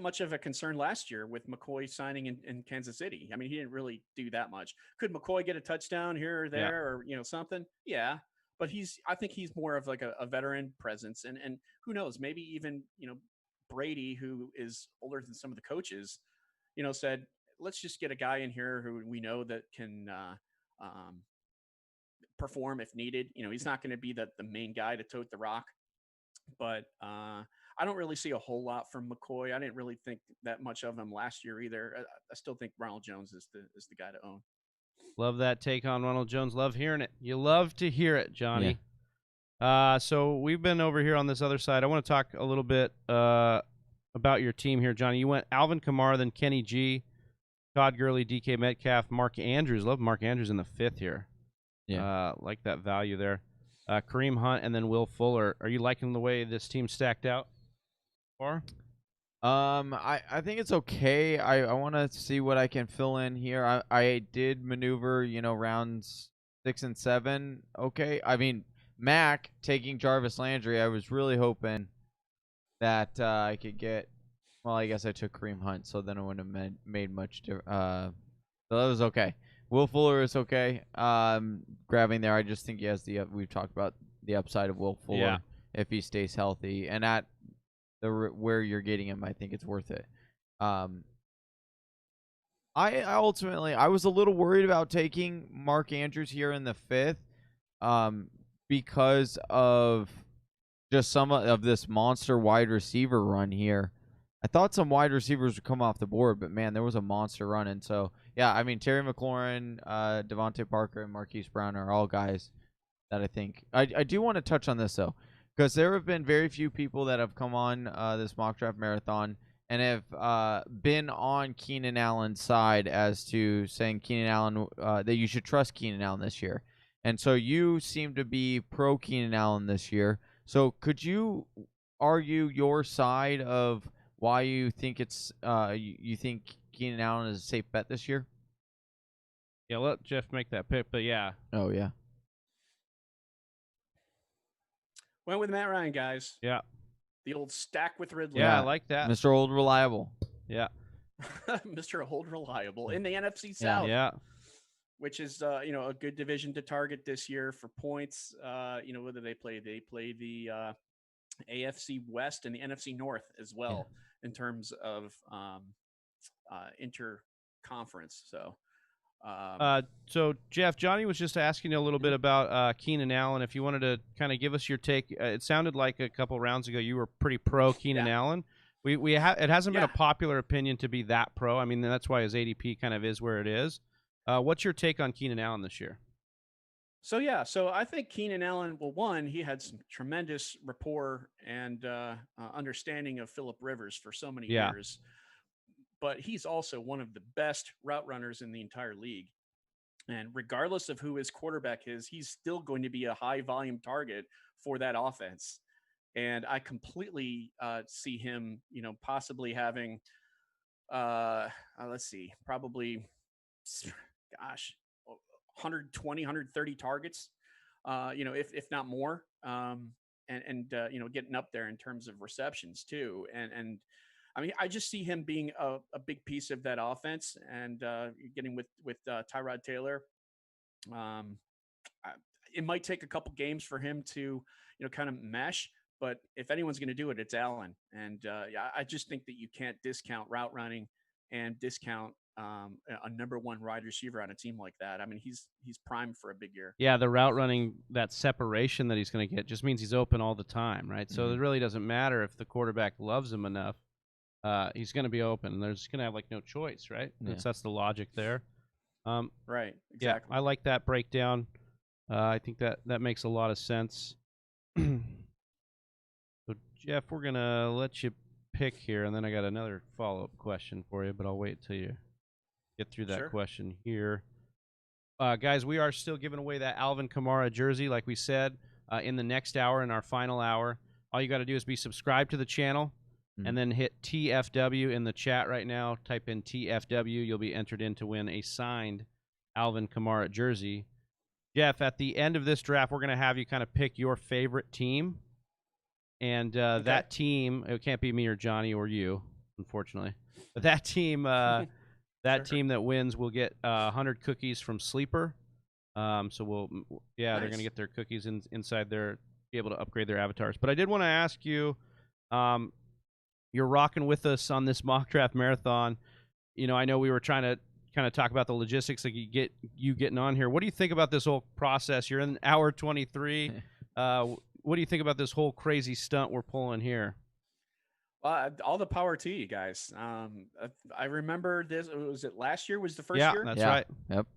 much of a concern last year with McCoy signing in Kansas City. I mean, he didn't really do that much. Could McCoy get a touchdown here or there, or something? Yeah, but I think he's more of like a veteran presence, and who knows, maybe even Brady, who is older than some of the coaches, said, let's just get a guy in here who we know that can perform if needed. He's not going to be the main guy to tote the rock, but I I don't really see a whole lot from McCoy. I didn't really think that much of him last year either. I still think Ronald Jones is the guy to own. Love that take on Ronald Jones. Love hearing it. You love to hear it, Johnny. So we've been over here on this other side. I want to talk a little bit about your team here, Johnny. You went Alvin Kamara, then Kenny G, Todd Gurley, DK Metcalf, Mark Andrews. Love Mark Andrews in the 5th here. Yeah. Like that value there. Kareem Hunt, and then Will Fuller. Are you liking the way this team stacked out? Or? I think it's okay. I want to see what I can fill in here. I did maneuver, rounds 6 and 7. Okay. I mean, Mac taking Jarvis Landry, I was really hoping that I could get. Well, I guess I took Kareem Hunt, so then it wouldn't have made much difference. So that was okay. Will Fuller is okay. Grabbing there, I just think he has we've talked about the upside of Will Fuller if he stays healthy, and at where you're getting him, I think it's worth it. I ultimately was a little worried about taking Mark Andrews here in the 5th, because of just some of this monster wide receiver run here. I thought some wide receivers would come off the board, but man, there was a monster run. And so, yeah, I mean, Terry McLaurin, Devontae Parker, and Marquise Brown are all guys that I think. I do want to touch on this, though, because there have been very few people that have come on this mock draft marathon and have been on Keenan Allen's side as to saying Keenan Allen, that you should trust Keenan Allen this year. And so you seem to be pro Keenan Allen this year. So could you argue your side of why you think it's you think Keenan Allen is a safe bet this year? Yeah, let Jeff make that pick, but yeah. Oh, yeah. Went with Matt Ryan, guys. Yeah. The old stack with Ridley. Yeah, I like that. Mr. Old Reliable. Yeah. Mr. Old Reliable in the NFC South. Yeah. Which is, a good division to target this year for points. Whether they play the AFC West and the NFC North as well in terms of inter-conference. So Jeff, Johnny was just asking you a little bit about Keenan Allen. If you wanted to kind of give us your take, it sounded like a couple rounds ago you were pretty pro Keenan Allen. It hasn't been a popular opinion to be that pro. I mean, that's why his ADP kind of is where it is. What's your take on Keenan Allen this year? So I think Keenan Allen, well, one, he had some tremendous rapport and understanding of Phillip Rivers for so many years. But he's also one of the best route runners in the entire league. And regardless of who his quarterback is, he's still going to be a high volume target for that offense. And I completely see him, possibly having, probably, 120, 130 targets, if not more, and getting up there in terms of receptions too. And I mean, I just see him being a big piece of that offense, and getting with Tyrod Taylor. It might take a couple games for him to, kind of mesh, but if anyone's going to do it, it's Allen. And I just think that you can't discount route running and discount a number one wide receiver on a team like that. I mean, he's primed for a big year. Yeah, the route running, that separation that he's going to get just means he's open all the time, right? So it really doesn't matter if the quarterback loves him enough. He's going to be open. They're just going to have no choice, right? Yeah. That's the logic there. Right. Exactly. Yeah, I like that breakdown. I think that makes a lot of sense. So Jeff, we're going to let you pick here, and then I got another follow-up question for you, but I'll wait till you get through that question here. Guys, we are still giving away that Alvin Kamara jersey, like we said, in the next hour, in our final hour. All you got to do is be subscribed to the channel, and then hit TFW in the chat right now. Type in TFW. You'll be entered in to win a signed Alvin Kamara jersey. Jeff, at the end of this draft, we're going to have you kind of pick your favorite team. And that team, it can't be me or Johnny or you, unfortunately. But that team, team that wins will get 100 cookies from Sleeper. So they're going to get their cookies inside there, be able to upgrade their avatars. But I did want to ask you, you're rocking with us on this mock draft marathon. I know we were trying to kind of talk about the logistics, like you getting on here. What do you think about this whole process? You're in hour 23. What do you think about this whole crazy stunt we're pulling here? All the power to you guys. I remember this. Was it last year? Was the first Yeah, year? that's right. Yep.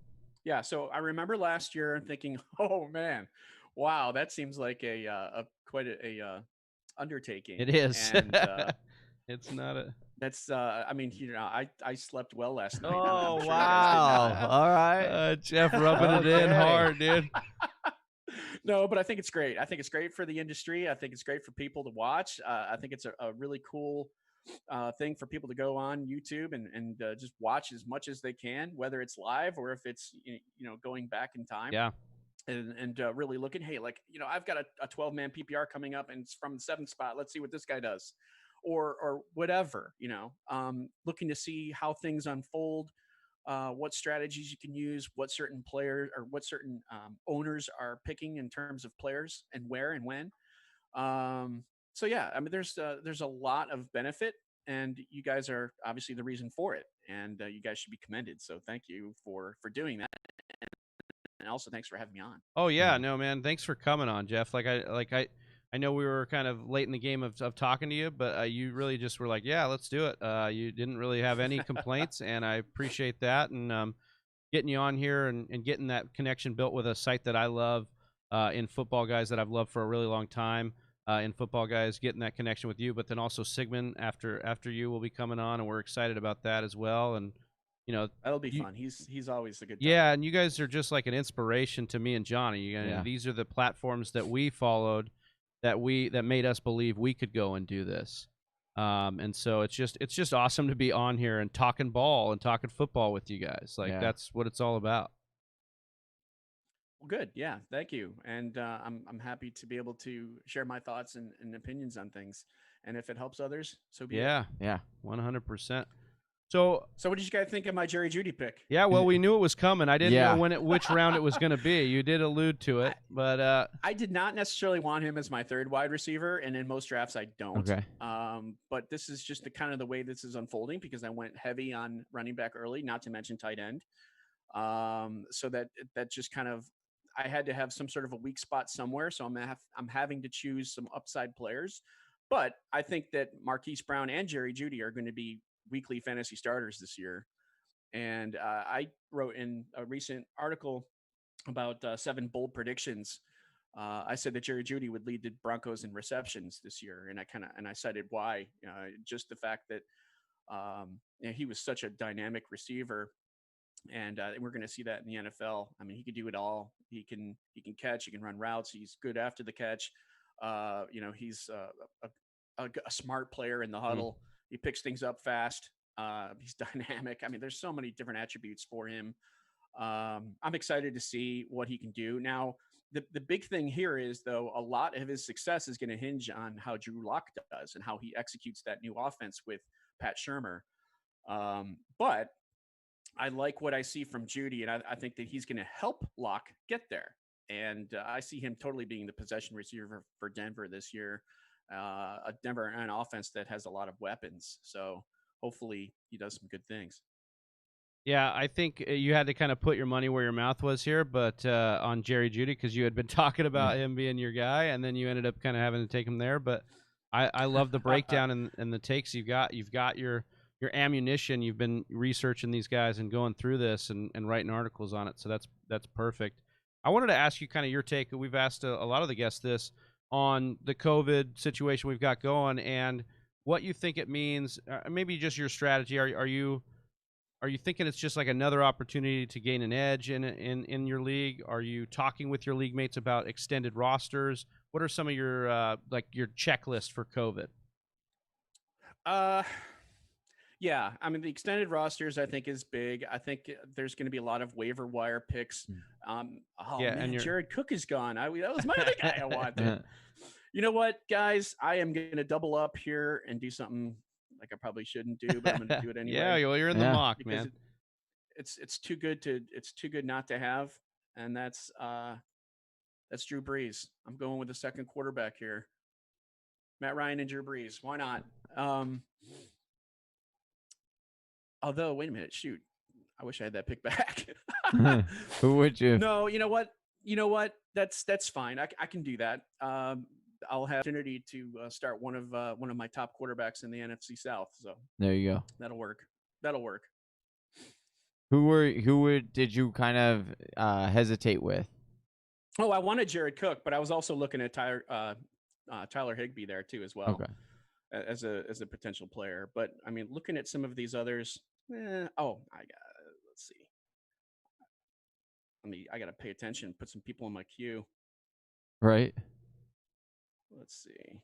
Yeah. So I remember last year thinking, oh man, wow, that seems like a quite a undertaking. It is. And it's not a. that's I mean, I slept well last night. Oh, I'm sure you guys did not. wow. All right. Jeff rubbing it in Okay. hard, dude. No, but I think it's great. I think it's great for the industry. I think it's great for people to watch. I think it's a really cool thing for people to go on YouTube and just watch as much as they can, whether it's live or if it's going back in time. Yeah. And really looking, hey, like I've got a 12-man PPR coming up, and it's from the 7th spot. Let's see what this guy does, or whatever. Looking to see how things unfold. What strategies you can use, what certain players or what certain owners are picking in terms of players and where and when. So yeah, I mean, there's a lot of benefit, and you guys are obviously the reason for it, and you guys should be commended. So thank you for doing that, and also thanks for having me on. Oh yeah, no man, thanks for coming on, Jeff. I know we were kind of late in the game of talking to you, but you really just were like, yeah, let's do it. You didn't really have any complaints, and I appreciate that. And getting you on here and getting that connection built with a site that I love in Football Guys that I've loved for a really long time. In Football Guys, getting that connection with you, but then also Sigmund after you will be coming on, and we're excited about that as well. And that'll be fun. He's always a good time. Yeah, and you guys are just like an inspiration to me and Johnny. These are the platforms that we followed that made us believe we could go and do this. And so it's just awesome to be on here and talking ball and talking football with you guys. That's what it's all about. Well, good. Yeah, thank you. And I'm happy to be able to share my thoughts and opinions on things. And if it helps others, so be it. Yeah, 100%. So what did you guys think of my Jerry Jeudy pick? Yeah, well, we knew it was coming. I didn't know which round it was going to be. You did allude to it, but I did not necessarily want him as my third wide receiver, and in most drafts I don't. Okay. But this is just the kind of the way this is unfolding because I went heavy on running back early, not to mention tight end. So that just kind of I had to have some sort of a weak spot somewhere. So I'm having to choose some upside players, but I think that Marquise Brown and Jerry Jeudy are going to be weekly fantasy starters this year. And I wrote in a recent article about 7 bold predictions. I said that Jerry Jeudy would lead the Broncos in receptions this year, and I cited why. Just the fact that he was such a dynamic receiver, and we're going to see that in the NFL. I mean, he could do it all. He can catch. He can run routes. He's good after the catch. He's a smart player in the huddle. He picks things up fast. He's dynamic. I mean, there's so many different attributes for him. I'm excited to see what he can do. Now, the big thing here is, though, a lot of his success is going to hinge on how Drew Lock does and how he executes that new offense with Pat Shurmur. But I like what I see from Jeudy, and I think that he's going to help Lock get there. And I see him totally being the possession receiver for Denver this year. A Denver an offense that has a lot of weapons. So hopefully he does some good things. Yeah, I think you had to kind of put your money where your mouth was here, but on Jerry Jeudy, because you had been talking about him being your guy, and then you ended up kind of having to take him there. But I love the breakdown and the takes you've got. You've got your ammunition. You've been researching these guys and going through this and writing articles on it. So that's perfect. I wanted to ask you kind of your take. We've asked a lot of the guests this on the COVID situation we've got going and what you think it means. Maybe just your strategy. Are you thinking it's just like another opportunity to gain an edge in your league? Are you talking with your league mates about extended rosters? What are some of your your checklist for COVID? Yeah, I mean the extended rosters I think is big. I think there's going to be a lot of waiver wire picks. And Jared Cook is gone. That was my other guy I wanted. You know what, guys? I am going to double up here and do something like I probably shouldn't do, but I'm going to do it anyway. Yeah, well, you're in the mock, man. It's too good not to have, and that's Drew Brees. I'm going with the second quarterback here. Matt Ryan and Drew Brees. Why not? Although, wait a minute, shoot. I wish I had that pick back. Who would you? No, you know what? That's fine. I can do that. I'll have opportunity to start one of my top quarterbacks in the NFC South. So There you go. that'll work. That'll work. Who did you kind of hesitate with? Oh, I wanted Jared Cook, but I was also looking at Tyler Higbee there too as well. Okay. As a potential player. But I mean, looking at some of these others, let's see. I got to pay attention, put some people in my queue. Right. Let's see.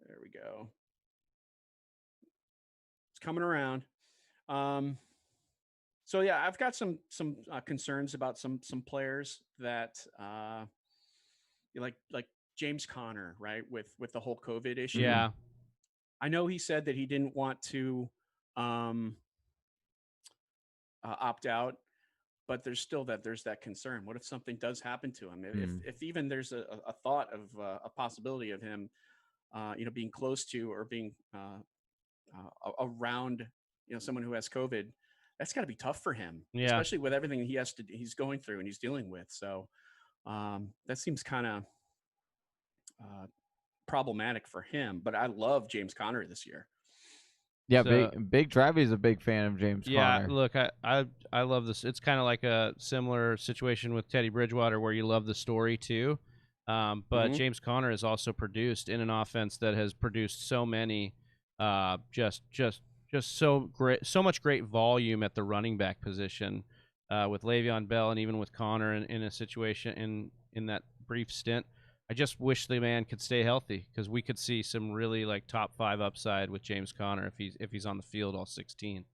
There we go. It's coming around. So yeah, I've got some concerns about some players that like James Conner, right? With the whole COVID issue. Yeah. I know he said that he didn't want to opt out, but there's that concern. What if something does happen to him? If even there's a thought of a possibility of him, being close to or being around, someone who has COVID, that's got to be tough for him, especially with everything he's going through and he's dealing with. So that seems kind of problematic for him. But I love James Conner this year. Yeah, so, Big Travy's a big fan of James Conner. Yeah, look, I love this. It's kind of like a similar situation with Teddy Bridgewater where you love the story too. But James Conner has also produced in an offense that has produced so many just so great, so much great volume at the running back position with Le'Veon Bell and even with Conner in a situation in that brief stint. I just wish the man could stay healthy because we could see some really like top 5 upside with James Conner if he's on the field all 16.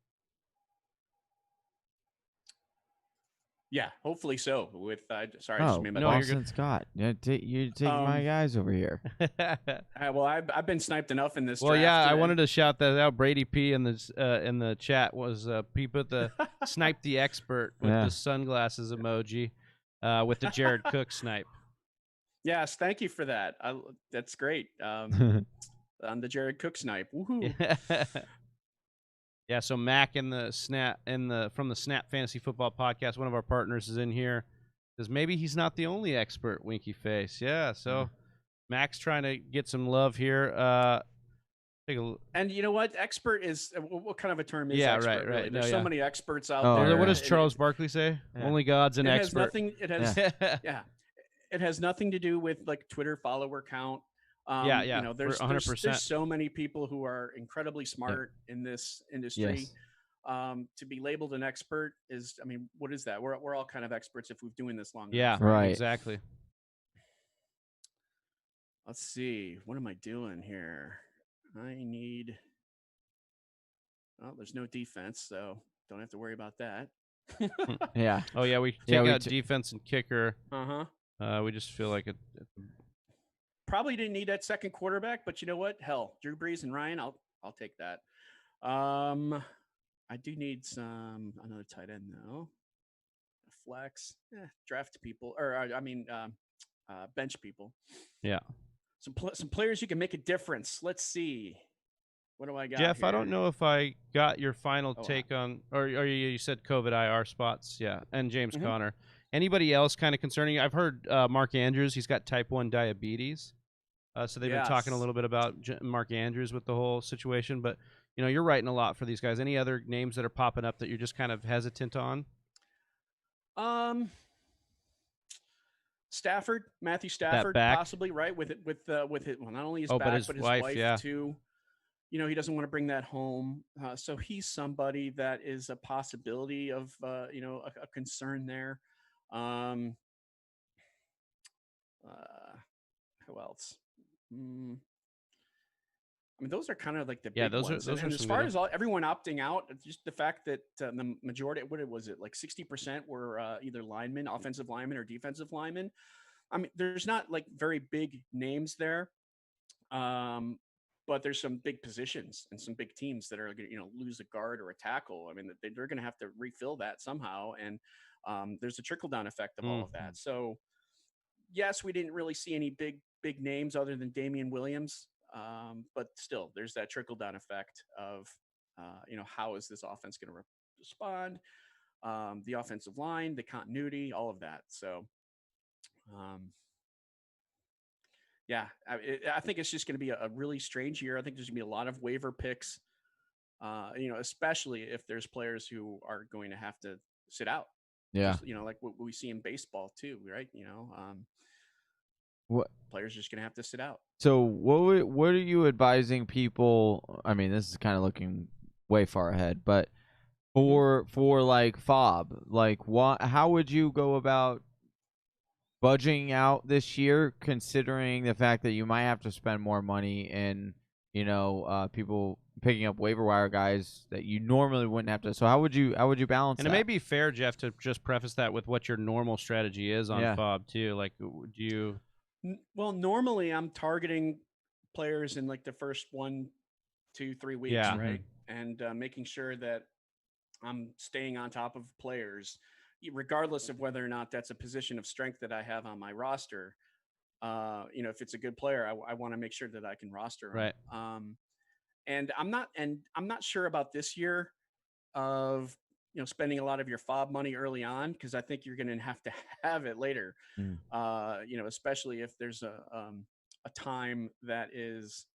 Yeah, hopefully so. With sorry, I just made my Boston Scott. You're taking my guys over here. Well, I've been sniped enough in this. Well, draft yeah, I wanted to shout that out. Brady P in the chat was he put the snipe the expert with the sunglasses emoji with the Jared Cook snipe. Yes, thank you for that. That's great. On the Jared Cook snipe. Woohoo. Yeah, so Mac from the Snap Fantasy Football Podcast, one of our partners is in here. Says maybe he's not the only expert, winky face. Yeah, so Mac's trying to get some love here. And you know what? Expert is what kind of a term is expert? Right. Really? There's so many experts out there. there. What does Charles Barkley say? Yeah. Only God's an expert. It has it has nothing to do with like Twitter follower count. There's so many people who are incredibly smart in this industry. Yes. To be labeled an expert is, what is that? We're all kind of experts if we've doing this long enough. Yeah, right. Exactly. Let's see. What am I doing here? There's no defense, so don't have to worry about that. Yeah. Oh yeah, we take out defense and kicker. We just feel like it probably didn't need that second quarterback, but you know what? Hell, Drew Brees and Ryan, I'll take that. I do need another tight end though. Flex, draft people, or bench people. Yeah. Some players you can make a difference. Let's see. What do I got? Jeff, here? I don't know if I got your final take on, or you said COVID IR spots, yeah, and James Conner. Anybody else kind of concerning? I've heard Mark Andrews. He's got type 1 diabetes. So they've been talking a little bit about Mark Andrews with the whole situation. But, you're writing a lot for these guys. Any other names that are popping up that you're just kind of hesitant on? Matthew Stafford, possibly, right? With his, well, not only his back, but his wife too. He doesn't want to bring that home. So he's somebody that is a possibility of, a concern there. Who else? Those are kind of like the big ones. Those are as far as everyone opting out, just the fact that the majority, what was it, like 60% were either linemen, offensive linemen, or defensive linemen. There's not like very big names there, but there's some big positions and some big teams that are going to lose a guard or a tackle. They're going to have to refill that somehow, and there's a trickle down effect of all of that. So yes, we didn't really see any big names other than Damian Williams. But still, there's that trickle down effect of, how is this offense going to respond? The offensive line, the continuity, all of that. So Yeah, I think it's just going to be a really strange year. I think there's going to be a lot of waiver picks, especially if there's players who are going to have to sit out. Yeah. Just, like what we see in baseball too, right? What players are just going to have to sit out. So what are you advising people? I mean, this is kind of looking way far ahead, but for like fob, like how would you go about budging out this year, considering the fact that you might have to spend more money in, people picking up waiver wire guys that you normally wouldn't have to. So how would you balance And that? it may be fair, Jeff, to just preface that with what your normal strategy is on fob too. Like, do you? Well, normally I'm targeting players in like the first 1, 2, 3 weeks, right? And making sure that I'm staying on top of players, regardless of whether or not that's a position of strength that I have on my roster. If it's a good player, I want to make sure that I can roster him. Right. And I'm not sure about this year of spending a lot of your fob money early on, because I think you're going to have it later. Especially if there's a time that is,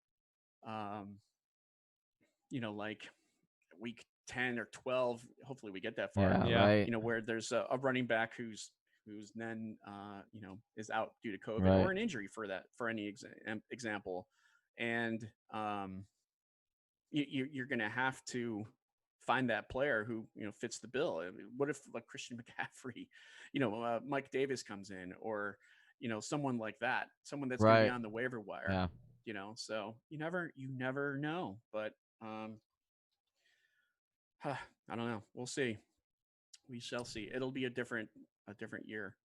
like week 10 or 12. Hopefully we get that far. Right. Where there's a running back who's then is out due to COVID or an injury for any example, and you're going to have to find that player who fits the bill. I mean, what if like Christian McCaffrey, Mike Davis comes in, or someone like that, someone that's going to be on the waiver wire. So you never know. But I don't know. We'll see. We shall see. It'll be a different year.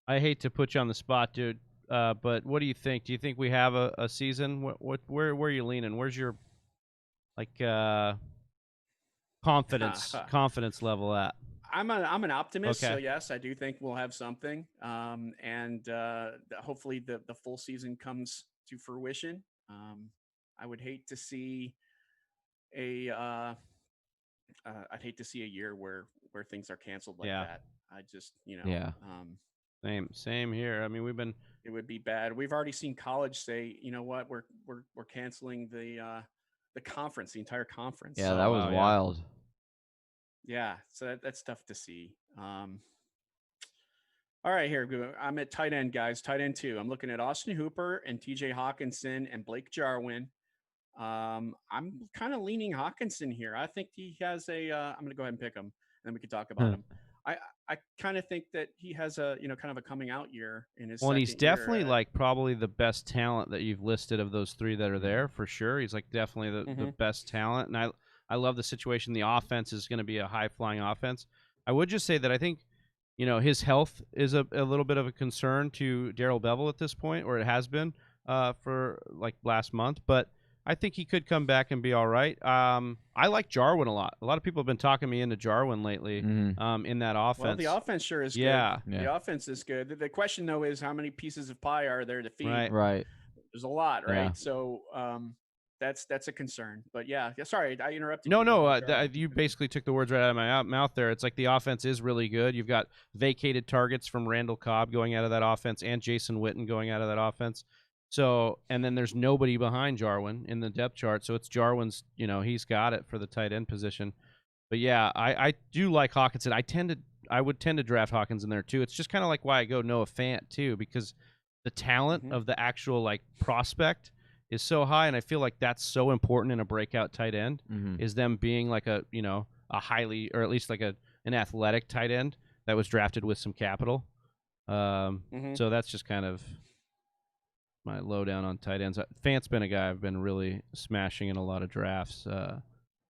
I hate to put you on the spot, dude. But what do you think? Do you think we have a season? Where are you leaning? Where's your confidence level at? I'm an optimist, so yes, I do think we'll have something. And hopefully the full season comes to fruition. I would hate to see I'd hate to see a year where things are canceled like that. I just, Same here. I mean, it would be bad. We've already seen college say, you know what, we're canceling the conference, the entire conference. Yeah, that was wild. Yeah, so that's tough to see. All right, here I'm at tight end, guys. Tight end 2. I'm looking at Austin Hooper and TJ Hawkinson and Blake Jarwin. I'm kind of leaning Hawkinson here. I think he has I'm going to go ahead and pick him, and then we can talk about him. I kind of think that he has a kind of a coming out year in his. Well, and he's definitely like probably the best talent that you've listed of those 3 that are there for sure. He's like definitely the best talent, and I love the situation. The offense is going to be a high flying offense. I would just say that I think his health is a little bit of a concern to Darrell Bevell at this point, or it has been for like last month, but I think he could come back and be all right. I like Jarwin a lot. A lot of people have been talking me into Jarwin lately in that offense. Well, the offense sure is good. The offense is good. The question, though, is how many pieces of pie are there to feed? Right. There's a lot, right? Yeah. So that's a concern. But, sorry, I interrupted you. You basically took the words right out of my mouth there. It's like the offense is really good. You've got vacated targets from Randall Cobb going out of that offense and Jason Witten going out of that offense. So, and then there's nobody behind Jarwin in the depth chart. So it's Jarwin's, he's got it for the tight end position. But yeah, I do like Hawkinson. I would tend to draft Hawkins in there too. It's just kind of like why I go Noah Fant too, because the talent of the actual like prospect is so high. And I feel like that's so important in a breakout tight end is them being like a highly, or at least like an athletic tight end that was drafted with some capital. So that's just kind of my lowdown on tight ends. Fant's been a guy I've been really smashing in a lot of drafts,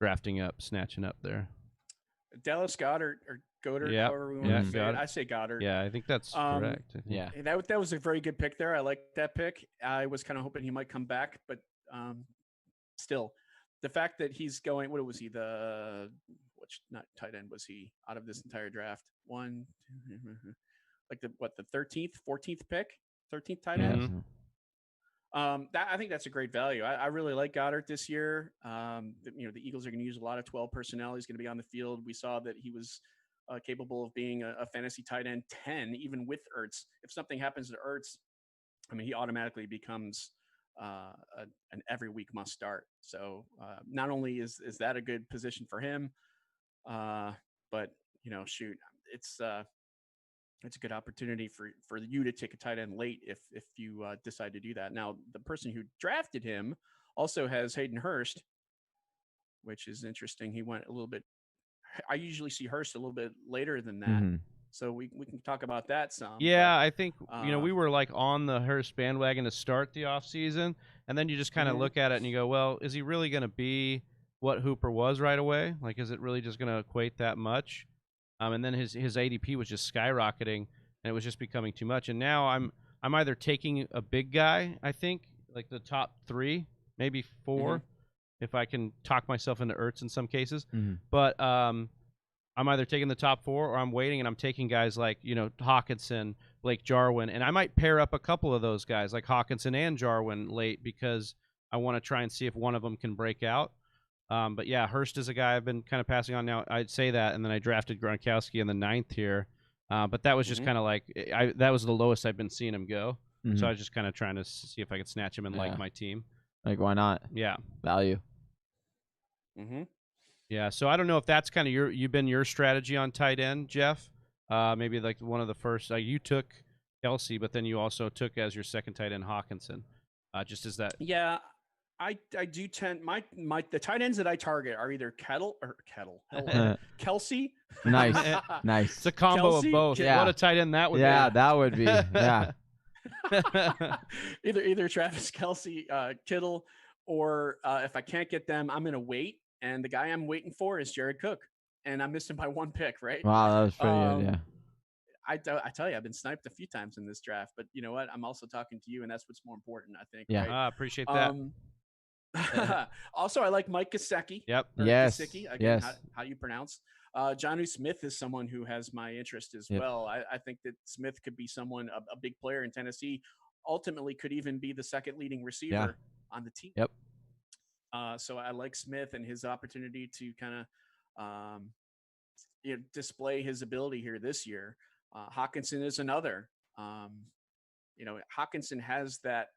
drafting up, snatching up there. Dallas Goedert or Goddard, however we want to say it. I say Goddard. Yeah, I think that's correct. Yeah, that was a very good pick there. I like that pick. I was kind of hoping he might come back, but still, the fact that he's going, what was he? Which not tight end was he out of this entire draft? Like the 13th, 14th pick, 13th tight end. I think that's a great value. I really like Goddard this year. The Eagles are going to use a lot of 12 personnel. He's going to be on the field. We saw that he was capable of being a fantasy tight end 10, even with Ertz. If something happens to Ertz, I mean, he automatically becomes an every week must start. So not only is that a good position for him, but shoot, it's a good opportunity for you to take a tight end late if you decide to do that. Now, the person who drafted him also has Hayden Hurst, which is interesting. He went a little bit. I usually see Hurst a little bit later than that. Mm-hmm. So we can talk about that some. Yeah, I think we were like on the Hurst bandwagon to start the offseason, and then you just kind of look at it and you go, well, is he really going to be what Hooper was right away? Like, is it really just going to equate that much? And then his ADP was just skyrocketing, and it was just becoming too much. And now I'm either taking a big guy, I think, like the top 3, maybe 4, if I can talk myself into Ertz in some cases. But I'm either taking the top 4 or I'm waiting and I'm taking guys like, Hawkinson, Blake Jarwin, and I might pair up a couple of those guys like Hawkinson and Jarwin late because I want to try and see if one of them can break out. But yeah, Hurst is a guy I've been kind of passing on now. I'd say that, and then I drafted Gronkowski in the 9th here. But that was just kind of like that was the lowest I've been seeing him go. So I was just kind of trying to see if I could snatch him and like my team. Like, why not? Yeah. Value. Yeah, so I don't know if that's kind of your strategy on tight end, Jeff. Maybe like one of the first. You took Kelsey, but then you also took as your second tight end Hawkinson. Just as that. Yeah, I do tend the tight ends that I target are either Kelsey. Nice. It's a combo Kelsey, of both. Yeah. What a tight end that would be. Yeah, that would be. Yeah. either Travis Kelsey, Kittle, or if I can't get them, I'm gonna wait. And the guy I'm waiting for is Jared Cook, and I missed him by 1 pick. Right? Wow, that was pretty good. Yeah. I tell you, I've been sniped a few times in this draft, but you know what? I'm also talking to you, and that's what's more important, I think. Yeah. Right? Appreciate that. Also, I like Mike Gesicki. Yep. Yes. Gesicki, again, yes. How you pronounce? Jonnu Smith is someone who has my interest as well. I think that Smith could be someone, a big player in Tennessee. Ultimately, could even be the second leading receiver on the team. Yep. So I like Smith and his opportunity to kind of display his ability here this year. Hawkinson is another. Hawkinson has that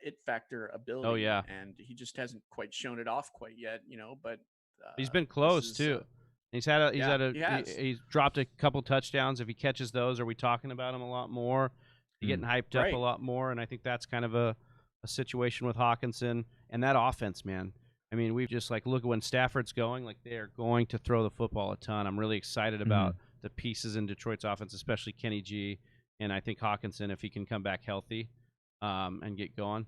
it factor ability. Oh, yeah. And he just hasn't quite shown it off quite yet, but he's been close too. He's dropped a couple touchdowns. If he catches those, are we talking about him a lot more? He's getting hyped up a lot more, and I think that's kind of a situation with Hawkinson and that offense, man. I mean, we've just look at when Stafford's going, they are going to throw the football a ton. I'm really excited about the pieces in Detroit's offense, especially Kenny G, and I think Hawkinson, if he can come back healthy and get going.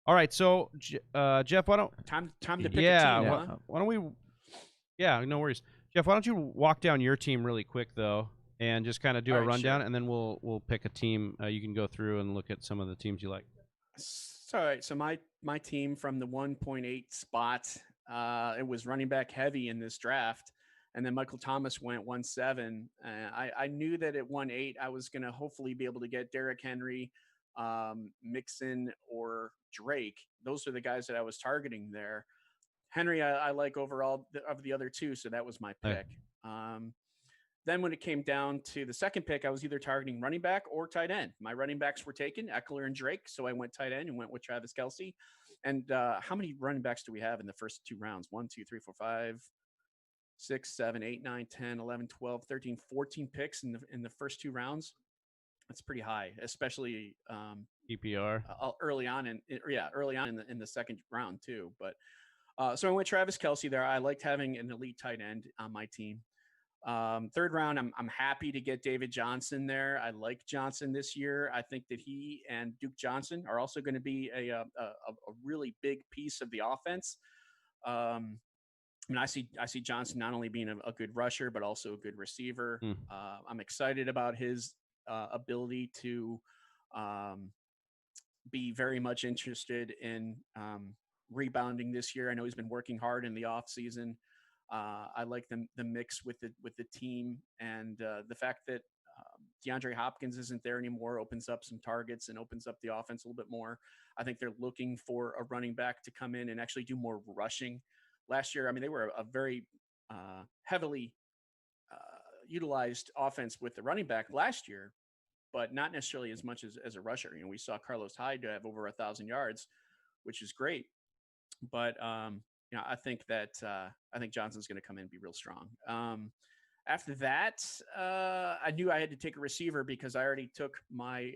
All right, so Jeff, why don't time to pick a team? Huh? Why don't we? Yeah, no worries, Jeff. Why don't you walk down your team really quick though, and just kind of do a rundown, and then we'll pick a team. You can go through and look at some of the teams you like. All right, so my team from the 1.8 spot, it was running back heavy in this draft, and then Michael Thomas went 1.7. I knew that at 1.8 I was going to hopefully be able to get Derrick Henry, Mixon, or Drake. Those are the guys that I was targeting there. Henry, I like overall of the other two, so that was my pick. Then when it came down to the second pick, I was either targeting running back or tight end. My running backs were taken, Eckler and Drake, so I went tight end and went with Travis Kelsey. And how many running backs do we have in the first 2 rounds? 1, 2, 3, 4, 5, 6, 7, 8, 9, 10, 11, 12, 13, 14 picks in the first 2 rounds. That's pretty high, especially PPR early on in the second round too. But so I went Travis Kelsey there. I liked having an elite tight end on my team. Third round, I'm happy to get David Johnson there. I like Johnson this year. I think that he and Duke Johnson are also going to be a really big piece of the offense. I see Johnson not only being a good rusher, but also a good receiver. I'm excited about his ability to be very much interested in rebounding this year. I know he's been working hard in the off season. I like the mix with the team, and the fact that DeAndre Hopkins isn't there anymore opens up some targets and opens up the offense a little bit more. I think they're looking for a running back to come in and actually do more rushing. Last year, I mean, they were a very heavily utilized offense with the running back last year, but not necessarily as much as a rusher. We saw Carlos Hyde have over 1,000 yards, which is great. But I think that I think Johnson's going to come in and be real strong. After that, I knew I had to take a receiver because I already took my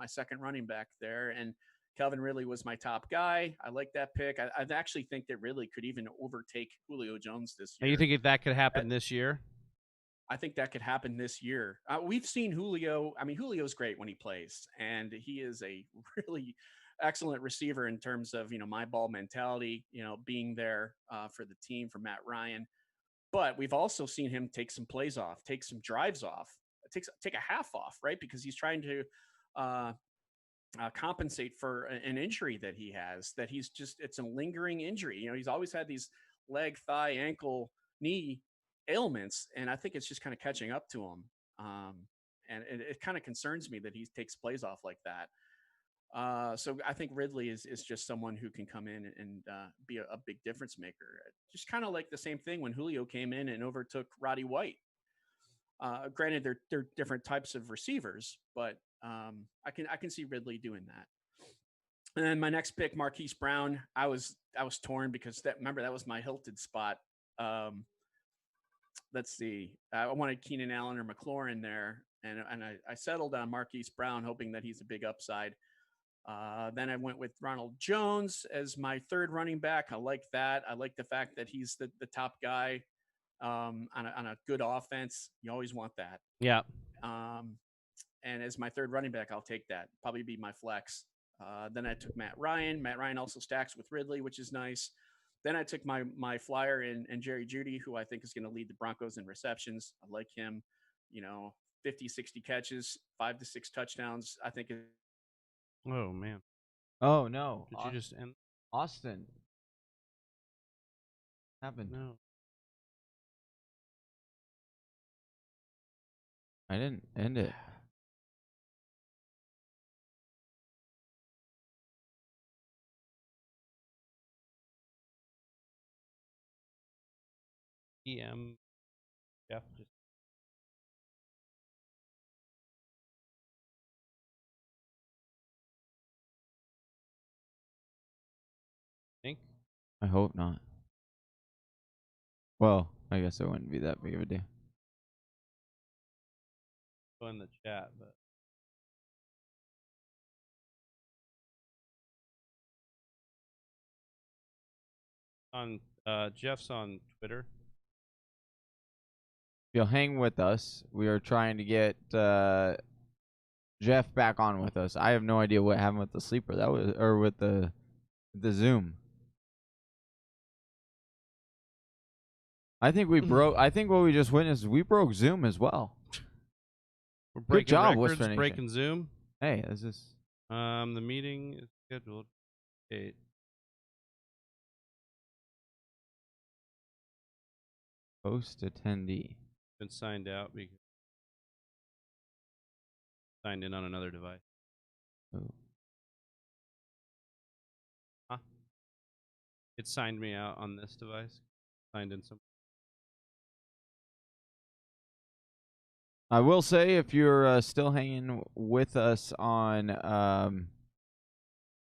second running back there, and Calvin Ridley was my top guy. I like that pick. I actually think that Ridley could even overtake Julio Jones this year. And you think if that could happen this year? I think that could happen this year. We've seen Julio. I mean, Julio's great when he plays, and he is a really excellent receiver in terms of my ball mentality. Being there for the team, for Matt Ryan. But we've also seen him take some plays off, take some drives off, take a half off, right? Because he's trying to compensate for an injury that he has. That it's a lingering injury. He's always had these leg, thigh, ankle, knee ailments, and I think it's just kind of catching up to him. And it kind of concerns me that he takes plays off like that. So I think Ridley is just someone who can come in and be a big difference maker. Just kind of like the same thing when Julio came in and overtook Roddy White. Granted, they're different types of receivers, but I can see Ridley doing that. And then my next pick, Marquise Brown, I was torn because that was my hilted spot. Let's see, I wanted Keenan Allen or McLaurin there, and I settled on Marquise Brown, hoping that he's a big upside. Then I went with Ronald Jones as my third running back. I like that. I like the fact that he's the top guy on a good offense. You always want that. Yeah. And as my third running back, I'll take that. Probably be my flex. Then I took Matt Ryan. Matt Ryan also stacks with Ridley, which is nice. Then I took my flyer and Jerry Jeudy, who I think is going to lead the Broncos in receptions. I like him. 50, 60 catches, 5 to 6 touchdowns. I think. Oh man. Oh no. Did you just end? Austin. Happened. No. I didn't end it. Jeff just. Think? I hope not. Well, I guess it wouldn't be that big of a deal. Go in the chat, but. Jeff's on Twitter. If you'll hang with us, we are trying to get Jeff back on with us. I have no idea what happened with the sleeper. Or with the Zoom. I think we broke. I think what we just witnessed, we broke Zoom as well. We're breaking Good job, records, Western breaking Zoom. Hey, this is. The meeting is scheduled 8. Host attendee. Been signed out because signed in on another device. Oh. Huh? It signed me out on this device. Signed in some. I will say, if you're still hanging with us on,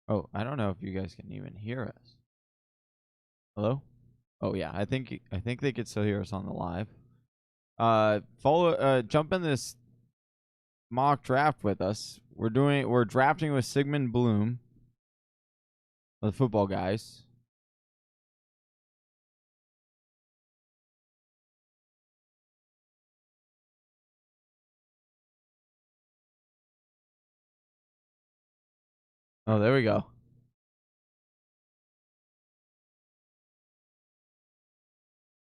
oh, I don't know if you guys can even hear us. Hello? Oh yeah, I think they could still hear us on the live. Jump in this mock draft with us. We're drafting with Sigmund Bloom, the football guys. Oh, there we go.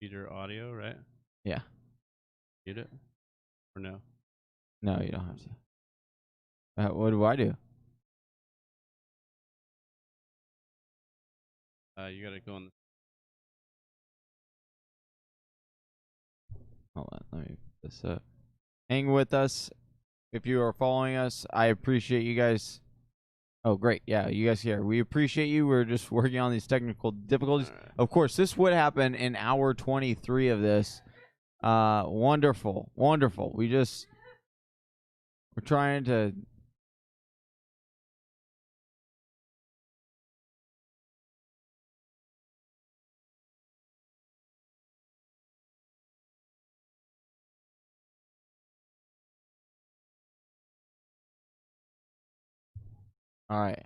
Computer audio, right? Yeah. Mute it? Or no? No, you don't have to. What do I do? You gotta go on. Hold on, let me put this up. Hang with us. If you are following us, I appreciate you guys. Oh, great. Yeah, you guys here. We appreciate you. We're just working on these technical difficulties. Right. Of course, this would happen in hour 23 of this. Wonderful, wonderful. We're trying to. All right.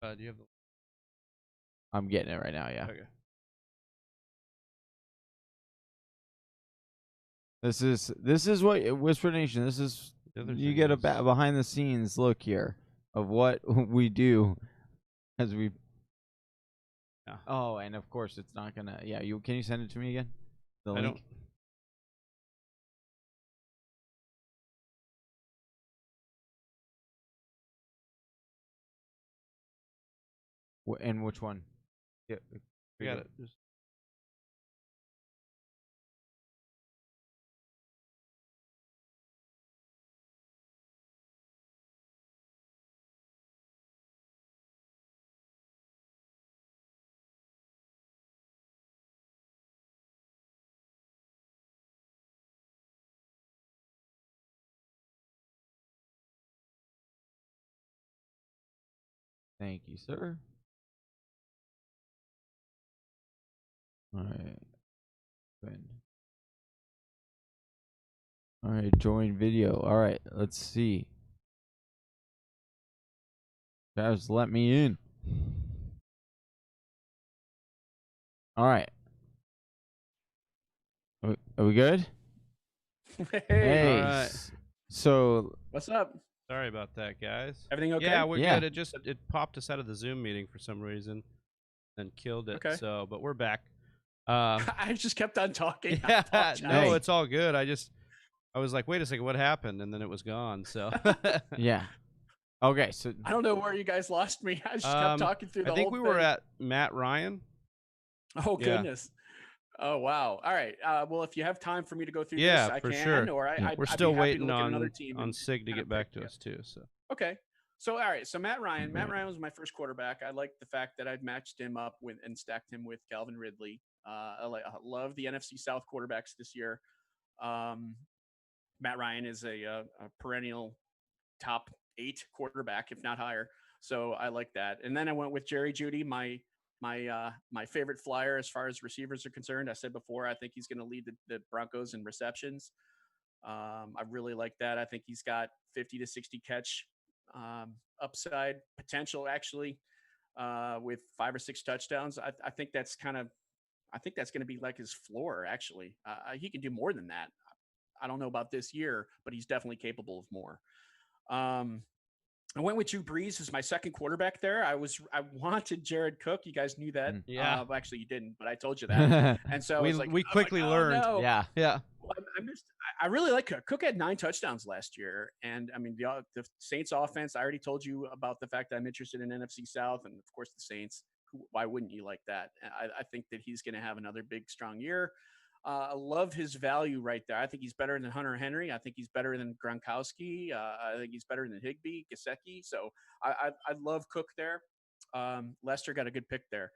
Do you have the? I'm getting it right now. Yeah. Okay. This is what Whisper Nation. This is you get a behind the scenes look here of what we do as we. Yeah. Oh, and of course it's not gonna. Yeah, can you send it to me again? The I link. don't. And which one? Yeah, I got it. Thank you, sir. All right. Good. All right, join video. All right, let's see. Guys, let me in. All right. Are we good? Hey, all right. So, what's up? Sorry about that, guys. Everything okay? Yeah, we're Yeah. good. It popped us out of the Zoom meeting for some reason, and killed it. Okay. So, but we're back. I just kept on talking. I Yeah, apologize. no, Hey. it's all good. I was like, wait a second, what happened? And then it was gone. So, yeah. Okay, so I don't know where you guys lost me. I just kept talking through the I think whole we were thing. at Matt Ryan. Oh Yeah. goodness. Oh wow. All right. Well, if you have time for me to go through Yeah, this, I for can. sure. Or Yeah. I'd We're be still happy to waiting look at on another team and Sig to kind get of back pick, to us too. So, Okay. So all right. So Matt Ryan was my first quarterback. I like the fact that I'd matched him up with and stacked him with Calvin Ridley. I love the NFC South quarterbacks this year. Matt Ryan is a perennial top 8 quarterback, if not higher. So I like that. And then I went with Jerry Jeudy, my favorite flyer as far as receivers are concerned. I said before, I think he's going to lead the Broncos in receptions. I really like that. I think he's got 50 to 60 catch upside potential, actually, with 5 or 6 touchdowns. I think that's going to be like his floor, actually. He can do more than that. I don't know about this year, but he's definitely capable of more. I went with Drew Brees as my second quarterback there. I wanted Jared Cook. You guys knew that. Yeah. Well, actually, you didn't, but I told you that. And so we quickly learned. No. Yeah. Well, I really like Cook. Cook had 9 touchdowns last year. And I mean, the Saints offense, I already told you about the fact that I'm interested in NFC South. And of course, the Saints. Why wouldn't you like that? I think that he's going to have another big, strong year. I love his value right there. I think he's better than Hunter Henry. I think he's better than Gronkowski. I think he's better than Higbee, Gesicki. So I love Cook there. Lester got a good pick there.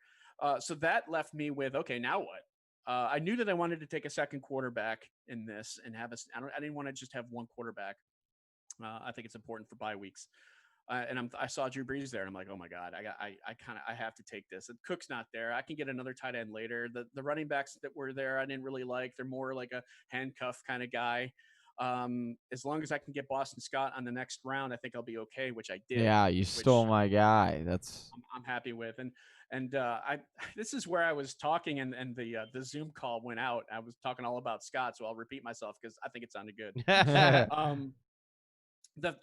So that left me with, okay, now what? I knew that I wanted to take a second quarterback in this and have I didn't want to just have one quarterback. I think it's important for bye weeks. And I saw Drew Brees there, and I'm like, oh my God, I have to take this. And Cook's not there. I can get another tight end later. The running backs that were there, I didn't really like. They're more like a handcuff kind of guy. As long as I can get Boston Scott on the next round, I think I'll be okay, which I did. yeah, you stole my guy. That's I'm happy with. And this is where I was talking, and the Zoom call went out. I was talking all about Scott, so I'll repeat myself because I think it sounded good.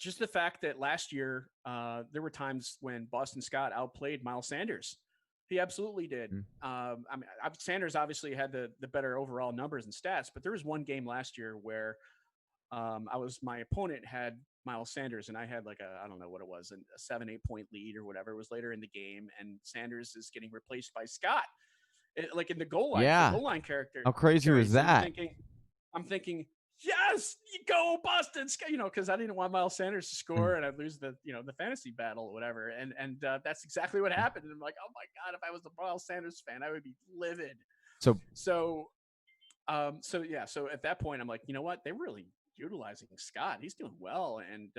Just the fact that last year there were times when Boston Scott outplayed Miles Sanders. He absolutely did. I mean, Sanders obviously had the better overall numbers and stats, but there was one game last year where my opponent had Miles Sanders, and I had like I don't know what it was, a 7-8 point lead or whatever. It was later in the game, and Sanders is getting replaced by Scott, like in the goal line. Yeah. The goal line character. How crazy was that? I'm thinking, yes, you go Boston, because I didn't want Miles Sanders to score and I'd lose the fantasy battle or whatever. And that's exactly what happened. And I'm like, oh my God, if I was a Miles Sanders fan, I would be livid. So at that point, I'm like, you know what? They're really utilizing Scott. He's doing well. And,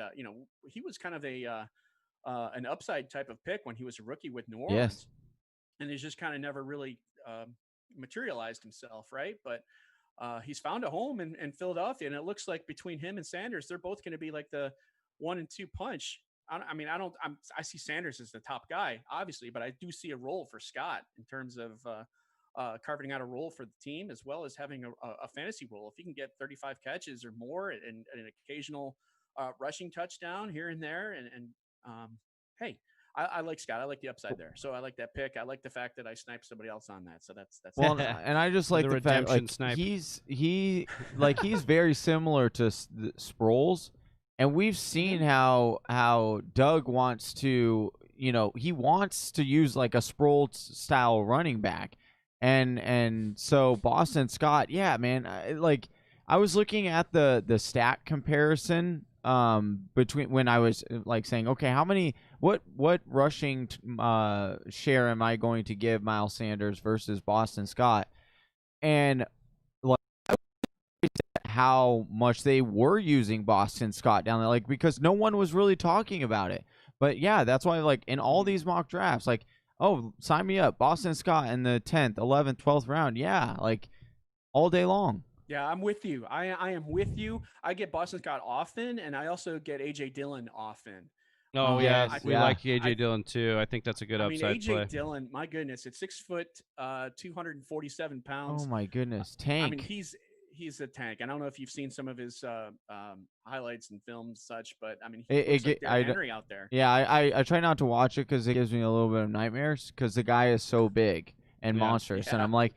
he was kind of an upside type of pick when he was a rookie with New Orleans. Yes. And he's just kind of never really materialized himself. Right. But he's found a home in Philadelphia. And it looks like between him and Sanders, they're both going to be like the 1-2 punch. I see Sanders as the top guy, obviously, but I do see a role for Scott in terms of carving out a role for the team, as well as having a fantasy role. If he can get 35 catches or more and an occasional rushing touchdown here and there. Hey, I like Scott. I like the upside there. So I like that pick. I like the fact that I sniped somebody else on that. So that's well, and I just like the fact like snipe. He's very similar to Sproles, and we've seen how Doug wants to, he wants to use like a Sproles style running back. And so Boston Scott, yeah, man, I was looking at the stat comparison between when I was like saying, okay, what rushing share am I going to give Miles Sanders versus Boston Scott? And like how much they were using Boston Scott down there, like, because no one was really talking about it. But yeah, that's why like in all these mock drafts, like, oh, sign me up, Boston Scott in the 10th, 11th, 12th round. Yeah, like all day long. Yeah, I'm with you. I am with you. I get Boston Scott often, and I also get A.J. Dillon often. Oh, yeah. We like A.J. Dillon, too. I think that's a good upside play. A.J. Dillon, my goodness, at 6 foot, 247 pounds. Oh, my goodness. Tank. I mean, he's a tank. I don't know if you've seen some of his highlights and films and such, but I mean, he looks like Derrick Henry out there. Yeah, I try not to watch it because it gives me a little bit of nightmares because the guy is so big and monstrous. Yeah. And I'm like,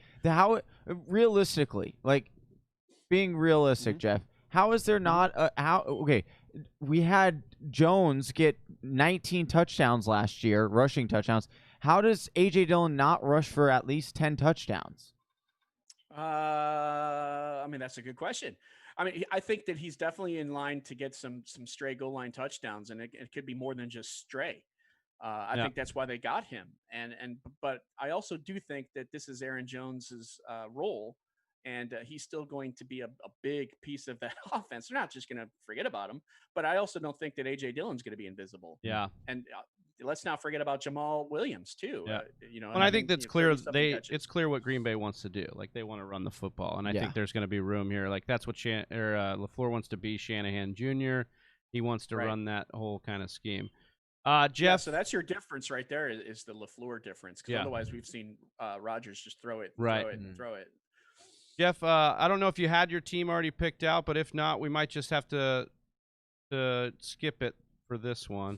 realistically, like, being realistic, Jeff, how is there not we had Jones get 19 touchdowns last year, rushing touchdowns. How does A.J. Dillon not rush for at least 10 touchdowns? I mean, that's a good question. I mean, I think that he's definitely in line to get some stray goal line touchdowns, and it could be more than just stray. I think that's why they got him. But I also do think that this is Aaron Jones's role. And he's still going to be a big piece of that offense. They're not just going to forget about him. But I also don't think that A.J. Dillon's going to be invisible. Yeah. And let's not forget about Jamal Williams, too. Yeah. And I think that's clear. It's clear what Green Bay wants to do. Like, they want to run the football. And I think there's going to be room here. Like, that's what LaFleur wants to be, Shanahan Jr. He wants to run that whole kind of scheme. Jeff. Yeah, so that's your difference right there is the LaFleur difference. Because otherwise we've seen Rodgers just throw it, throw it. Jeff, I don't know if you had your team already picked out, but if not, we might just have to skip it for this one.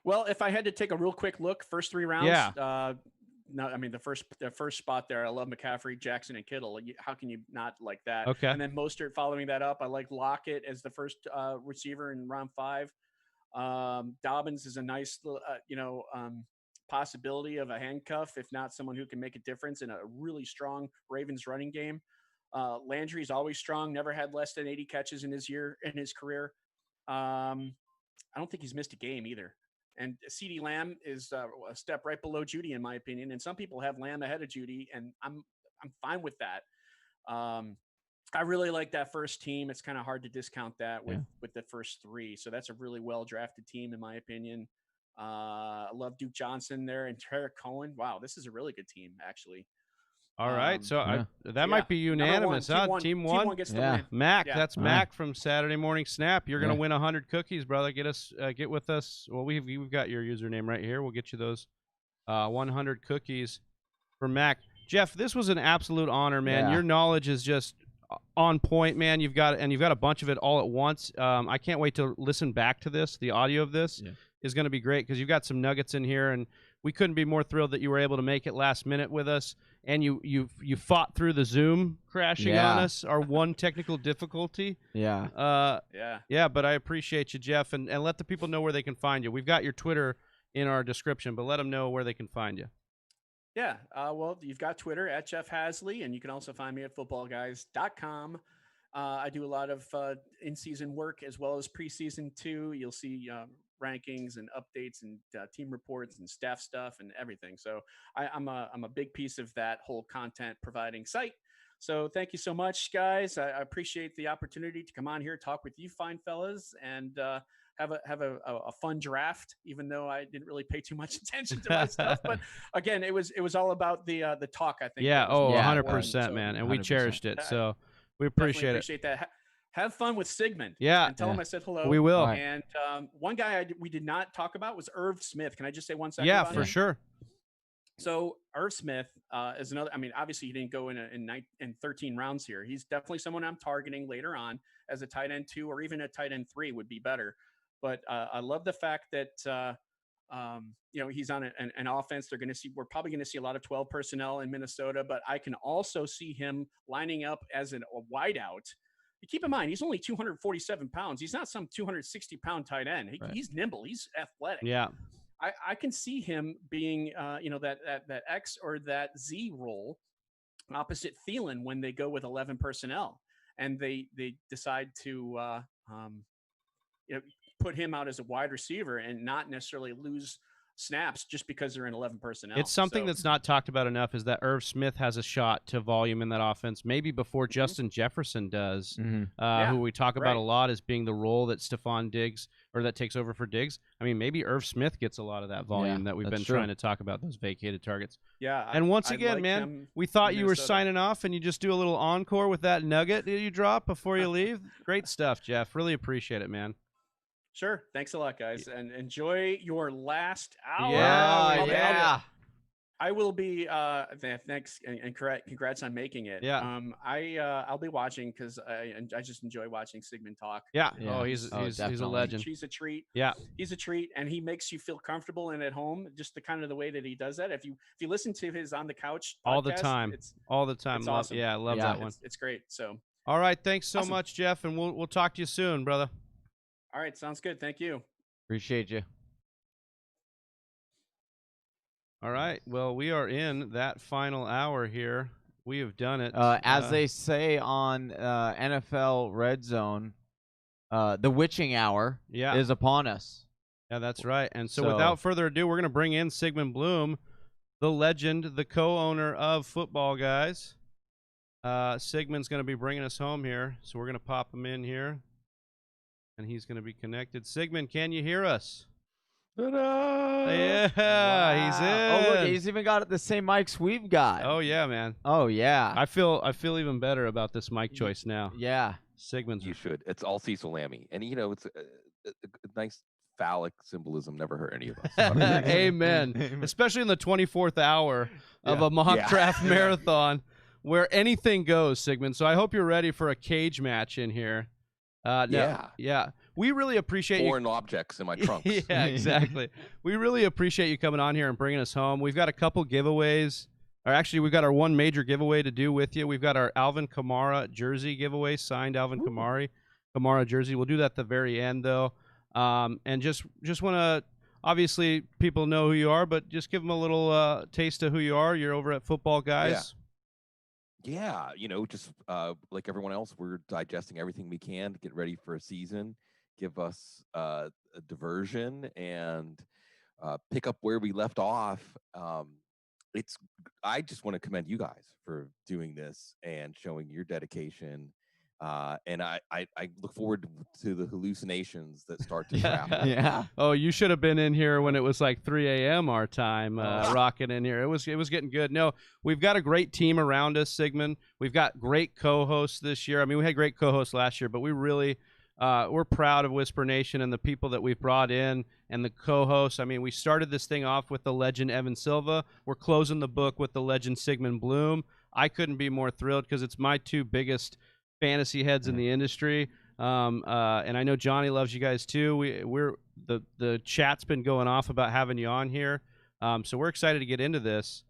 Well, if I had to take a real quick look, first 3 rounds. Yeah. No, I mean the first spot there. I love McCaffrey, Jackson, and Kittle. How can you not like that? Okay. And then Mostert following that up. I like Lockett as the first receiver in round 5. Dobbins is a nice, possibility of a handcuff, if not someone who can make a difference in a really strong Ravens running game. Landry's always strong, never had less than 80 catches in his career. I don't think he's missed a game either. And CeeDee Lamb is a step right below Judy, in my opinion. And some people have Lamb ahead of Judy, and I'm fine with that. I really like that first team. It's kind of hard to discount that with the first 3. So that's a really well drafted team, in my opinion. I love Duke Johnson there and Tarek Cohen. Wow, this is a really good team, actually. All right, so that might be unanimous. Team one. Team one gets the win. Mac, that's Mac from Saturday Morning Snap. You're gonna win 100 cookies, brother. Get with us. Well, we've got your username right here. We'll get you those 100 cookies for Mac. Jeff, this was an absolute honor, man. Your knowledge is just on point, man. You've got a bunch of it all at once. I can't wait to listen back to this. The audio of this is going to be great because you've got some nuggets in here, and we couldn't be more thrilled that you were able to make it last minute with us. And you fought through the Zoom crashing on us, our one technical difficulty. Yeah. But I appreciate you, Jeff, and let the people know where they can find you. We've got your Twitter in our description, but let them know where they can find you. Yeah. Well, you've got Twitter at Jeff Hasley, and you can also find me at footballguys.com. I do a lot of in-season work as well as preseason too. You'll see rankings and updates and team reports and staff stuff and everything. So I'm a big piece of that whole content providing site. So thank you so much, guys. I appreciate the opportunity to come on here, talk with you fine fellas, and have a fun draft, even though I didn't really pay too much attention to my stuff. But again, it was all about the talk, I think. Yeah. Oh, 100%, man. And 100%. We cherished it. So we appreciate it. That. Have fun with Sigmund. Yeah. And tell him I said hello. We will. And one guy we did not talk about was Irv Smith. Can I just say 1 second? Yeah, for sure. So Irv Smith is another. I mean, obviously he didn't go in 13 rounds here. He's definitely someone I'm targeting later on as a tight end 2 or even a tight end 3 would be better. But I love the fact that he's on an offense. We're probably going to see a lot of 12 personnel in Minnesota. But I can also see him lining up as a wideout. You keep in mind he's only 247 pounds. He's not some 260-pound tight end. He's nimble. He's athletic. Yeah. I can see him being, that X or that Z role opposite Thielen when they go with 11 personnel and they decide to put him out as a wide receiver and not necessarily lose snaps just because they're in 11 personnel. It's something that's not talked about enough is that Irv Smith has a shot to volume in that offense, maybe before Justin Jefferson does, who we talk about a lot as being the role that Stephon Diggs or that takes over for Diggs. I mean, maybe Irv Smith gets a lot of that volume that we've been trying to talk about, those vacated targets. Yeah. And once again, man, we thought you were signing off and you just do a little encore with that nugget you drop before you leave. Great stuff, Jeff. Really appreciate it, man. Sure. Thanks a lot, guys, and enjoy your last hour. Yeah. I will be. Thanks and congrats on making it. Yeah. I'll be watching because I just enjoy watching Sigmund talk. Yeah. Oh, he's a legend. He's a treat. Yeah. He's a treat, and he makes you feel comfortable and at home. Just the kind of the way that he does that. If you listen to his On the Couch podcast, all the time, It's awesome. Yeah, I love that one. It's great. So. All right. Thanks so much, Jeff, and we'll talk to you soon, brother. All right, sounds good. Thank you. Appreciate you. All right. Well, we are in that final hour here. We have done it. As they say on NFL Red Zone, the witching hour is upon us. Yeah, that's right. And so without further ado, we're going to bring in Sigmund Bloom, the legend, the co-owner of Football Guys. Sigmund's going to be bringing us home here, so we're going to pop him in here. And he's going to be connected. Sigmund, can you hear us? Ta-da! Yeah, he's in. Oh, look, he's even got the same mics we've got. Oh yeah, man. Oh yeah. I feel even better about this mic choice now. Yeah. Sigmund's. You should. It's all Cecil Lammy, and it's a nice phallic symbolism. Never hurt any of us. Amen. Especially in the 24th hour of a mock draft marathon, where anything goes, Sigmund. So I hope you're ready for a cage match in here. Yeah. We really appreciate foreign objects in my trunks. Yeah, exactly. We really appreciate you coming on here and bringing us home. We've got a couple giveaways. Or actually, we've got our one major giveaway to do with you. We've got our Alvin Kamara jersey giveaway, signed Alvin Kamara jersey. We'll do that at the very end, though. And just want to, obviously, people know who you are, but just give them a little taste of who you are. You're over at Football Guys. Yeah, just like everyone else, we're digesting everything we can to get ready for a season, give us a diversion, and pick up where we left off. I just want to commend you guys for doing this and showing your dedication. And I look forward to the hallucinations that start to happen. Yeah. Oh, you should have been in here when it was like 3 a.m. our time, rocking in here. It was getting good. No, we've got a great team around us, Sigmund. We've got great co-hosts this year. I mean, we had great co-hosts last year, but we really we're proud of Whisper Nation and the people that we've brought in and the co-hosts. I mean, we started this thing off with the legend Evan Silva. We're closing the book with the legend Sigmund Bloom. I couldn't be more thrilled because it's my two biggest fantasy heads in the industry, and I know Johnny loves you guys too. We're the chat's been going off about having you on here, so we're excited to get into this.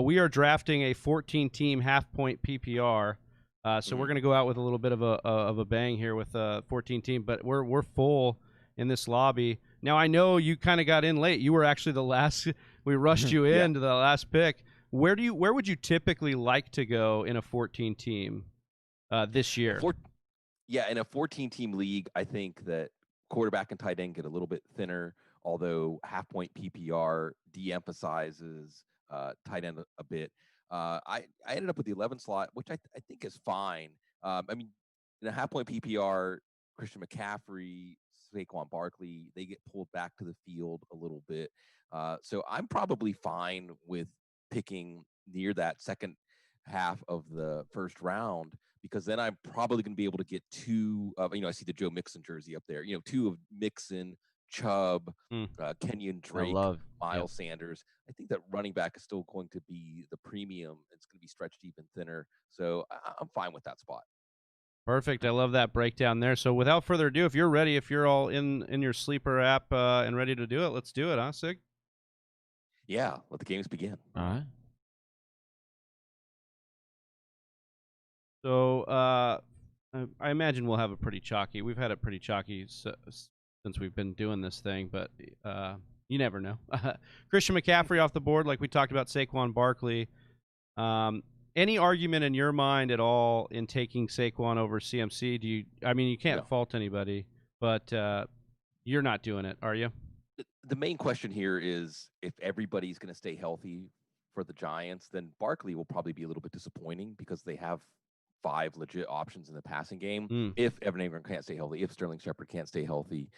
We are drafting a 14-team half-point PPR, so we're going to go out with a little bit of a bang here with a 14-team, but we're full in this lobby now. I know you kind of got in late. You were actually the last. We rushed you into the last pick. Where would you typically like to go in a 14-team? This year, Yeah, in a 14-team league, I think that quarterback and tight end get a little bit thinner, although half-point PPR de-emphasizes tight end a bit. I ended up with the 11 slot, which I think is fine. I mean, in a half-point PPR, Christian McCaffrey, Saquon Barkley, they get pulled back to the field a little bit. So I'm probably fine with picking near that second half of the first round, because then I'm probably going to be able to get two of, I see the Joe Mixon jersey up there, two of Mixon, Chubb, Kenyon Drake, Miles Sanders. I think that running back is still going to be the premium. It's going to be stretched even thinner. So I'm fine with that spot. Perfect. I love that breakdown there. So without further ado, if you're ready, if you're all in your sleeper app and ready to do it, let's do it, huh, Sig? Yeah, let the games begin. All right. So I imagine we'll have a pretty chalky. We've had it pretty chalky since we've been doing this thing, but you never know. Christian McCaffrey off the board, like we talked about. Saquon Barkley. Any argument in your mind at all in taking Saquon over CMC? You can't fault anybody, but you're not doing it, are you? The main question here is, if everybody's going to stay healthy for the Giants, then Barkley will probably be a little bit disappointing, because they have 5 legit options in the passing game. If Evan Ingram can't stay healthy, if Sterling Shepard can't stay healthy,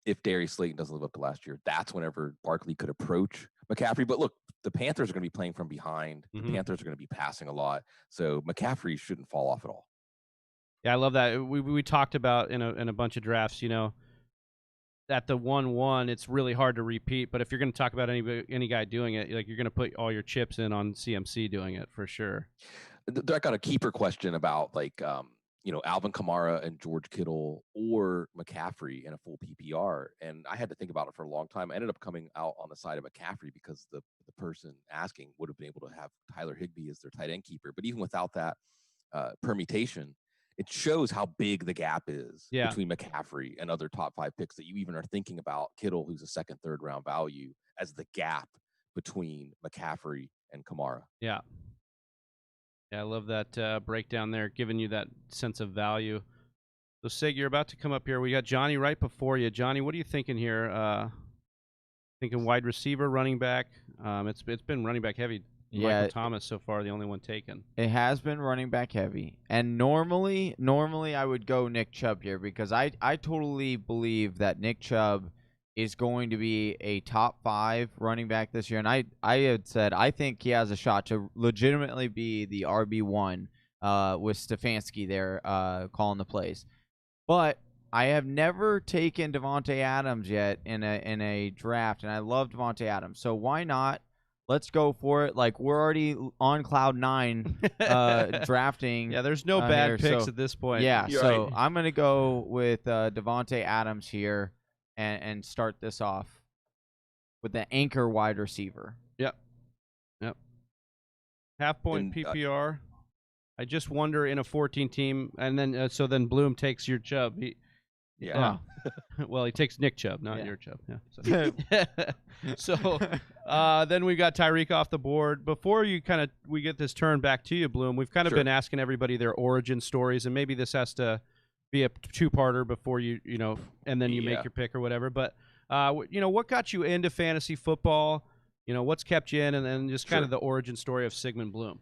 if Darius Slayton doesn't live up to last year, that's whenever Barkley could approach McCaffrey. But look, the Panthers are going to be playing from behind. The Panthers are going to be passing a lot, so McCaffrey shouldn't fall off at all. Yeah, I love that. We talked about in a bunch of drafts, at the 1-1, it's really hard to repeat. But if you're going to talk about any guy doing it, like, you're going to put all your chips in on CMC doing it for sure. I got a keeper question about, like, Alvin Kamara and George Kittle or McCaffrey in a full PPR. And I had to think about it for a long time. I ended up coming out on the side of McCaffrey, because the person asking would have been able to have Tyler Higbee as their tight end keeper. But even without that permutation, it shows how big the gap is between McCaffrey and other top 5 picks, that you even are thinking about Kittle, who's a second, third round value, as the gap between McCaffrey and Kamara. Yeah. Yeah, I love that breakdown there, giving you that sense of value. So, Sig, you're about to come up here. We got Johnny right before you. Johnny, what are you thinking here? Thinking wide receiver, running back? It's been running back heavy. Yeah, Michael Thomas so far, the only one taken. It has been running back heavy. And normally I would go Nick Chubb here, because I totally believe that Nick Chubb is going to be a top 5 running back this year. And I had said I think he has a shot to legitimately be the RB1 with Stefanski there calling the plays. But I have never taken Devontae Adams yet in a draft, and I love Devontae Adams. So why not? Let's go for it. Like, we're already on cloud 9 drafting. Yeah, there's no bad here, picks at this point. Yeah, You're so right. I'm going to go with Devontae Adams here and start this off with the anchor wide receiver. Yep. Half point PPR. I just wonder, in a 14 team, and then so then Bloom takes your Chubb. Yeah. Well, he takes Nick Chubb, not your Chubb. Yeah. So then we got Tyreek off the board. Before we get this turn back to you, Bloom, we've kind of been asking everybody their origin stories, and maybe this has to be a 2-parter before you and then you make your pick or whatever. But what got you into fantasy football? What's kept you in, and then just kind of the origin story of Sigmund Bloom.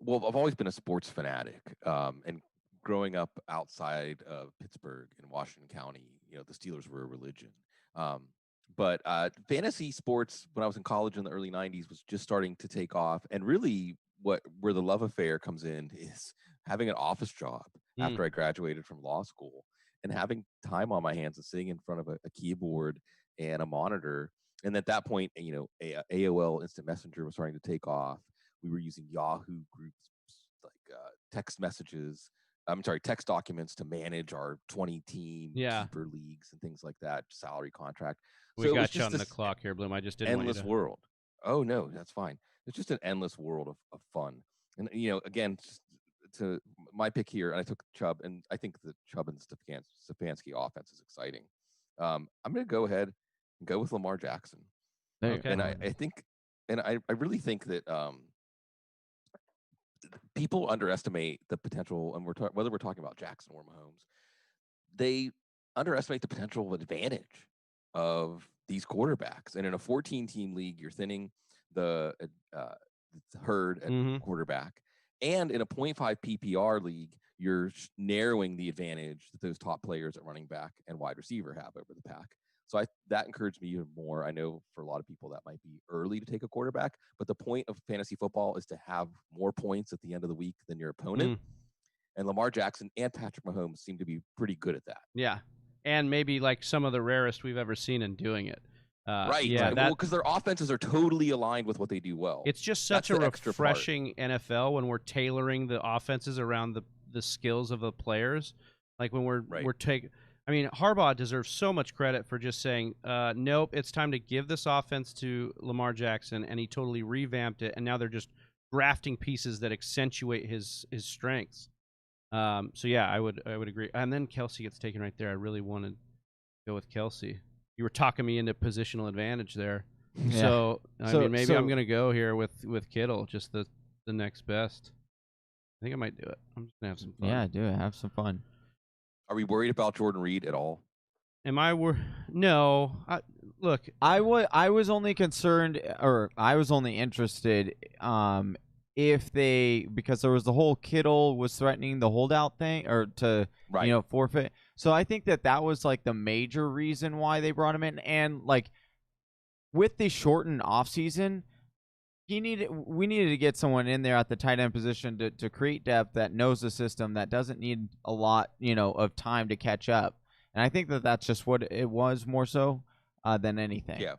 Well, I've always been a sports fanatic, and growing up outside of Pittsburgh in Washington County, the Steelers were a religion. But fantasy sports, when I was in college in the early 90s, was just starting to take off. And really where the love affair comes in is having an office job after I graduated from law school, and having time on my hands and sitting in front of a keyboard and a monitor. And at that point, AOL Instant Messenger was starting to take off. We were using Yahoo groups, like text documents to manage our 20-team keeper leagues and things like that, salary contract. We got you on the clock here, Bloom. I just didn't endless world. Oh, no, that's fine. It's just an endless world of fun. And, again, to my pick here, and I took Chubb, and I think the Chubb and Stefanski offense is exciting. I'm going to go ahead and go with Lamar Jackson. Okay. And I think, and I really think that people underestimate the potential, and whether we're talking about Jackson or Mahomes, they underestimate the potential advantage of these quarterbacks. And in a 14-team league, you're thinning the herd at quarterback. And in a 0.5 PPR league, you're narrowing the advantage that those top players at running back and wide receiver have over the pack. So that encouraged me even more. I know for a lot of people that might be early to take a quarterback, but the point of fantasy football is to have more points at the end of the week than your opponent. And Lamar Jackson and Patrick Mahomes seem to be pretty good at that. Yeah. And maybe like some of the rarest we've ever seen in doing it. Right. Yeah. Because their offenses are totally aligned with what they do well. It's just such a refreshing NFL when we're tailoring the offenses around the skills of the players. Like when we're taking. I mean, Harbaugh deserves so much credit for just saying, nope, it's time to give this offense to Lamar Jackson, and he totally revamped it, and now they're just drafting pieces that accentuate his strengths. So yeah, I would agree. And then Kelsey gets taken right there. I really wanted to go with Kelsey. You were talking me into positional advantage there. Yeah. So I mean, maybe I'm gonna go here with Kittle, just the next best. I think I might do it. I'm just gonna have some fun. Yeah, do it. Have some fun. Are we worried about Jordan Reed at all? Am I No. Look, I was only concerned, or I was only interested, if because there was the whole Kittle was threatening the holdout thing, or to forfeit. So I think that was like the major reason why they brought him in, and like with the shortened offseason, we needed to get someone in there at the tight end position to create depth that knows the system, that doesn't need a lot, of time to catch up. And I think that's just what it was more so than anything. Yeah.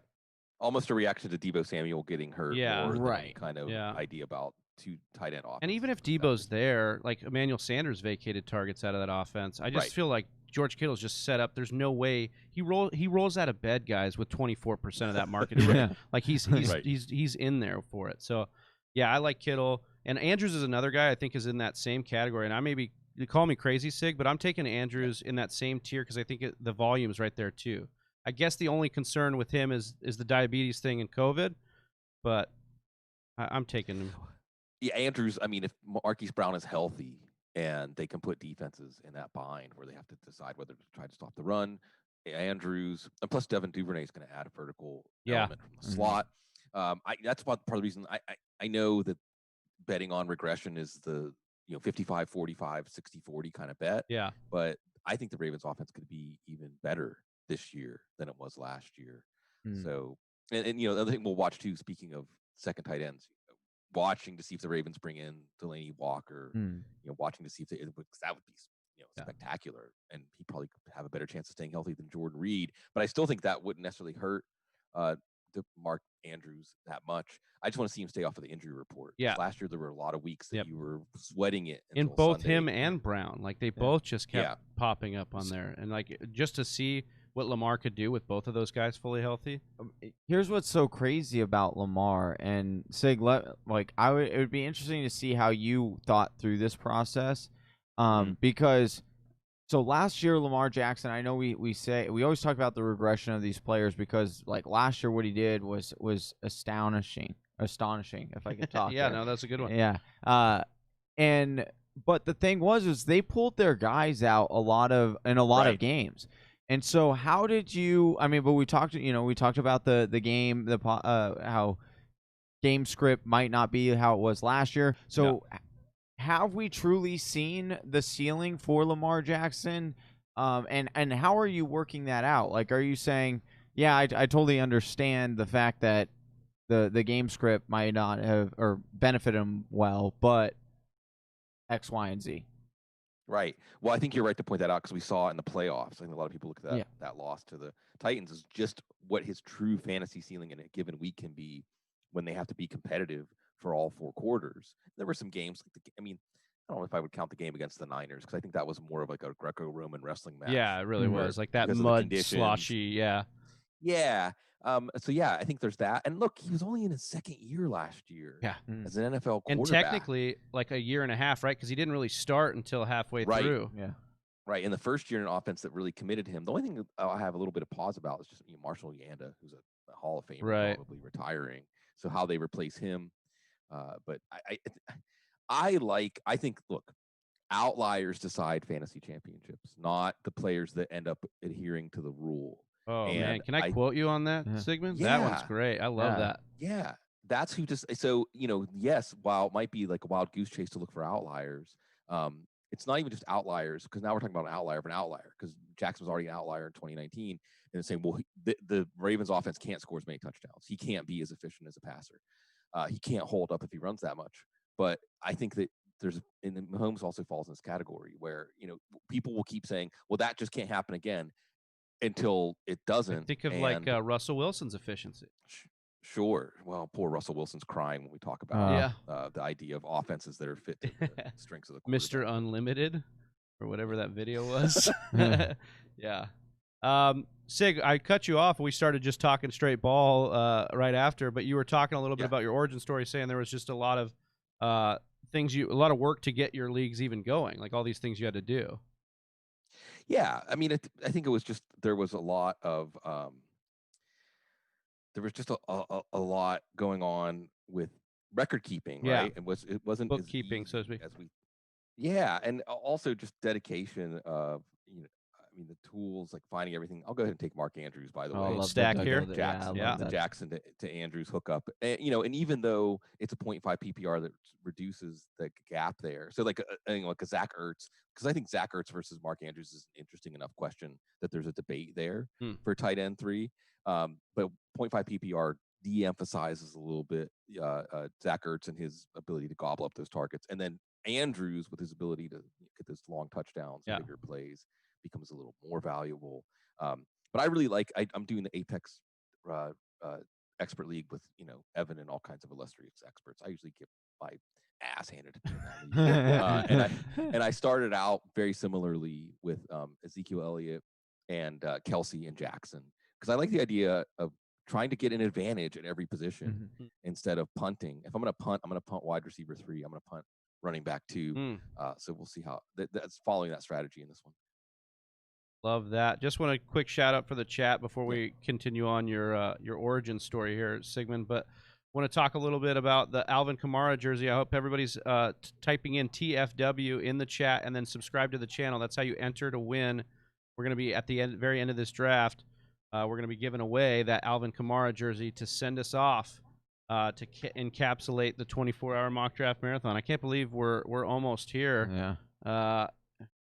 Almost a reaction to Deebo Samuel getting hurt. Yeah. More than any kind of idea about two tight end offense. And even if Deebo's there, like Emmanuel Sanders vacated targets out of that offense. I just feel like George Kittle's just set up. There's no way he rolls out of bed, guys, with 24% of that market. Like he's in there for it. So yeah, I like Kittle. And Andrews is another guy I think is in that same category. And I maybe you call me crazy, Sig, but I'm taking Andrews in that same tier because I think the volume's right there too. I guess the only concern with him is the diabetes thing and COVID, but I'm taking him. Yeah, Andrews. I mean, if Marquise Brown is healthy and they can put defenses in that bind where they have to decide whether to try to stop the run, Andrews, and plus Devin Duvernay is going to add a vertical element from the slot. That's part of the reason I know that betting on regression is the 55-45, 60-40 kind of bet. Yeah. But I think the Ravens offense could be even better this year than it was last year. So, and the other thing we'll watch too, speaking of second tight ends, watching to see if the Ravens bring in Delaney Walker, watching to see if because that would be spectacular, and he probably could have a better chance of staying healthy than Jordan Reed. But I still think that wouldn't necessarily hurt Mark Andrews that much. I just want to see him stay off of the injury report. Yeah. Last year there were a lot of weeks that you were sweating it in both Sunday. him and Brown. Like they both just kept popping up on there, and like just to see what Lamar could do with both of those guys fully healthy. Here's what's so crazy about Lamar and Sig. Like it would be interesting to see how you thought through this process, because so last year Lamar Jackson. I know we always talk about the regression of these players because like last year what he did was astonishing. If I could talk. No, that's a good one. Yeah. But the thing was they pulled their guys out a lot of games. And so how did you? I mean, but we talked about the game, how game script might not be how it was last year. So have we truly seen the ceiling for Lamar Jackson? And how are you working that out? Like, are you saying, I totally understand the fact that the game script might not have or benefit him well, but X, Y, and Z. Right. Well, I think you're right to point that out because we saw it in the playoffs. I think a lot of people look at that loss to the Titans as just what his true fantasy ceiling in a given week can be when they have to be competitive for all four quarters. There were some games. I don't know if I would count the game against the Niners because I think that was more of like a Greco-Roman wrestling match. Yeah, it really was like that mud sloshy. Yeah. Yeah. So I think there's that. And look, he was only in his second year last year. Yeah. As an NFL quarterback. And technically like a year and a half, right? Because he didn't really start until halfway through. Yeah. Right. In the first year in an offense that really committed him. The only thing I have a little bit of pause about is just Marshall Yanda, who's a Hall of Famer, probably retiring. So how they replace him. But I think, look, outliers decide fantasy championships, not the players that end up adhering to the rule. Oh And man, can I quote you on that, Yeah. Sigmund? That one's Yeah, great. I love that. yeah, that's who just so yes, while it might be like a wild goose chase to look for outliers, it's not even just outliers, because now we're talking about an outlier of an outlier, because Jackson was already an outlier in 2019, and saying, well, the Ravens offense can't score as many touchdowns. He can't be as efficient as a passer. He can't hold up if he runs that much. But I think that Mahomes also falls in this category where, people will keep saying, well, that just can't happen again until it doesn't. Think of like Russell Wilson's efficiency. Sure. Well, poor Russell Wilson's crying when we talk about the idea of offenses that are fit to the strengths of the quarterback. Mr. Unlimited, or whatever that video was. Yeah. Sig, I cut you off. We started just talking straight ball right after, but you were talking a little bit about your origin story, saying there was just a lot of a lot of work to get your leagues even going, like all these things you had to do. Yeah, I mean, I think it was just there was a lot of there was just a lot going on with record keeping, right? It wasn't bookkeeping, so to speak. And also just dedication of the tools, like finding everything. I'll go ahead and take Mark Andrews, by the way. Stack here, Jackson, the Jackson to Andrews hookup, and even though it's a 0.5 PPR that reduces the gap there, so like a Zach Ertz, because I think Zach Ertz versus Mark Andrews is an interesting enough question that there's a debate there for tight end 3, but 0.5 PPR de-emphasizes a little bit Zach Ertz and his ability to gobble up those targets, and then Andrews with his ability to get those long touchdowns and bigger plays becomes a little more valuable. But I really I'm doing the Apex expert league with Evan and all kinds of illustrious experts. I usually get my ass handed to me, and I started out very similarly with Ezekiel Elliott and Kelsey and Jackson, because I like the idea of trying to get an advantage at every position instead of punting. If I'm going to punt wide receiver 3. I'm going to punt running back 2. So we'll see how that's following that strategy in this one. Love that. Just want a quick shout out for the chat before we continue on your origin story here, Sigmund. But want to talk a little bit about the Alvin Kamara jersey. I hope everybody's typing in TFW in the chat and then subscribe to the channel. That's how you enter to win. We're going to be at the very end of this draft. We're going to be giving away that Alvin Kamara jersey to send us off to encapsulate the 24-hour mock draft marathon. I can't believe we're almost here. Yeah.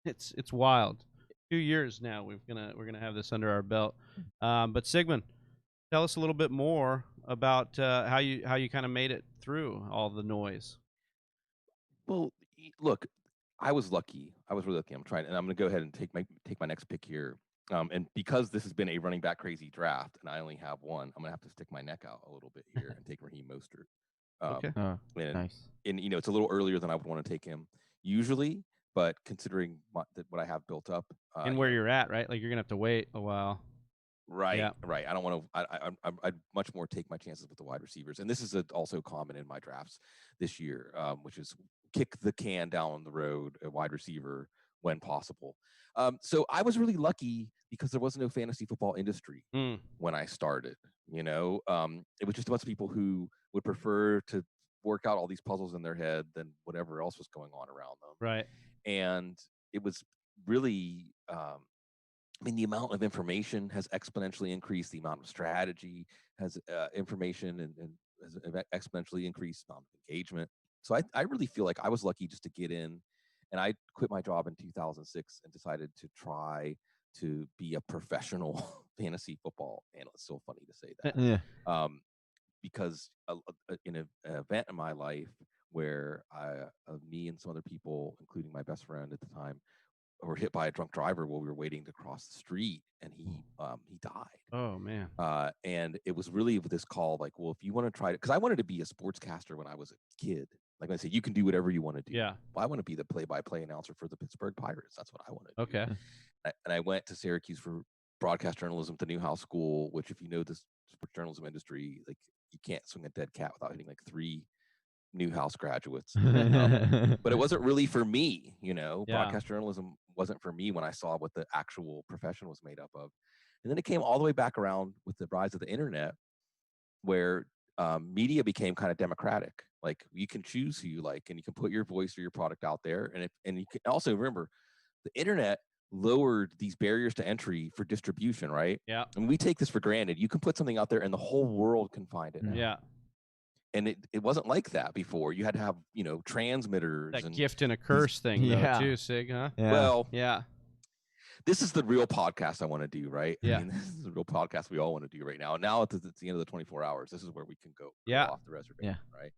It's wild. 2 years now we're gonna have this under our belt. But Sigmund, tell us a little bit more about how you kind of made it through all the noise. Well, look, I was lucky. I was really lucky. I'm going to go ahead and take my next pick here. And because this has been a running back crazy draft, and I only have one, I'm gonna have to stick my neck out a little bit here and take Raheem Mostert. Okay. Nice. And it's a little earlier than I would want to take him usually, but considering what I have built up and where you're at, right? Like you're gonna have to wait a while. Right. Yeah. Right. I don't want to. I'd much more take my chances with the wide receivers, and this is also common in my drafts this year, which is kick the can down the road a wide receiver when possible. So I was really lucky because there was no fantasy football industry when I started. It was just a bunch of people who would prefer to work out all these puzzles in their head than whatever else was going on around them. Right. And it was really, the amount of information has exponentially increased. The amount of strategy has information and has exponentially increased. Amount of engagement. So I really feel like I was lucky just to get in, and I quit my job in 2006 and decided to try to be a professional fantasy football analyst. It's so funny to say that. Because in an event in my life where me and some other people, including my best friend at the time, were hit by a drunk driver while we were waiting to cross the street, and he died. Oh man! And it was really this call, like, well, if you want to try it, because I wanted to be a sportscaster when I was a kid. Like I said, you can do whatever you want to do. Yeah. Well, I want to be the play-by-play announcer for the Pittsburgh Pirates. That's what I want to do. Okay. And I went to Syracuse for broadcast journalism at the Newhouse School, which, if you know the sports journalism industry, like you can't swing a dead cat without hitting like 3 Newhouse graduates. But it wasn't really for me, Broadcast journalism wasn't for me when I saw what the actual profession was made up of. And then it came all the way back around with the rise of the internet, where media became kind of democratic. Like you can choose who you like, and you can put your voice or your product out there. And you can also remember the internet lowered these barriers to entry for distribution, right? Yeah. And we take this for granted. You can put something out there and the whole world can find it now. Yeah. And it wasn't like that before. You had to have, transmitters. That and gift and a curse thing, Yeah. though, too, Sig, huh? Yeah. Well, Yeah. this is the real podcast I want to do, right? Yeah. I mean, this is the real podcast we all want to do right now. Now it's the end of the 24 hours. This is where we can go off the reservation, right?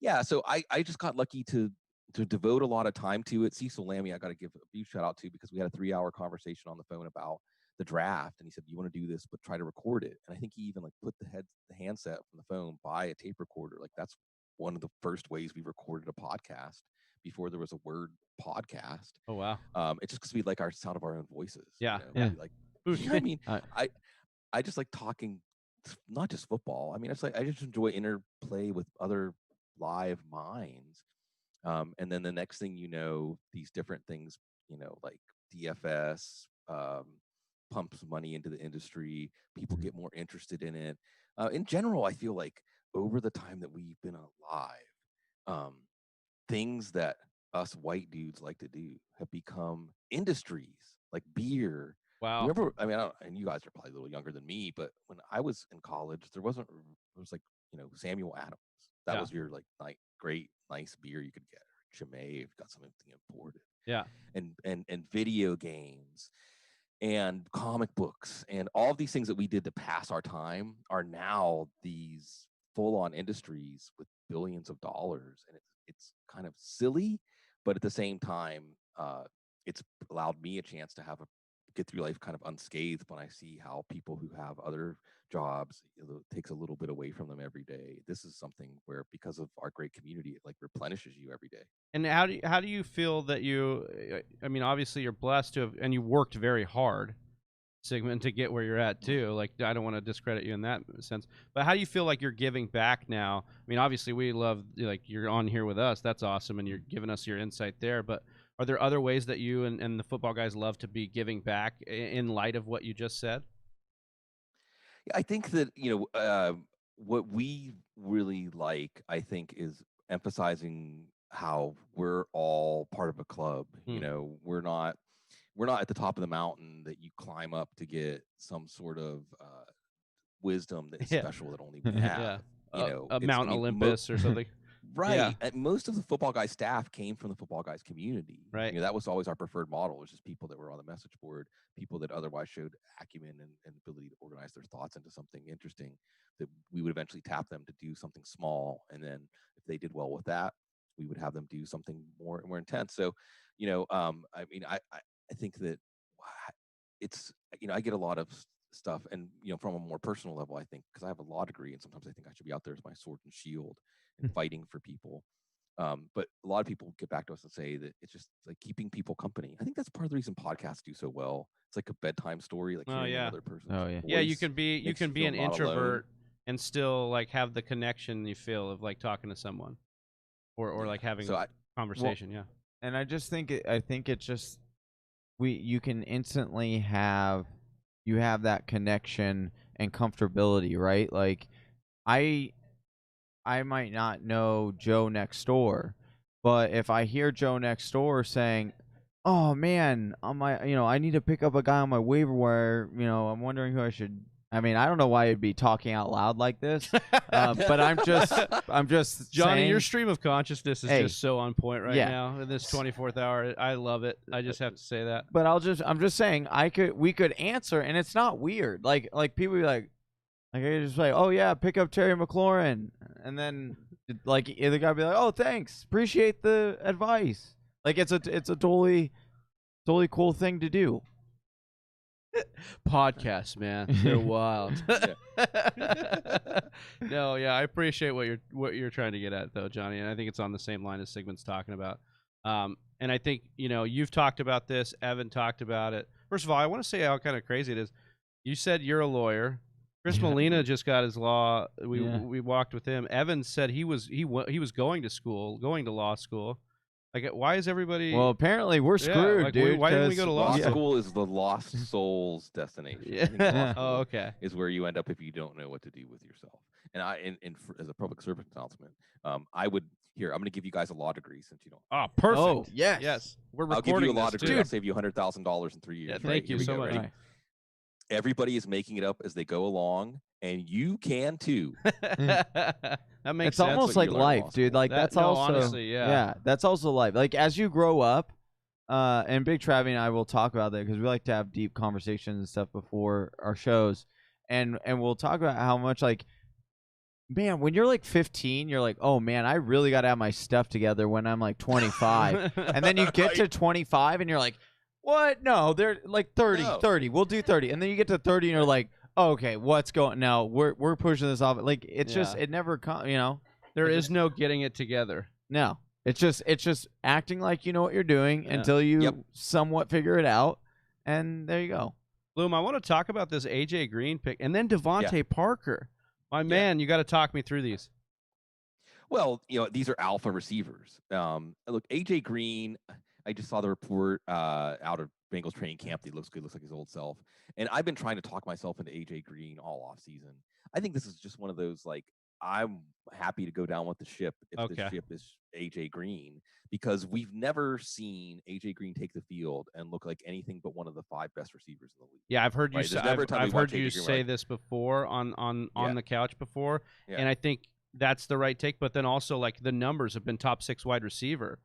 Yeah. So I just got lucky to devote a lot of time to it. Cecil Lammy, I got to give a huge shout out to, because we had a 3-hour conversation on the phone about the draft, and he said, you want to do this, but try to record it. And I think he even put the handset from the phone by a tape recorder. Like that's one of the first ways we recorded a podcast before there was a word podcast. Oh wow. It's just because we like our sound of our own voices. Yeah. We like, I mean, I just like talking, not just football. I mean, I just enjoy interplay with other live minds. And then the next thing you know, these different things, like DFS pumps money into the industry. People get more interested in it. In general, I feel like over the time that we've been alive, things that us white dudes like to do have become industries, like beer. Wow. Remember, I mean, and you guys are probably a little younger than me, but when I was in college, there was like, Samuel Adams. That was your great, nice beer you could get. Or Chimay, if you got something imported. Yeah. And video games and comic books and all of these things that we did to pass our time are now these full-on industries with billions of dollars. And it's kind of silly, but at the same time, it's allowed me a chance to get through life kind of unscathed when I see how people who have other jobs, it takes a little bit away from them every day. This is something where, because of our great community, it replenishes you every day. And how do you feel that I mean, obviously you're blessed to have, and you worked very hard, Sigmund, to get where you're at too. Like, I don't want to discredit you in that sense, but how do you feel like you're giving back now? I mean, obviously we love, you're on here with us. That's awesome. And you're giving us your insight there, but are there other ways that you and the football guys love to be giving back in light of what you just said? Yeah, I think that, what we really like, I think, is emphasizing how we're all part of a club. We're not at the top of the mountain that you climb up to get some sort of wisdom that's special that only we have. Mount Olympus or something. Right. Yeah. And most of the football guys staff came from the football guys community. Right. That was always our preferred model. It was just people that were on the message board, people that otherwise showed acumen and ability to organize their thoughts into something interesting, that we would eventually tap them to do something small. And then if they did well with that, we would have them do something more intense. So, I mean, I think that it's, I get a lot of stuff, and from a more personal level, I think, because I have a law degree, and sometimes I think I should be out there as my sword and shield and fighting for people. But a lot of people get back to us and say that it's just like keeping people company. I think that's part of the reason podcasts do so well. It's like a bedtime story, like hearing another person's voice. Yeah, you can be an introvert alone. and still have the connection you feel of like talking to someone, or like having a conversation. Well, and I just think it's just you can instantly have that connection and comfortability, right? Like I might not know Joe next door, but if I hear Joe next door saying, "Oh man, I need to pick up a guy on my waiver wire, I'm wondering who I should." I mean, I don't know why I'd be talking out loud like this, but I'm just Johnny, saying, your stream of consciousness is just so on point right now in this 24th hour. I love it. I just have to say that. But I'm just saying, we could answer, and it's not weird. Like people be like I just like, "Oh yeah, pick up Terry McLaurin," and then the guy be like, "Oh thanks, appreciate the advice." Like it's a totally cool thing to do. Podcasts, man, they're wild. No, yeah, I appreciate what you're trying to get at though, Johnny, and I think it's on the same line as Sigmund's talking about. And I think you've talked about this. Evan talked about it. First of all, I want to say how kind of crazy it is. You said you're a lawyer. Chris Molina just got his law. We walked with him. Evan said he was going to law school. Like, why is everybody? Well, apparently we're screwed, like, dude. why didn't we go to law school? Is the lost souls destination. Yeah. I think law Oh, school okay. is where you end up if you don't know what to do with yourself. And as a public service announcement, I would I'm going to give you guys a law degree since you don't. Oh, perfect. Oh, yes. Yes. We're I'll give recording you a law this, degree. too. I'll save you $100,000 in 3 years. Yeah, right? thank you Here we so go. much. Ready? Everybody is making it up as they go along, and you can too. That makes It's sense. almost what like you learn in law life, dude. school. Like that's also honestly, yeah. that's also life. Like as you grow up, and Big Travie and I will talk about that because we like to have deep conversations and stuff before our shows, and we'll talk about how much like, man, when you're like 15, you're like, oh man, I really got to have my stuff together when I'm like 25, and then you get to 25 and you're like, what? No, they're like 30, No. 30. We'll do 30, and then you get to 30 and you're like, oh, okay, what's going? No, we're pushing this off. Like it's just it never comes, you know. There is no getting it together. No, it's just acting like you know what you're doing until you somewhat figure it out, and there you go. Loom, I want to talk about this AJ Green pick and then Devontae Parker. My man, you got to talk me through these. Well, these are alpha receivers. Look, AJ Green. I just saw the report out of Bengals training camp. He looks good, looks like his old self. And I've been trying to talk myself into AJ Green all off season. I think this is just one of those, like, I'm happy to go down with the ship if the ship is AJ Green, because we've never seen AJ Green take the field and look like anything but one of the 5 best receivers in the league. Yeah, I've heard you right? say, I've heard you say this before on the couch before, and I think that's the right take. But then also, like, the numbers have been top 6 wide receiver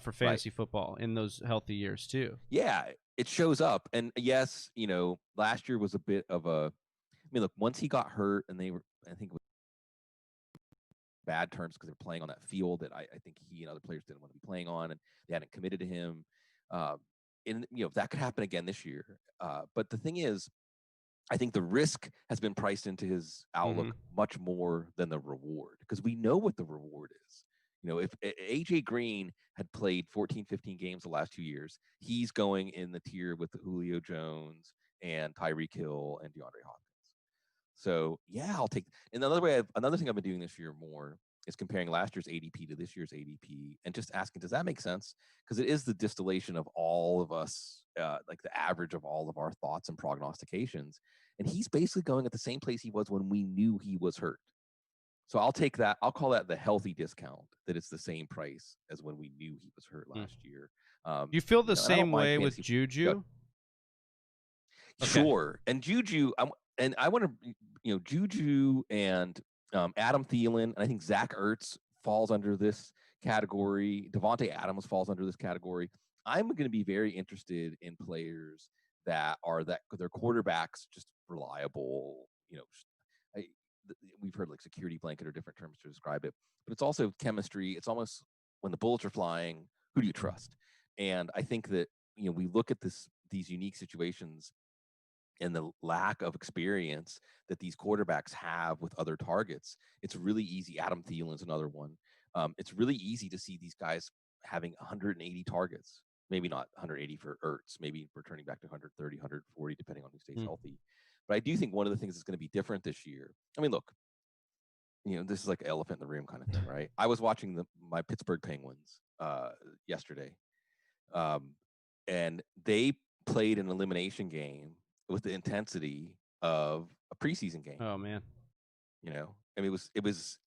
for fantasy football in those healthy years too. Yeah, it shows up. And yes, last year was a bit of a. I mean, look, once he got hurt, and they were, I think, bad terms because they're playing on that field that I think he and other players didn't want to be playing on, and they hadn't committed to him. And that could happen again this year. But the thing is, I think the risk has been priced into his outlook much more than the reward, because we know what the reward is. If AJ Green had played 14, 15 games the last 2 years, he's going in the tier with Julio Jones and Tyreek Hill and DeAndre Hopkins. So yeah, I'll take. And another thing I've been doing this year more is comparing last year's ADP to this year's ADP, and just asking, does that make sense? Because it is the distillation of all of us, like the average of all of our thoughts and prognostications. And he's basically going at the same place he was when we knew he was hurt. So I'll take that. I'll call that the healthy discount, that it's the same price as when we knew he was hurt last year. Do you feel the same way with Juju? Sure. And Juju, I want to, Juju and Adam Thielen, and I think Zach Ertz falls under this category. Devontae Adams falls under this category. I'm going to be very interested in players that are their quarterbacks just reliable. We've heard like security blanket or different terms to describe it, but it's also chemistry. It's almost when the bullets are flying, who do you trust? And I think that, we look at these unique situations and the lack of experience that these quarterbacks have with other targets. It's really easy. Adam Thielen's another one. It's really easy to see these guys having 180 targets, maybe not 180 for Ertz, maybe returning back to 130, 140, depending on who stays healthy. But I do think one of the things that's going to be different this year. I mean, look, this is like elephant in the room kind of thing, right? I was watching my Pittsburgh Penguins yesterday, and they played an elimination game with the intensity of a preseason game. Oh man, I mean, it was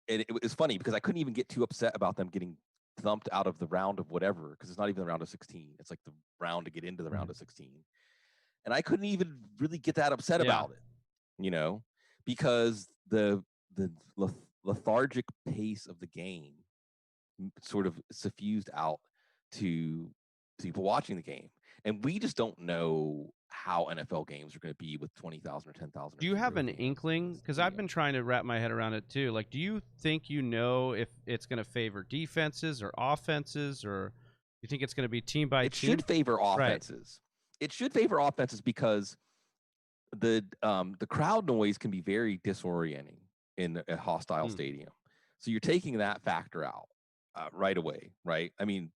funny because I couldn't even get too upset about them getting thumped out of the round of whatever, because it's not even the round of 16. It's like the round to get into the round of 16. And I couldn't even really get that upset about it, because the lethargic pace of the game sort of suffused out to people watching the game. And we just don't know how NFL games are going to be with 20,000 or 10,000. Do you have an inkling? Because I've been trying to wrap my head around it too. Like, do you think if it's going to favor defenses or offenses, or you think it's going to be team by team? It should favor offenses. Right. It should favor offenses because the crowd noise can be very disorienting in a hostile stadium. So you're taking that factor out right away, right? I mean,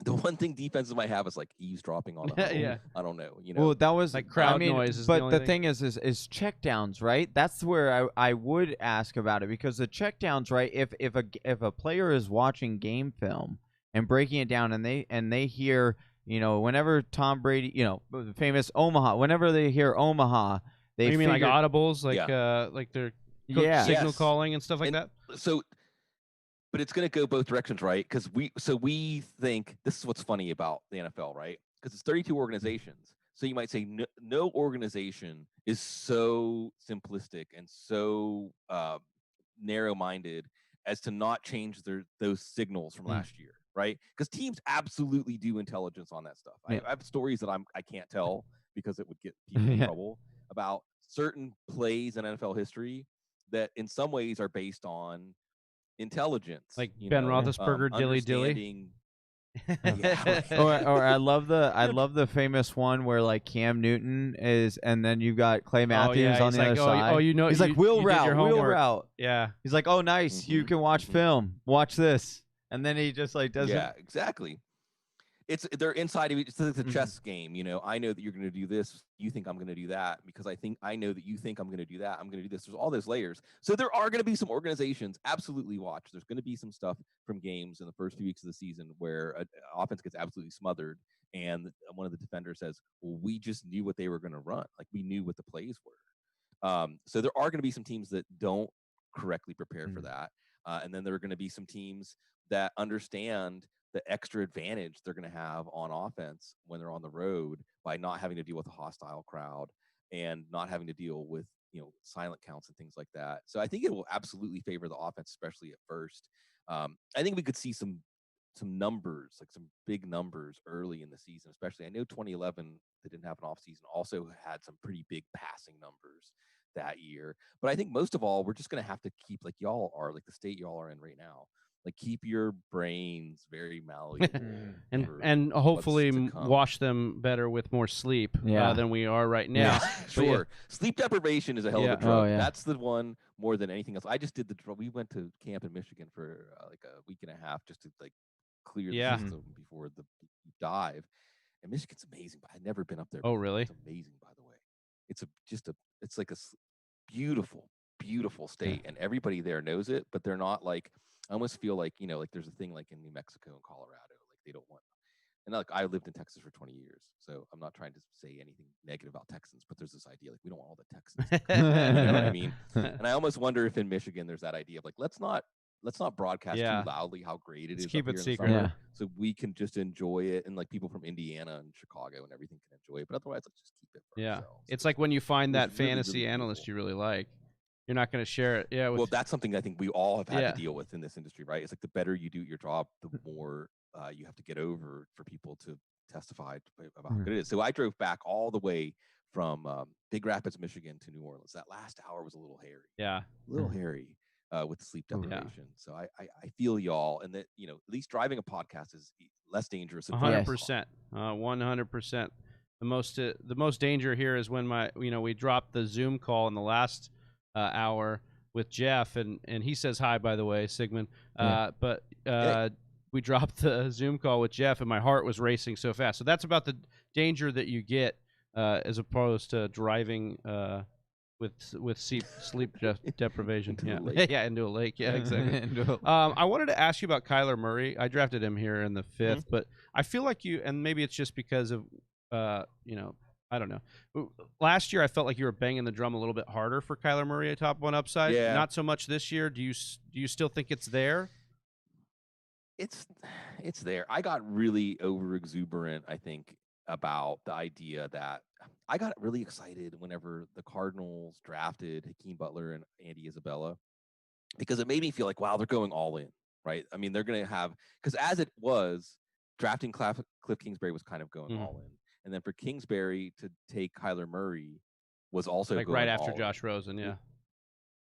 the one thing defenses might have is like eavesdropping on a home. I don't know. Well, that was like crowd noise. Is but the thing is checkdowns, right? That's where I would ask about it, because the checkdowns, right? If a player is watching game film and breaking it down, and they hear, whenever Tom Brady, the famous Omaha, whenever they hear Omaha, they you mean like figure- audibles, like their Yeah. signal Yes. calling and stuff like And that? So, but it's going to go both directions, right? Because we think this is what's funny about the NFL, right? Because it's 32 organizations. So you might say no organization is so simplistic and so narrow-minded as to not change those signals from last year, right? Because teams absolutely do intelligence on that stuff. I have stories that I can't tell because it would get people in trouble about certain plays in NFL history that in some ways are based on intelligence, like Ben Roethlisberger, dilly dilly. Understanding. Yeah, right. or I love the famous one where like Cam Newton is, and then you got Clay Matthews on he's the like, other side. He's like, wheel you did your route. homework. Yeah. He's like, oh, nice, you can watch film. Watch this, and then he just like does it. Yeah, exactly. They're inside of each. It's like a chess game, I know that you're going to do this. You think I'm going to do that because I know that you think I'm going to do that. I'm going to do this. There's all those layers. So there are going to be some organizations. Absolutely, watch. There's going to be some stuff from games in the first few weeks of the season where an offense gets absolutely smothered, and one of the defenders says, "Well, we just knew what they were going to run. Like we knew what the plays were." So there are going to be some teams that don't correctly prepare for that, and then there are going to be some teams that understand the extra advantage they're going to have on offense when they're on the road by not having to deal with a hostile crowd and not having to deal with, silent counts and things like that. So I think it will absolutely favor the offense, especially at first. I think we could see some numbers, like some big numbers early in the season, especially. I know 2011, they didn't have an off season, also had some pretty big passing numbers that year. But I think most of all, we're just going to have to keep, like y'all are, like the state y'all are in right now, like keep your brains very malleable and hopefully wash them better with more sleep than we are right now. Sure. Sleep deprivation is a hell of a drug. Oh, yeah. That's the one more than anything else. I just did we went to camp in Michigan for like a week and a half just to like clear the system before the dive. And Michigan's amazing, but I'd never been up there before. Oh, really? It's amazing, by the way. It's like a beautiful, beautiful state, and everybody there knows it, but they're not like, I almost feel like, like there's a thing like in New Mexico and Colorado, like they don't want, and like I lived in Texas for 20 years, so I'm not trying to say anything negative about Texans, but there's this idea like we don't want all the Texans to come, you know what I mean? And I almost wonder if in Michigan there's that idea of like, let's not broadcast too loudly how great it is. Keep up it here secret. In the summer, so we can just enjoy it, and like people from Indiana and Chicago and everything can enjoy it. But otherwise, let's just keep it for ourselves. It's like when you find that really, fantasy really analyst beautiful. you really like, you're not going to share it. Yeah. Well, that's something I think we all have had to deal with in this industry, right? It's like the better you do your job, the more you have to get over for people to testify about how good it is. So I drove back all the way from Big Rapids, Michigan to New Orleans. That last hour was a little hairy. Yeah. A little hairy with the sleep deprivation. So I feel y'all, and that, at least driving a podcast is less dangerous. 100%. 100%. The most danger here is when we dropped the Zoom call in the last hour with Jeff, and he says hi, by the way, Sigmund. But we dropped the Zoom call with Jeff, and my heart was racing so fast. So that's about the danger that you get as opposed to driving with sleep deprivation. Into a lake. Yeah, exactly. I wanted to ask you about Kyler Murray. I drafted him here in the 5th, but I feel like and maybe it's just because of I don't know. Last year, I felt like you were banging the drum a little bit harder for Kyler Murray at top 1 upside. Yeah. Not so much this year. Do you still think it's there? It's there. I got really over exuberant, I think, about the idea that I got really excited whenever the Cardinals drafted Hakeem Butler and Andy Isabella, because it made me feel like, wow, they're going all in, right? I mean, they're going to have, because as it was, drafting Cliff Kingsbury was kind of going all in. And then for Kingsbury to take Kyler Murray was also like going right after all Josh in. Rosen,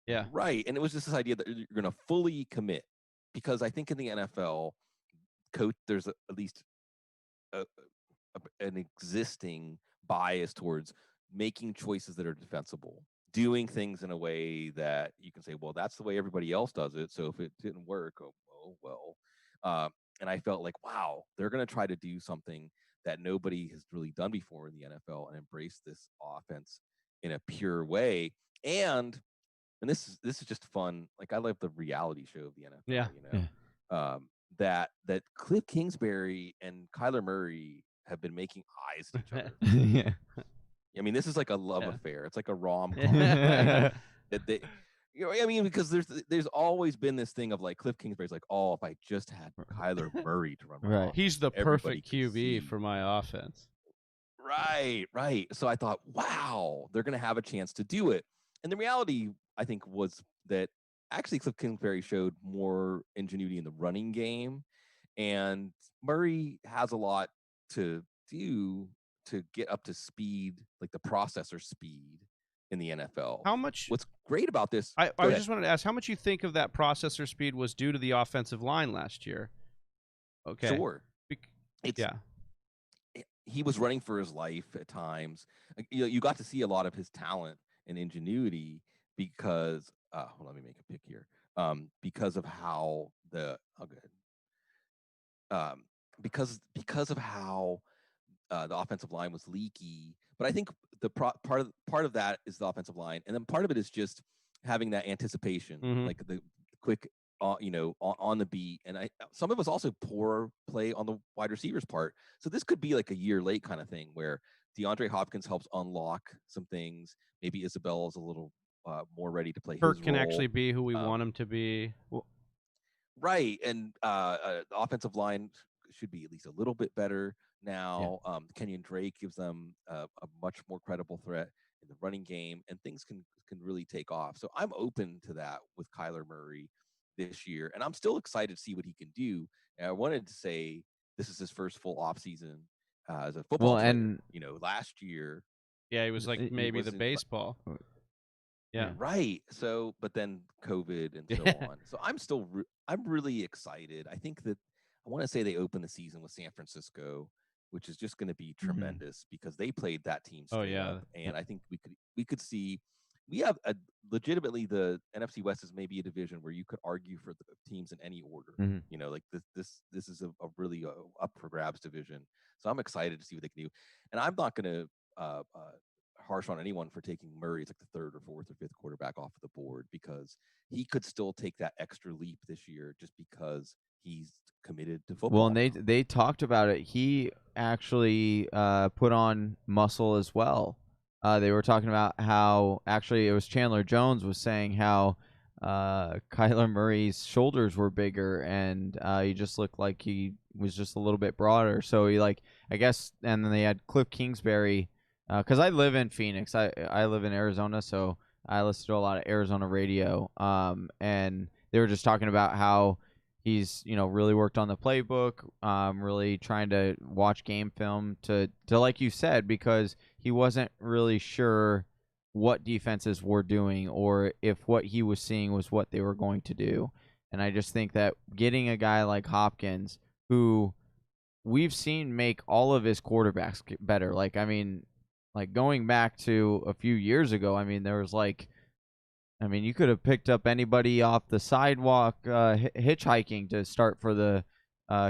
yeah. Right, and it was just this idea that you're going to fully commit, because I think in the NFL, there's at least an existing bias towards making choices that are defensible, doing things in a way that you can say, well, that's the way everybody else does it, so if it didn't work, oh well. And I felt like, wow, they're going to try to do something that nobody has really done before in the NFL and embrace this offense in a pure way. And this is just fun. Like, I love the reality show of the NFL. that Cliff Kingsbury and Kyler Murray have been making eyes at each other. Yeah. I mean, this is like a love affair. It's like a rom-com, right? Yeah. That they, I mean, because there's always been this thing of like Cliff Kingsbury's like, oh, if I just had Kyler Murray to run my offense, He's the everybody perfect could QB see. for my offense. Right. So I thought, wow, they're going to have a chance to do it. And the reality, I think, was that actually Cliff Kingsbury showed more ingenuity in the running game, and Murray has a lot to do to get up to speed, like the processor speed in the NFL. How much? What's great about this? I just wanted to ask how much you think of that processor speed was due to the offensive line last year. Okay. Sure. Yeah. He was running for his life at times. You got to see a lot of his talent and ingenuity because hold on, let me make a pick here. Because of how because of how the offensive line was leaky. But I think the part of that is the offensive line, and then part of it is just having that anticipation, like the quick, on the beat. And some of it was also poor play on the wide receivers' part. So this could be like a year late kind of thing where DeAndre Hopkins helps unlock some things. Maybe Isabel is a little more ready to play his role. Kirk can actually be who we want him to be. Right, and the offensive line should be at least a little bit better now. Kenyon Drake gives them a much more credible threat in the running game, and things can really take off. So I'm open to that with Kyler Murray this year, and I'm still excited to see what he can do. And I wanted to say this is his first full off season as a football player. And last year, he was like maybe the baseball. Yeah. Right. So, but then COVID and so on. So I'm really excited. I think that I want to say they open the season with San Francisco, which is just going to be tremendous because they played that team straight up. And I think we could see we have legitimately the NFC West is maybe a division where you could argue for the teams in any order. Like this is a really up for grabs division. So I'm excited to see what they can do. And I'm not going to harsh on anyone for taking Murray as like the third or fourth or fifth quarterback off of the board because he could still take that extra leap this year just because he's committed to football. Well, and they talked about it. He actually put on muscle as well. They were talking about how actually it was Chandler Jones was saying how Kyler Murray's shoulders were bigger and he just looked like he was just a little bit broader. So he I guess, and then they had Cliff Kingsbury. Because I live in Phoenix. I live in Arizona, so I listen to a lot of Arizona radio. And they were just talking about how he's, really worked on the playbook, really trying to watch game film to like you said, because he wasn't really sure what defenses were doing or if what he was seeing was what they were going to do. And I just think that getting a guy like Hopkins, who we've seen make all of his quarterbacks better, going back to a few years ago, there was you could have picked up anybody off the sidewalk hitchhiking to start for the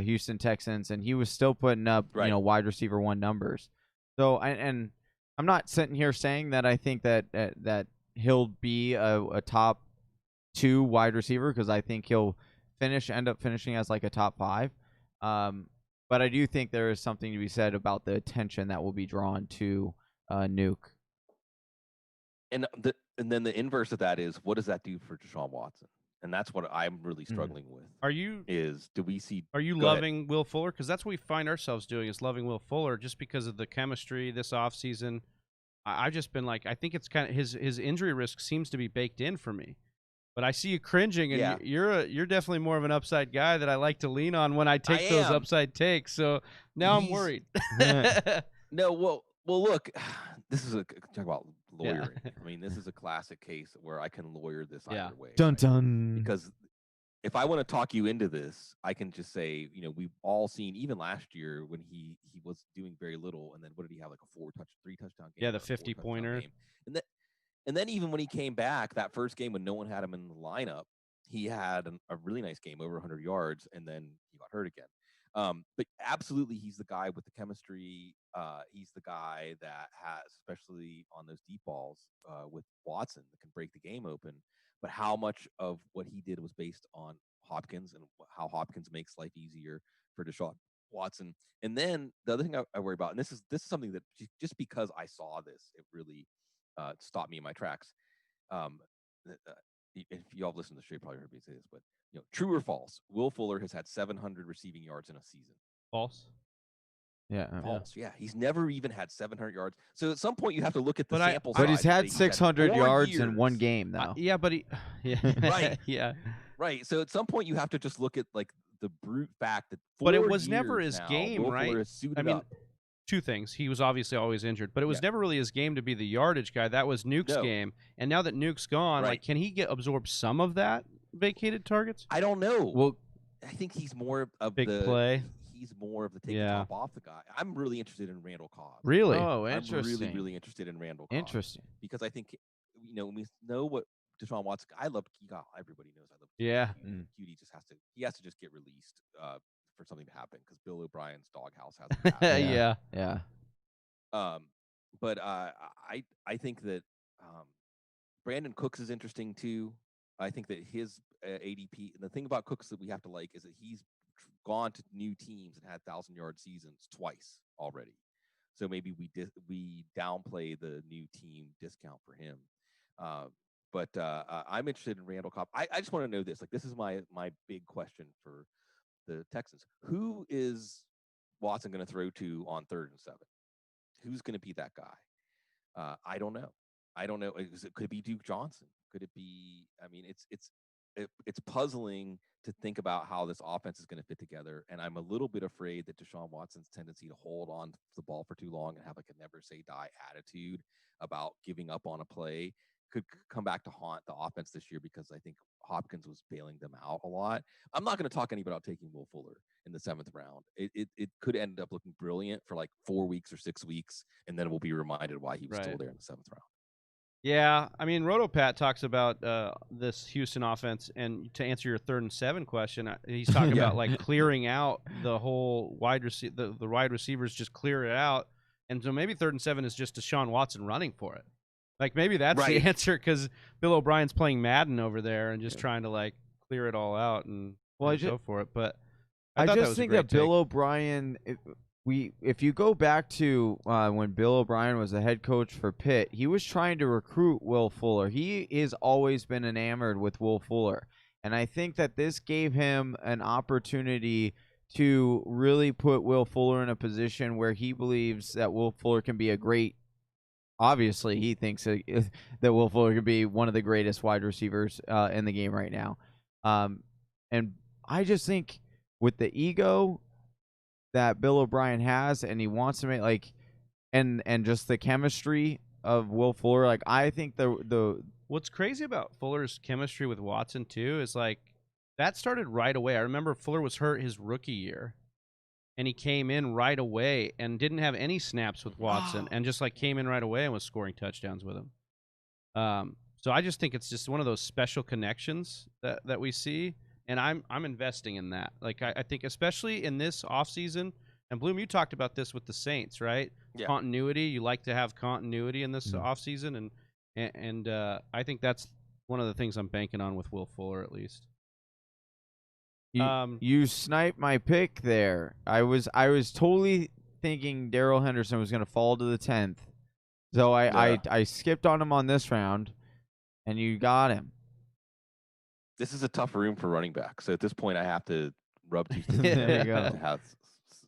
Houston Texans, and he was still putting up, wide receiver one numbers. So, and I'm not sitting here saying that I think that he'll be a top 2 wide receiver because I think he'll end up finishing as like a top 5. But I do think there is something to be said about the attention that will be drawn to Nuke. And then the inverse of that is, what does that do for Deshaun Watson? And that's what I'm really struggling with. Are you loving Will Fuller? Because that's what we find ourselves doing, is loving Will Fuller just because of the chemistry this offseason. I've just been I think it's kind of his injury risk seems to be baked in for me. But I see you cringing, and you're definitely more of an upside guy that I like to lean on when I take those upside takes. So now I'm worried. No, well, look, this is talk about lawyering. Yeah. This is a classic case where I can lawyer this either way. Dun dun. Because if I want to talk you into this, I can just say, we've all seen even last year when he was doing very little, and then what did he have, like a 3 touchdown game? Yeah, the 50-pointer. And then even when he came back that first game when no one had him in the lineup, he had a really nice game, over 100 yards, and then he got hurt again. But absolutely, he's the guy with the chemistry. He's the guy that has, especially on those deep balls with Watson, that can break the game open. But how much of what he did was based on Hopkins and how Hopkins makes life easier for Deshaun Watson. And then the other thing I worry about, and this is something that just because I saw this, it really stopped me in my tracks. If y'all have listened to the show, you probably heard me say this, but true or false? Will Fuller has had 700 receiving yards in a season. False. Yeah. False. Yeah. He's never even had 700 yards. So at some point you have to look at the But sample But size. he's had 600 yards in one years. game, though. Yeah, but yeah, Right. yeah. Right. So at some point you have to just look at like the brute fact that. But it was never his now, game, Will right? Fuller has suited I mean, up. two things. He was obviously always injured, but it was never really his game to be the yardage guy. That was Nuke's game. And now that Nuke's gone, like, can he absorb some of that vacated targets? I don't know. Well, I think he's more of big the play. He's more of the take the top off the guy. I'm really interested in Randall Cobb. Really? Oh, interesting. I'm really, really interested in Randall Cobb. Interesting. Because I think, when we know what Deshaun Watson, I love everybody knows I love QT. Yeah. QT just has to just get released for something to happen because Bill O'Brien's doghouse hasn't happened. Yeah. But I think that Brandon Cooks is interesting too. I think that his ADP, and the thing about Cooks that we have to like is that he's gone to new teams and had 1,000-yard seasons twice already. So maybe we downplay the new team discount for him. But I'm interested in Randall Cobb. I just want to know this. Like, this is my big question for the Texans. Who is Watson going to throw to on 3rd and 7? Who's going to be that guy? I don't know. Could it be Duke Johnson? Could it be? I mean, it's puzzling to think about how this offense is going to fit together, and I'm a little bit afraid that Deshaun Watson's tendency to hold on to the ball for too long and have like a never say die attitude about giving up on a play could come back to haunt the offense this year, because I think Hopkins was bailing them out a lot. I'm not going to talk any about taking Will Fuller in the 7th round. It could end up looking brilliant for like 4 weeks or 6 weeks, and then we'll be reminded why he was still there in the 7th round. Yeah, I mean, RotoPat talks about this Houston offense, and to answer your 3rd and 7 question, he's talking about like clearing out the whole wide the wide receivers, just clear it out, and so maybe 3rd and 7 is just Deshaun Watson running for it. Like, maybe that's the answer, because Bill O'Brien's playing Madden over there and just trying to like clear it all out and go for it. But I just think that Bill O'Brien. If you go back to when Bill O'Brien was the head coach for Pitt, he was trying to recruit Will Fuller. He has always been enamored with Will Fuller. And I think that this gave him an opportunity to really put Will Fuller in a position where he believes that Will Fuller can be a great, obviously he thinks that Will Fuller could be one of the greatest wide receivers in the game right now. And I just think with the ego that Bill O'Brien has, and he wants to make and just the chemistry of Will Fuller, like, I think the what's crazy about Fuller's chemistry with Watson too is like that started right away. I remember Fuller was hurt his rookie year, and he came in right away and didn't have any snaps with Watson, and just like came in right away and was scoring touchdowns with him. So I just think it's just one of those special connections that we see. And I'm investing in that. Like, I think especially in this offseason, and Bloom, you talked about this with the Saints, right? Yeah. Continuity. You like to have continuity in this offseason, and I think that's one of the things I'm banking on with Will Fuller, at least. You sniped my pick there. I was totally thinking Darrell Henderson was going to fall to the 10th, so I skipped on him on this round, and you got him. This is a tough room for running back. So at this point, I have to rub two There you go. to have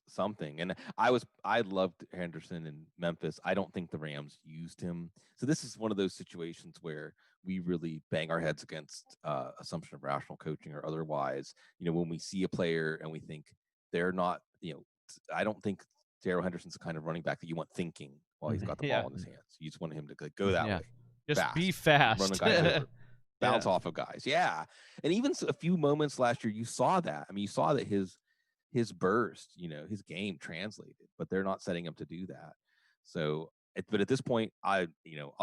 something. And I loved Henderson in Memphis. I don't think the Rams used him. So this is one of those situations where we really bang our heads against assumption of rational coaching or otherwise. When we see a player and we think they're not, I don't think Darrell Henderson's the kind of running back that you want thinking while he's got the ball in his hands. You just want him to go that way. Just be fast. Run the guys over. Bounce off of guys. Yeah. And even a few moments last year, you saw that. I mean, you saw that his burst, his game translated, but they're not setting him to do that. So, but at this point, I'll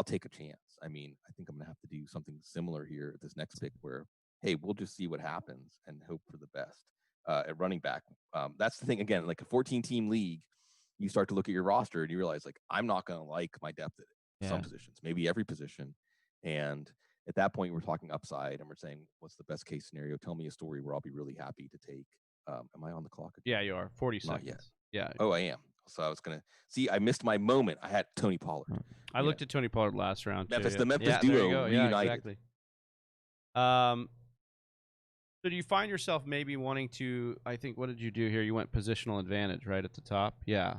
take a chance. I mean, I think I'm going to have to do something similar here at this next pick where, hey, we'll just see what happens and hope for the best at running back. That's the thing. Again, like a 14-team league, you start to look at your roster and you realize, like, I'm not going to like my depth at some positions, maybe every position. And at that point, we're talking upside, and we're saying, what's the best case scenario? Tell me a story where I'll be really happy to take. Am I on the clock again? Yeah, you are. 40 Not seconds. yet. Yeah. Oh, I am. So I was gonna see. I missed my moment. I had Tony Pollard. I looked at Tony Pollard last round too. Memphis, Yeah. the Memphis Yeah, there you duo go. Yeah, reunited. exactly. So do you find yourself maybe wanting to? I think what did you do here? You went positional advantage right at the top. Yeah,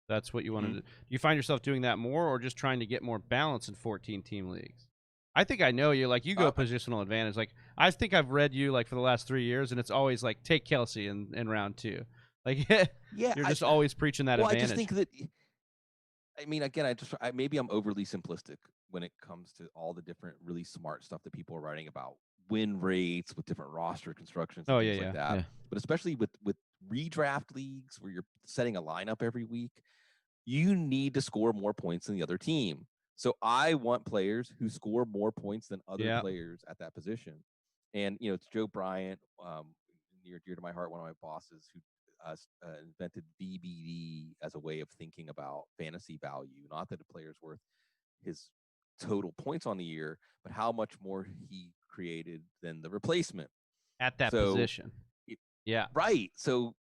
that's what you wanted to. Do you find yourself doing that more, or just trying to get more balance in 14 team leagues? I think I know you. Like you go positional advantage. Like I think I've read you like for the last 3 years, and it's always like take Kelsey in round 2. Like Yeah, you're just always preaching that advantage. I just think that. I mean, again, maybe I'm overly simplistic when it comes to all the different really smart stuff that people are writing about win rates with different roster constructions and things like that. Yeah. But especially with redraft leagues where you're setting a lineup every week, you need to score more points than the other team. So I want players who score more points than other players at that position. And, it's Joe Bryant, near dear to my heart, one of my bosses who invented BBD as a way of thinking about fantasy value. Not that a player's worth his total points on the year, but how much more he created than the replacement at that position. Right. So,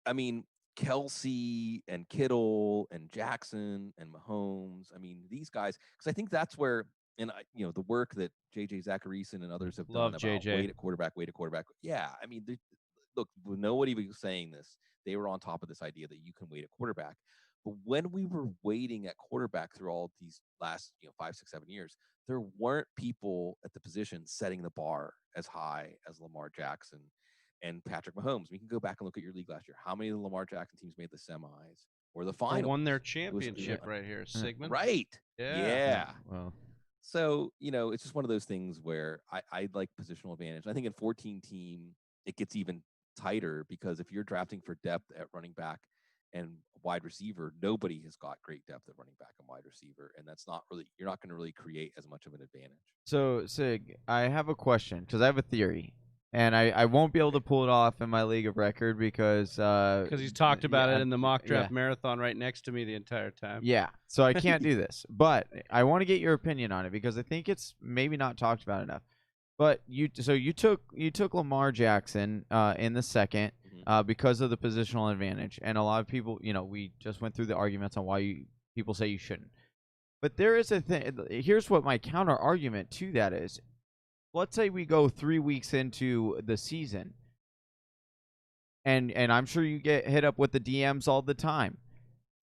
I mean, Kelsey and Kittle and Jackson and Mahomes. I mean, these guys, because I think that's where, and the work that JJ Zacharyson and others have done about weight at quarterback. Yeah, I mean, look, nobody was saying this. They were on top of this idea that you can wait at quarterback. But when we were waiting at quarterback through all these last 5, 6, 7 years, there weren't people at the position setting the bar as high as Lamar Jackson and Patrick Mahomes. We can go back and look at your league last year. How many of the Lamar Jackson teams made the semis or the finals? They won their championship right here, Sigmund. Right. Yeah. Well, so, it's just one of those things where I like positional advantage. I think in 14 team, it gets even tighter because if you're drafting for depth at running back and wide receiver, nobody has got great depth at running back and wide receiver. And that's you're not going to really create as much of an advantage. So, Sig, I have a question because I have a theory. And I won't be able to pull it off in my league of record because he's talked about it in the mock draft marathon right next to me the entire time. Yeah, so I can't do this. But I want to get your opinion on it because I think it's maybe not talked about enough. But you took Lamar Jackson in the second because of the positional advantage, and a lot of people, we just went through the arguments on why people say you shouldn't. But there is a thing. Here's what my counter argument to that is. Let's say we go 3 weeks into the season, and I'm sure you get hit up with the DMs all the time.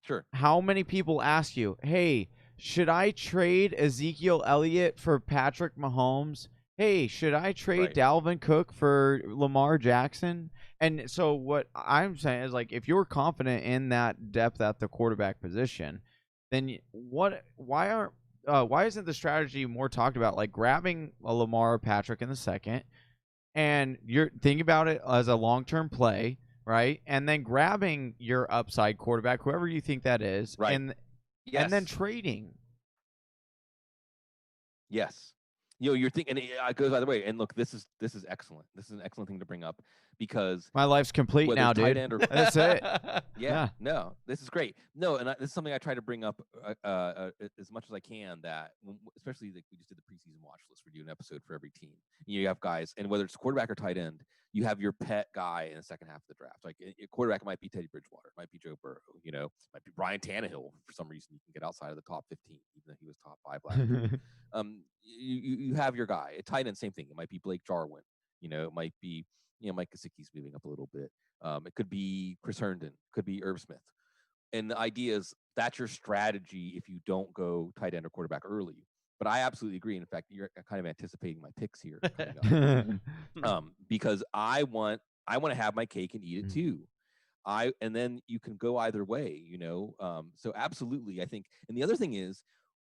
Sure. How many people ask you, hey, should I trade Ezekiel Elliott for Patrick Mahomes? Hey, should I trade Dalvin Cook for Lamar Jackson? And so what I'm saying is, like, if you're confident in that depth at the quarterback position, then why isn't the strategy more talked about, like grabbing a Lamar or Patrick in the second, and you're thinking about it as a long-term play, right? And then grabbing your upside quarterback, whoever you think that is, right? And then trading. Yes. You're thinking it goes either way. And look, this is excellent. This is an excellent thing to bring up because my life's complete now, dude. That's it. Yeah. No, this is great. No, and this is something I try to bring up as much as I can. That especially like we just did the preseason watch list. We do an episode for every team. You have guys, and whether it's quarterback or tight end, you have your pet guy in the second half of the draft. Like a quarterback might be Teddy Bridgewater, might be Joe Burrow, might be Ryan Tannehill. For some reason, you can get outside of the top 15, even though he was top 5 last year. You have your guy. A tight end, same thing. It might be Blake Jarwin. It might be Mike Gesicki's moving up a little bit. It could be Chris Herndon. Could be Irv Smith. And the idea is that's your strategy if you don't go tight end or quarterback early. But I absolutely agree. In fact, you're kind of anticipating my picks here coming up. Because I want to have my cake and eat it too. And then you can go either way. So absolutely, I think. And the other thing is,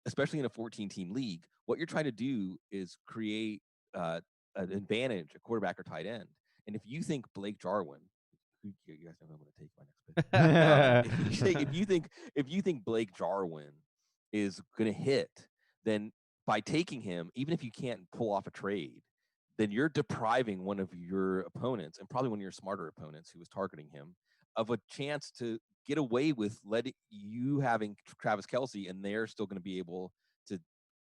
especially in a 14-team league, what you're trying to do is create an advantage, a quarterback or tight end. And if you think Blake Jarwin, you guys know I'm going to take my next pick. If you think Blake Jarwin is going to hit, then by taking him, even if you can't pull off a trade, then you're depriving one of your opponents, and probably one of your smarter opponents who was targeting him, of a chance to get away with letting you having Travis Kelce, and they're still going to be able to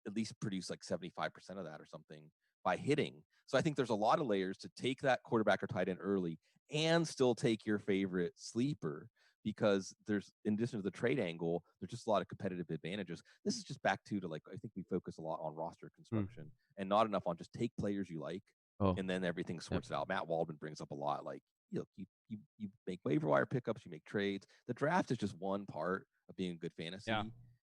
at least produce like 75% of that or something by hitting. So I think there's a lot of layers to take that quarterback or tight end early and still take your favorite sleeper, because there's, in addition to the trade angle, there's just a lot of competitive advantages. This is just back to like, I think we focus a lot on roster construction and not enough on just take players you like, and then everything sorts it out. Matt Waldman brings up a lot, like, you make waiver wire pickups, you make trades. The draft is just one part of being a good fantasy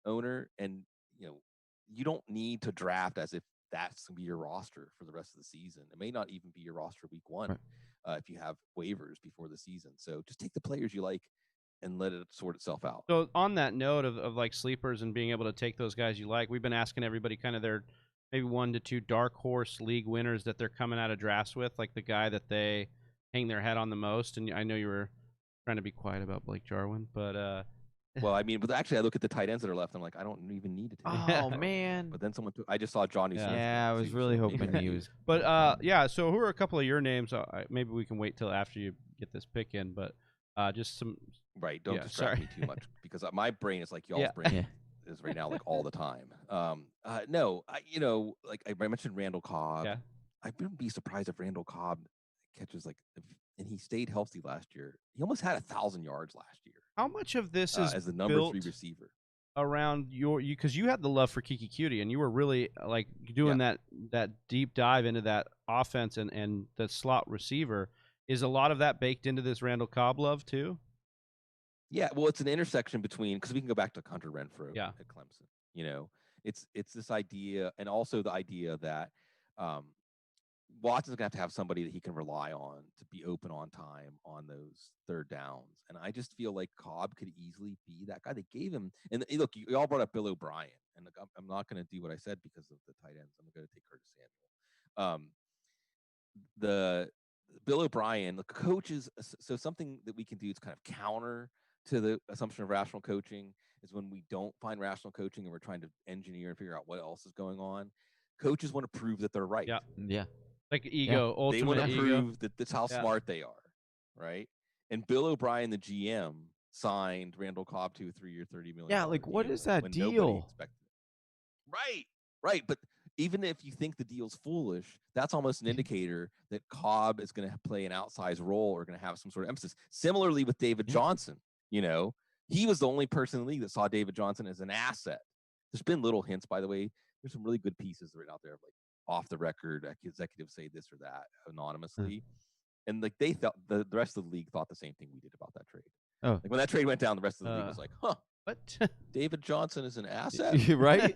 owner, and you don't need to draft as if that's going to be your roster for the rest of the season. It may not even be your roster week 1 if you have waivers before the season. So just take the players you like and let it sort itself out. So on that note of like sleepers and being able to take those guys you like, we've been asking everybody kind of their maybe 1 to 2 dark horse league winners that they're coming out of drafts with, like the guy that they hang their head on the most. And I know you were trying to be quiet about Blake Jarwin, but well, I mean, but actually, I look at the tight ends that are left. I'm like, I don't even need to take. Oh man! But then I just saw Johnny. Yeah, I was really hoping he was. But yeah. So who are a couple of your names? Maybe we can wait till after you get this pick in. But just some. Right. Don't distract me too much, because my brain is like y'all's brain is right now, like all the time. No, like I mentioned Randall Cobb. Yeah. I wouldn't be surprised if Randall Cobb catches and he stayed healthy last year. He almost had 1,000 yards last year. How much of this is as the number 3 receiver around because you had the love for Kiki Cutie and you were really like doing that deep dive into that offense and the slot receiver? Is a lot of that baked into this Randall Cobb love too? Yeah, well, it's an intersection between, because we can go back to Hunter Renfrow at Clemson. It's this idea, and also the idea that Watson's going to have somebody that he can rely on to be open on time on those third downs. And I just feel like Cobb could easily be that guy. They gave him, and look, you all brought up Bill O'Brien, and look, I'm not going to do what I said because of the tight ends. I'm going to take Curtis Samuel. The Bill O'Brien, the coaches, so something that we can do to kind of counter to the assumption of rational coaching is when we don't find rational coaching and we're trying to engineer and figure out what else is going on. Coaches want to prove that they're right. Yeah. Like ego, ultimate they want to ego. prove that that's how smart they are, right? And Bill O'Brien, the GM, signed Randall Cobb to a 3-year, $30 million. Yeah, like what is that deal? Right. But even if you think the deal's foolish, that's almost an indicator that Cobb is going to play an outsized role or going to have some sort of emphasis. Similarly with David Johnson, he was the only person in the league that saw David Johnson as an asset. There's been little hints, by the way. There's some really good pieces written out there of like off the record, executives say this or that anonymously. And like they thought, the rest of the league thought the same thing we did about that trade. Like when that trade went down, the rest of the league was like, huh, what? David Johnson is an asset? Right?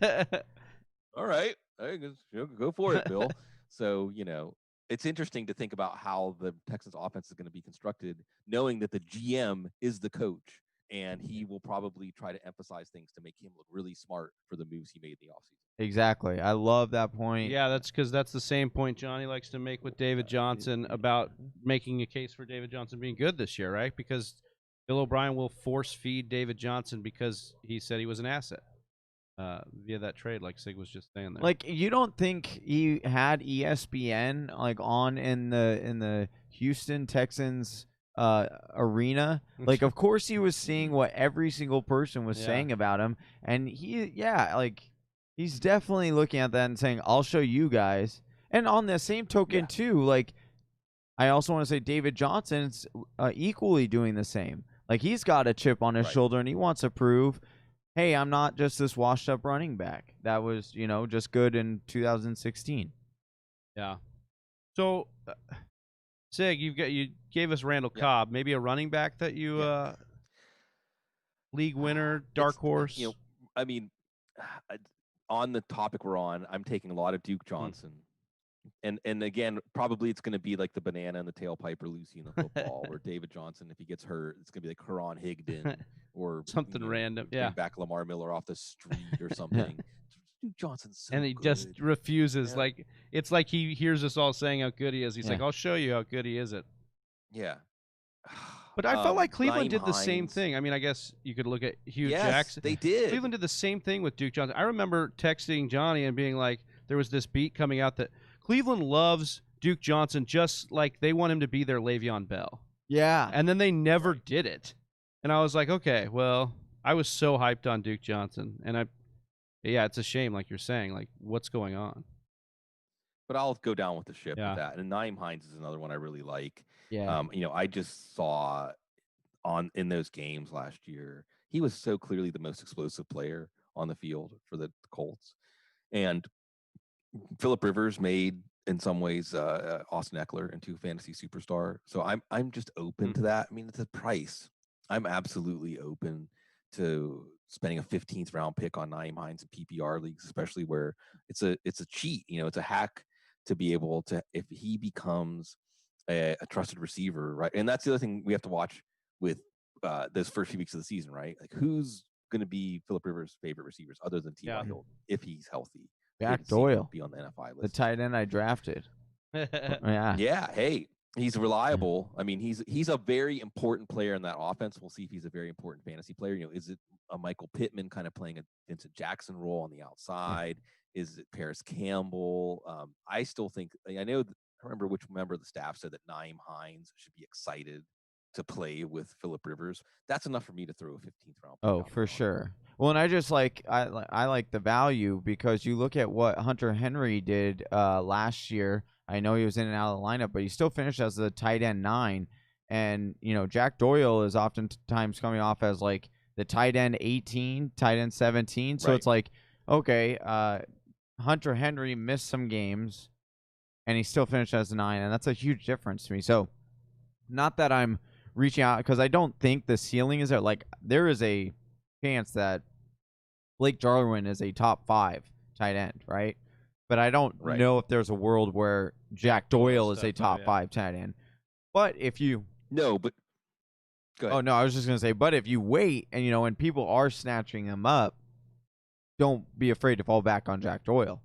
All right. Go for it, Bill. So, it's interesting to think about how the Texans offense is going to be constructed, knowing that the GM is the coach, and he will probably try to emphasize things to make him look really smart for the moves he made in the offseason. Exactly. I love that point. Yeah, that's because that's the same point Johnny likes to make with David Johnson about making a case for David Johnson being good this year, right? Because Bill O'Brien will force feed David Johnson because he said he was an asset via that trade, like Sig was just saying there. Like, you don't think he had ESPN like on in the Houston Texans arena? Like, of course he was seeing what every single person was saying about him, and he's definitely looking at that and saying, I'll show you guys. And on the same token too, like, I also want to say David Johnson's equally doing the same. Like, he's got a chip on his shoulder and he wants to prove, hey, I'm not just this washed up running back that was, just good in 2016. Yeah. So, Sig, you gave us Randall Cobb, maybe a running back that you league winner, dark horse. I mean, on the topic we're on, I'm taking a lot of Duke Johnson. And again, probably it's going to be like the banana and the tailpipe or Lucy in the football, where David Johnson, if he gets hurt, it's going to be like Huron Higdon or something random. Bring back Lamar Miller off the street or something. Duke Johnson's so and he good. Just refuses. Like, it's like he hears us all saying how good he is. He's like, I'll show you how good he is. Yeah. But I felt like Cleveland did the same thing. I mean, I guess you could look at Hugh Jackson. They did. Cleveland did the same thing with Duke Johnson. I remember texting Johnny and being like, there was this beat coming out that Cleveland loves Duke Johnson just like they want him to be their Le'Veon Bell. Yeah. And then they never did it. And I was like, okay, well, I was so hyped on Duke Johnson. And Yeah, it's a shame, like you're saying. Like, what's going on? But I'll go down with the ship Yeah. with that. And Naeem Hines is another one I really like. Yeah. I just saw in those games last year, he was so clearly the most explosive player on the field for the Colts. And Phillip Rivers made, in some ways, Austin Eckler into a fantasy superstar. So I'm just open to that. I mean, it's a price. I'm absolutely open to spending a 15th round pick on Naeem Hines in PPR leagues, especially where it's a cheat. It's a hack to be able to, if he becomes a trusted receiver, right? And that's the other thing we have to watch with those first few weeks of the season, right? Like, who's going to be Phillip Rivers' favorite receivers other than T.Y. Hilton if he's healthy? Jack Doyle, be on the NFI list. the tight end I drafted. Yeah. Yeah. Hey, he's reliable. I mean, he's a very important player in that offense. We'll see if he's a very important fantasy player. Is it a Michael Pittman kind of playing a Vincent Jackson role on the outside? Yeah. Is it Paris Campbell? I still think, I remember which member of the staff said that Naeem Hines should be excited to play with Phillip Rivers. That's enough for me to throw a 15th round. Oh, for sure. Well, and I just I like the value because you look at what Hunter Henry did last year. I know he was in and out of the lineup, but he still finished as the tight end 9. And Jack Doyle is oftentimes coming off as like the tight end 18, tight end 17. So it's like, okay, Hunter Henry missed some games, and he still finished as a 9, and that's a huge difference to me. So, not that I'm reaching out because I don't think the ceiling is there. Like, there is a chance that Blake Jarwin is a top 5 tight end, right? But I don't know if there's a world where Jack Doyle is a top 5 tight end. But if you go ahead. Oh no, I was just gonna say, but if you wait and and people are snatching him up, don't be afraid to fall back on Jack Doyle.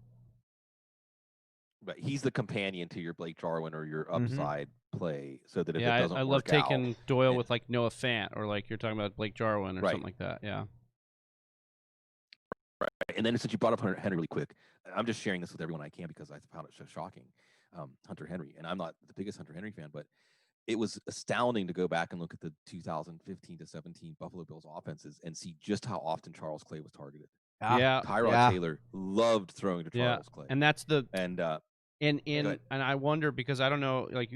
Right, he's the companion to your Blake Jarwin or your upside play, so that if it doesn't I work love taking out, Doyle with like Noah Fant, or like you're talking about Blake Jarwin or Right. something like that. Yeah. Right. And then since you brought up Hunter Henry really quick, I'm just sharing this with everyone I can because I found it so shocking. Hunter Henry, and I'm not the biggest Hunter Henry fan, but it was astounding to go back and look at the 2015 to 17 Buffalo Bills offenses and see just how often Charles Clay was targeted. Yeah. Tyrod Taylor loved throwing to Charles Clay. And that's the and and I wonder, because I don't know, like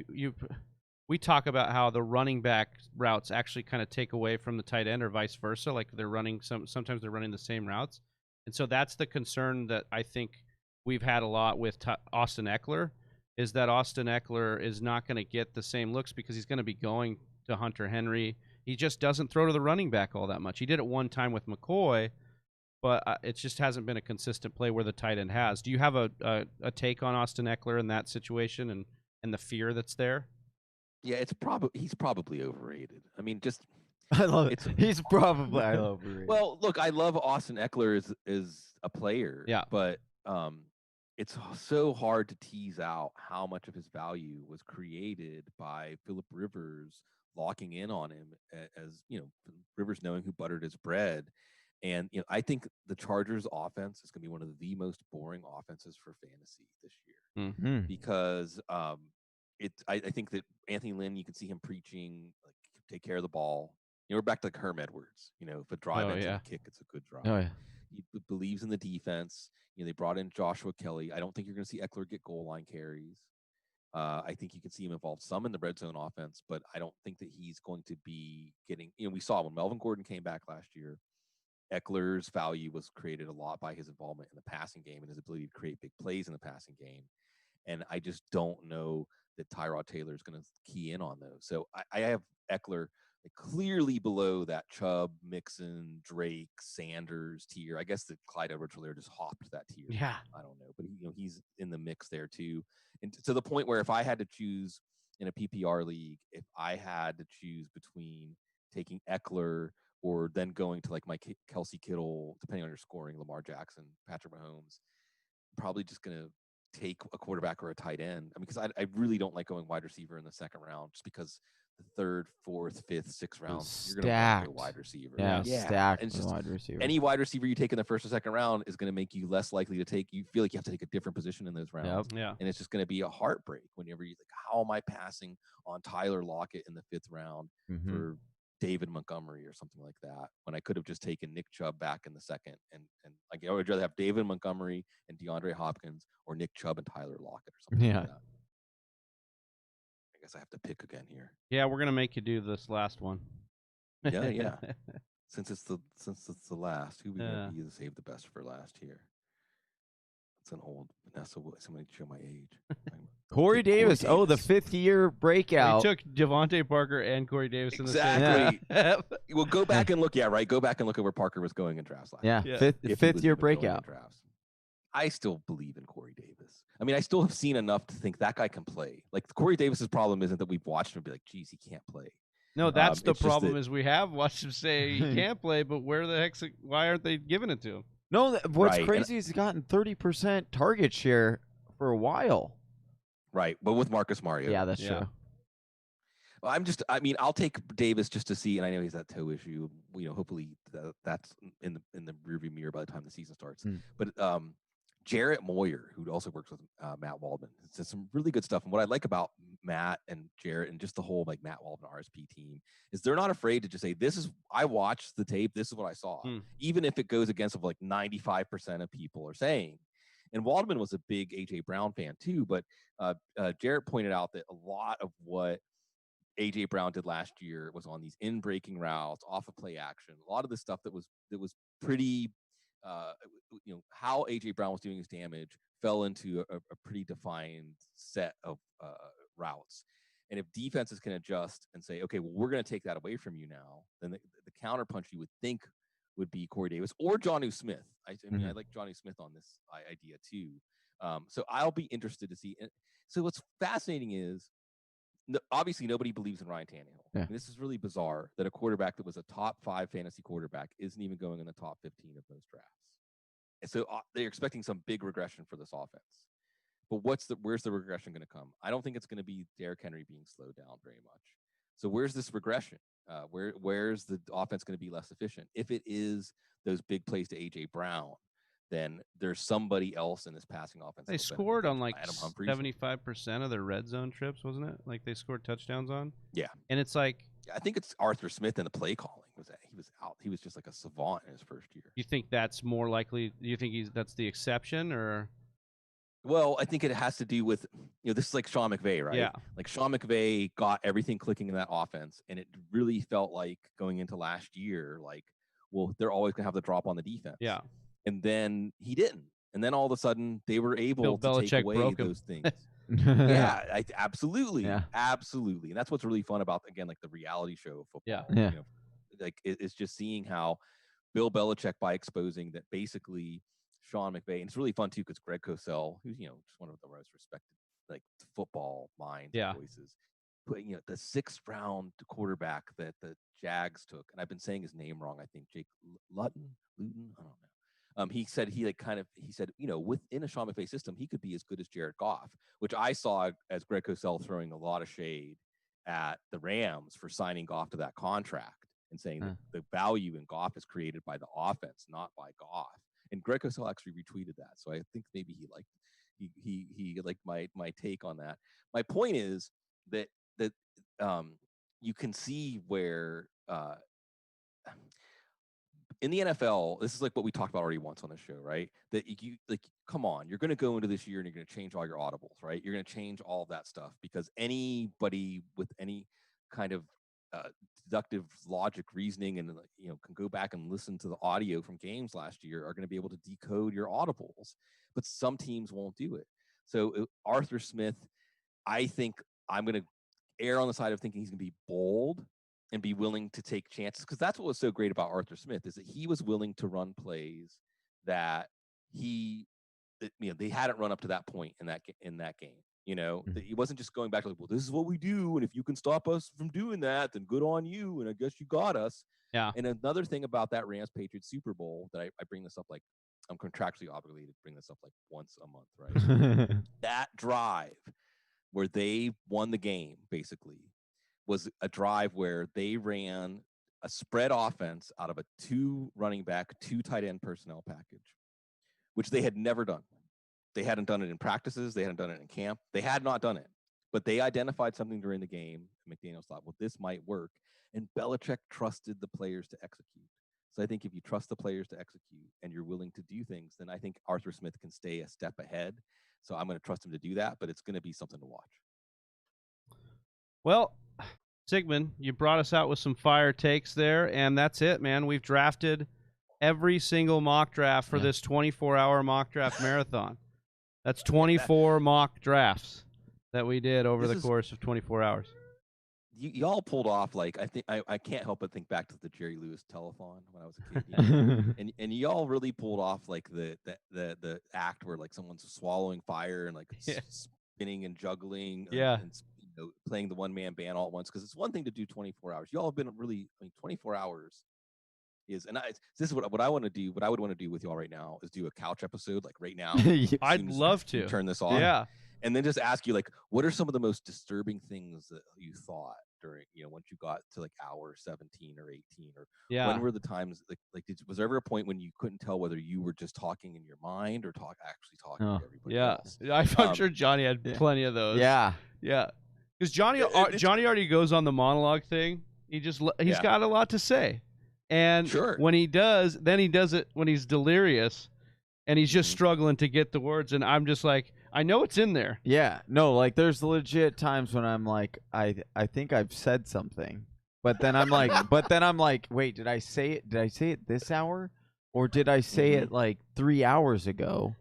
we talk about how the running back routes actually kind of take away from the tight end or vice versa. Like they're running sometimes they're running the same routes. And so that's the concern that I think we've had a lot with Austin Eckler, is that Austin Eckler is not going to get the same looks because he's going to be going to Hunter Henry. He just doesn't throw to the running back all that much. He did it one time with McCoy, but it just hasn't been a consistent play where the tight end has. Do you have a take on Austin Eckler in that situation and the fear that's there? Yeah, he's probably overrated. I mean, just I love it. He's probably overrated. Well, look, I love Austin Eckler as a player. Yeah, but it's so hard to tease out how much of his value was created by Phillip Rivers locking in on him, as Rivers knowing who buttered his bread. And I think the Chargers offense is going to be one of the most boring offenses for fantasy this year, because I think that Anthony Lynn, you can see him preaching like take care of the ball. We're back to like Herm Edwards. If a drive ends in a kick, it's a good drive. Oh, yeah. He believes in the defense. They brought in Joshua Kelly. I don't think you're going to see Eckler get goal line carries. I think you can see him involved some in the red zone offense, but I don't think that he's going to be getting. We saw when Melvin Gordon came back last year, Eckler's value was created a lot by his involvement in the passing game and his ability to create big plays in the passing game. And I just don't know that Tyrod Taylor is going to key in on those. So I have Eckler clearly below that Chubb, Mixon, Drake, Sanders tier. I guess that Clyde Edwards-Helaire just hopped that tier. Yeah, I don't know, but he's in the mix there too, and to the point where if I had to choose in a PPR league, if I had to choose between taking Eckler or then going to like my Kelsey Kittle, depending on your scoring, Lamar Jackson, Patrick Mahomes, I'm probably just gonna take a quarterback or a tight end. I mean, because I really don't like going wide receiver in the second round, just because the third, fourth, fifth, sixth round, you're going to want to go wide receiver. Yeah, stacked. And it's just wide receiver. Any wide receiver you take in the first or second round is going to make you less likely to take. You feel like you have to take a different position in those rounds. Yep. Yeah. And it's just going to be a heartbreak whenever you think, how am I passing on Tyler Lockett in the fifth round for David Montgomery or something like that, when I could have just taken Nick Chubb back in the second. And like, I would rather have David Montgomery and DeAndre Hopkins or Nick Chubb and Tyler Lockett or something like that. I guess I have to pick again here. Yeah, we're gonna make you do this last one. Yeah. Since it's the last, who we gonna be to save the best for last here? It's an old Vanessa. Somebody show my age. Corey Davis. Oh, the 5th-year breakout. We took Devontae Parker and Corey Davis in the same. Exactly. Well, go back and look. Yeah, right. Go back and look at where Parker was going in drafts last year. Yeah, fifth-year breakout. I still believe in Corey Davis. I mean, I still have seen enough to think that guy can play. Like, Corey Davis's problem isn't that we've watched him and be like, geez, he can't play. No, that's the problem is we have watched him say he can't play, but why aren't they giving it to him? No, what's crazy is he's gotten 30% target share for a while. Right, but with Marcus Mariota. Yeah, that's true. Well, I'll take Davis just to see, and I know he's that toe issue. You know, hopefully that's in the rearview mirror by the time the season starts. But Jarrett Moyer, who also works with Matt Waldman, says some really good stuff. And what I like about Matt and Jarrett and just the whole like Matt Waldman RSP team is they're not afraid to just say, I watched the tape. This is what I saw, even if it goes against what like 95% of people are saying. And Waldman was a big A.J. Brown fan too, but Jarrett pointed out that a lot of what A.J. Brown did last year was on these in-breaking routes, off of play action. A lot of the stuff that was pretty, how A.J. Brown was doing his damage fell into a pretty defined set of routes. And if defenses can adjust and say, okay, well, we're going to take that away from you now, then the counterpunch you would think would be Corey Davis or Jonnu Smith. I mean, I like Jonnu Smith on this idea too. So I'll be interested to see. So what's fascinating is, obviously nobody believes in Ryan Tannehill. Yeah. I mean, this is really bizarre that a quarterback that was a top 5 fantasy quarterback isn't even going in the top 15 of most drafts. And so they're expecting some big regression for this offense. But where's the regression going to come? I don't think it's going to be Derrick Henry being slowed down very much. So where's this regression? Where's the offense going to be less efficient? If it is those big plays to A.J. Brown, then there's somebody else in this passing offense. They scored on like 75% of their red zone trips, wasn't it? Like they scored touchdowns on. Yeah, and it's like I think it's Arthur Smith and the play calling he was out. He was just like a savant in his first year. You think that's more likely? Do you think that's the exception or? Well, I think it has to do with, this is like Sean McVay, right? Yeah. Like Sean McVay got everything clicking in that offense, and it really felt like going into last year, like, well, they're always going to have the drop on the defense. Yeah. And then he didn't. And then all of a sudden they were able to take away those things. Yeah, absolutely. Yeah. Absolutely. And that's what's really fun about, again, like the reality show of football. Yeah. Like it's just seeing how Bill Belichick, by exposing that basically Sean McVay, and it's really fun too because Greg Cosell, who's just one of the most respected like football minds and voices, putting the 6th round quarterback that the Jags took, and I've been saying his name wrong. I think Jake Luton, I don't know. He said within a Sean McVay system, he could be as good as Jared Goff, which I saw as Greg Cosell throwing a lot of shade at the Rams for signing Goff to that contract and saying that the value in Goff is created by the offense, not by Goff. And Greg Cosell actually retweeted that, so I think maybe he liked my take on that. My point is that you can see where in the NFL, this is like what we talked about already once on the show, right? That you come on, you're going to go into this year and you're going to change all your audibles, right? You're going to change all of that stuff because anybody with any kind of deductive logic reasoning and can go back and listen to the audio from games last year are going to be able to decode your audibles, but some teams won't do it. So Arthur Smith, I think I'm going to err on the side of thinking he's going to be bold and be willing to take chances, because that's what was so great about Arthur Smith is that he was willing to run plays that they hadn't run up to that point in that game. He wasn't just going back to like, well, this is what we do, and if you can stop us from doing that, then good on you, and I guess you got us. Yeah. And another thing about that Rams Patriots Super Bowl that I bring this up, like I'm contractually obligated to bring this up like once a month, right? That drive where they won the game basically was a drive where they ran a spread offense out of a 2 running back, 2 tight end personnel package, which they had never done. They hadn't done it in practices. They hadn't done it in camp. They had not done it. But they identified something during the game. McDaniels thought, well, this might work. And Belichick trusted the players to execute. So I think if you trust the players to execute and you're willing to do things, then I think Arthur Smith can stay a step ahead. So I'm going to trust him to do that, but it's going to be something to watch. Well, Sigmund, you brought us out with some fire takes there, and that's it, man. We've drafted every single mock draft for this 24-hour mock draft marathon. That's 24 mock drafts that we did over the course of 24 hours. Y'all pulled off, like, I can't help but think back to the Jerry Lewis telethon when I was a kid. and y'all really pulled off like the act where like someone's swallowing fire and like spinning and juggling and playing the one-man band all at once, because it's one thing to do 24 hours. Y'all have been really, 24 hours is, and this is what I want to do. What I would want to do with y'all right now is do a couch episode, like right now. I'd love to turn this on. Yeah. And then just ask you, like, what are some of the most disturbing things that you thought during, once you got to like hour 17 or 18, or when were the times was there ever a point when you couldn't tell whether you were just talking in your mind or actually talking to everybody else? I'm sure Johnny had plenty of those. Yeah. Because Johnny already goes on the monologue thing. He's got a lot to say, and when he does, then he does it when he's delirious, and he's just struggling to get the words, and I'm just like, I know it's in there. Yeah. No, like there's legit times when I'm like, I think I've said something. But then I'm like, wait, did I say it? Did I say it this hour? Or did I say it like 3 hours ago?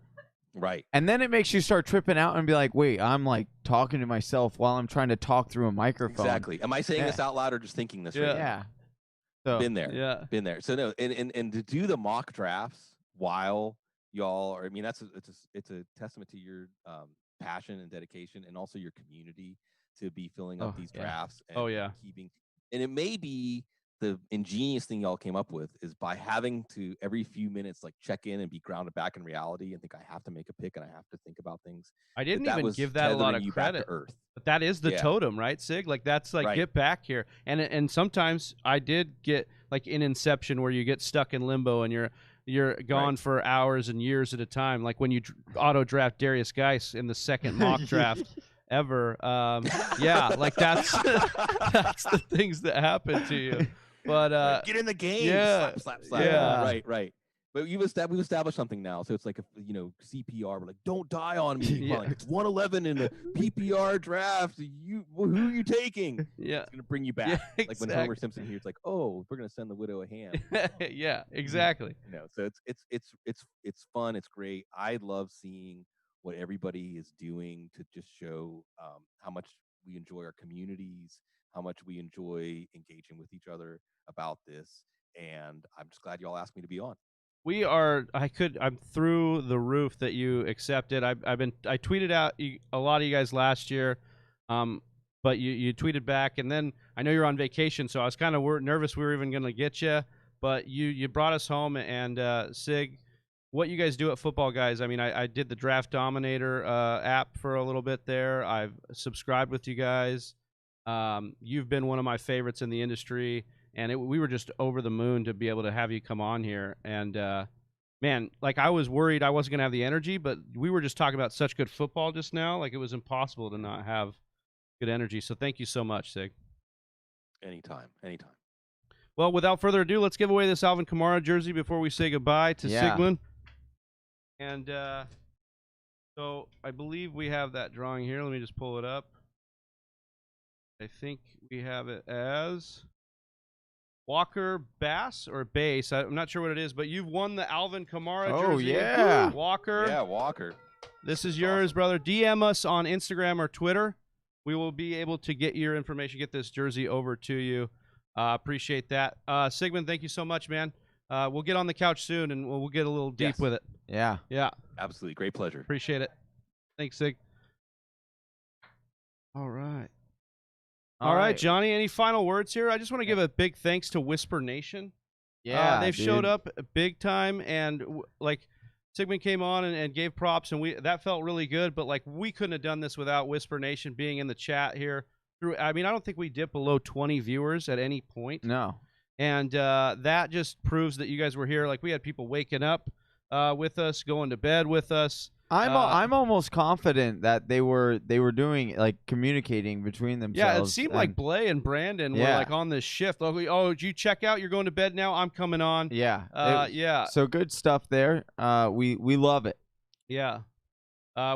Right. And then it makes you start tripping out and be like, wait, I'm like talking to myself while I'm trying to talk through a microphone. Exactly. Am I saying this out loud or just thinking this right now? Yeah. So, been there. Yeah. Been there. So no, and to do the mock drafts while y'all are, it's a testament to your passion and dedication, and also your community to be filling up these drafts and keeping. And it may be the ingenious thing y'all came up with is by having to every few minutes like check in and be grounded back in reality and think I have to make a pick and I have to think about things. I didn't even give that a lot of credit. But that is the totem, right, Sig? Like that's like get back here. And sometimes I did get like in Inception where you get stuck in limbo and you're gone for hours and years at a time. Like when you auto draft Darius Geis in the second mock draft ever. Like that's the things that happen to you. But get in the game. Yeah. Slap. Yeah. Right. But we've established something now. So it's like CPR. We're like, don't die on me. Like, it's 111 in the PPR draft. Who are you taking? Yeah. It's gonna bring you back. Yeah, exactly. Like when Homer Simpson here, it's like, oh, we're gonna send the widow a hand. Yeah, exactly. So it's fun. It's great. I love seeing what everybody is doing to just show how much we enjoy our communities, how much we enjoy engaging with each other about this. And I'm just glad y'all asked me to be on. I'm through the roof that you accepted. I tweeted out a lot of you guys last year, but you tweeted back, and then I know you're on vacation, so I was kind of nervous we were even going to get you, but you brought us home. And Sig, what you guys do at Football Guys, I did the Draft Dominator app for a little bit there. I've subscribed with you guys. You've been one of my favorites in the industry. And we were just over the moon to be able to have you come on here. And, man, like I was worried I wasn't going to have the energy, but we were just talking about such good football just now. Like it was impossible to not have good energy. So thank you so much, Sig. Anytime. Well, without further ado, let's give away this Alvin Kamara jersey before we say goodbye to Sigmund. And so I believe we have that drawing here. Let me just pull it up. I think we have it as Walker Bass or Bass. I'm not sure what it is, but you've won the Alvin Kamara jersey. Oh, yeah. Walker. Yeah, Walker. This is yours, awesome, brother. DM us on Instagram or Twitter. We will be able to get your information, get this jersey over to you. Appreciate that. Sigmund, thank you so much, man. We'll get on the couch soon, and we'll get a little deep with it. Yeah. Absolutely. Great pleasure. Appreciate it. Thanks, Sig. All right. All right, Johnny, any final words here? I just want to give a big thanks to Whisper Nation. Yeah, they've showed up big time, and like Sigmund came on and gave props, and that felt really good. But like we couldn't have done this without Whisper Nation being in the chat here. I don't think we dip below 20 viewers at any point. No, and that just proves that you guys were here. Like we had people waking up with us, going to bed with us. I'm almost confident that they were doing like communicating between themselves. Yeah, it seemed like Bley and Brandon were like on this shift. Like, oh, did you check out? You're going to bed now. I'm coming on. Yeah, yeah. So good stuff there. We love it. Yeah.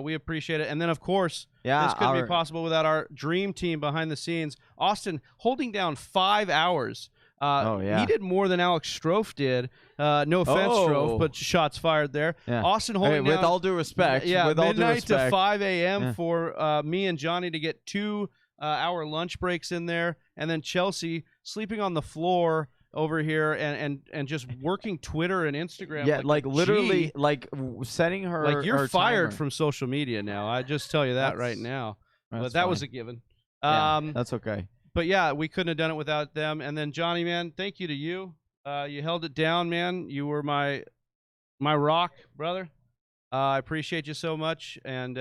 We appreciate it. And then, of course, yeah, this couldn't be possible without our dream team behind the scenes. Austin holding down 5 hours. He did more than Alex Strofe did. No offense, Strofe, but shots fired there. Yeah. Austin holding down. With all due respect. Yeah, with all due midnight respect. to 5 a.m. for me and Johnny to get 2 hour lunch breaks in there. And then Chelsea sleeping on the floor over here and just working Twitter and Instagram. Yeah, like literally, G. like setting her. Like you're her fired timer. from social media now. I just tell you that right now. But that was a given. That's okay. But yeah, we couldn't have done it without them. And then Johnny, man, thank you to you. You held it down, man. You were my rock, brother. I appreciate you so much, and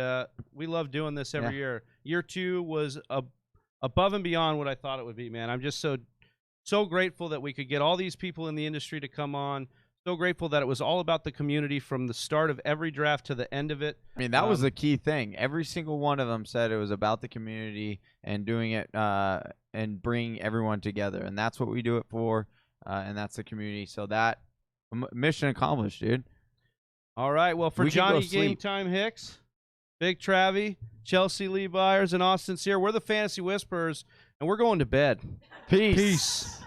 we love doing this every year. Year 2 was above and beyond what I thought it would be, man. I'm just so grateful that we could get all these people in the industry to come on. So grateful that it was all about the community from the start of every draft to the end of it. I mean, that was the key thing. Every single one of them said it was about the community and doing it and bringing everyone together. And that's what we do it for, and that's the community. So that mission accomplished, dude. All right. Well, for Johnny Game Time Hicks, Big Travie, Chelsea Lee Byers, and Austin Sear, we're the Fantasy Whisperers, and we're going to bed. Peace.